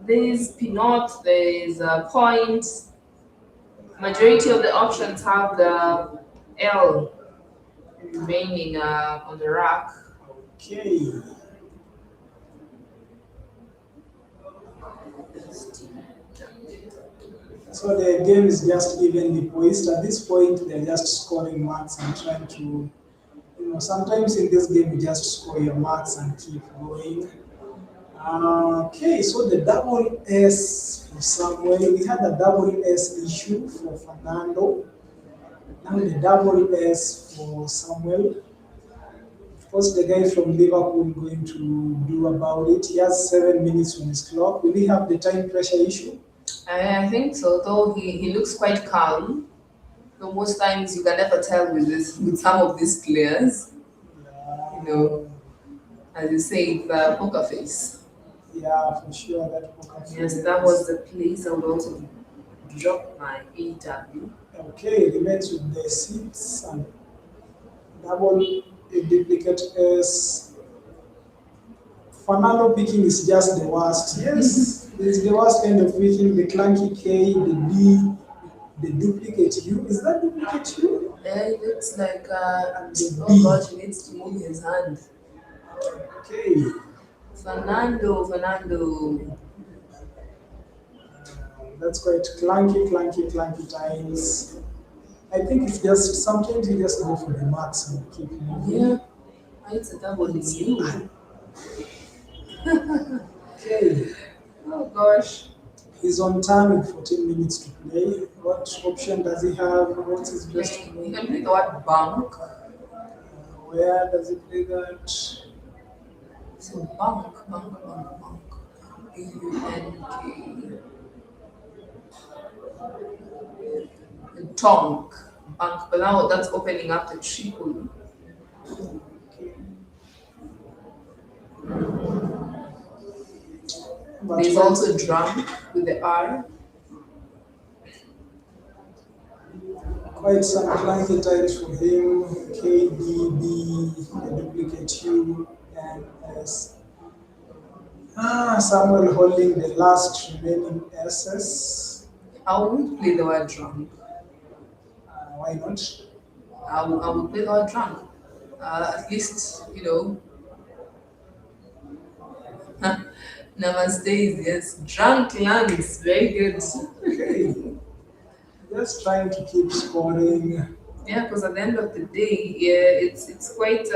There's Pinot, there's Point. Majority of the options have the L remaining on the rack. Okay. So the game is just evenly poised. At this point, they're just scoring marks and trying to, sometimes in this game, you just score your marks and keep going. Okay, so the double S for Samuel. We had a double S issue for Fernando. Now the double S for Samuel. Of course, the guy from Liverpool going to do about it. He has 7 minutes on his clock. Will he have the time pressure issue? I think so, though he looks quite calm. So most times you can never tell with some of these players. As you say, the poker face. Yeah, for sure, that poker face. Yes, that was the place I would also drop my AW. Okay, remains with the 6 and double a duplicate S. Fernando picking is just the worst. Yes, it's the worst kind of picking. The clunky K, the D, the duplicate U. Is that duplicate U? Yeah, it looks like oh gosh, he needs to move his hand. Okay. Fernando. That's quite clunky times. I think it's just sometimes you just go for the max and keep moving. Yeah. It's a double U. Okay, Oh gosh. he's on time with 14 minutes to play. What option does he have? What's his best Okay, you move? can play the word bank. Where does he play that? So bank. B-U-N-K. Tonk. Bank. But now that's opening up the triple. But There's when- also drunk with the R. quite some clunky times for him. KDB, a duplicate U, and S. Samuel holding the last remaining S's. I would play the word drunk. Why not? I would play the word drunk. At least, Namaste is yes. Drunk lands. Very good. Okay. Just trying to keep scoring. Yeah, because at the end of the day, yeah, it's quite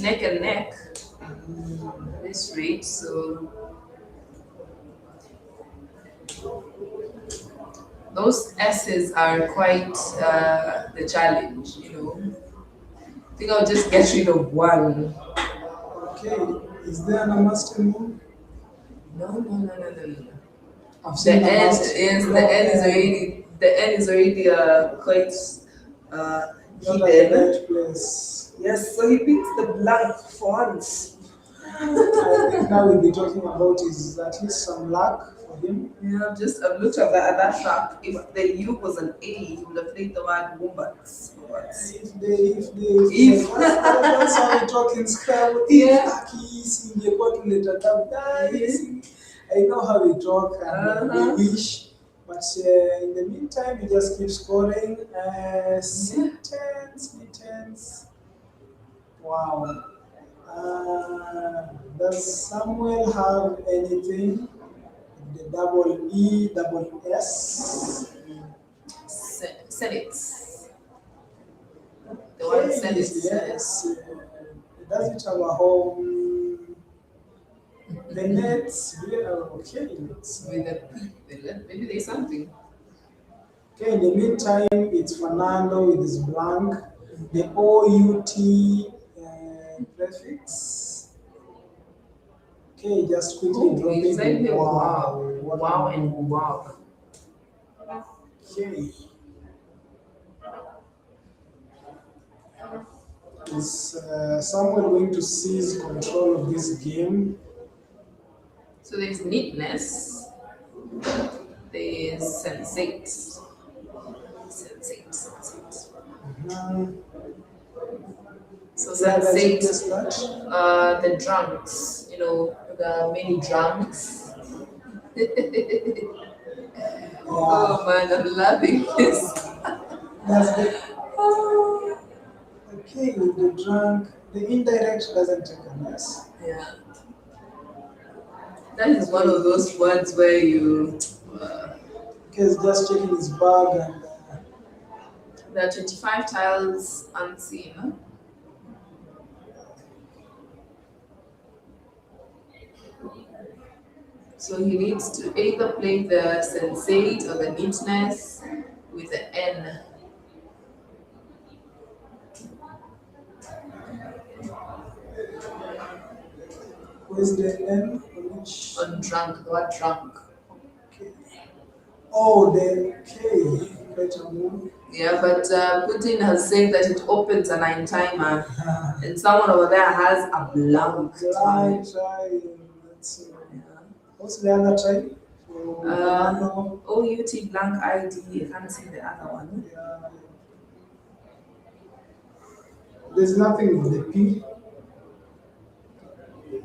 neck and neck this rate. So those S's are quite the challenge. I think I'll just get rid of one. Okay. Is there an master move? No. I've The seen a N, master yes, move. the N is already quite Not at the hidden. right place. Yes, so he picks the blank for once. I think now we'll be talking about is at least some luck for him. Yeah, I've looked at that track. If the U was an A, he would have played the word wombats. If that's how we talk in Scrabble. Yeah. I know how we talk and we wish, but in the meantime, we just keep scoring. Sentence. Wow. Does Samuel have anything? The double E, double S. Senate. The word Senate. Yes. Does it have a home? The nets, okay. With a P, maybe there's something. Okay, in the meantime, it's Fernando with his blank. The OUT prefix. Okay, just quickly dropping Exactly. wow. Wow and wow. Okay. Is someone going to seize control of this game? So there's neatness. There's sensate. So sensate, the drunks, the many drunks. Oh man, I'm loving this. That's the, okay, with the drunk, the indirect doesn't take a mess. Yeah. That is one of those words where you. He's just checking his bag and. There are 25 tiles unseen. Huh? So he needs to either play the sensate or the neatness with the N. Where's the N? On drunk, the word drunk. Okay. Oh, the K. Better move. Yeah, but Putin has said that it opens a 9-timer, and someone over there has a blank time. What's the other time? OUT blank ID. I can't see the other one. Yeah. There's nothing with the P.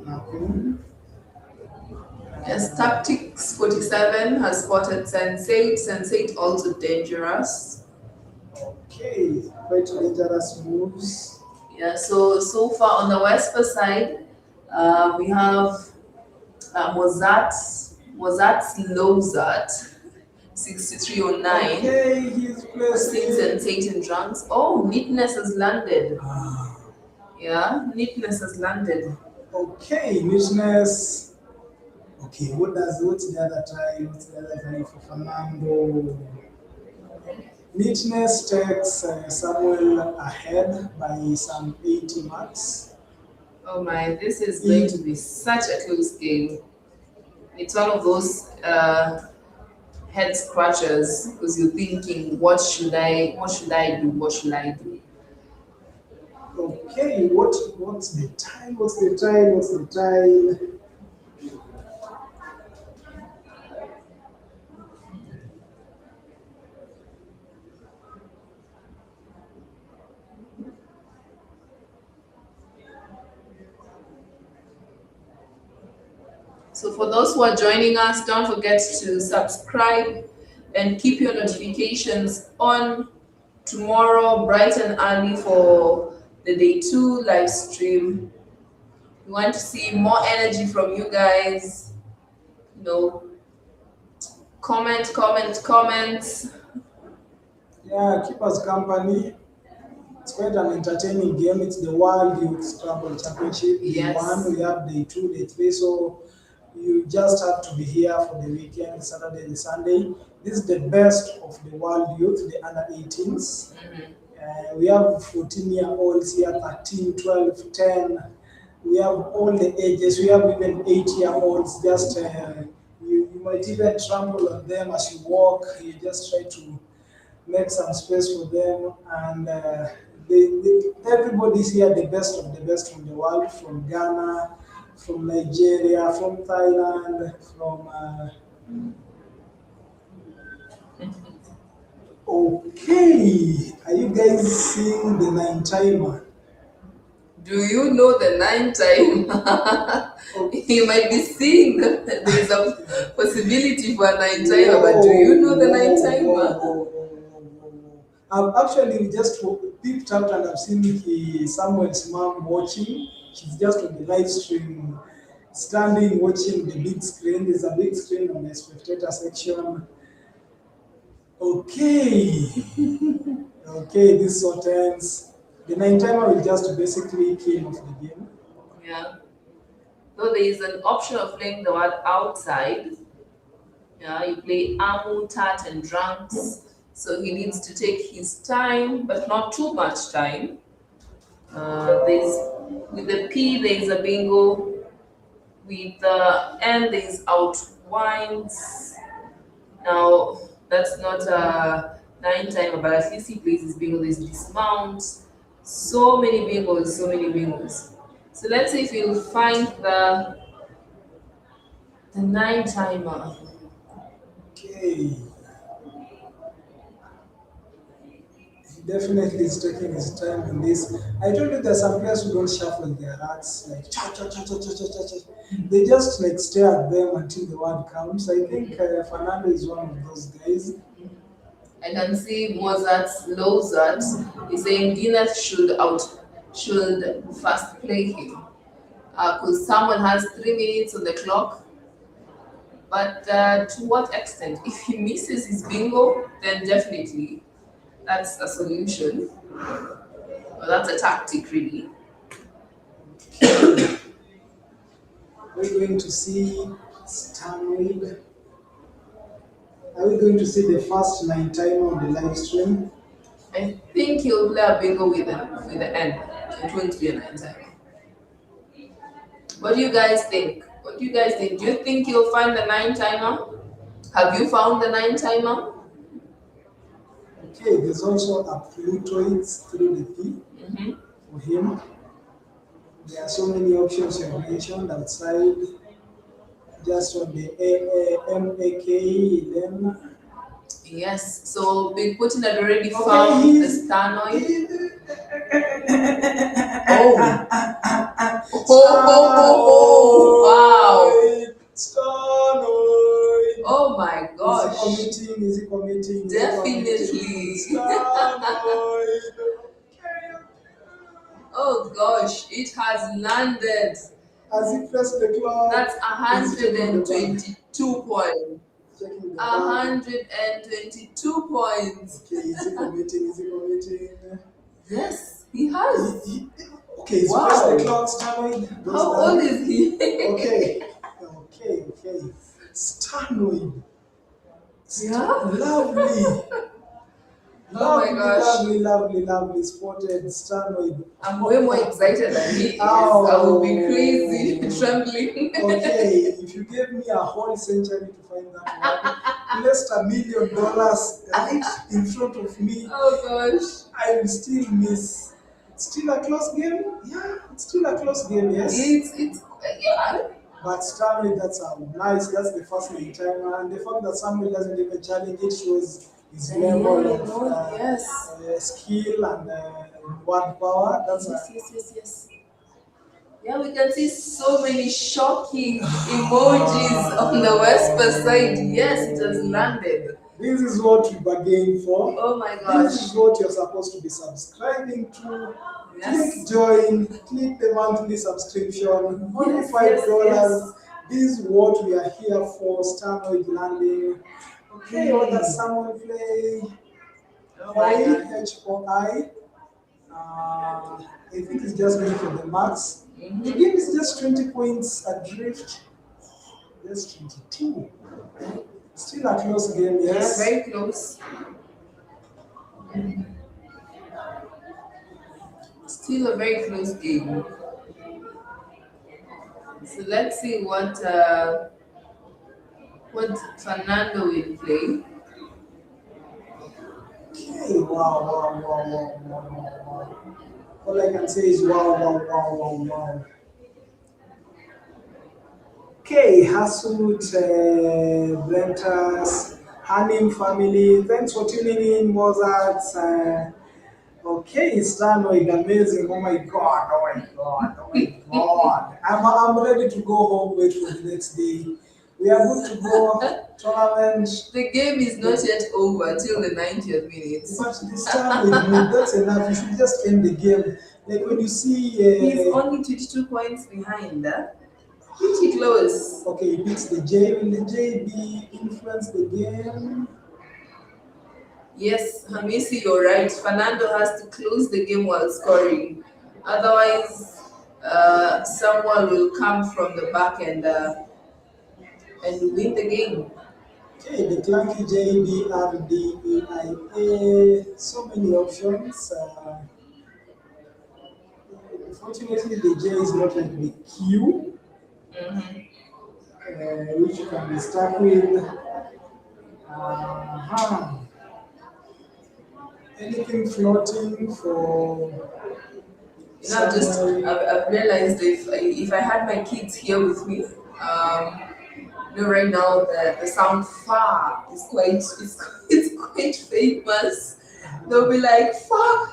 Nothing. Yes, Tactics 47 has spotted Sensate. Sensate also dangerous. Okay, quite dangerous moves. Yeah, so far on the WESPA side, we have Mozart's Lozart. 6309. Okay, he's placed. Sings and Tate and drums. Oh, Neatness has landed. Yeah, Neatness has landed. Okay, Neatness. Okay, what's the other try? What's the other try for Fernando? Neatness takes Samuel ahead by some 80 marks. Oh my, this is going to be such a close game. It's one of those head scratchers because you're thinking, what should I do? What should I do? Okay, what's the time? What's the time? What's the time? So for those who are joining us, don't forget to subscribe and keep your notifications on tomorrow, bright and early for the day 2 live stream. We want to see more energy from you guys. You know, comment. Yeah, keep us company. It's quite an entertaining game. It's the World Youth Scrabble Championship. Yes. Day 1, we have day 2, day 3. So you just have to be here for the weekend, Saturday and Sunday. This is the best of the World Youth, the under 18s. We have 14-year-olds here, 13, 12, 10. We have all the ages. We have even 8-year-olds. Just you might even trample on them as you walk. You just try to make some space for them. And everybody's here, the best of the best from the world, from Ghana, from Nigeria, from Thailand, from... Okay, are you guys seeing the 9-timer? Do you know the 9-time? You might be seeing there is a possibility for a 9-timer, but do you know the 9-timer? I've actually just picked out and I've seen Samuel's mom watching. She's just on the live stream, standing watching the big screen. There's a big screen on the spectator section. Okay. Okay, this so tense. The 9-timer will just basically kill off the game. Yeah. So there is an option of playing the word outside. Yeah, you play amu, tat, and drunks. So he needs to take his time, but not too much time. With the P, there is a bingo. With the N, there is outwinds. Now, that's not a 9-timer, but at least he plays his bingo. There's dismounts. So many bingos. So let's see if you'll find the 9-timer. Okay. He definitely is taking his time on this. I told you there's some players who don't shuffle their rats, like cha cha cha cha cha cha cha. They just like stare at them until the word comes. I think Fernando is one of those guys. I can see Mozart's Lozart is saying Guinness should first play him. Because someone has 3 minutes on the clock. But to what extent? If he misses his bingo, then definitely that's a solution. Well, that's a tactic, really. We're going to see Stanway. Are we going to see the first 9-timer on the live stream? I think he'll play a bingo with the N. It won't be a 9-timer. What do you guys think? Do you think you'll find the 9-timer? Have you found the 9-timer? Okay, there's also a Plutoids through the P for him. There are so many options you have mentioned outside. Just on the MAK11. Yes, so Big Putin had already found the stanoid. Wow. Stanoid. Oh my gosh. Is he committing? Definitely. Stanoid. Oh gosh, it has landed. As he pressed the clock. That's 122 points. Checking the 122 points. Okay, is he committing? Is he committing? Yes, he has. Okay, he's Wow. pressed the clock, Stanoid. How old is he? Okay. Stanoid. Yeah. Lovely. Oh my gosh. Lovely spotted Stanoid. I'm way more excited than he is. I will be crazy, trembling. Okay, if you gave me a whole century to find that one, placed $1 million right in front of me, Oh gosh. I will still miss. It's still a close game? Yeah, it's still a close game, yes. It's yeah. But Samuel, that's nice. That's the first main timer, and the fact that Samuel doesn't even challenge it shows his level of skill and word power. That's yes. Yeah, we can see so many shocking emojis on the WESPA side. Yes, it has landed. This is what we bargained for. Oh my gosh. This is what you're supposed to be subscribing to. Yes. Click join, click the monthly subscription, only $5. This is what we are here for, Stanoid landing. Okay, what does someone play? HOI. I think it's just going for the max. The game is just 20 points adrift. Just 22. Still a close game, yes. Yeah, very close. Still a very close game. So let's see what Fernando will play. Okay, wow. All I can say is wow. Okay, Hasut, Brentas, Hanim family, thanks for tuning in, Mozart. Okay, Stanoid, amazing. Oh my god. I'm ready to go home, wait for the next day. We are good to go. Tournament. The game is not yet over till the 90th minute. But this time that's enough. You should just end the game. Like when you see. He's only 22 points behind. Pretty close. Okay, he beats the J. Will the J be influence the game? Yes, Hamisi, you're right. Fernando has to close the game while scoring. Otherwise, someone will come from the back and win the game. Okay, the clunky JBRDEIA. So many options. Unfortunately, the J is not like the Q. Which you can be stuck with. Anything floating for. I've realized if I had my kids here with me, right now the sound fa is quite it's quite famous. They'll be like fa.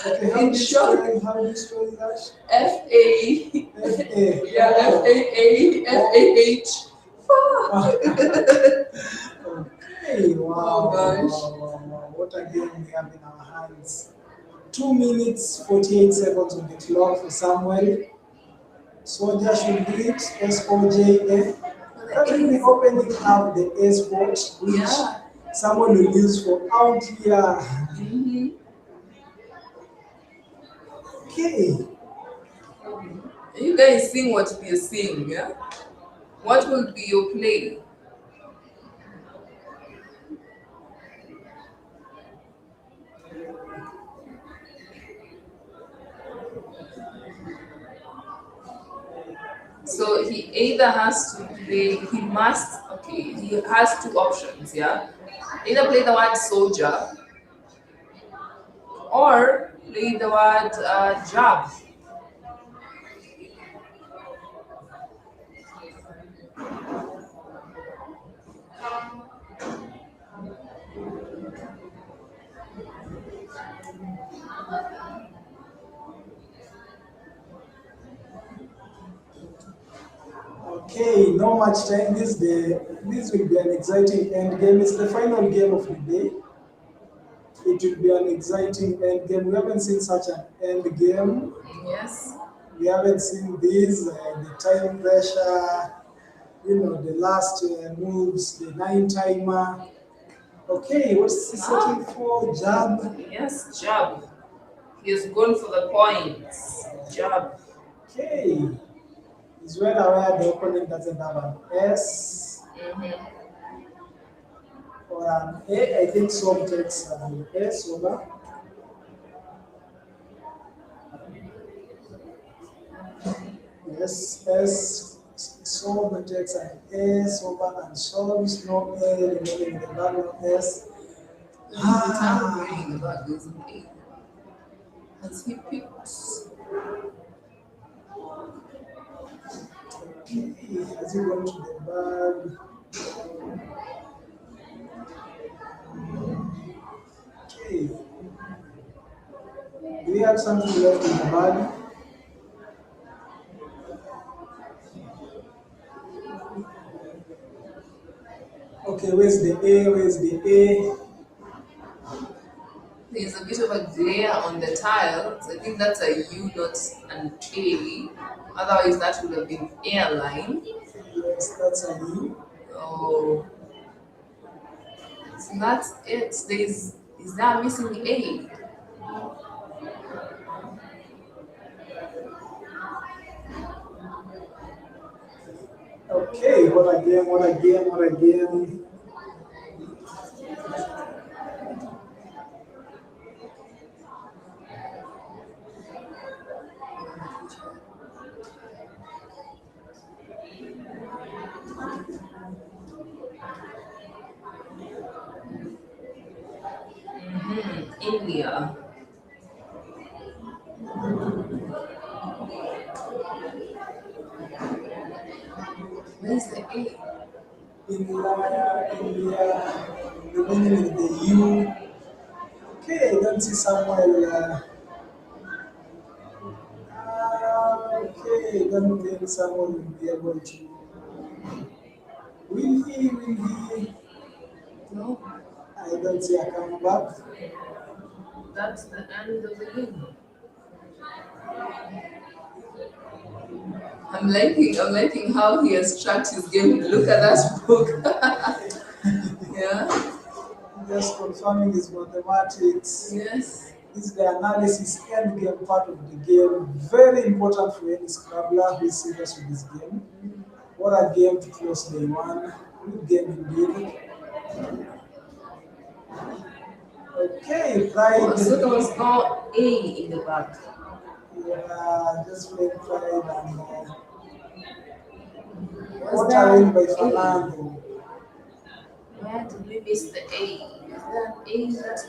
Okay, how do you spell that? F-A. Yeah, F-A-A-F-A-H. Okay, wow. Oh gosh. Wow. What a game we have in our hands. 2 minutes, 48 seconds on the clock for Samuel. Soldier should do it. SOJF. Actually, the opening have the S port, which someone will use for out here. Okay. You guys sing what we are seeing, yeah? What will be your play? So he either has to play, he has two options, yeah? Either play the word soldier or play the word job. Okay, no much time. This will be an exciting end game. It's the final game of the day. It will be an exciting end game. We haven't seen such an end game. Yes. We haven't seen this, the time pressure. the last moves, the 9 timer. Okay, what's he setting for? Jab. Yes, jab. He has gone for the points. Jab. Okay. He's well aware the opponent doesn't have an S or an A. I think Som takes an S over. Yes, S. Som takes an S over and solves no A remaining in the value of S. Has he picked? Okay, has he gone to the bag? Okay. Do we have something left in the bag? Okay, where's the A? Where's the A? There's a bit of a glare on the tiles. I think that's a U, not an A. Otherwise, that would have been airline. Yes, that's a U. Oh, so that's it. Is that missing A? Okay, what again, what again, what again? India. Where's the A? India, remaining with the U. Okay, I don't see Samuel. Okay, don't think someone will be able to. Will he? Will he? No, I don't see a comeback. that's the end of the game. I'm liking how he has tracked his game. Look at that book. Yeah. Just confirming his mathematics. Yes. This is the analysis end game part of the game. Very important for any Scrabbler who is serious with this game. What a game to close day one. Good game indeed. Okay, Pride. So there was no A in the back. Yeah, just playing Pride and Was watering by that A? Fernando. Where did we miss the A? Is there an A that?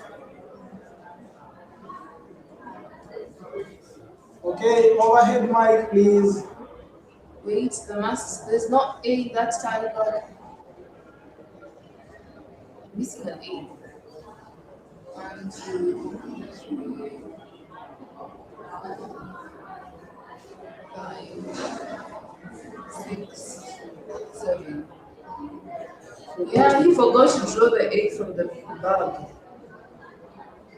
Okay, overhead mic, please. Wait, there's not A that time, but missing an A. 1, 2, 3, 5, 6, 7. Yeah, he forgot to draw the A from the bag.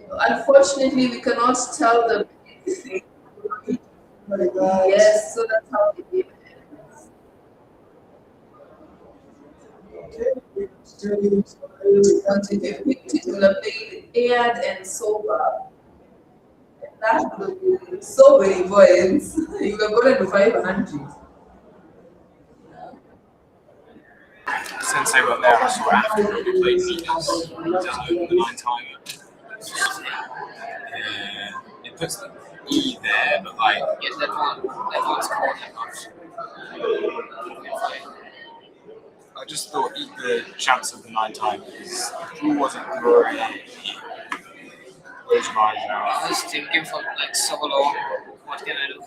Unfortunately, we cannot tell the My God. yes, so that's how the game ends. Okay, But if you picked it, you would have played aired and sober. And that would have been so many points. You could have gotten to 500. Since they were there, I saw after we played meters, the 9 timer. It puts the E there, but like, yeah, everyone's caught that much. I just thought the chance of the 9 timers wasn't great. I was thinking for like so long, what can I do?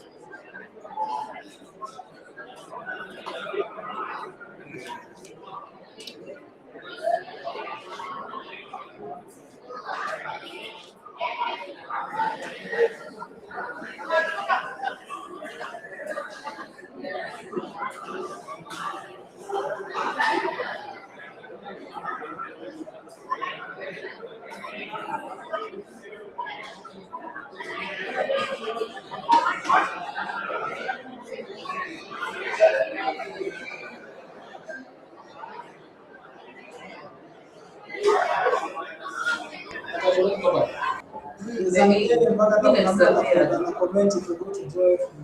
comment if you go to joy from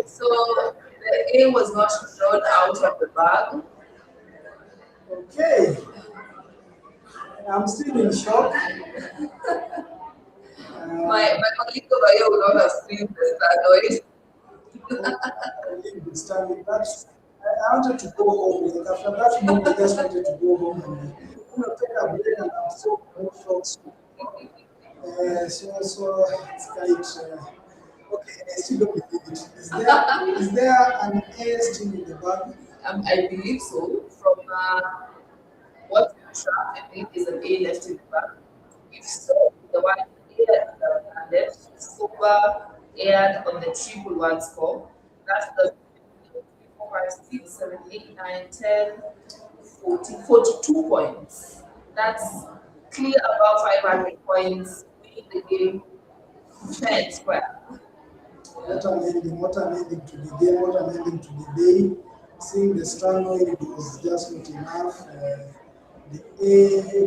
So the A was not drawn out of the bag. Okay. I'm still in shock. My colleague over here would not have seen the Started. I wanted to go home. Like after that moment, I just wanted to go home and take a break, and I'm so shocked. So it's quite okay. I still don't believe it. Is there an A still in the bag? I believe so. From what you track, I think is an A left in the bag. If so, the one A left is over aired on the 111 score. That's the 4, 5, 6, 7, 8, 9, 10, 14, 42 points. That's clear above 500 points, winning the game fair and square. What I'm ending to the game, what I'm ending to the day. Seeing the struggle, it was just not enough. The A,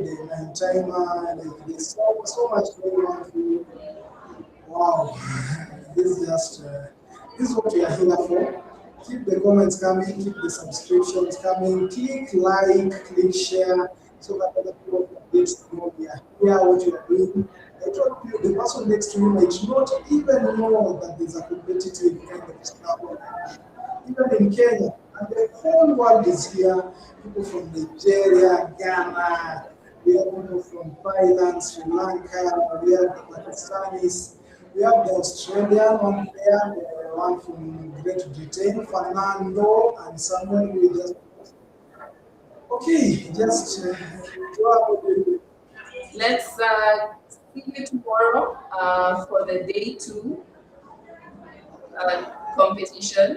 the 9-timer, like there's so much going on. Wow, this is just this is what we are here for. Keep the comments coming, keep the subscriptions coming, click like, click share, so that other people can get to know we are here, what you are doing. I told you the person next to you might not even know that there's a competitive kind of Scrabble, even in Kenya. And the whole world is here. People from Nigeria, Ghana, we have people from Thailand, Sri Lanka, we have the Pakistanis, we have the Australian one there, the one from Great Britain, Fernando and someone we just. Okay, just let's see you tomorrow for the day 2 competition.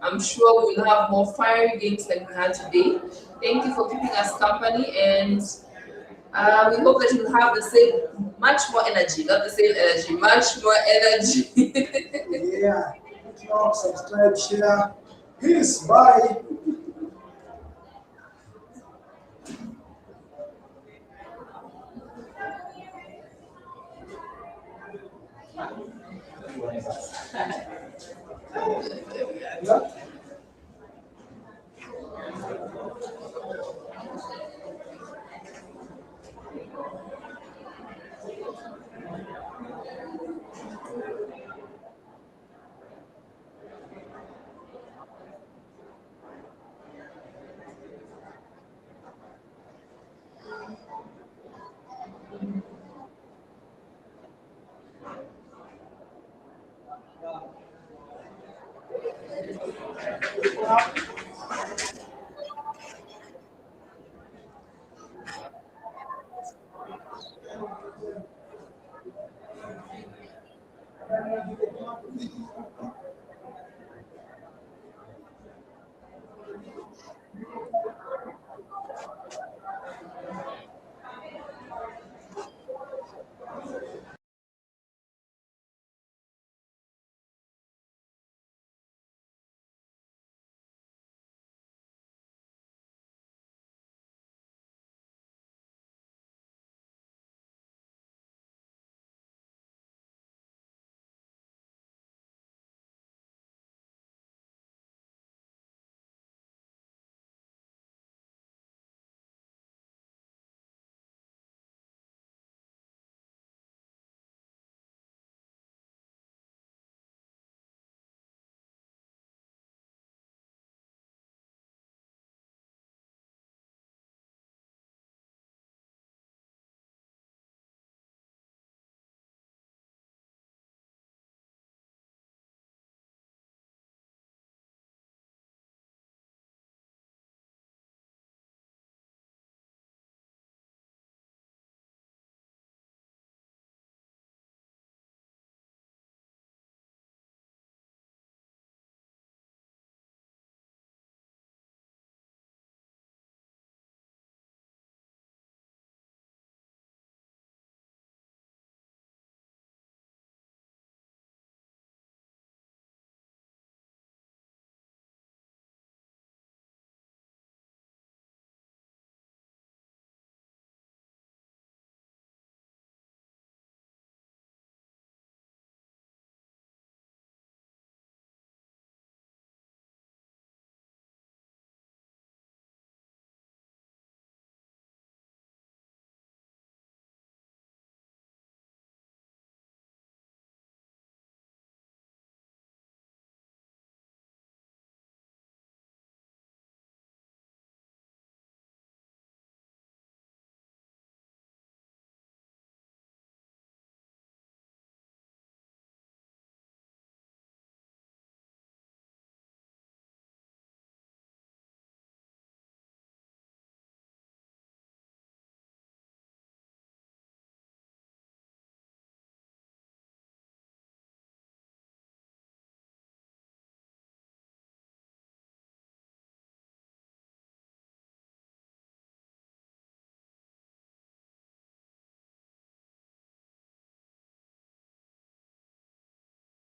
I'm sure we'll have more fiery games like we had today. Thank you for keeping us company, and we hope that you'll have the same, much more energy, not the same energy, much more energy. Yeah, subscribe, share. Peace, bye.